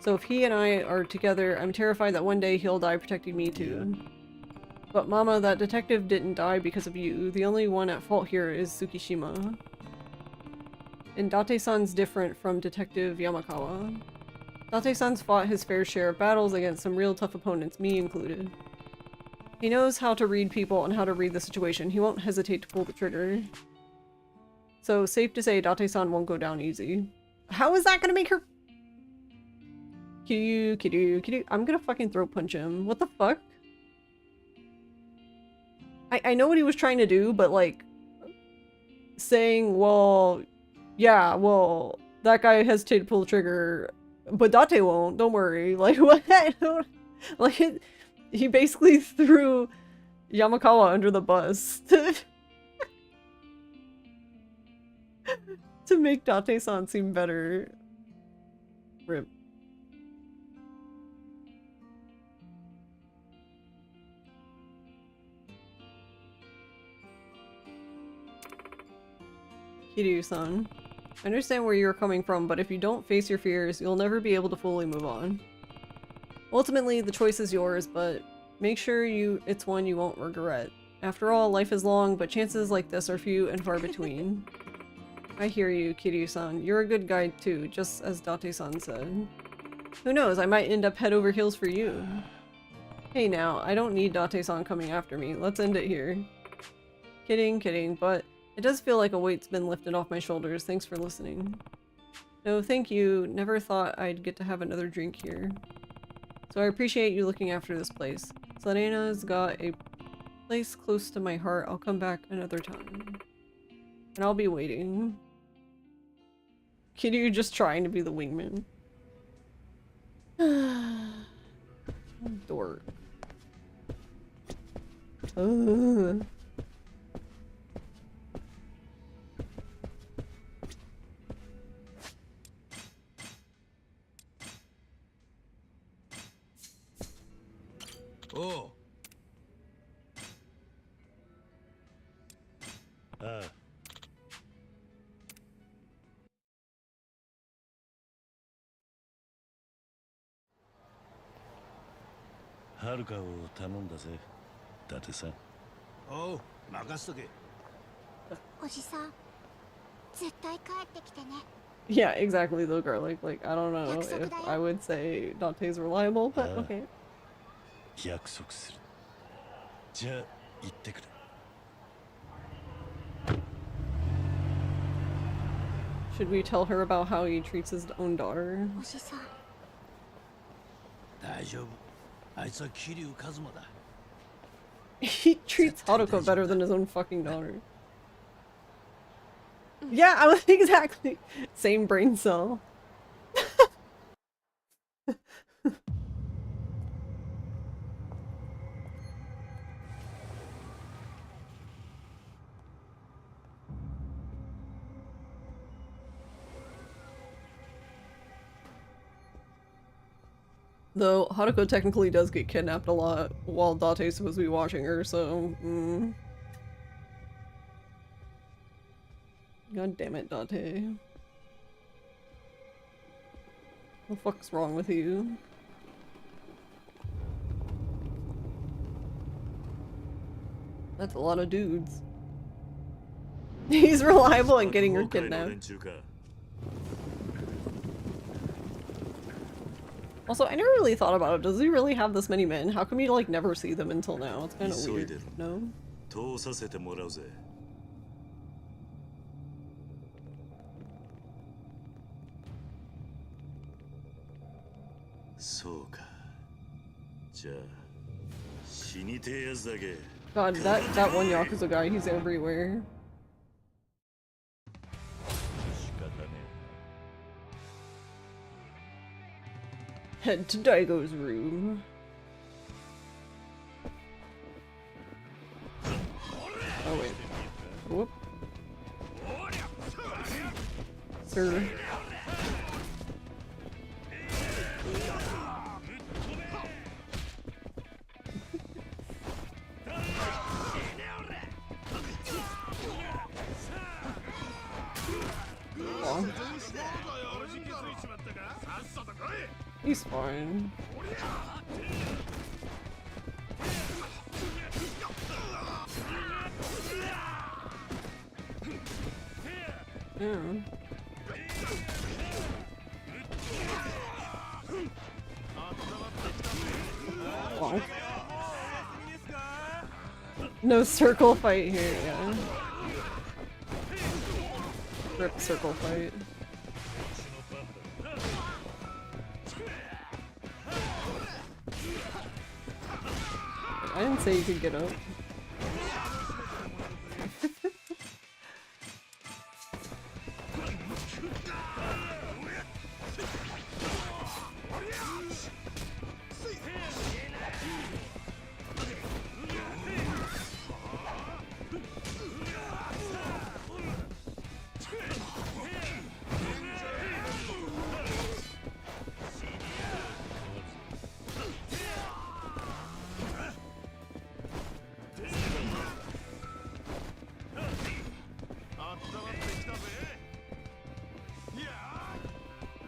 Speaker 2: So if he and I are together, I'm terrified that one day he'll die protecting me too. Yeah. But Mama, that detective didn't die because of you. The only one at fault here is Tsukishima. And Date-san's different from Detective Yamakawa. Date-san's fought his fair share of battles against some real tough opponents, me included. He knows how to read people and how to read the situation. He won't hesitate to pull the trigger. So, safe to say, Date-san won't go down easy. How is that gonna make her— Kiryu. I'm gonna fucking throat punch him. What the fuck? I know what he was trying to do, but like, saying, well, yeah, well, that guy hesitated to pull the trigger, but Date won't, don't worry. Like, what? Like, he basically threw Yamakawa under the bus to make Date-san seem better. Rip. Kiryu-san, I understand where you're coming from, but if you don't face your fears, you'll never be able to fully move on. Ultimately, the choice is yours, but make sure it's one you won't regret. After all, life is long, but chances like this are few and far between. I hear you, Kiryu-san. You're a good guy too, just as Date-san said. Who knows, I might end up head over heels for you. Hey now, I don't need Date-san coming after me. Let's end it here. Kidding, but it does feel like a weight's been lifted off my shoulders. Thanks for listening. No, thank you. Never thought I'd get to have another drink here. So I appreciate you looking after this place. Serena's got a place close to my heart. I'll come back another time. And I'll be waiting. Kiryu just trying to be the wingman. Dork.
Speaker 7: Oh.
Speaker 11: ああ。はるかを頼んだぜ、伊達さん。
Speaker 7: おう、任せとけ。
Speaker 9: おじさん、絶対帰ってきてね。
Speaker 2: Yeah, exactly, though, garlic. Like, I don't know if I would say Dante's reliable, but okay.
Speaker 11: 約束する。じゃあ、行ってくる。
Speaker 2: Should we tell her about how he treats his own daughter?
Speaker 9: おじさん。
Speaker 7: 大丈夫。あいつは桐生一馬だ。
Speaker 2: He treats Haruko better than his own fucking daughter. Yeah, I was exactly same brain cell. Though Haruko technically does get kidnapped a lot while Date's supposed to be watching her, so God damn it, Date. What the fuck's wrong with you? That's a lot of dudes. He's reliable at getting her kidnapped. Also, I never really thought about it. Does he really have this many men? How come you like never see them until now? It's kind of weird. No?
Speaker 4: 通させてもらうぜ。そうか。じゃあ、死にてえやつだけ。
Speaker 2: God, that one Yakuza guy, he's everywhere. Head to Daigo's room. Oh wait. Whoop. Sir. Oh. He's fine. Yeah. Oh. No circle fight here, yeah. Rip circle fight. I didn't say you could get up.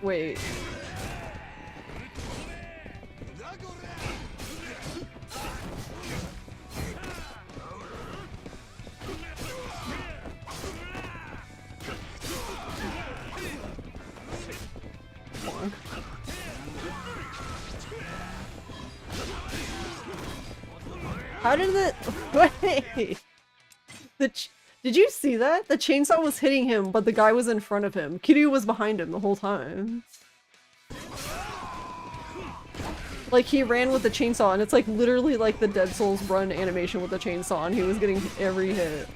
Speaker 2: Wait. How did it? Wait. Did you see that? The chainsaw was hitting him, but the guy was in front of him. Kiryu was behind him the whole time. Like, he ran with the chainsaw, and it's like literally like the Dead Souls run animation with the chainsaw, and he was getting every hit.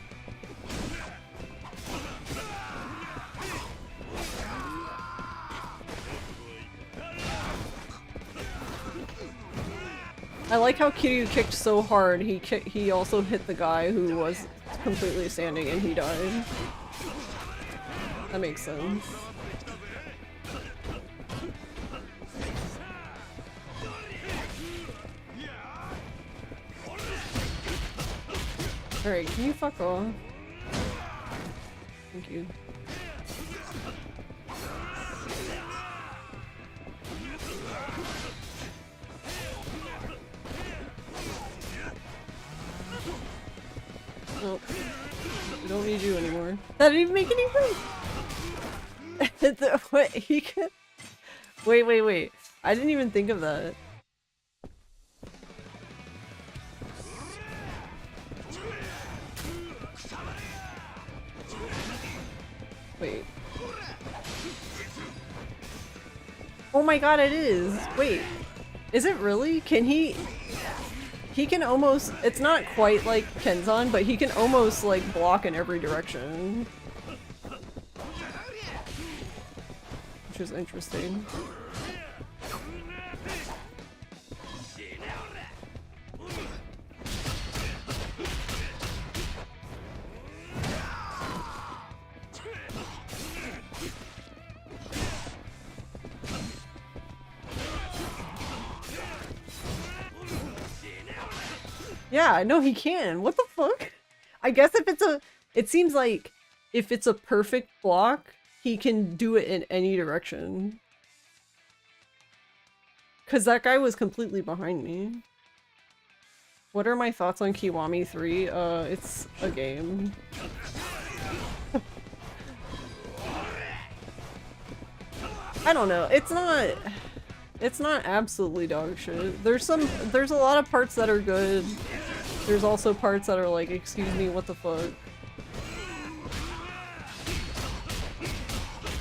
Speaker 2: I like how Kiryu kicked so hard, he also hit the guy who was completely standing and he died. That makes sense. Alright, can you fuck off? Thank you. Nope. We don't need you anymore. That didn't even make any sense! Wait, he could... Wait. I didn't even think of that. Wait. Oh my god, it is! Wait. Is it really? Can he... He can almost, it's not quite like Kenzan, but he can almost like block in every direction. Which is interesting. Yeah, I know he can. What the fuck? I guess if it's a... It seems like if it's a perfect block, he can do it in any direction. Because that guy was completely behind me. What are my thoughts on Kiwoomy 3? It's a game. I don't know. It's not... It's not absolutely dog shit. There's a lot of parts that are good. There's also parts that are like, excuse me, what the fuck?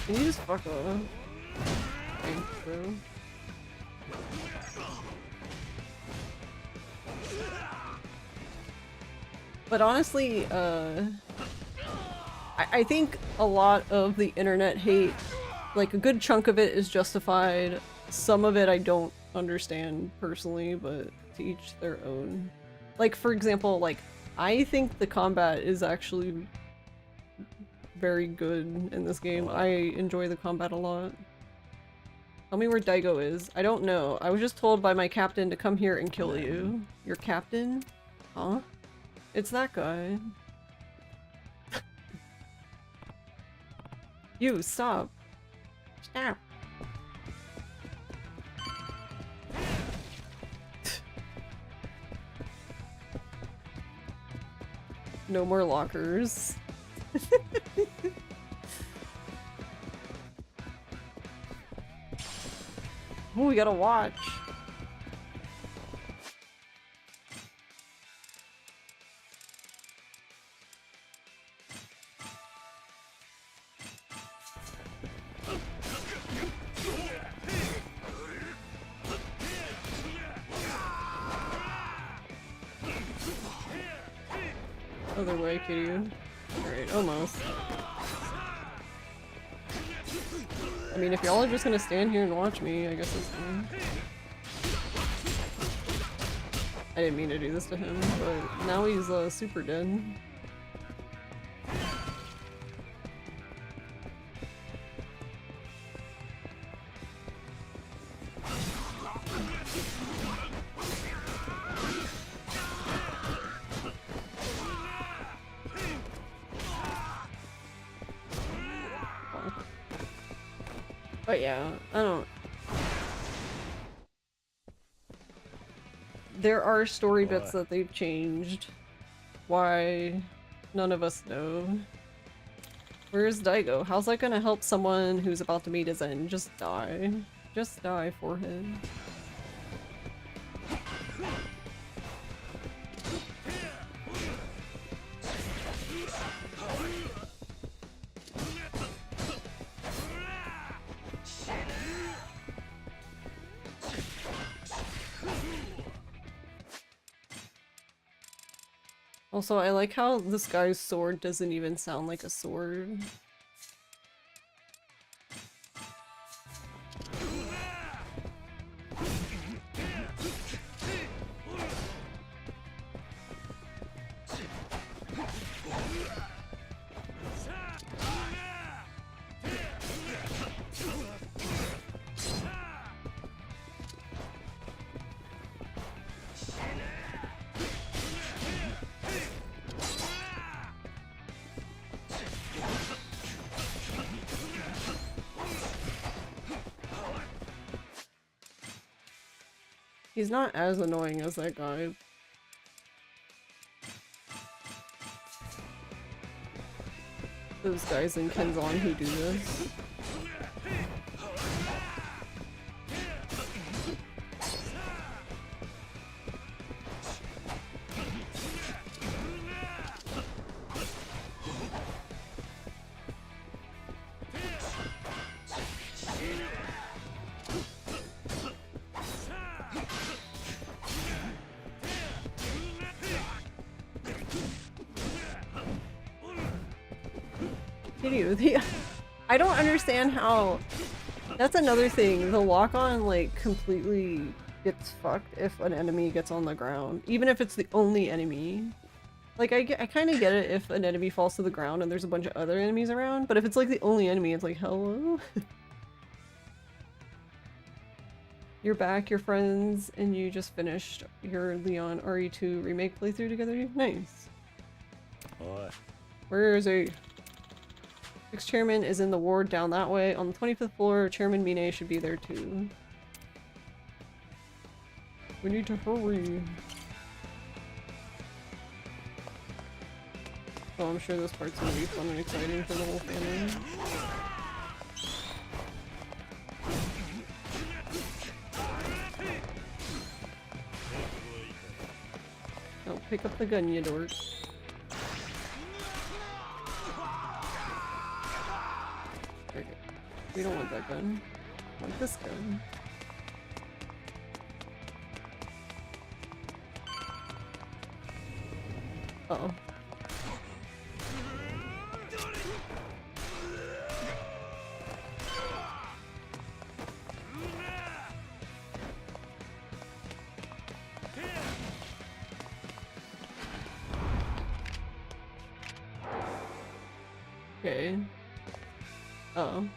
Speaker 2: Can you just fuck off? Thanks, bro. But honestly, I think a lot of the internet hate, like a good chunk of it is justified. Some of it I don't understand personally, but to each their own. Like, for example, like, I think the combat is actually very good in this game. I enjoy the combat a lot. Tell me where Daigo is. I don't know. I was just told by my captain to come here and kill you. Your captain? Huh? It's that guy. You, stop. Stop. No more lockers. Oh, we gotta watch. Other way, Kiryu. Alright, almost. I mean, if y'all are just gonna stand here and watch me, I guess that's fine. I didn't mean to do this to him, but now he's super dead. But yeah, I don't... There are story bits that they've changed. Why? None of us know. Where's Daigo? How's that gonna help someone who's about to meet his end? Just die. Just die, forehead. Also, I like how this guy's sword doesn't even sound like a sword. He's not as annoying as that guy. Those guys in Kenzan who do this. I don't understand how... That's another thing. The lock-on, like, completely gets fucked if an enemy gets on the ground. Even if it's the only enemy. Like, I kind of get it if an enemy falls to the ground and there's a bunch of other enemies around, but if it's, like, the only enemy, it's like, hello? You're back, you're friends, and you just finished your Leon RE2 remake playthrough together? Nice.
Speaker 11: Alright.
Speaker 2: Where is he? Chairman is in the ward down that way. On the 25th floor, Chairman Mine should be there too. We need to hurry. Oh, I'm sure this part's gonna be fun and exciting for the whole family. Pick up the gun, you dork. Okay. We don't want that gun. We want this gun. Uh-oh. Okay. Uh-oh.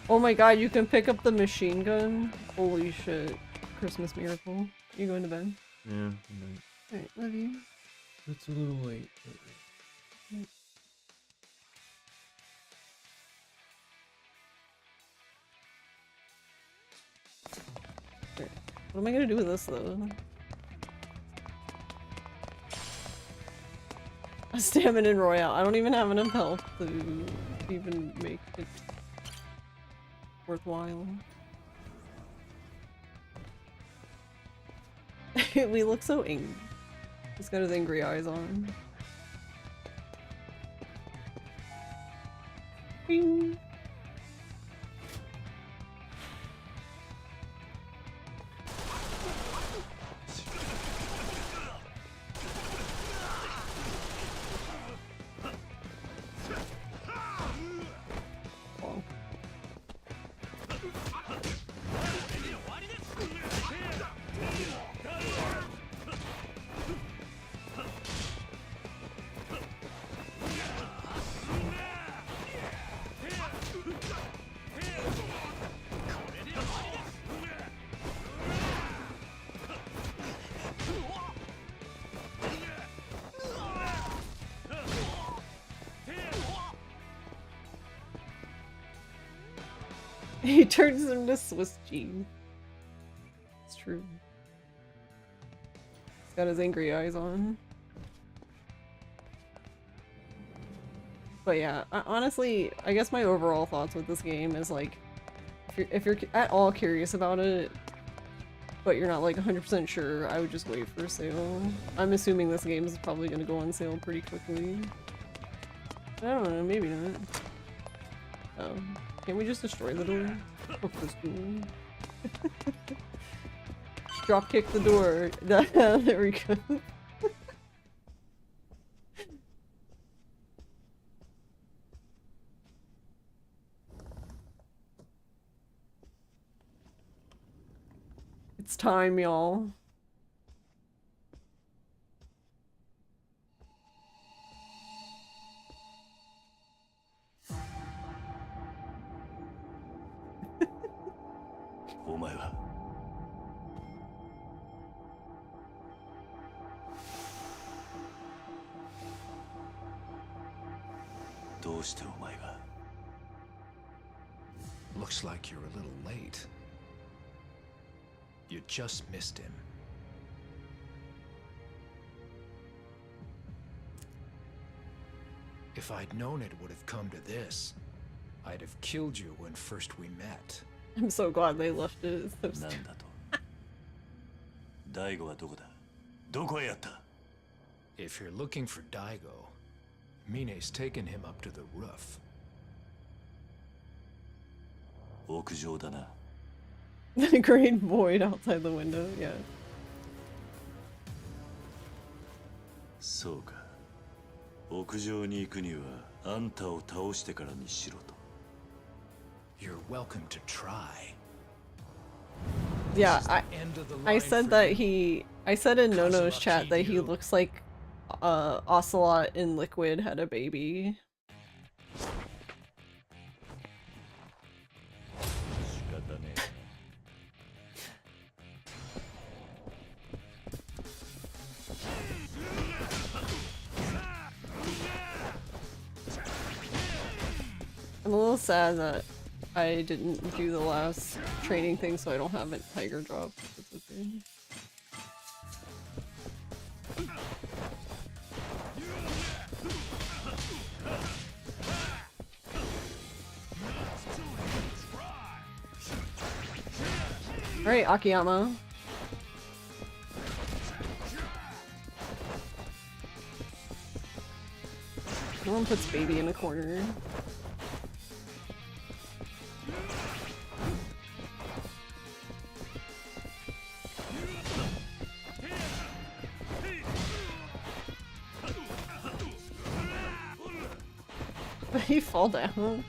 Speaker 2: Oh my god, you can pick up the machine gun? Holy shit. Christmas miracle. You going to bed?
Speaker 18: Yeah, I'm
Speaker 2: Alright, love you.
Speaker 18: It's a little late.
Speaker 2: Alright. What am I gonna do with this though? A stamina royale. I don't even have enough health to even make it worthwhile. We look so angry. He's got his angry eyes on. Bing. He turns into Swiss cheese. It's true. He's got his angry eyes on. But yeah, honestly, I guess my overall thoughts with this game is like, if you're at all curious about it, but you're not like 100% sure, I would just wait for a sale. I'm assuming this game is probably going to go on sale pretty quickly. I don't know, maybe not. Oh. Can't we just destroy the door? Fuck this door. Drop kick the door. There we go. It's time, y'all.
Speaker 19: Looks like you're a little late. You just missed him. If I'd known it would have come to this, I'd have killed you when first we met.
Speaker 2: I'm so glad they left it. It's so
Speaker 19: If you're looking for Daigo, Mine's taken him up to the roof.
Speaker 2: The great void outside the window, yeah.
Speaker 11: そうか。屋上に行くにはあんたを倒してからにしろと。
Speaker 19: You're welcome to try.
Speaker 2: Yeah, I said that I said in Nono's chat that he looks like Ocelot in Liquid had a baby. I'm a little sad that I didn't do the last training thing, so I don't have a tiger drop. It's okay. Alright, Akiyama. No one puts baby in a corner. But he fall down.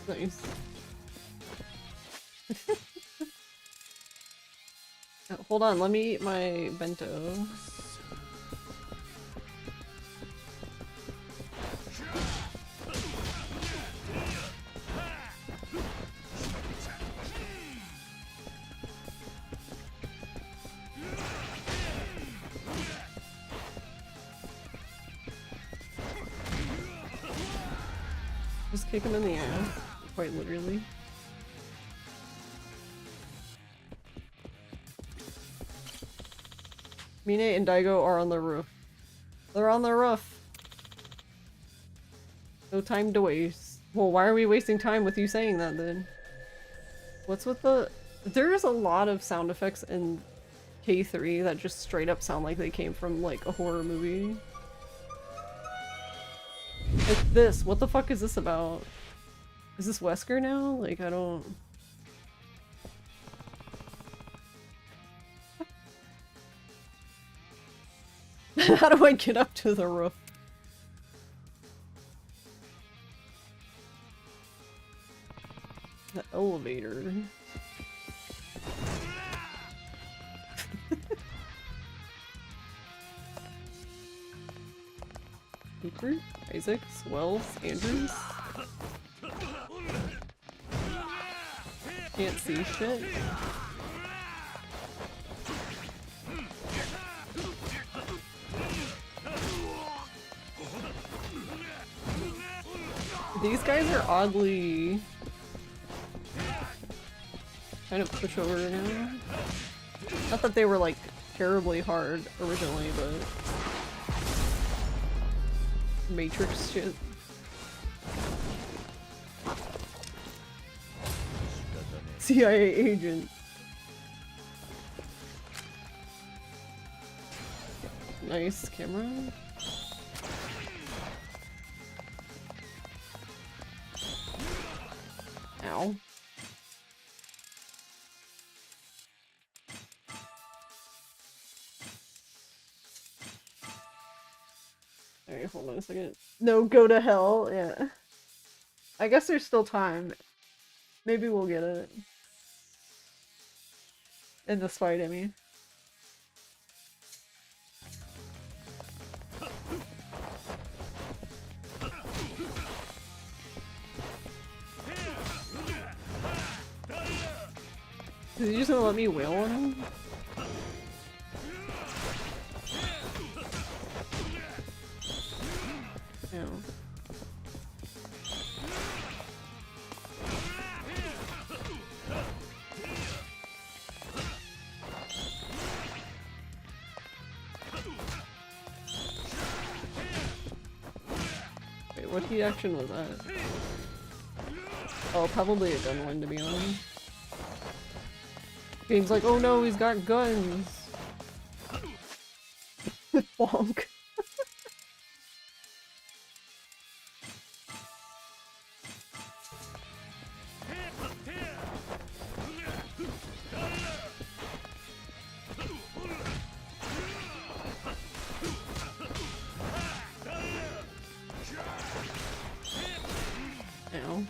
Speaker 2: Nice. Oh, hold on, let me eat my bento. Just kick him in the ass, quite literally. Mine and Daigo are on the roof. They're on the roof. No time to waste. Well, why are we wasting time with you saying that then? What's with the... There's a lot of sound effects in K3 that just straight up sound like they came from like a horror movie. Like this. What the fuck is this about? Is this Wesker now? Like, I don't... How do I get up to the roof? The elevator. Cooper? Isaacs? Wells? Andrews? Can't see shit. These guys are oddly kind of pushover now. Not that they were like terribly hard originally, but Matrix shit. CIA agent. Nice camera. Ow. Alright, hold on a second. No, go to hell. Yeah. I guess there's still time. Maybe we'll get it. In this fight, I mean. Is he just gonna let me wail on him? Yeah. Wait, what key action was that? Oh, probably a gun one, to be honest. Game's like, oh no, he's got guns! Bonk. Ow.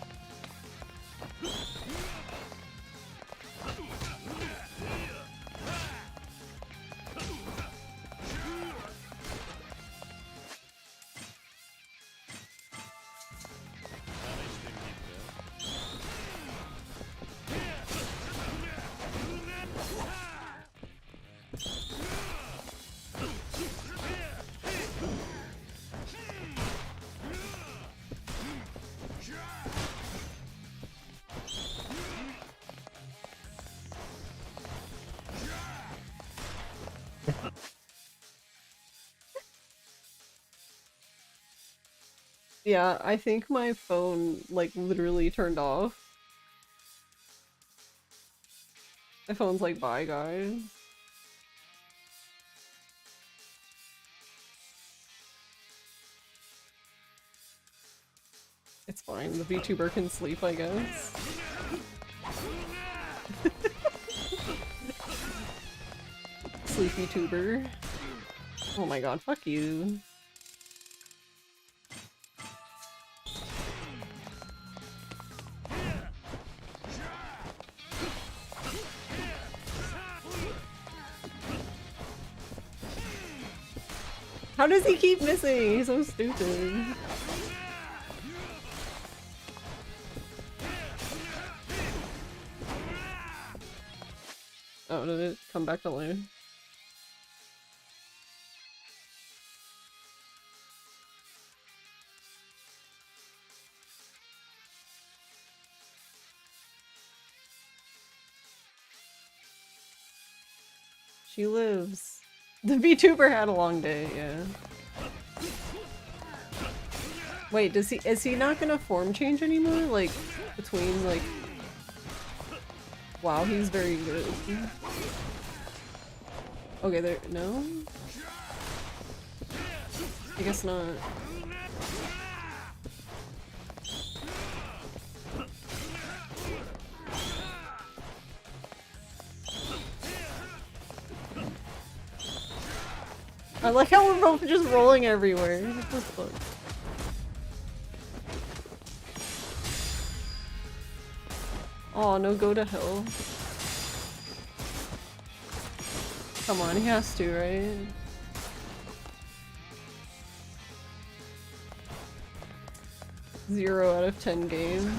Speaker 2: Yeah, I think my phone, like, literally turned off. My phone's like, bye, guys. It's fine, the VTuber can sleep, I guess. Sleepy tuber. Oh my god, fuck you. How does he keep missing? He's so stupid. Oh, did it come back to life? She lives. The VTuber had a long day, yeah. Wait, is he not gonna form change anymore? Like, between, like... Wow, he's very good. Okay, there, no? I guess not. I like how we're both just rolling everywhere. What the fuck? Oh, no, go to hell. Come on, he has to, right? Zero out of 10 games.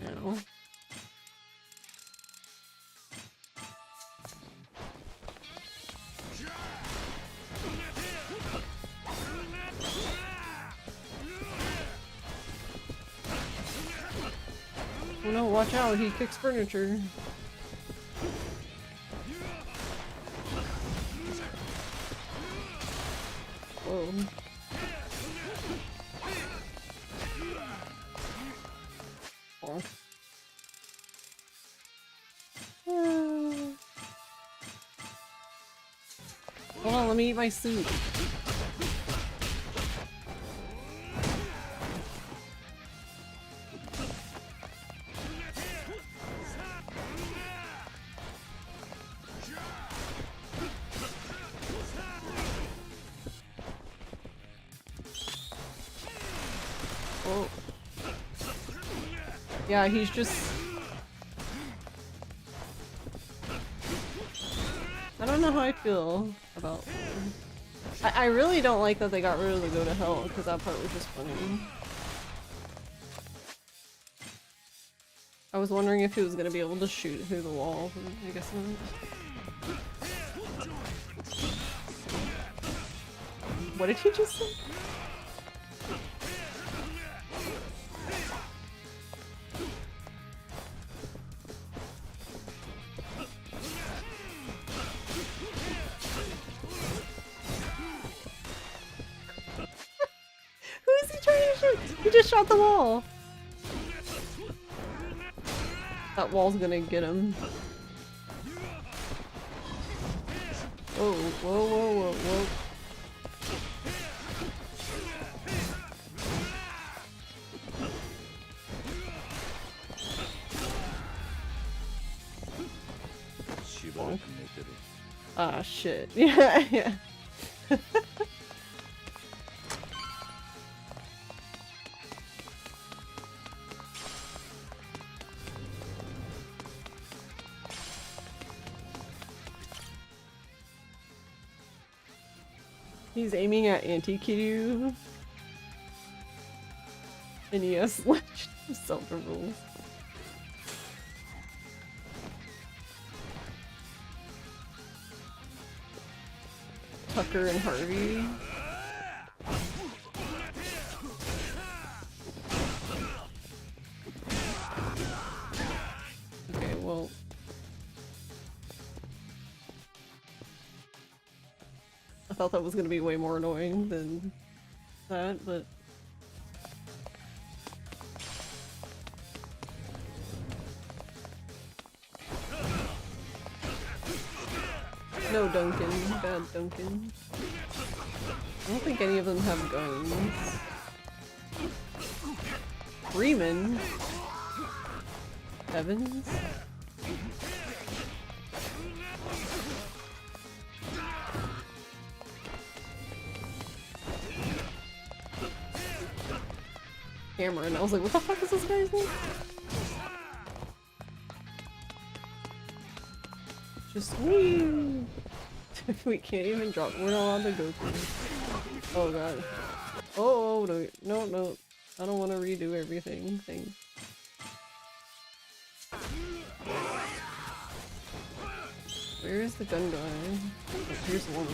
Speaker 2: Ow. Oh no, watch out, he kicks furniture. Whoa. Bonk. Hold on, let me eat my soup. Oh. Yeah, he's just... I don't know how I feel about... I really don't like that they got rid of the go to hell, because that part was just funny. I was wondering if he was gonna be able to shoot through the wall, but I guess not. What did he just say? Who is he trying to shoot? He just shot the wall! That wall's gonna get him. Whoa, whoa, whoa, whoa, whoa. Ah, shit. Yeah, yeah. He's aiming at Anti-Kiryu. And he has Legend of Zelda rules. Tucker and Harvey. thought that was gonna be way more annoying than that, but... No Duncan, bad Duncan. I don't think any of them have guns. Freeman? Evans? Cameron. I was like, what the fuck is this guy's name? Just wee. We can't even drop. We're not allowed to go through. Oh god. Oh no, no. I don't want to redo everything. Thanks. Where is the gun guy? Oh, here's one.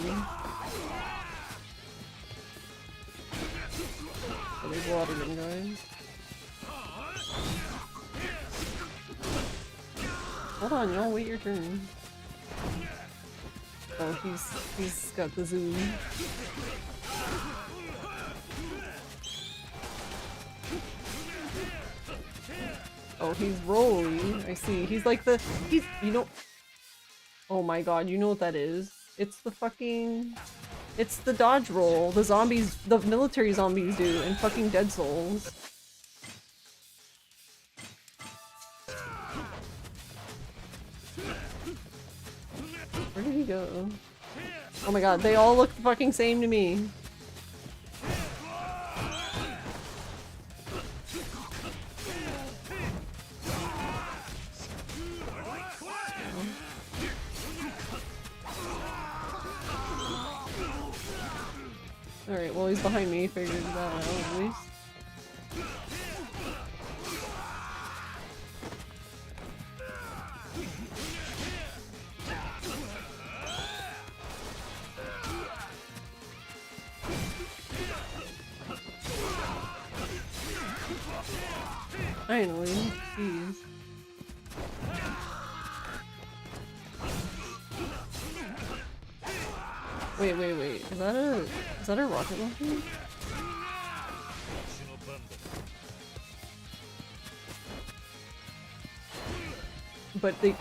Speaker 2: Oh, there's a lot of gun guys. Hold on, y'all. Wait your turn. Oh, he's got the zoom. Oh, he's rolling. I see. He's like the you know. Oh my god, you know what that is? It's the fucking... It's the dodge roll the zombies, the military zombies do in fucking Dead Souls. Where did he go? Oh my god, they all look the fucking same to me. Alright, well he's behind me, figured that out at least. Finally, jeez. Wait, is that a rocket launcher? But they...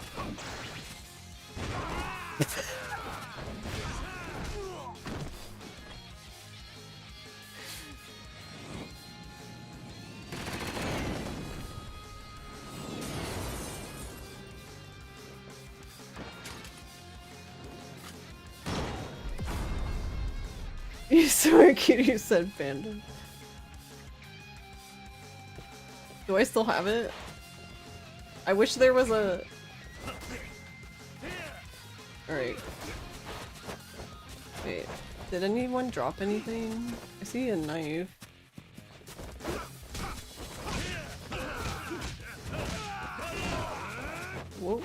Speaker 2: You're so cute, you said panda. Do I still have it? I wish there was a... Alright. Wait, did anyone drop anything? I see a knife. Whoa.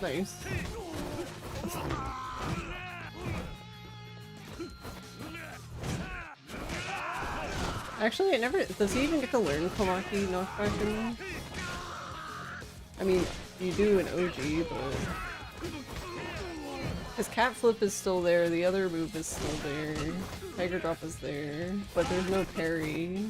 Speaker 2: Nice. Actually, I never... Does he even get to learn Komaki knockback in? I mean, you do in OG, but... His cat flip is still there, the other move is still there. Tiger drop is there, but there's no parry.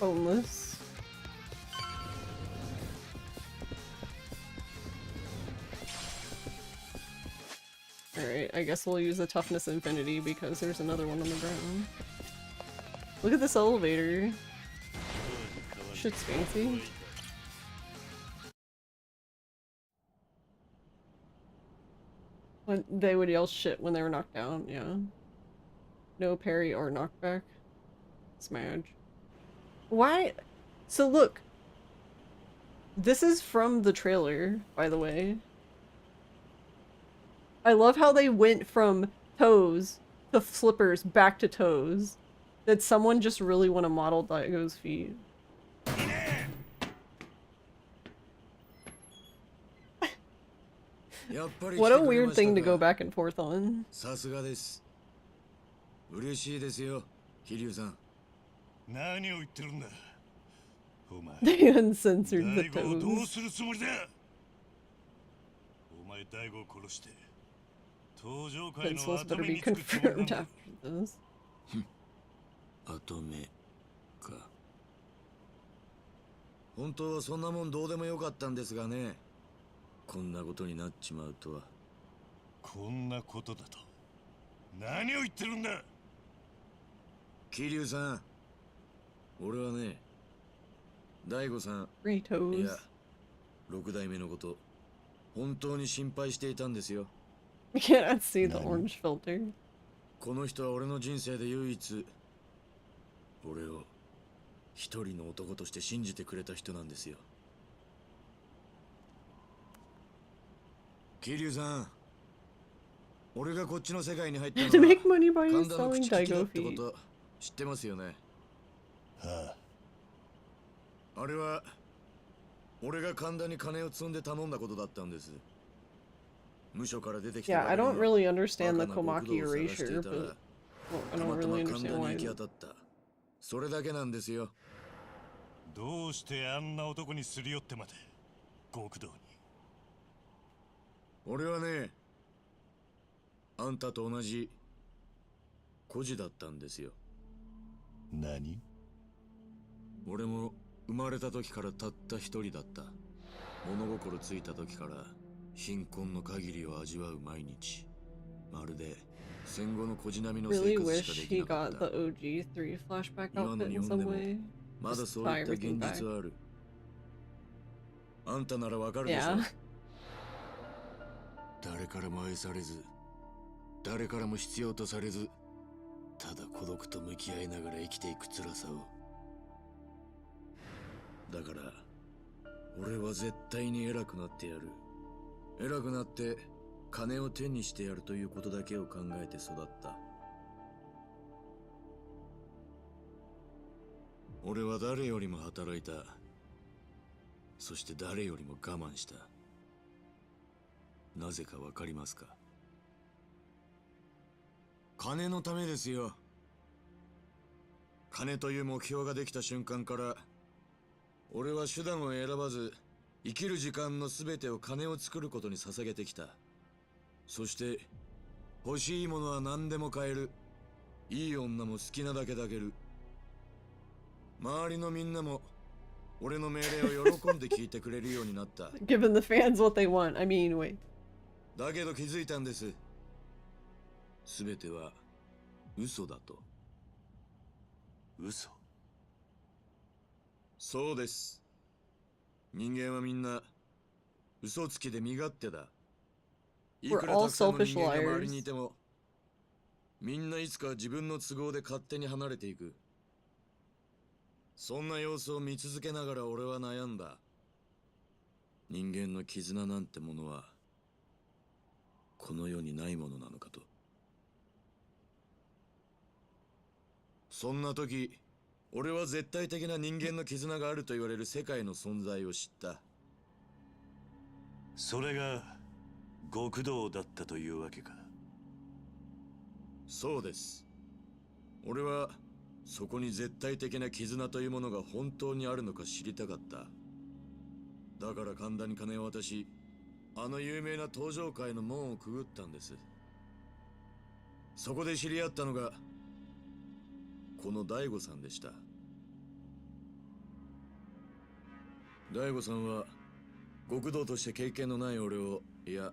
Speaker 2: Boneless. Alright, I guess we'll use the toughness infinity because there's another one on the ground. Look at this elevator. Shit's fancy. When they would yell shit when they were knocked down, yeah. No parry or knockback. Smash. Why? So look. This is from the trailer, by the way. I love how they went from toes to flippers back to toes. Did someone just really want to model Daigo's feet? What a weird thing to go back and forth on.
Speaker 3: さすがです。嬉しいですよ、桐生さん。
Speaker 10: 何を言ってるんだ。お前。
Speaker 2: They uncensored the
Speaker 10: 大悟をどう
Speaker 2: toes.
Speaker 10: するつもりだ。お前大悟を殺して。登場界の
Speaker 2: Pencils
Speaker 10: 跡
Speaker 2: better
Speaker 10: 目
Speaker 2: be
Speaker 10: につくつもりなん
Speaker 2: confirmed
Speaker 10: だ。
Speaker 2: after this.
Speaker 3: 跡目か。本当はそんなもんどうでもよかったんですがね。こんなことになっちまうとは。
Speaker 10: こんなことだと。何を言ってるんだ。
Speaker 3: 桐生さん。俺はね、大悟さん。
Speaker 2: Three toes.
Speaker 3: いや、六代目のこと、本当に心配していたんですよ。
Speaker 2: You cannot see the orange filter.
Speaker 3: この人は俺の人生で唯一、俺を一人の男として信じてくれた人なんですよ。桐生さん、俺がこっちの世界に入ったのは
Speaker 2: To make money by
Speaker 3: 神田の
Speaker 2: selling
Speaker 3: 口利きだ
Speaker 2: Daigo
Speaker 3: ってこ
Speaker 2: feet.
Speaker 3: と知ってますよね。
Speaker 10: あ
Speaker 3: あ。あれは俺が神田に金を積んで頼んだことだったんです。無所から出てきた
Speaker 2: Yeah, I don't really understand the
Speaker 3: バカな
Speaker 2: Komaki
Speaker 3: 極道を探してい
Speaker 2: erasure,
Speaker 3: たら
Speaker 2: but well, I
Speaker 3: た
Speaker 2: don't
Speaker 3: また
Speaker 2: really
Speaker 3: ま神田
Speaker 2: understand
Speaker 3: に
Speaker 2: why.
Speaker 3: 行き当たった。それだけなんですよ。
Speaker 10: どうしてあんな男にすり寄ってまで極道に。
Speaker 3: 俺はね、あんたと同じ孤児だったんですよ。
Speaker 10: 何？
Speaker 3: 俺も生まれた時からたった一人だった。物心ついた時から貧困の限りを味わう毎日。まるで戦後の孤児並みの生
Speaker 2: Really
Speaker 3: 活
Speaker 2: wish
Speaker 3: しかでき
Speaker 2: he
Speaker 3: なかっ
Speaker 2: got
Speaker 3: た。
Speaker 2: the OG3 flashback
Speaker 3: 今の
Speaker 2: outfit
Speaker 3: 日
Speaker 2: in
Speaker 3: 本
Speaker 2: some
Speaker 3: でも
Speaker 2: way.
Speaker 3: まだ
Speaker 2: Just
Speaker 3: そうい
Speaker 2: tie
Speaker 3: った
Speaker 2: everything
Speaker 3: 現
Speaker 2: back.
Speaker 3: 実はある。あんたならわかるでしょ。
Speaker 2: Yeah.
Speaker 3: 誰からも愛されず、誰からも必要とされず、ただ孤独と向き合いながら生きていく辛さを。だから俺は絶対に偉くなってやる。偉くなって金を手にしてやるということだけを考えて育った。俺は誰よりも働いた。そして誰よりも我慢した。なぜかわかりますか？金のためですよ。金という目標ができた瞬間から、俺は手段を選ばず、生きる時間のすべてを金を作ることに捧げてきた。そして、欲しいものは何でも買える。いい女も好きなだけ抱ける。周りのみんなも、俺の命令を喜んで聞いてくれるようになった。
Speaker 2: Giving the fans what they want. I mean, wait.
Speaker 3: だけど気づいたんです。すべては嘘だと。
Speaker 10: 嘘？
Speaker 3: そうです。人間はみんな嘘つきで身勝手だ。いくらたくさんの人間が周りにいても、みんないつか自分の都合で勝手に離れていく。そんな様子を見続けながら俺は悩んだ。人間の絆なんてものはこの世にないものなのかと。そんな時、俺は絶対的な人間の絆があると言われる世界の存在を知った。
Speaker 11: それが極道だったというわけか。
Speaker 3: そうです。俺はそこに絶対的な絆というものが本当にあるのか知りたかった。だから神田に金を渡し、あの有名な登場界の門をくぐったんです。そこで知り合ったのがこの大悟さんでした。大悟さんは極道として経験のない俺を、いや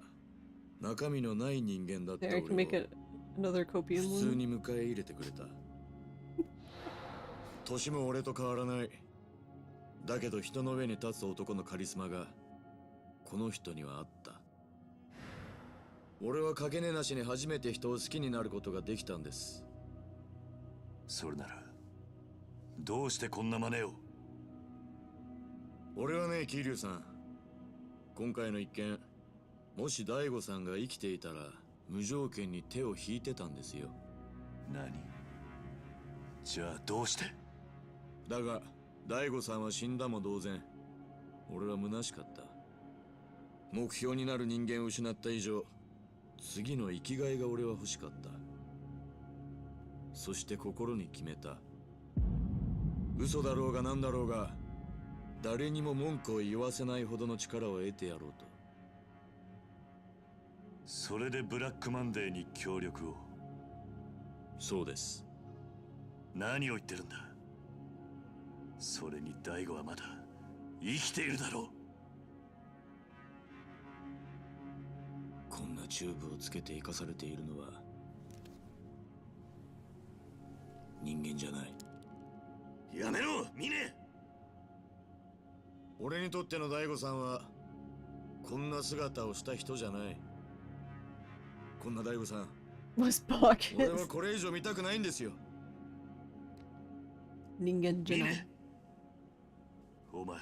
Speaker 3: 中身のない人間だった俺を普通に迎え入れてくれた。年も俺と変わらない。だけど人の上に立つ男のカリスマがこの人にはあった。
Speaker 6: 俺はかけねなしに初めて人を好きになることができたんです。
Speaker 11: それならどうしてこんな真似を。
Speaker 6: 俺はね、桐生さん、今回の一件、もし大悟さんが生きていたら無条件に手を引いてたんですよ。
Speaker 11: 何？じゃあどうして？
Speaker 6: だが大悟さんは死んだも同然。俺は虚しかった。目標になる人間を失った以上、次の生きがいが俺は欲しかった。そして心に決めた。嘘だろうが何だろうが、誰にも文句を言わせないほどの力を得てやろうと。
Speaker 11: それでブラックマンデーに協力を。
Speaker 6: そうです。
Speaker 11: 何を言ってるんだ。それに大悟はまだ生きているだろう。
Speaker 6: こんなチューブをつけて生かされているのは人間じゃない。
Speaker 11: やめろ、ミネ。
Speaker 6: 俺にとっての大悟さんはこんな姿をした人じゃない。こんな大悟さん、俺はこれ以上見たくないんですよ。
Speaker 2: 人間じゃない。
Speaker 11: お前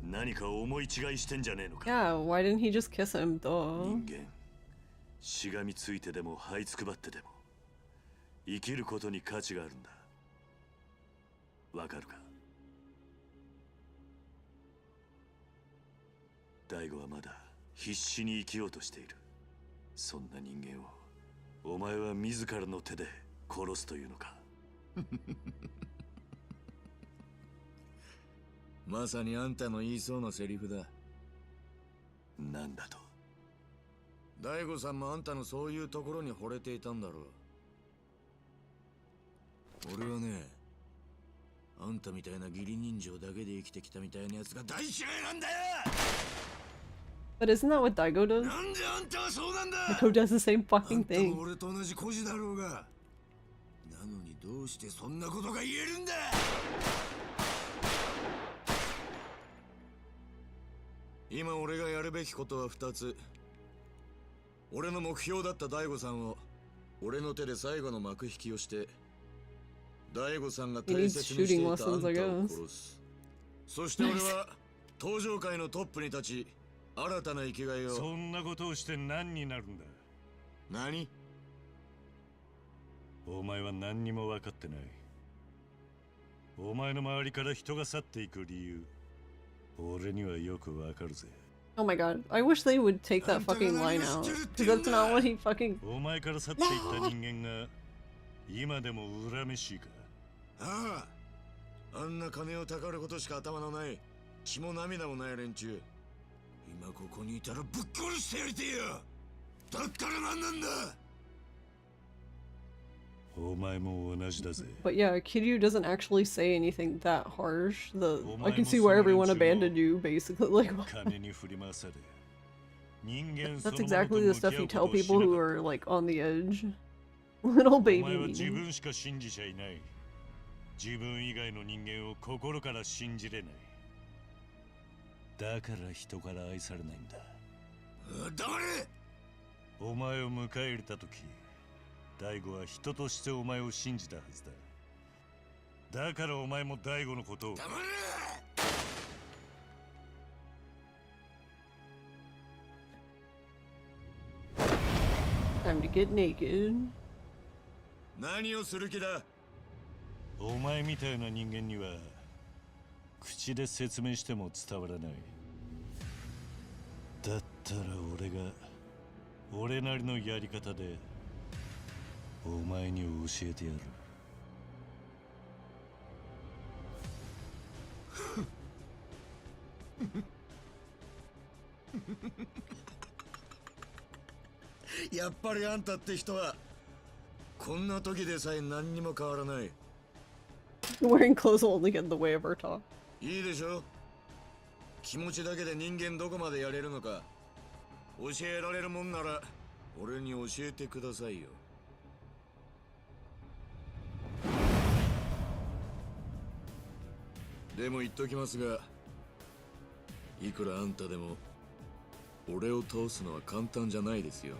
Speaker 11: 何か思い違いしてんじゃねえのか。
Speaker 2: Yeah, why didn't he just kiss him though?
Speaker 11: 人間、しがみついてでも這いつくばってでも生きることに価値があるんだ。わかるか。大悟はまだ必死に生きようとしている。そんな人間をお前は自らの手で殺すというのか。
Speaker 6: まさにあんたの言いそうなセリフだ。
Speaker 11: なんだと。
Speaker 6: 大悟さんもあんたのそういうところに惚れていたんだろう。俺はね、あんたみたいな義理人情だけで生きてきたみたいなやつが大嫌いなんだよ。
Speaker 2: But isn't that what Daigo does?
Speaker 6: なんであんたはそうなんだ。
Speaker 2: Daigo does the same fucking
Speaker 6: あんた
Speaker 2: thing.
Speaker 6: も俺と同じ孤児だろうが。なのにどうしてそんなことが言えるんだ。今俺がやるべきことは2つ。俺の目標だった大悟さんを俺の手で最後の幕引きをして、大悟さんが大切にしていたあんたを殺す。そして俺は登場界のトップに立ち、新たな生きがいを。
Speaker 10: そんなことをして何になるんだ。
Speaker 6: 何？
Speaker 10: お前は何にも分かってない。お前の周りから人が去っていく理由、俺にはよく分かるぜ。
Speaker 2: Oh my god, I wish they would take that fucking line out. Because that's not what he fucking...
Speaker 10: お前から去っていった人間が今でも恨めしいか。
Speaker 6: ああ、あんな金をたかることしか頭のない血も涙もない連中、今ここにいたらぶっ殺してやりてえよ。だったら何なんだ。
Speaker 10: お前も同じだぜ。
Speaker 2: But yeah, Kiryu doesn't actually say anything that harsh. I can see why everyone abandoned you, basically. Like, that's exactly the stuff you tell people who are like on the edge. Little baby me.
Speaker 10: 自分以外の人間を心から信じれない。だから人から愛されないんだ。
Speaker 6: 黙れ！
Speaker 10: お前を迎え入れた時、大悟は人としてお前を信じたはずだ。だからお前も大悟のことを。黙れ！
Speaker 2: Time to get naked.
Speaker 6: 何をする気だ。
Speaker 10: お前みたいな人間には口で説明しても伝わらない。だったら俺が俺なりのやり方でお前に教えてやる。
Speaker 6: やっぱりあんたって人はこんな時でさえ何にも変わらない。
Speaker 2: Wearing clothes will only get in the way of our talk.
Speaker 6: いいでしょ。気持ちだけで人間どこまでやれるのか教えられるもんなら俺に教えてくださいよ。でも言っときますが、いくらあんたでも
Speaker 3: 俺を倒すのは簡単じゃないですよ。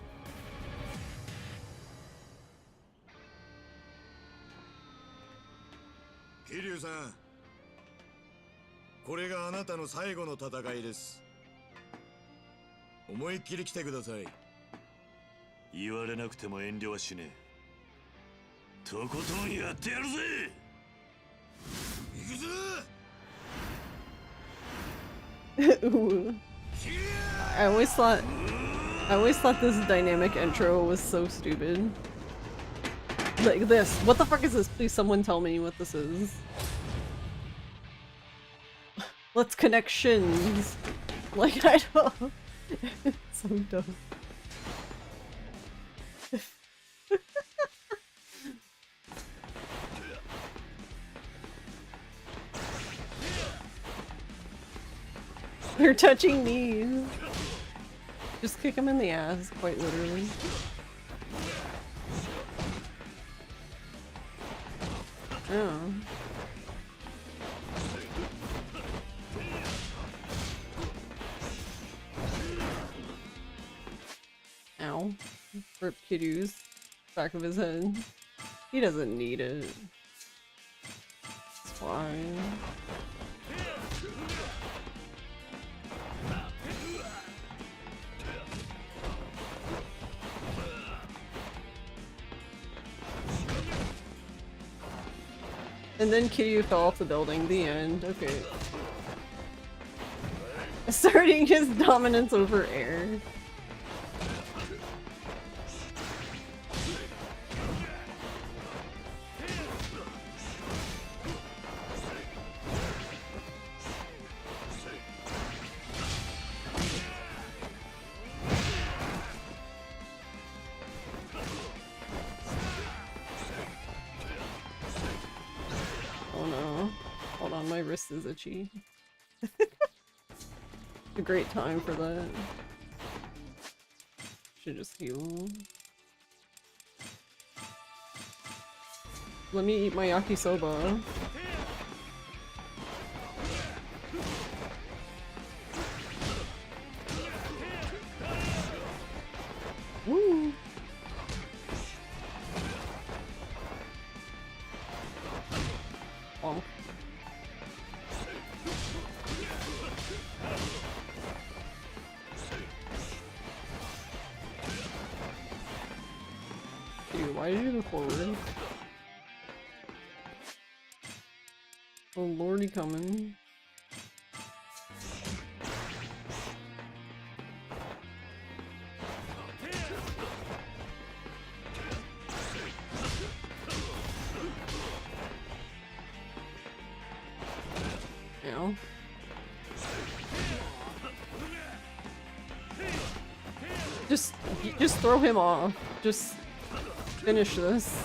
Speaker 3: 桐生さん、これがあなたの最後の戦いです。思いっきり来てください。
Speaker 4: 言われなくても遠慮はしねえ。とことんやってやるぜ。行くぞ。
Speaker 2: Ooh. I always thought this dynamic intro was so stupid. Like this. What the fuck is this? Please someone tell me what this is. Let's connections. Like I don't it's so dumb. They're touching knees. Just kick him in the ass, quite literally. Oh. Ow. Rip Kiryu's back of his head. He doesn't need it. It's fine. And then Kiryu fell off the building. The end. Okay. Asserting his dominance over air. My wrist is itchy. A great time for that. Should just heal. Let me eat my yakisoba. Woo! Bonk. Why did you go forward? Oh lordy coming. Ow. Just throw him off. Just finish this.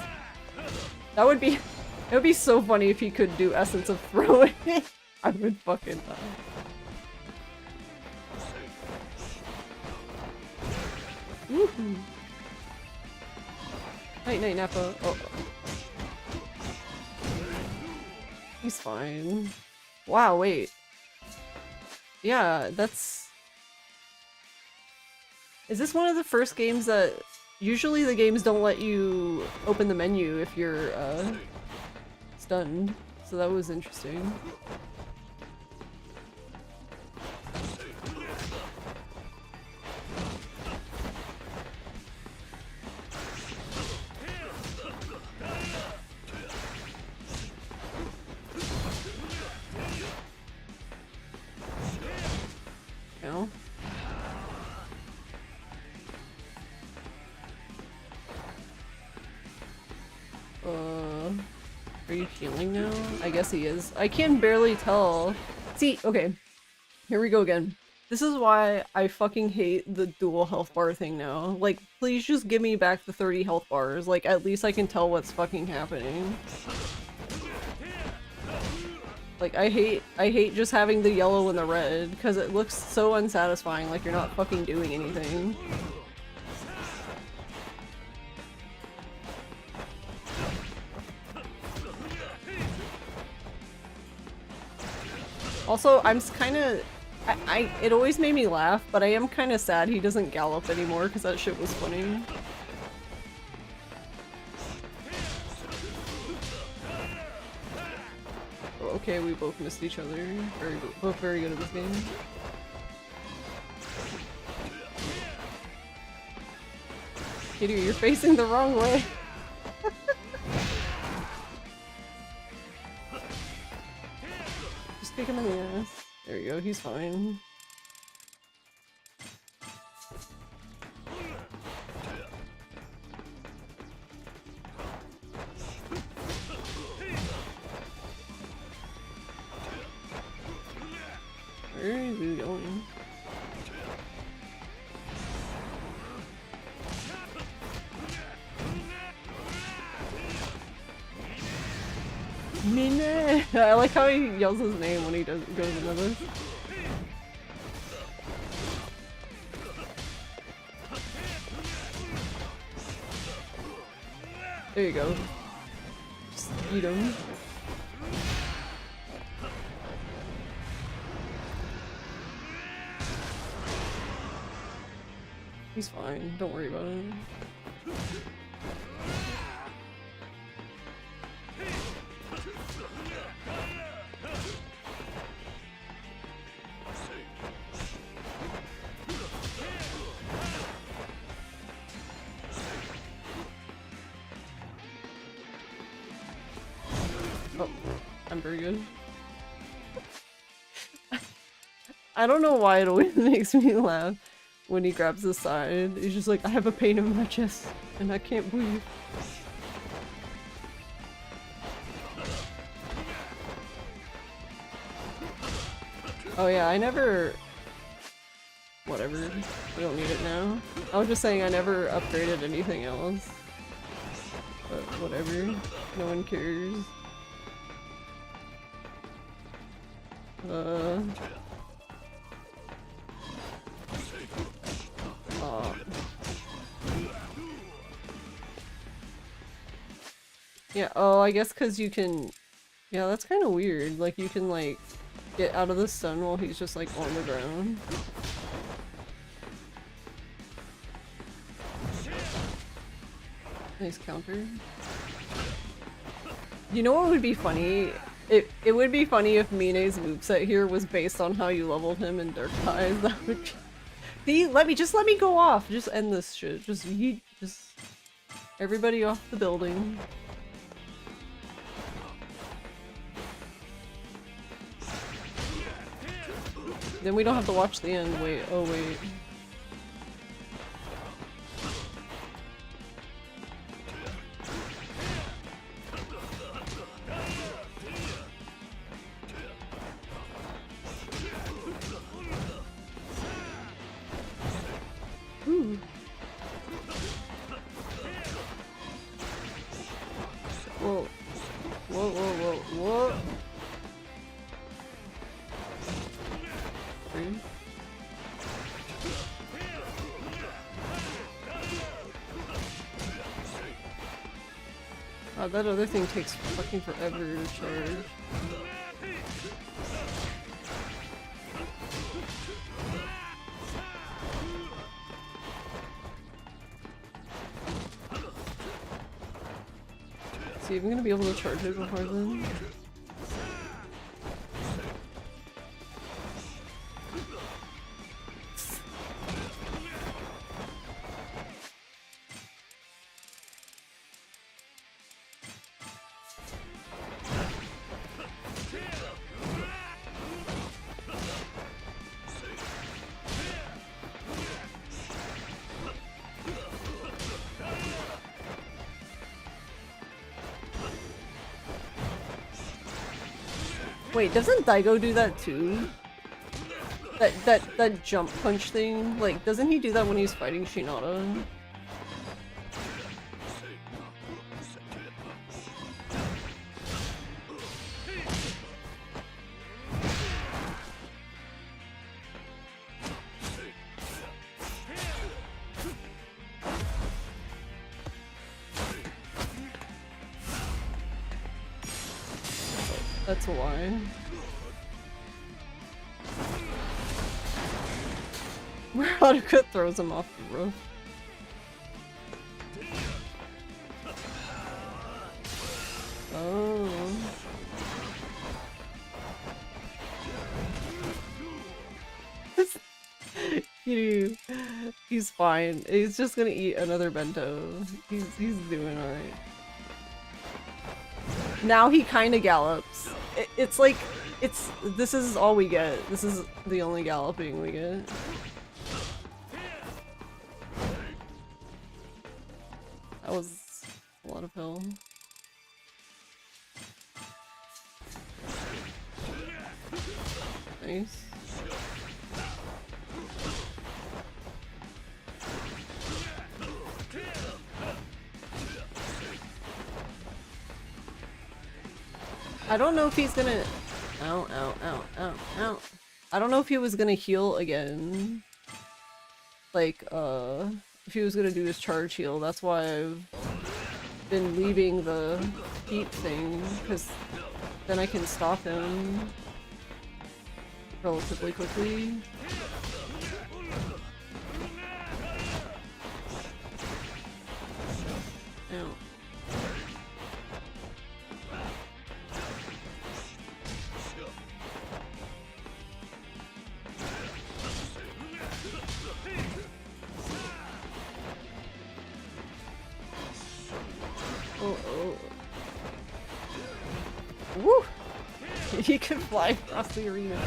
Speaker 2: That would be it would be so funny if he could do Essence of Throwing. I would fucking die. Woohoo. Night night Nappa. Oh. He's fine. Wow, wait. Yeah, that's... Is this one of the first games that... Usually the games don't let you open the menu if you're, stunned. So that was interesting. No. Are you healing now? I guess he is. I can barely tell. See, okay. Here we go again. This is why I fucking hate the dual health bar thing now. Like, please just give me back the 30 health bars. Like, at least I can tell what's fucking happening. Like, I hate just having the yellow and the red, because it looks so unsatisfying, like you're not fucking doing anything. Also, I'm kind of It always made me laugh, but I am kind of sad he doesn't gallop anymore because that shit was funny. Oh, okay, we both missed each other. Both very good at this game. Kitty, you're facing the wrong way. Just kick him in the ass. There you go, he's fine. Where is he going? Mine! I like how he yells his name when he goes into this. There you go. Just eat him. He's fine, don't worry about him. Oh, I'm very good. I don't know why it always makes me laugh when he grabs the side. He's just like, I have a pain in my chest and I can't breathe. Oh yeah, I never... Whatever. We don't need it now. I was just saying I never upgraded anything else. But whatever. No one cares. Yeah, oh, I guess because you can... Yeah, that's kind of weird. Like, you can, like, get out of the sun while he's just, like, on the ground. Nice counter. You know what would be funny? It would be funny if Mine's moveset here was based on how you leveled him in Dark Ties. That would be... let me go off! Just end this shit. Just everybody off the building. Then we don't have to watch the end. Wait, oh wait. Ooh. Whoa. Whoa, whoa, whoa, whoa. Three. Oh, that other thing takes fucking forever to charge. Is he even gonna be able to charge it before then? Wait, doesn't Daigo do that too? That jump punch thing? Like, doesn't he do that when he's fighting Shinada? That's a lie. Haruka throws him off the roof. Oh. He's fine. He's just gonna eat another bento. He's doing alright. Now he kinda gallops. It's like, this is all we get. This is the only galloping we get. That was a lot of hell. Nice. I don't know if he's gonna... Ow, ow, ow, ow, ow. I don't know if he was gonna heal again. Like, if he was gonna do his charge heal. That's why I've been leaving the heat thing, because then I can stop him relatively quickly. Ow. Oh, oh. Woo! He can fly across the arena.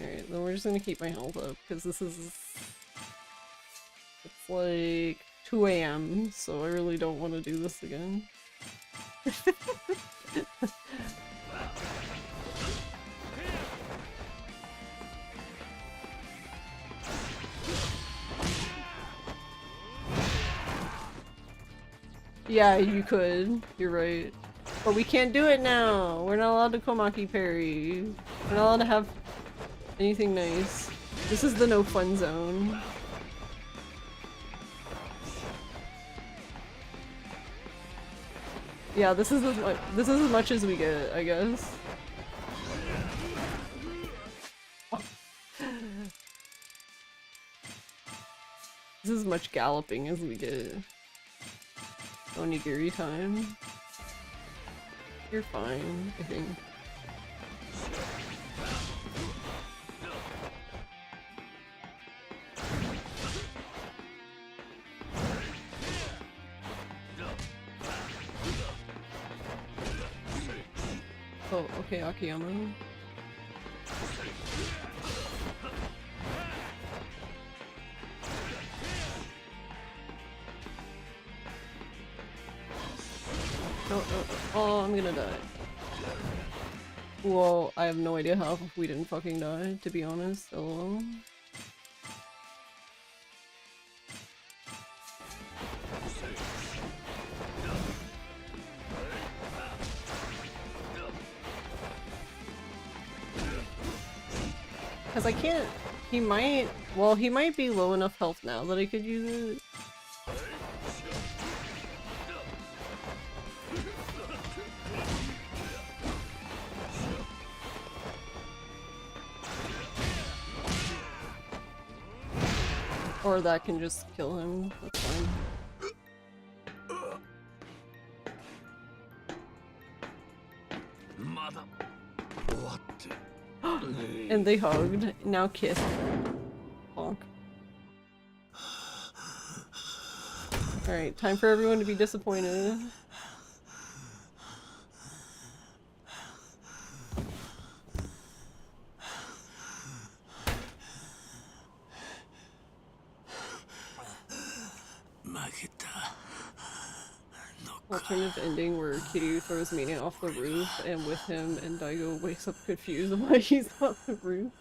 Speaker 2: Alright, then we're just gonna keep my health up, because this is... It's like 2 AM, so I really don't want to do this again. Yeah, you could. You're right. But we can't do it now! We're not allowed to Komaki parry. We're not allowed to have anything nice. This is the no fun zone. Yeah, this is as much as we get, I guess. This is as much galloping as we get. Onigiri time. You're fine, I think. Oh, okay, Akiyama. Oh, I'm gonna die. Well, I have no idea how we didn't fucking die, to be honest. LOL. Because I can't... He might... Well, he might be low enough health now that I could use it. Or that can just kill him. That's fine. And they hugged. Now kiss. Bonk. Alright, time for everyone to be disappointed. Alternative ending where Kiryu throws Mina off the roof and with him and Daigo wakes up confused why he's on the roof.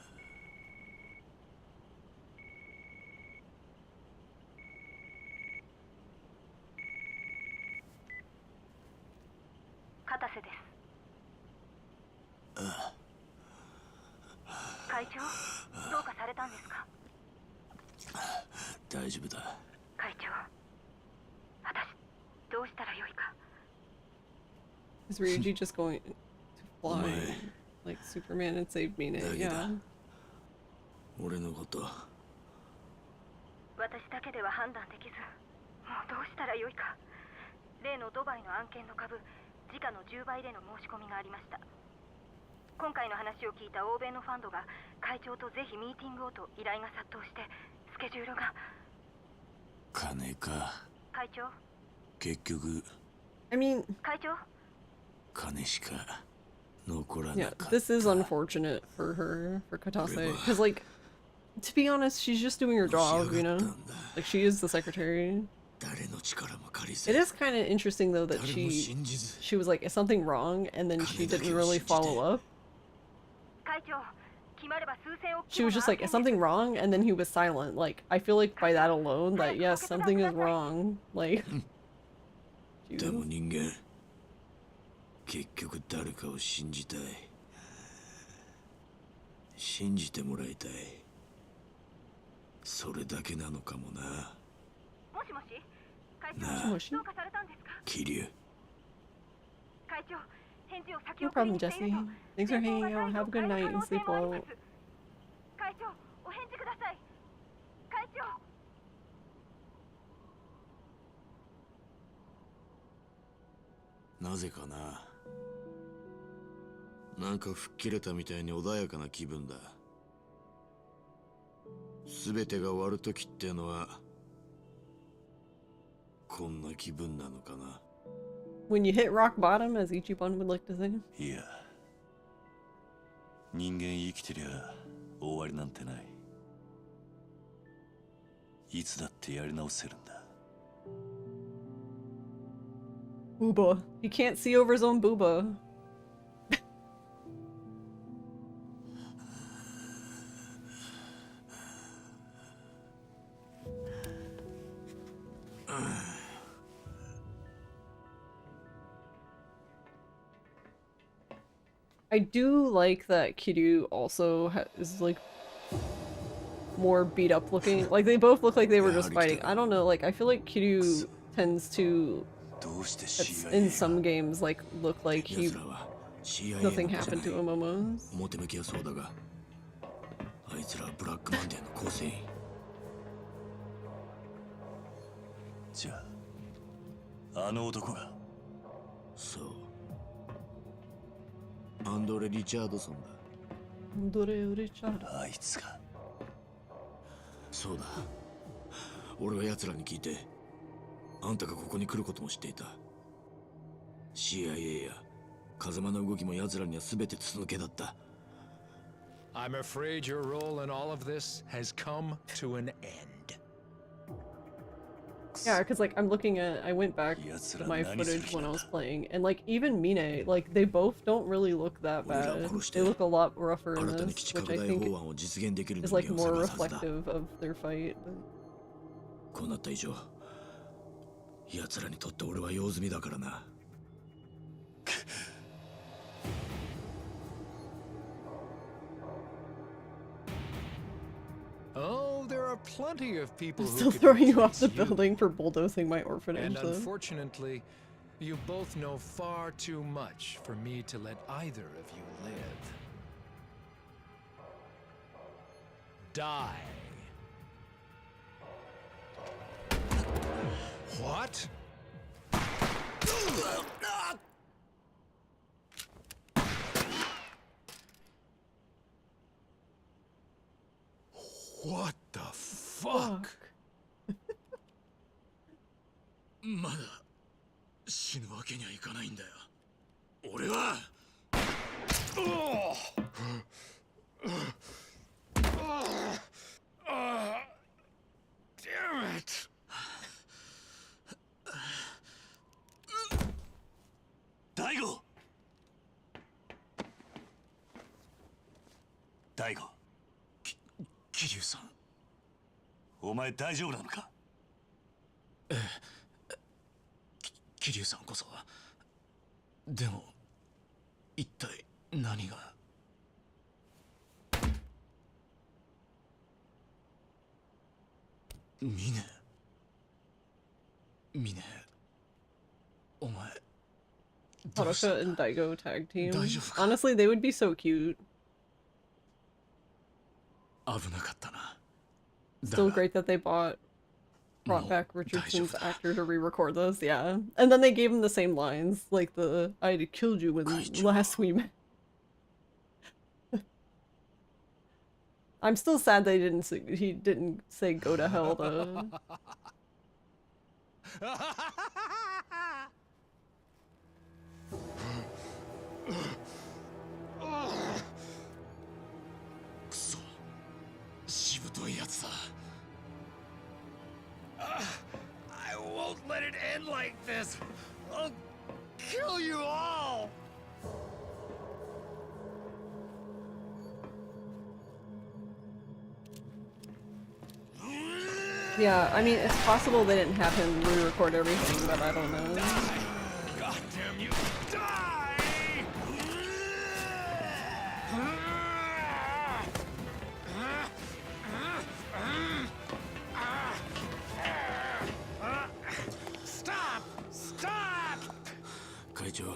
Speaker 2: Is Ryuji just going to fly like Superman and save Mina? Yeah.
Speaker 8: 俺のこと。
Speaker 20: 私だけでは判断できず、もうどうしたらよいか。例のドバイの案件の株、時価の10倍での申し込みがありました。今回の話を聞いた欧米のファンドが会長とぜひミーティングをと依頼が殺到して、スケジュールが。
Speaker 8: 金か。
Speaker 20: 会長。
Speaker 8: 結局。
Speaker 2: I mean,
Speaker 20: 会長。
Speaker 8: 金しか残らな
Speaker 2: yeah,
Speaker 8: かった。
Speaker 2: this is unfortunate for her, for Katase, because like, to be honest, she's just doing her job, you know? Like, she is the secretary. It is kind of interesting though that she was like, is something wrong? And then she didn't really follow up. She was just like, is something wrong? And then he was silent. Like, I feel like by that alone, that yes, something is wrong. Like,
Speaker 8: でも人間、結局誰かを信じたい。信じてもらいたい。それだけなのかもな。
Speaker 20: もしもし、会長、
Speaker 2: なあ、
Speaker 20: どうかされたんですか？
Speaker 8: 桐生。
Speaker 20: 会長、返事を先
Speaker 2: no
Speaker 20: 送り
Speaker 2: problem,
Speaker 20: にしている
Speaker 2: Jesse.
Speaker 20: と。
Speaker 2: Thanks for hanging out. Have a good night and sleep well.
Speaker 20: 会長、お返事ください。会長。
Speaker 8: なぜかな。なんか吹っ切れたみたいに穏やかな気分だ。全てが終わる時ってのはこんな気分なのかな。
Speaker 2: When you hit rock bottom, as Ichiban would like to say.
Speaker 11: いや、人間生きてりゃ終わりなんてない。いつだってやり直せるんだ。
Speaker 2: Booba. He can't see over his own booba. I do like that Kiryu also is like more beat up looking. Like they both look like they were just fighting. I don't know, like I feel like Kiryu tends to in some games like look like nothing happened to him almost.
Speaker 8: 表向きはそうだが、あいつらはブラックマンデーの構成員。
Speaker 11: じゃあ、あの男が。
Speaker 8: そう。アンドレ・リチャードソンだ。
Speaker 2: アンドレ・リチャード。
Speaker 11: あいつか。
Speaker 8: そうだ。俺は奴らに聞いて、あんたがここに来ることも知っていた。CIA や風間の動きも奴らには全て筒抜けだった。
Speaker 19: I'm afraid your role in all of this has come to an end.
Speaker 2: Yeah, because like I'm looking at, I went back to my footage when I was playing, and like even Mine, like they both don't really look that bad. They look a lot rougher in this, which I think is like more reflective of their fight.
Speaker 8: こうなった以上、奴らにとって俺は用済みだからな。
Speaker 19: Oh, there are plenty of people
Speaker 2: I'm
Speaker 19: who
Speaker 2: still
Speaker 19: could
Speaker 2: throwing you off
Speaker 19: replace
Speaker 2: the
Speaker 19: you.
Speaker 2: building for bulldozing my orphanage.
Speaker 19: And
Speaker 2: Though.
Speaker 19: unfortunately, you both know far too much for me to let either of you live. Die. What? What the fuck?
Speaker 8: まだ死ぬわけにはいかないんだよ。俺は。
Speaker 19: Damn it!
Speaker 11: 大悟。大悟。
Speaker 8: 桐生さん。
Speaker 11: お前大丈夫なのか？
Speaker 8: ええ。桐生さんこそ。でも一体何が。ミネ、お前。
Speaker 2: Haruka and Daigo tag team. Honestly, they would be so cute. Still great that they brought back Richardson's actor to re-record those, yeah. And then they gave him the same lines, like the "I'd have killed you when last we met." I'm still sad they he didn't say "go to hell" though.
Speaker 4: I won't let it end like this. I'll kill you all.
Speaker 2: Yeah, I mean, it's possible they didn't have him re-record everything, but I don't know.
Speaker 4: God damn you! Die! Stop! Stop!
Speaker 3: 会長、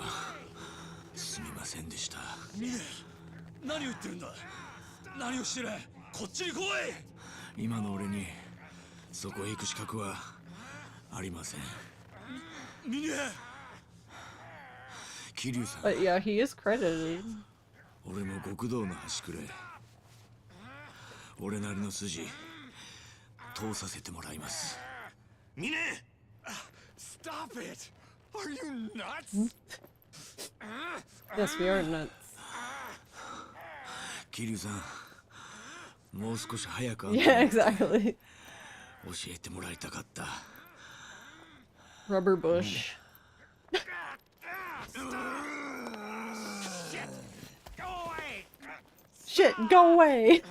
Speaker 3: すみませんでした。
Speaker 4: ミネ、何を言ってるんだ。何をしてる。こっちに来い。
Speaker 3: 今の俺にそこへ行く資格はありません。
Speaker 4: ミネ。
Speaker 3: 桐生さん。
Speaker 2: But yeah, he is credited.
Speaker 3: 俺も極道の端くれ。俺なりの筋通させてもらいます。
Speaker 4: ミネ。Stop it! Are you nuts?
Speaker 2: Yes, we are nuts.
Speaker 3: 桐生さん、もう少し早く。
Speaker 2: Yeah, exactly.
Speaker 3: 教えてもらいたかった。
Speaker 2: Rubber bush. Shit, go away!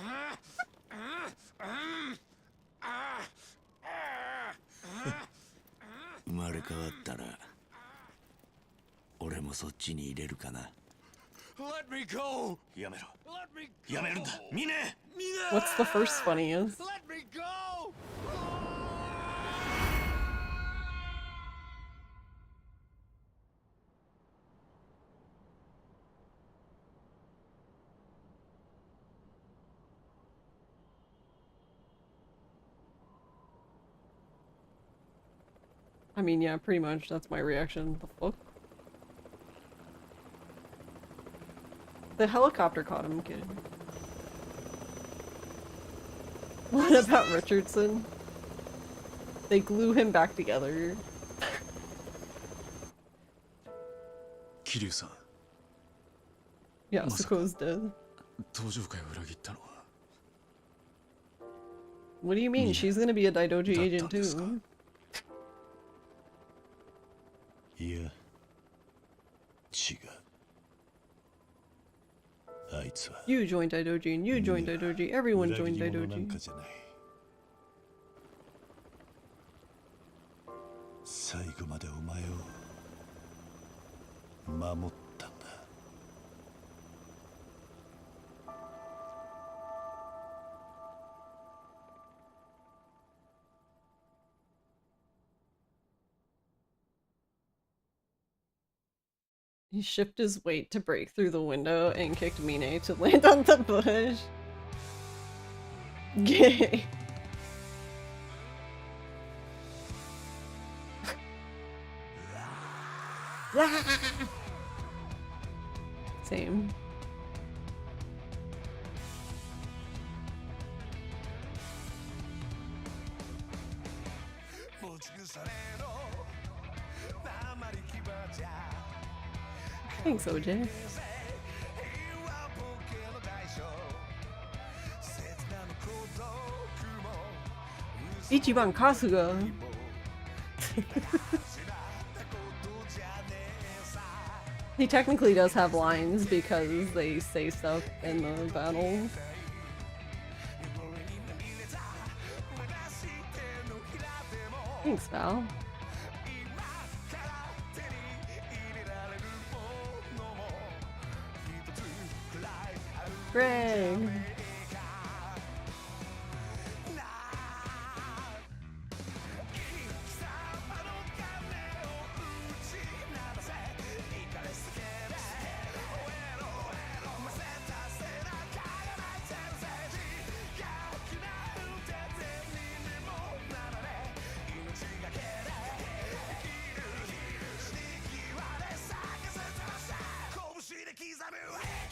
Speaker 3: 生まれ変わったら俺もそっちに入れるかな。
Speaker 4: Let me go!
Speaker 3: やめろ。やめるんだ。ミネ！
Speaker 2: What's the first funniest?
Speaker 4: Let me go!
Speaker 2: I mean, yeah, pretty much. That's my reaction. The fuck? The helicopter caught him, kid. What about Richardson? They glue him back together.
Speaker 17: 桐生さん。
Speaker 2: Yeah, Suko's dead.
Speaker 17: 登場会を裏切ったのは。
Speaker 2: What do you mean? She's gonna be a Daidoji agent too.
Speaker 11: いや、違う。あいつは
Speaker 2: You joined Daidoji and you joined Daidoji. Everyone joined
Speaker 11: 裏切り者なん
Speaker 2: Daidoji.
Speaker 11: かじゃない。最後までお前を守ったんだ。
Speaker 2: He shifted his weight to break through the window and kicked Mine to land on the bush. Gay. Same. Thanks, OJ. Ichiban Kasuga. He technically does have lines because they say stuff in the battle. Thanks, Val. Greg.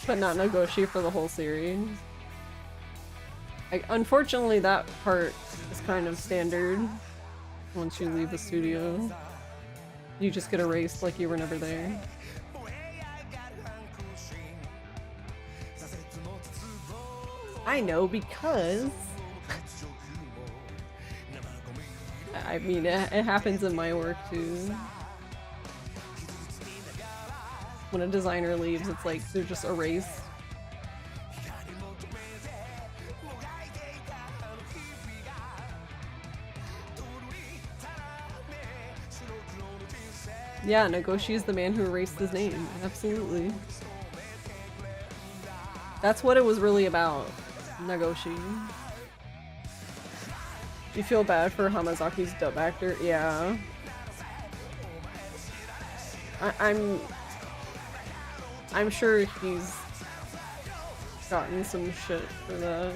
Speaker 2: But not Nagoshi for the whole series. Unfortunately, that part is kind of standard. Once you leave the studio, you just get erased like you were never there. I know because I mean it happens in my work too. When a designer leaves, it's like they're just erased. Yeah, Nagoshi is the man who erased his name. Absolutely. That's what it was really about, Nagoshi. You feel bad for Hamazaki's dub actor? Yeah. I'm sure he's gotten some shit for that.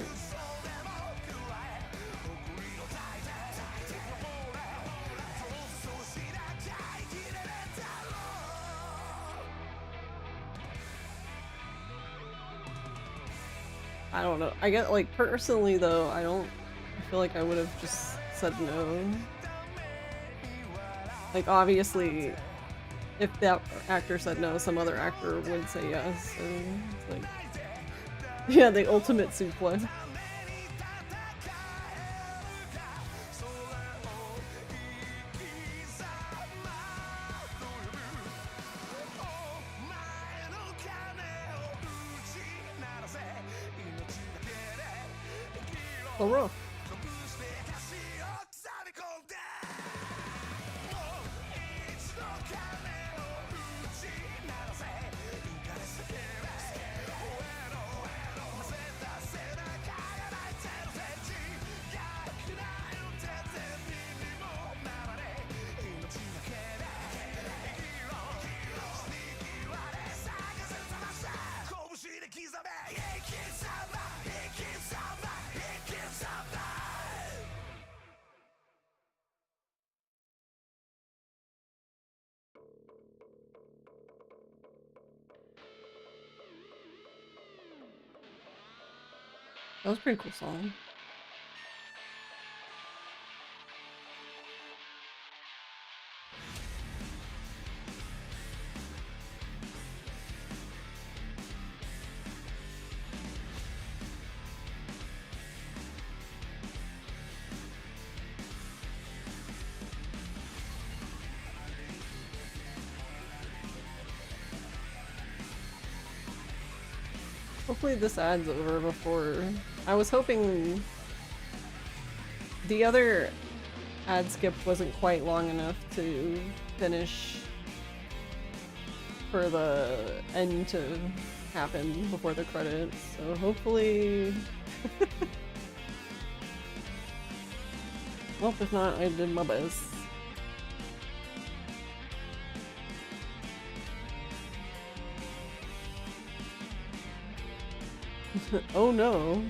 Speaker 2: I don't know. I get, like, personally though, I feel like I would have just said no. Like, obviously, if that actor said no, some other actor would say yes. So it's like, yeah, the ultimate suplex. Oh, rough. That was a pretty cool song. Hopefully this ad's over before... I was hoping the other ad skip wasn't quite long enough to finish for the end to happen before the credits, so hopefully... Well, if not, I did my best. Oh no.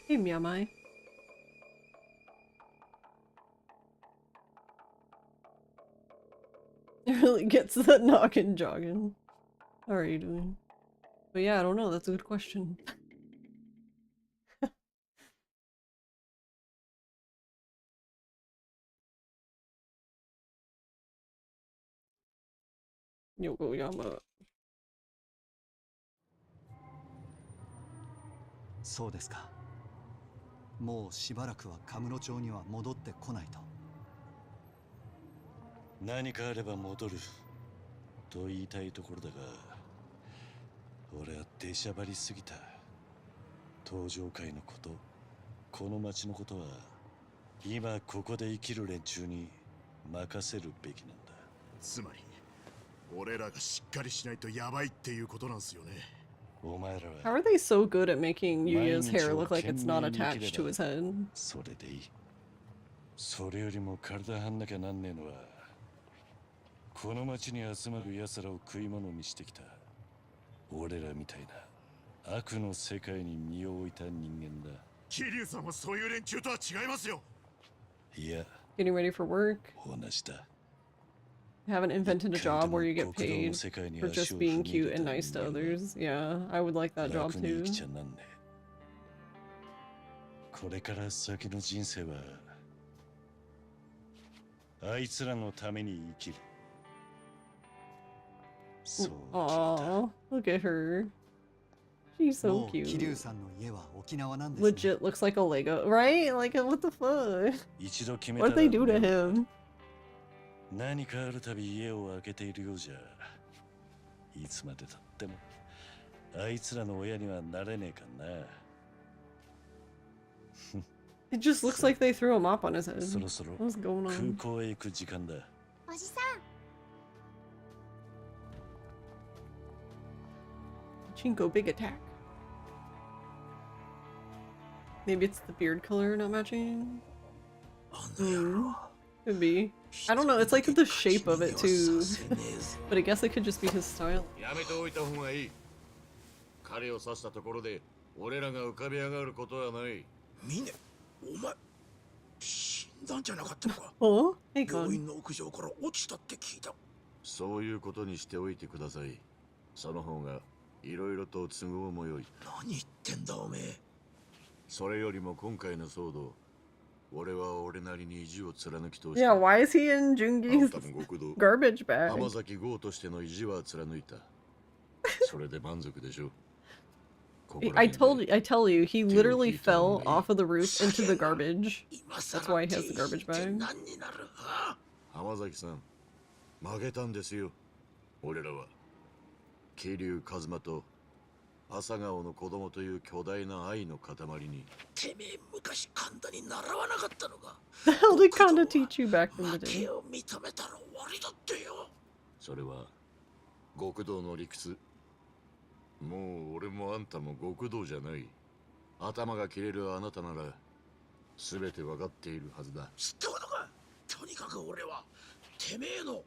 Speaker 2: Hey, Miyamai. It really gets that knockin' jogging. How are you doing? But yeah, I don't know. That's a good question. Yokoyama.
Speaker 21: そうですか。もうしばらくはカムロ町には戻ってこないと。
Speaker 11: 何かあれば戻ると言いたいところだが、俺は出しゃばりすぎた。登場界のこと、この町のことは今ここで生きる連中に任せるべきなんだ。
Speaker 13: つまり俺らがしっかりしないとやばいっていうことなんすよね。
Speaker 2: How are they so good at making Yuya's hair look like it's not attached to his head?
Speaker 11: それでいい。それよりも体張んなきゃなんねえのは、この町に集まる奴らを食い物にしてきた俺らみたいな悪の世界に身を置いた人間だ。
Speaker 13: 桐生さんはそういう連中とは違いますよ。
Speaker 11: いや、
Speaker 2: Getting ready for work?
Speaker 11: 同じだ。
Speaker 2: Haven't invented a job where you get paid for just being cute and nice to others. Yeah, I would like that job too.
Speaker 11: これから先の人生はあいつらのために生きる。そう。
Speaker 2: Aww, look at her. She's so
Speaker 21: もう桐生
Speaker 2: cute.
Speaker 21: さんの家は沖縄なんですね。
Speaker 2: Legit looks like a Lego, right? Like, what the fuck?
Speaker 11: 一度決め
Speaker 2: What
Speaker 11: た
Speaker 2: did
Speaker 11: ら
Speaker 2: they do to him?
Speaker 11: 何かあるたび家を開けているようじゃ、いつまでたってもあいつらの親にはなれねえかな。
Speaker 2: It just looks like they threw a mop on his head.
Speaker 11: そろそろ
Speaker 2: What's going
Speaker 11: 空
Speaker 2: on?
Speaker 11: 港へ行く時間だ。
Speaker 9: おじさん
Speaker 2: Chinko, big attack. Maybe it's the beard color not matching? Could be. I don't know, it's like the shape of it too. But I guess it could just be his style.
Speaker 3: やめておいた方がいい。彼を刺したところで俺らが浮かび上がることはない。
Speaker 8: ミネ、お前死んだんじゃなかったのか。病院の屋上から落ちたって聞いた。
Speaker 3: そういうことにしておいてください。その方がいろいろと都合も良い。
Speaker 8: 何言ってんだおめえ。
Speaker 3: それよりも今回の騒動、俺は俺なりに意地を貫き通した。
Speaker 2: Yeah, why is he in Jungi's garbage bag?
Speaker 3: 浜崎豪としての意地は貫いた。それで満足でしょ。
Speaker 2: I tell you, he literally fell off of the roof into the garbage. That's why he has the garbage bag.
Speaker 3: 浜崎さん、負けたんですよ。俺らは桐生一馬と朝顔の子供という巨大な愛の塊に。
Speaker 8: てめえ昔神田に習わなかったのか。
Speaker 2: The hell did Kanda teach you back in the
Speaker 8: 負
Speaker 2: day?
Speaker 8: けを認めたら終わりだってよ。
Speaker 3: それは極道の理屈。もう俺もあんたも極道じゃない。頭が切れるあなたなら全て分かっているはずだ。
Speaker 8: 知ったことか。とにかく俺はてめえの好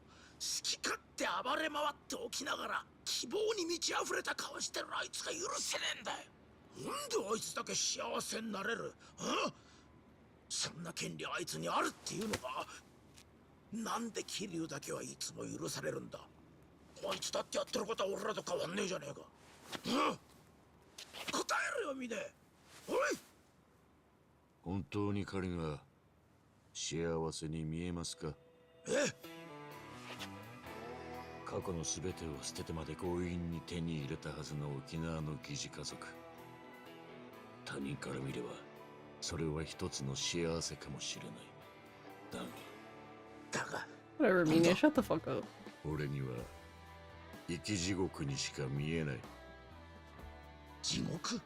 Speaker 8: き勝手暴れ回っておきながら希望に満ち溢れた顔してるあいつが許せねえんだよ。なんであいつだけ幸せになれる？そんな権利あいつにあるっていうのか。なんで桐生だけはいつも許されるんだ。あいつだってやってることは俺らと変わんねえじゃねえか。答えろよミネ。おい。
Speaker 3: 本当に彼が幸せに見えますか？過去の全てを捨ててまで強引に手に入れたはずの沖縄の疑似家族。他人から見ればそれは一つの幸せかもしれない。だが
Speaker 2: Whatever, Mina, shut the fuck up.
Speaker 3: 俺には生き地獄にしか見えない。
Speaker 8: 地獄？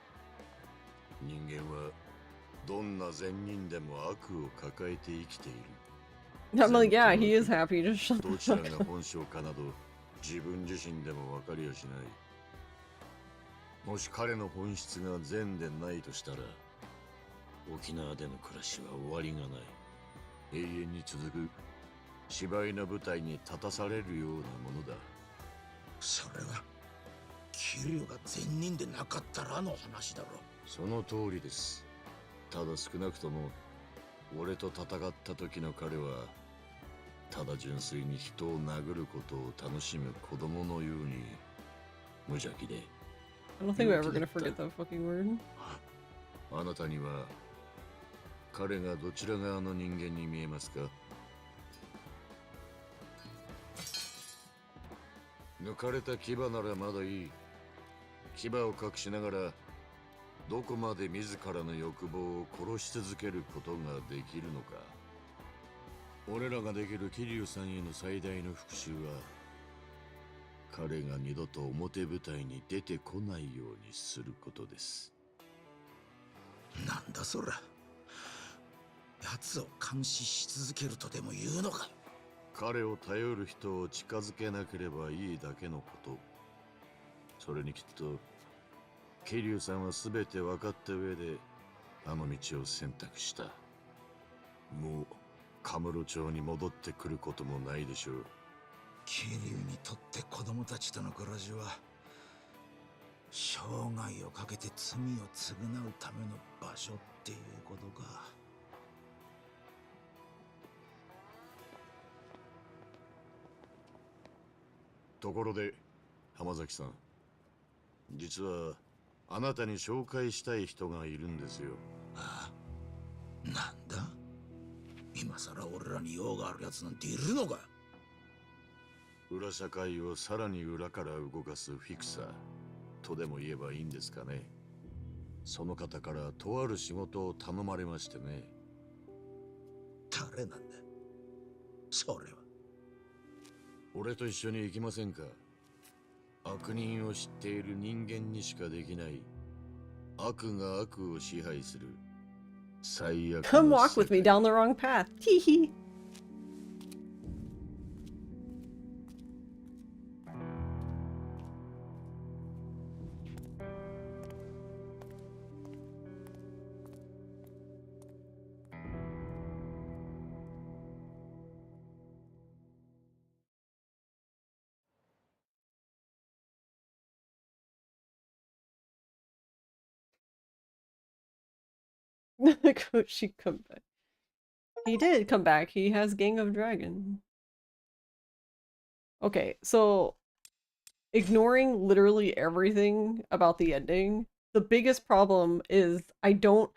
Speaker 3: 人間はどんな善人でも悪を抱えて生きている。
Speaker 2: I'm like, yeah, he is happy. Just shut the
Speaker 3: どちら
Speaker 2: fuck
Speaker 3: が
Speaker 2: up.
Speaker 3: 本性かなど自分自身でも分かりやしない。もし彼の本質が善でないとしたら沖縄での暮らしは終わりがない。永遠に続く芝居の舞台に立たされるようなものだ。
Speaker 8: それは桐生が善人でなかったらの話だろ。
Speaker 3: その通りです。ただ少なくとも俺と戦った時の彼はただ純粋に人を殴ることを楽しむ子供のように無邪気で。
Speaker 2: I don't think we're ever gonna forget that fucking word.
Speaker 3: あなたには彼がどちら側の人間に見えますか？抜かれた牙ならまだいい。牙を隠しながらどこまで自らの欲望を殺し続けることができるのか。俺らができる桐生さんへの最大の復讐は彼が二度と表舞台に出てこないようにすることです。
Speaker 8: なんだそら。奴を監視し続けるとでも言うのか。
Speaker 3: 彼を頼る人を近づけなければいいだけのこと。それにきっと桐生さんは全て分かった上であの道を選択した。もうカムロ町に戻ってくることもないでしょう。
Speaker 8: 桐生にとって子供たちとの暮らしは生涯をかけて罪を償うための場所っていうことか。
Speaker 3: ところで浜崎さん、実はあなたに紹介したい人がいるんですよ。
Speaker 8: ああ、なんだ今さら俺らに用があるやつなんているのか。
Speaker 3: 裏社会をさらに裏から動かすフィクサーとでも言えばいいんですかね。その方からとある仕事を頼まれましてね。
Speaker 8: 誰なんだそれは。
Speaker 3: 俺と一緒に行きませんか？悪人を知っている人間にしかできない悪が悪を支配する最悪の世界。
Speaker 2: Come walk with me down the wrong path. Teehee. She come back. He did come back. He has Gang of Dragon. Okay, so ignoring literally everything about the ending, the biggest problem is I don't...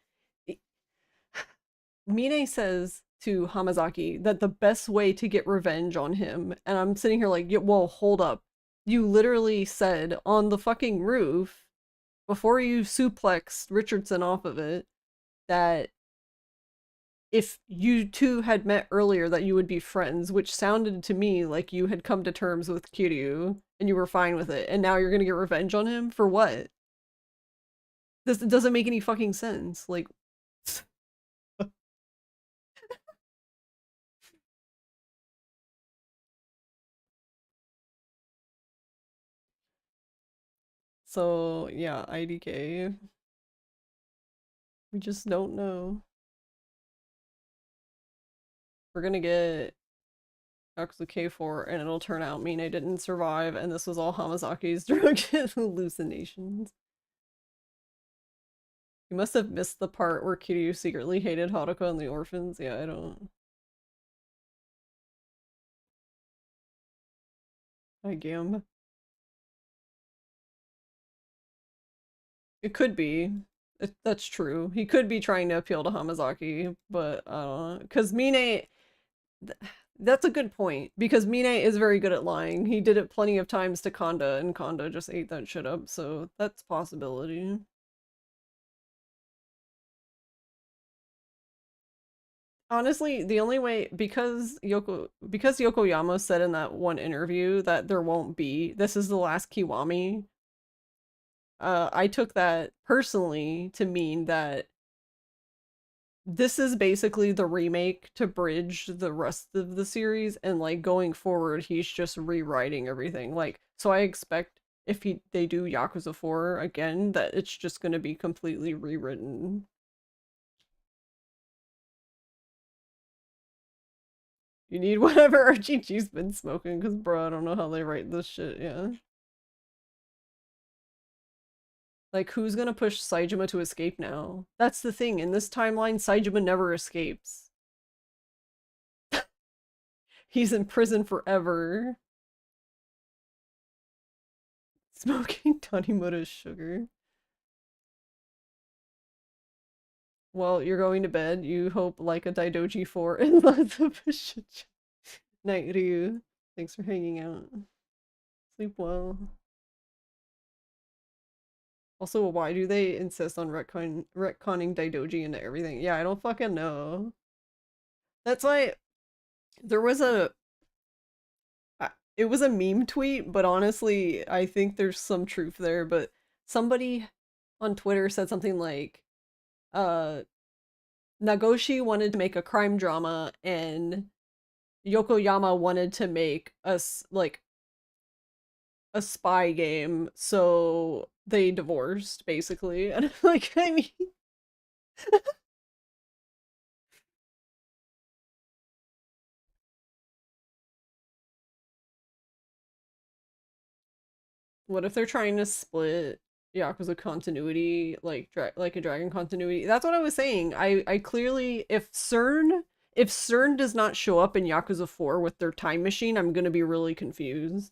Speaker 2: Mine says to Hamazaki that the best way to get revenge on him, and I'm sitting here like, whoa, hold up. You literally said on the fucking roof, before you suplexed Richardson off of it, that if you two had met earlier that you would be friends, which sounded to me like you had come to terms with Kiryu and you were fine with it, and now you're gonna get revenge on him? For what? This doesn't make any fucking sense. Like... So, yeah, IDK. We just don't know. We're gonna get Yakuza K4 and it'll turn out Mine didn't survive and this was all Hamazaki's drug hallucinations. You must have missed the part where Kiryu secretly hated Haruka and the orphans. Yeah, I don't... Hi, Gam. It could be. That's true. He could be trying to appeal to Hamazaki, but I don't know. Because Mine... That's a good point, because Mine is very good at lying. He did it plenty of times to Kanda, and Kanda just ate that shit up, so that's a possibility. Honestly, the only way, because Yokoyama said in that one interview that there won't be, this is the last Kiwami, I took that personally to mean that this is basically the remake to bridge the rest of the series, and like going forward he's just rewriting everything. Like, so I expect if they do Yakuza 4 again that it's just going to be completely rewritten. You need whatever RGG's been smoking, because bro, I don't know how they write this shit. Yeah. Like, who's gonna push Saejima to escape now? That's the thing. In this timeline, Saejima never escapes. He's in prison forever. Smoking Tanimura's sugar. Well, you're going to bed. You hope like a Daidoji 4 and lots of shit. Night, Ryu. Thanks for hanging out. Sleep well. Also, why do they insist on retconning Daidoji into everything? Yeah, I don't fucking know. That's why there was it was a meme tweet, but honestly, I think there's some truth there. But somebody on Twitter said something like, Nagoshi wanted to make a crime drama, and Yokoyama wanted to make us like a spy game, so they divorced basically. And like, I mean, what if they're trying to split Yakuza continuity, like like a Dragon continuity? That's what I was saying. I clearly, if CERN does not show up in Yakuza 4 with their time machine, I'm gonna be really confused.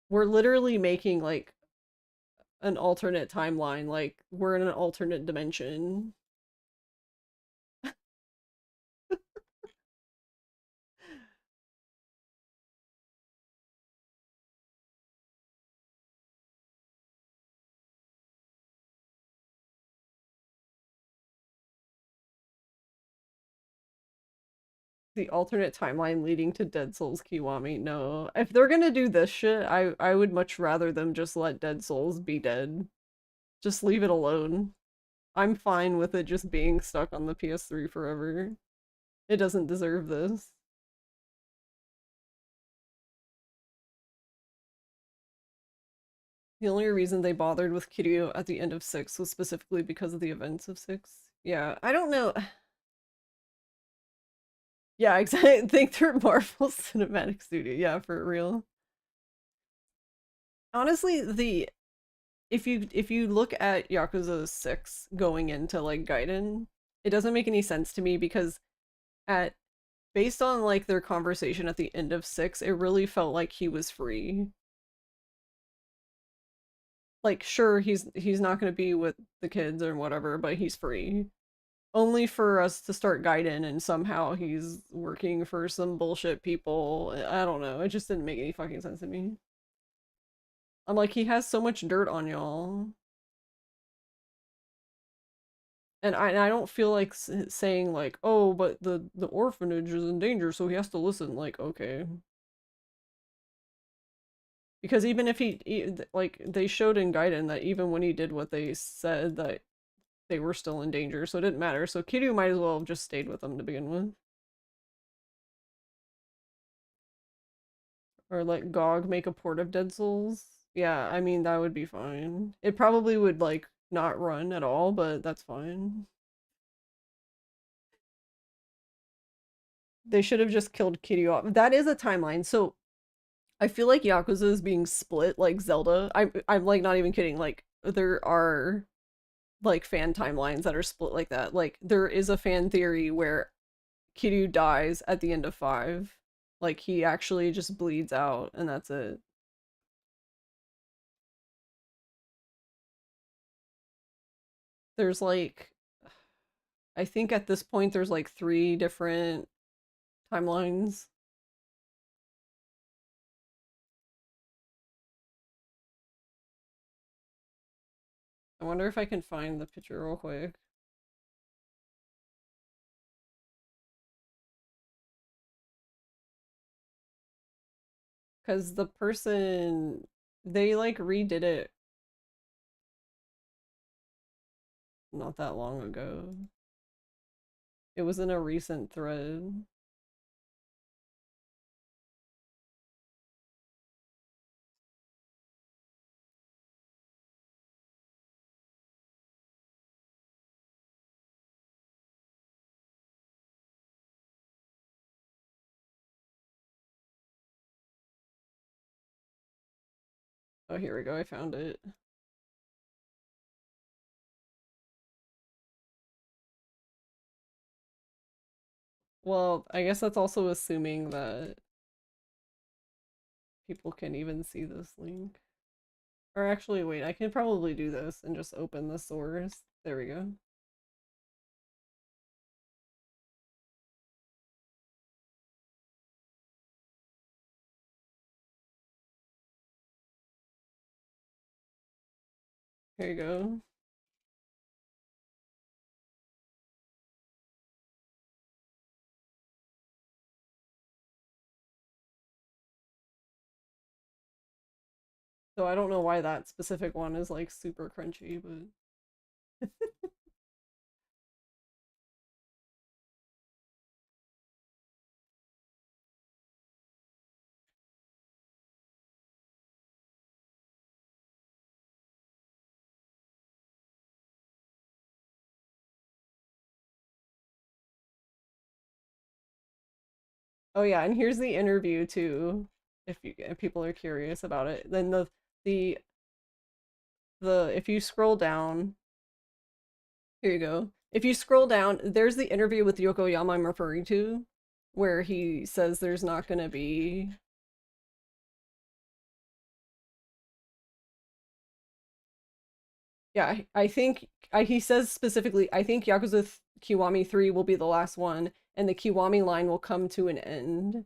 Speaker 2: We're literally making like an alternate timeline, like we're in an alternate dimension. The alternate timeline leading to Dead Souls Kiwami. No. If they're gonna do this shit, I would much rather them just let Dead Souls be dead. Just leave it alone. I'm fine with it just being stuck on the PS3 forever. It doesn't deserve this. The only reason they bothered with Kiryu at the end of 6 was specifically because of the events of 6. Yeah, I don't know. Yeah, exactly. Think through Marvel Cinematic Studio. Yeah, for real. Honestly, if you look at Yakuza 6 going into like Gaiden, it doesn't make any sense to me because at based on like their conversation at the end of 6, it really felt like he was free. Like sure, he's not going to be with the kids or whatever, but he's free. Only for us to start Gaiden and somehow he's working for some bullshit people. I don't know. It just didn't make any fucking sense to me. I'm like, he has so much dirt on y'all. And I don't feel like saying like, oh, but the orphanage is in danger, so he has to listen. Like, okay. Because even if like, they showed in Gaiden that even when he did what they said, that they were still in danger, so it didn't matter. So Kiryu might as well have just stayed with them to begin with. Or let GOG make a port of Dead Souls. Yeah, I mean, that would be fine. It probably would, like, not run at all, but that's fine. They should have just killed Kiryu off. That is a timeline, so I feel like Yakuza is being split like Zelda. I'm like not even kidding. Like there are like fan timelines that are split like that. Like there is a fan theory where Kiryu dies at the end of 5. Like he actually just bleeds out and that's it. There's like I think at this point there's like 3 different timelines. I wonder if I can find the picture real quick. Because the person, they like redid it not that long ago. It was in a recent thread. Oh, here we go. I found it. Well, I guess that's also assuming that people can even see this link. Or actually, wait, I can probably do this and just open the source. There we go. Here you go. So I don't know why that specific one is like super crunchy, but oh yeah, and here's the interview too, if people are curious about it. Then the if you scroll down, here you go. If you scroll down, there's the interview with Yokoyama I'm referring to, where he says there's not gonna be. Yeah, I think he says specifically, I think Yakuza Kiwami 3 will be the last one, and the Kiwami line will come to an end.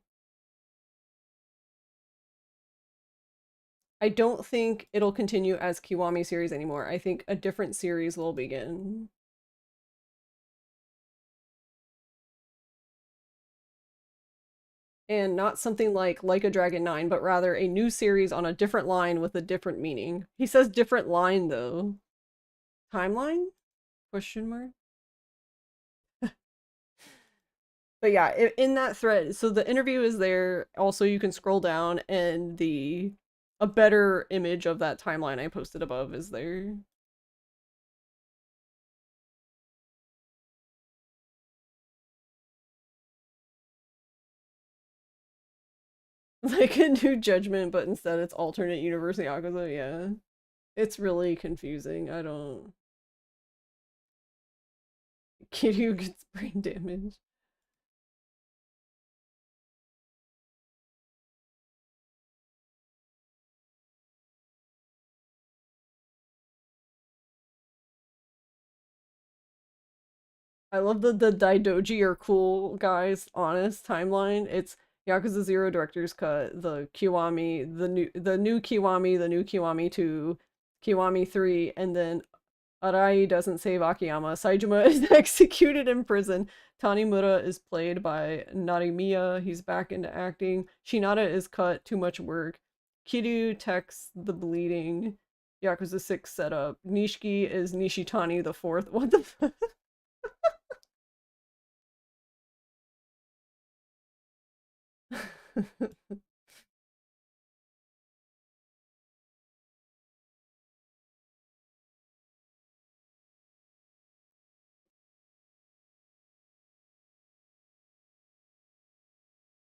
Speaker 2: I don't think it'll continue as Kiwami series anymore. I think a different series will begin. And not something like a Dragon 9, but rather a new series on a different line with a different meaning. He says different line though. Timeline? Question mark? But yeah, in that thread, so the interview is there. Also, you can scroll down and a better image of that timeline I posted above is there. Like a new judgment, but instead it's alternate universe Yakuza, yeah. It's really confusing. I don't... Kiryu gets brain damage. I love the Daidoji are cool guys honest timeline. It's Yakuza 0 director's cut, the Kiwami, the new Kiwami, the new Kiwami 2, Kiwami 3, and then Arai doesn't save Akiyama. Saejima is executed in prison. Tanimura is played by Narimiya. He's back into acting. Shinada is cut. Too much work. Kiryu texts the bleeding. Yakuza 6 setup. Nishiki is Nishitani the fourth. What the fuck?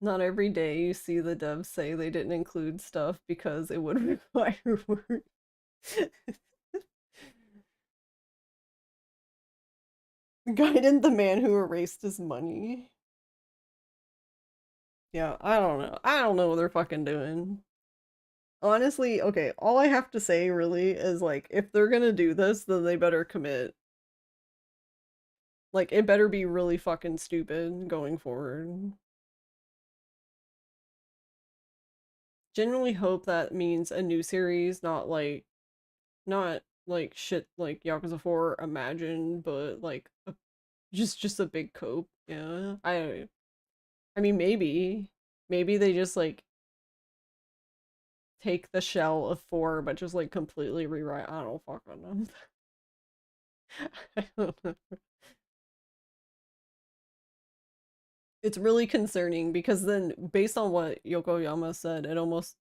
Speaker 2: Not every day you see the devs say they didn't include stuff because it would require work. Gaiden, the man who erased his money. Yeah, I don't know. I don't know what they're fucking doing. Honestly, okay, all I have to say really is like, if they're gonna do this, then they better commit. Like, it better be really fucking stupid going forward. Genuinely hope that means a new series, not like shit like Yakuza 4 Imagine, but like just a big cope. Yeah. I mean maybe they just like take the shell of 4 but just like completely rewrite. I don't fucking know. I don't know. It's really concerning because then based on what Yokoyama said,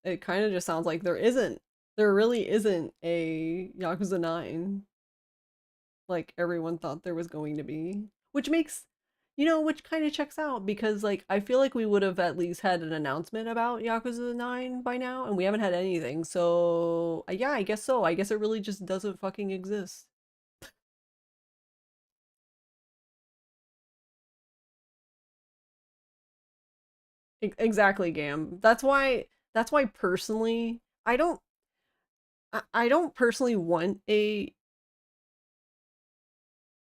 Speaker 2: it kind of just sounds like there really isn't a Yakuza 9 like everyone thought there was going to be, which makes, which kind of checks out because like I feel like we would have at least had an announcement about Yakuza 9 by now and we haven't had anything. So yeah, I guess so. I guess it really just doesn't fucking exist. Exactly, Gam. That's why personally I don't personally want a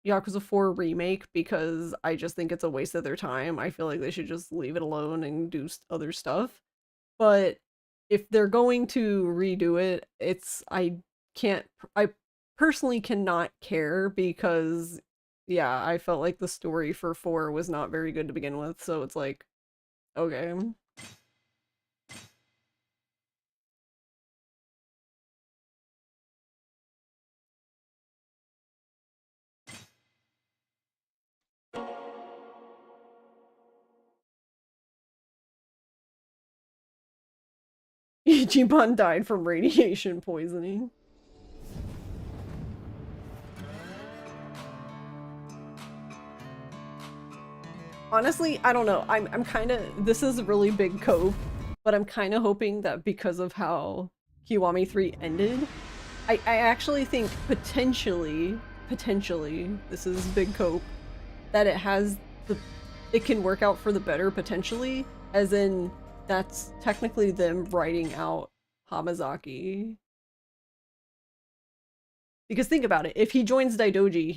Speaker 2: Yakuza 4 remake because I just think it's a waste of their time. I feel like they should just leave it alone and do other stuff. But if they're going to redo it, I personally cannot care because yeah, I felt like the story for 4 was not very good to begin with, so it's like, okay. Ichiban died from radiation poisoning. Honestly, I don't know. I'm kind of, this is a really big cope, but I'm kind of hoping that because of how Kiwami 3 ended, I actually think potentially, this is big cope, that it can work out for the better potentially, as in that's technically them writing out Hamazaki. Because think about it, if he joins Daidoji,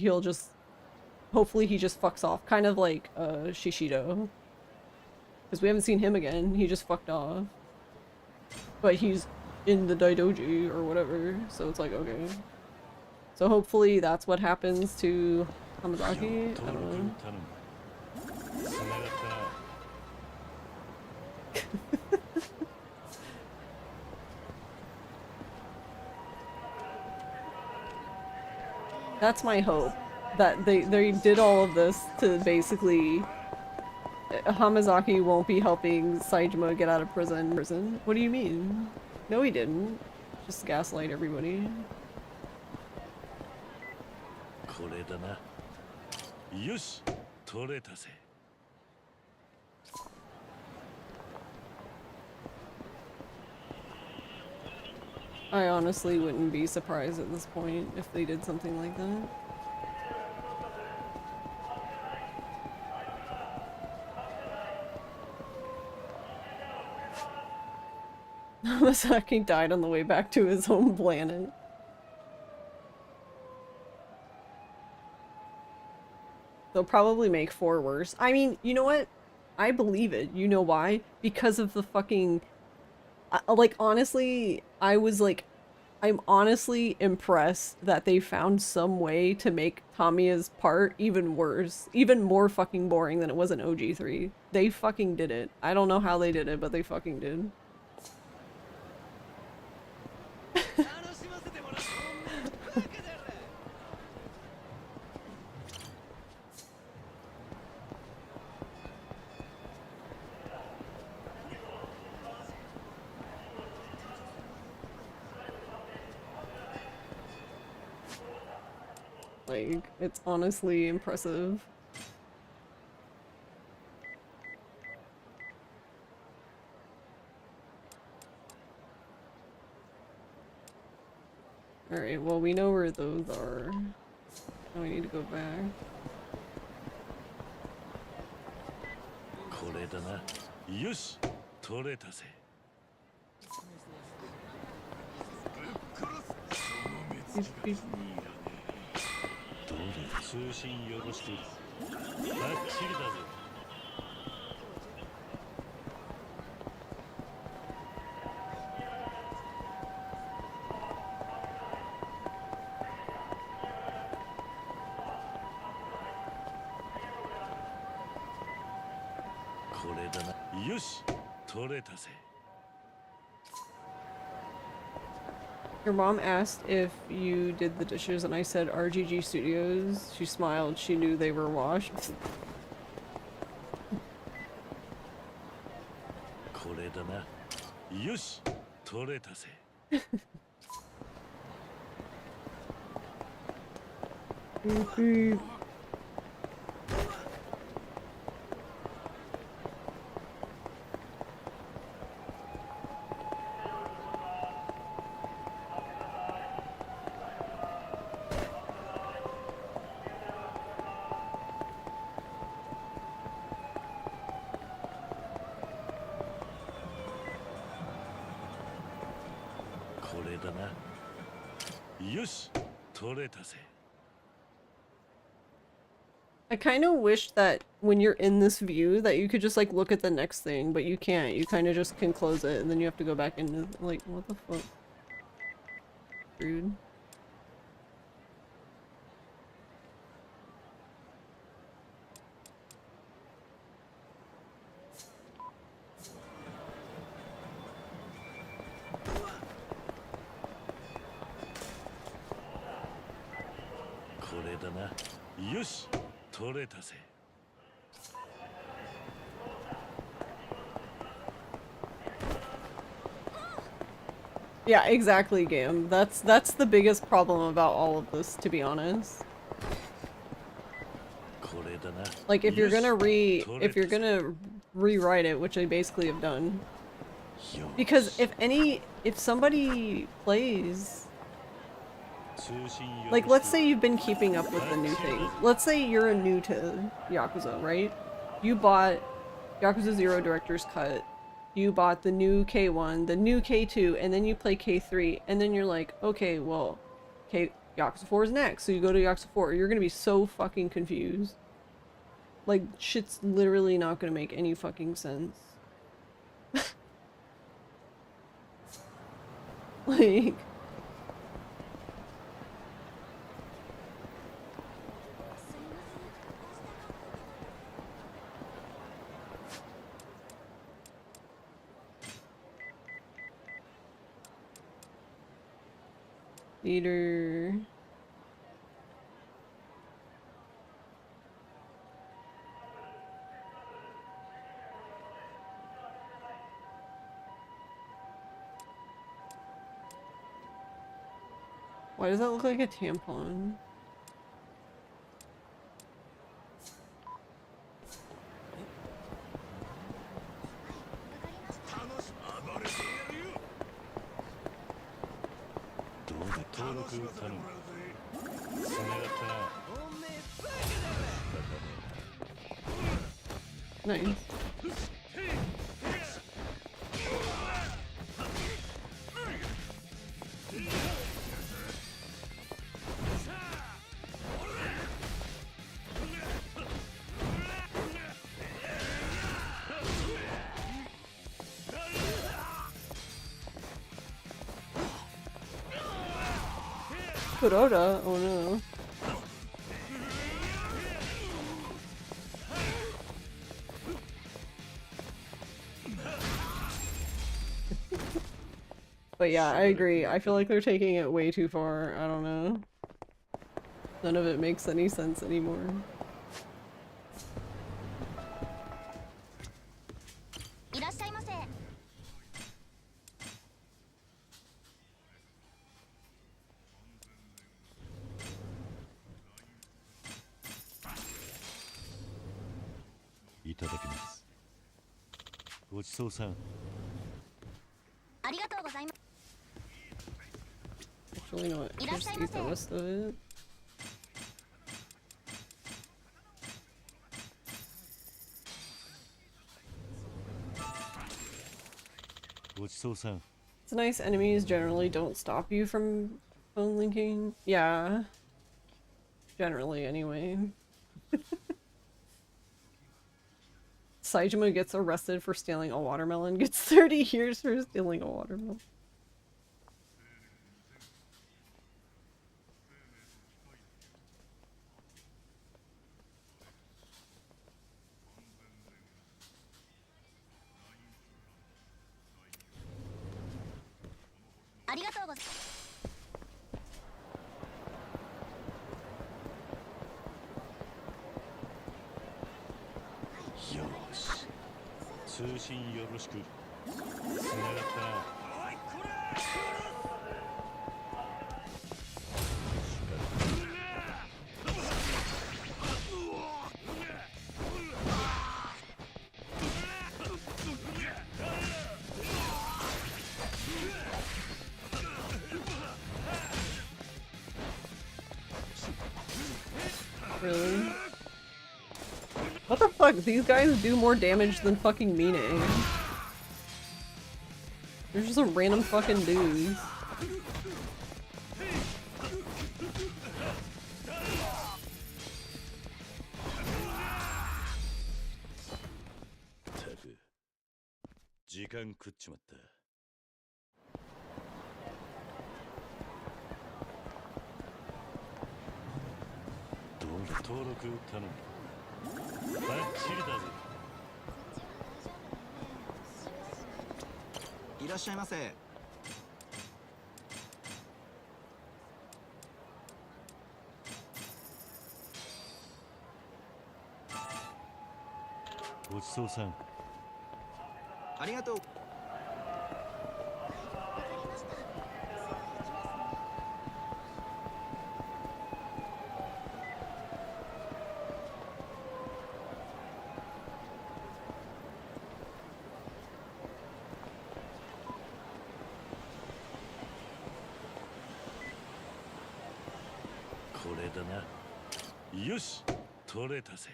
Speaker 2: hopefully he just fucks off, kind of like Shishido. Because we haven't seen him again, he just fucked off. But he's in the Daidoji or whatever, so it's like, okay. So hopefully that's what happens to Hamazaki, I don't know. That's my hope. That they did all of this to basically... Hamazaki won't be helping Saejima get out of prison. What do you mean? No, he didn't. Just gaslight everybody. I honestly wouldn't be surprised at this point if they did something like that. Masaki died on the way back to his home planet. They'll probably make 4 worse. I mean, you know what? I believe it. You know why? Because of the fucking... like, honestly, I'm honestly impressed that they found some way to make Tamiya's part even worse. Even more fucking boring than it was in OG3. They fucking did it. I don't know how they did it, but they fucking did. Like, it's honestly impressive. Alright, well we know where those are. Now we need to go back. Beep, beep.
Speaker 11: 通信よろしくバッチリだぜこれだなよし取れたぜ
Speaker 2: Your mom asked if you did the dishes and I said RGG Studios. She smiled. She knew they were washed.
Speaker 11: これだなよし取れたぜ
Speaker 2: Beep, beep.
Speaker 11: れだな。よし、取れたぜ。
Speaker 2: I kind of wish that when you're in this view that you could just like look at the next thing, but you can't. You kind of just can close it and then you have to go back into like what the fuck? Rude. Yeah, exactly, Gam. That's the biggest problem about all of this, to be honest. Like if you're gonna rewrite it, which I basically have done. Because if somebody plays, like let's say you've been keeping up with the new thing. Let's say you're new to Yakuza, right? You bought Yakuza 0 Director's Cut. You bought the new K1, the new K2, and then you play K3, and then you're like, okay, well, Yakuza 4 is next, so you go to Yakuza 4. You're gonna be so fucking confused. Like, shit's literally not gonna make any fucking sense. Like... Theater... Why does that look like a tampon? Nice. Kuroda? Oh no. But yeah, I agree. I feel like they're taking it way too far. I don't know. None of it makes any sense anymore. Actually, no, just eat the rest of it. It's nice enemies generally don't stop you from phone linking. Yeah. Generally, anyway. Saejima gets arrested for stealing a watermelon, gets 30 years for stealing a watermelon. Really? What the fuck? These guys do more damage than fucking Mine. They're just a random fucking dudes.
Speaker 11: ったく時間食っちまった。登録頼む。バッチリだぜ。
Speaker 21: いらっしゃいませ。
Speaker 11: ごちそうさん。
Speaker 21: ありがとう。
Speaker 11: これだな。よし、取れたぜ。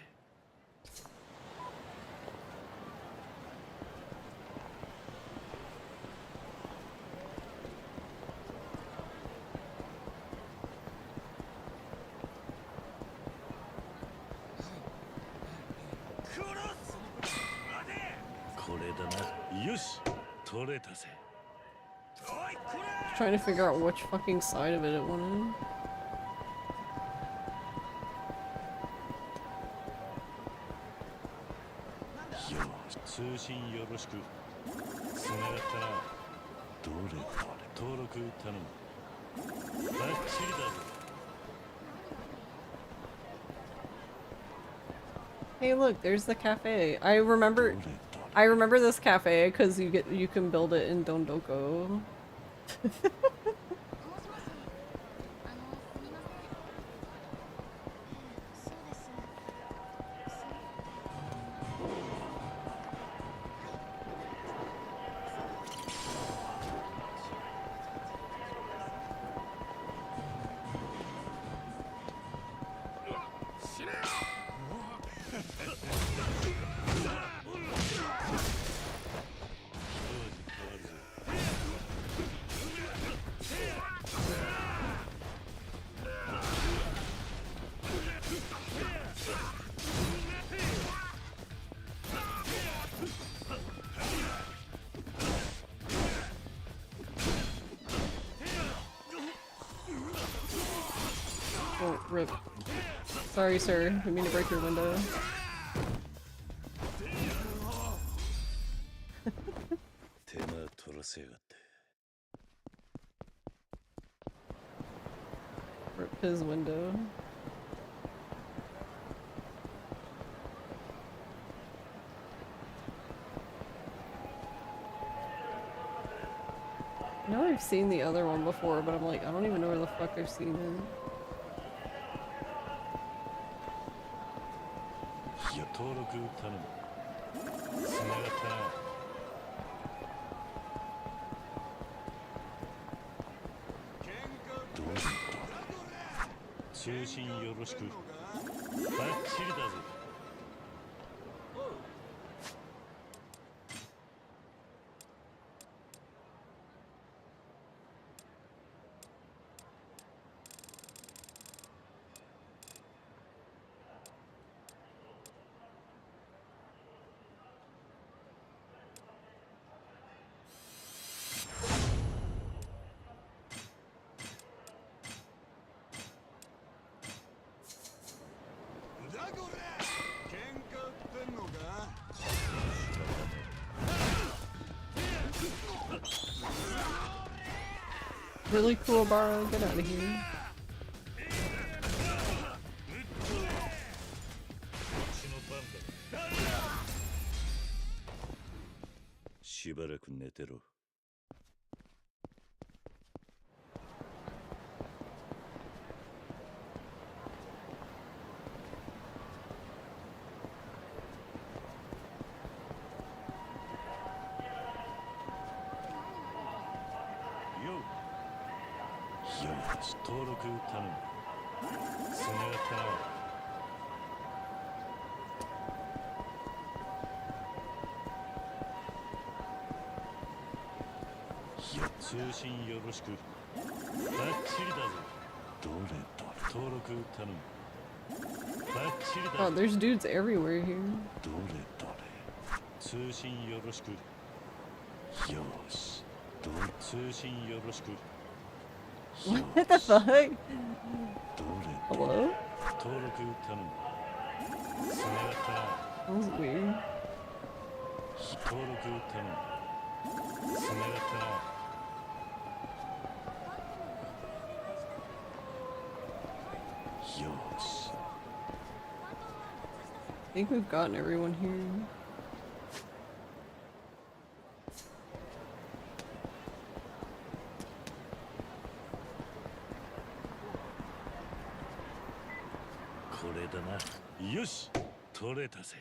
Speaker 11: これだな。よし、取れたぜ。
Speaker 2: Trying to figure out which fucking side of it wanted.
Speaker 11: 通信よろしく。つながったな。どれ登録頼む。バッチリだぞ。
Speaker 2: Hey, look, there's the cafe. I remember this cafe because you can build it in Dondoko. Oh, rip. Sorry, sir. I didn't mean to break your window. Rip his window. I know I've seen the other one before, but I'm like, I don't even know where the fuck I've seen it.
Speaker 11: 登録頼む。つながったな。どうだった。通信よろしく。バッチリだぜ。
Speaker 2: Really cool, Barrow. Get out of here.
Speaker 11: しばらく寝てろ。登録頼む。つながったな。通信よろしく。バッチリだぞ。どれどれ。登録頼む。バッチリだ。
Speaker 2: Oh, there's dudes everywhere here.
Speaker 11: どれどれ。通信よろしく。よし。通信よろしく。
Speaker 2: What the fuck?
Speaker 11: どれ。
Speaker 2: Hello?
Speaker 11: 登録頼む。つながったな。
Speaker 2: That was weird.
Speaker 11: 登録頼む。つながったな。よし。
Speaker 2: I think we've gotten everyone here.
Speaker 11: Yosh, 取れたぜ。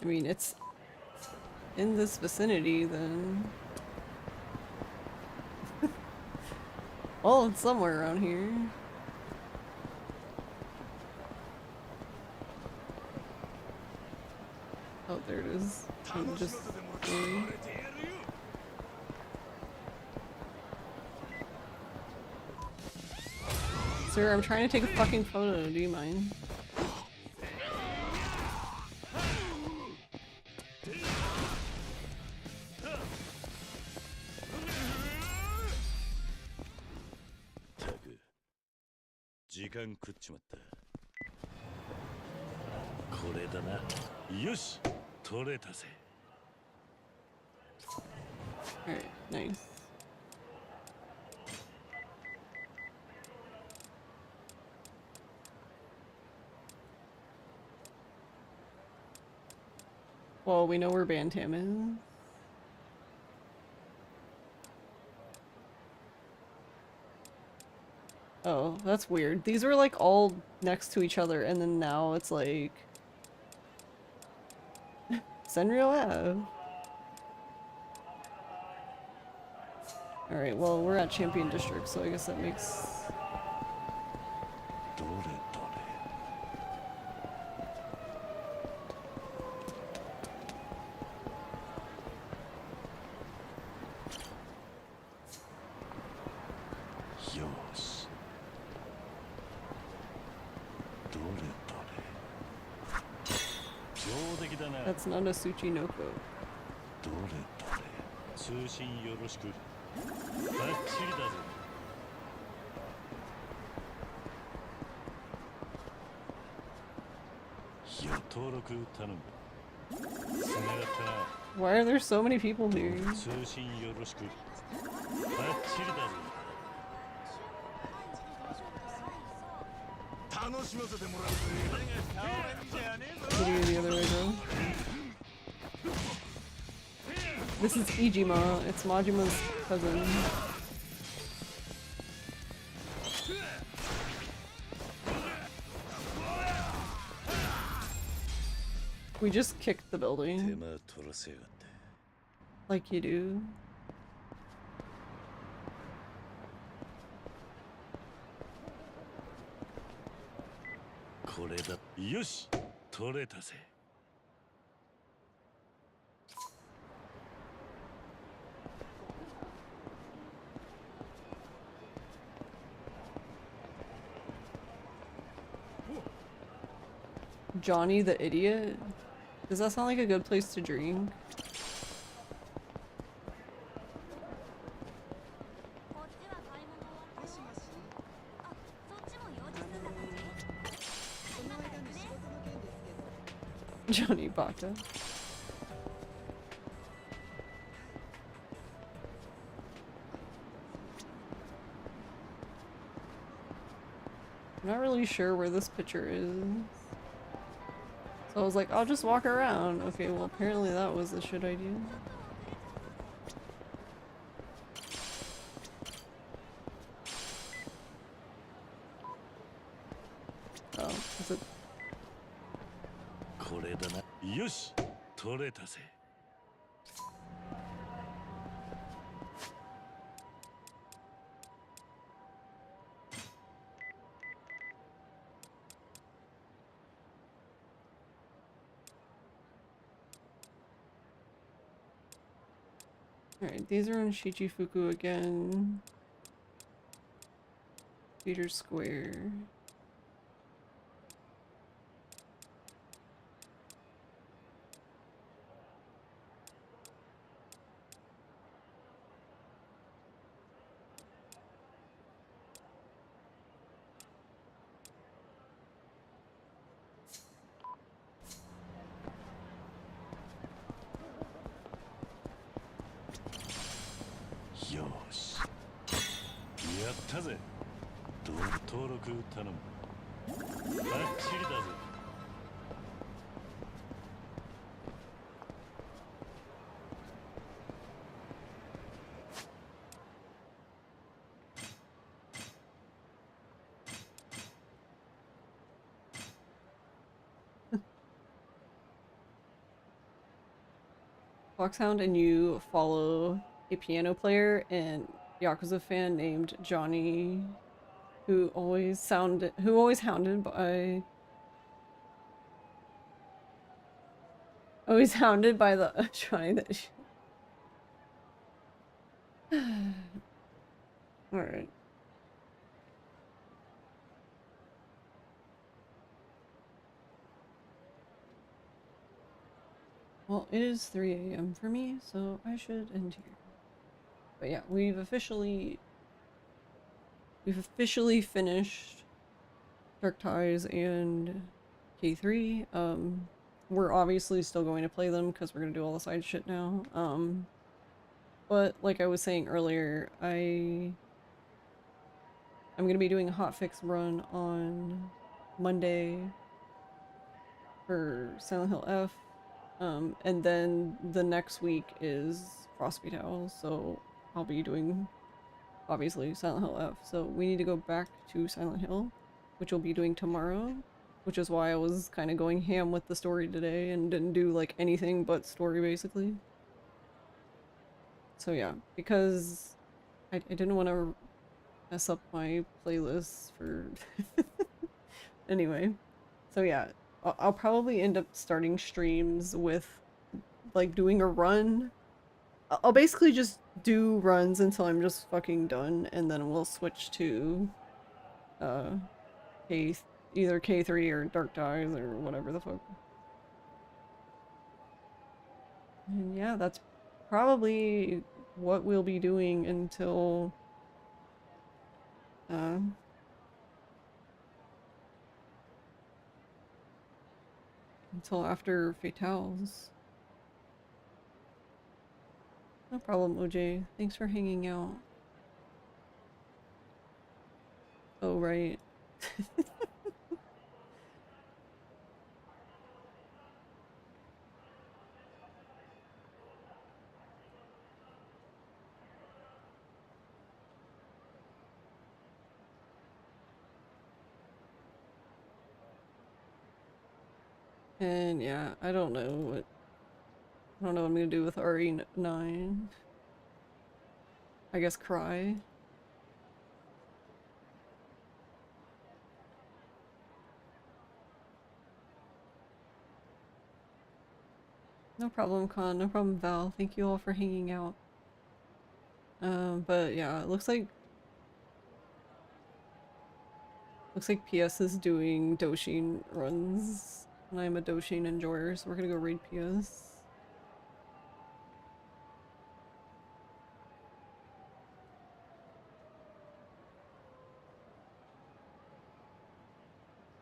Speaker 2: I mean, it's in this vicinity, then. Well, it's somewhere around here. Oh, there it is. Just Sir, I'm trying to take a fucking photo. Do you mind? Alright, nice. Well, we know where Bantam is. Oh, that's weird. These were like all next to each other, and then now it's like Senryo Ave. Alright, well, we're at Champion District, so I guess that makes... That's not a Tsuchinoko.
Speaker 11: 通信よろしく。バッチリだぞ。登録頼む。つながったな。
Speaker 2: Why are there so many people here?
Speaker 11: 通信よろしく。バッチリだぞ。
Speaker 10: 楽しませてもらうぜ。
Speaker 2: What are you the other way, bro? This is Ijima. It's Majima's cousin. We just kicked the building. Like you do.
Speaker 11: Yosh, 取れたぜ。
Speaker 2: Johnny the idiot? Does that sound like a good place to drink? Johnny Baka. I'm not really sure where this picture is. So I was like, I'll just walk around. Okay, well apparently that was a shit idea. Oh, is it?
Speaker 11: これだな。よし、取れたぜ。
Speaker 2: Alright, these are on Shichifuku again. Peter Square.
Speaker 11: よし。やったぜ。登録頼む。バッチリだぜ。
Speaker 2: Foxhound and you follow a piano player and Yakuza fan named Johnny, who always hounded the trying that. All right. Well, it is 3 a.m. for me, so I should end here. But yeah, we've officially finished Dark Ties and K3. We're obviously still going to play them because we're gonna do all the side shit now. But like I was saying earlier, I'm gonna be doing a hotfix run on Monday for Silent Hill F. And then the next week is Frostbeat Howl, so I'll be doing, obviously, Silent Hill F. So we need to go back to Silent Hill, which we'll be doing tomorrow, which is why I was kind of going ham with the story today and didn't do, like, anything but story, basically. So yeah, because I didn't want to mess up my playlist for... Anyway, so yeah. I'll probably end up starting streams with, like, doing a run. I'll basically just do runs until I'm just fucking done, and then we'll switch to, either K3 or Dark Ties or whatever the fuck. And yeah, that's probably what we'll be doing until, until after Fatales. No problem, OJ. Thanks for hanging out. Oh, right. And yeah, I don't know what I'm gonna do with RE9. I guess cry. No problem, Con. No problem, Val. Thank you all for hanging out. But yeah, it looks like PS is doing Doshin runs, and I'm a Doshin enjoyer, so we're gonna go raid PS.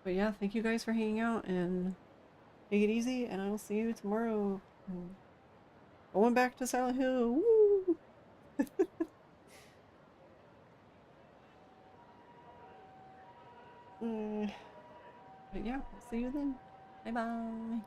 Speaker 2: But yeah, thank you guys for hanging out, and take it easy, and I will see you tomorrow. Going back to Silent Hill, woo! But yeah, I'll see you then. Bye bye.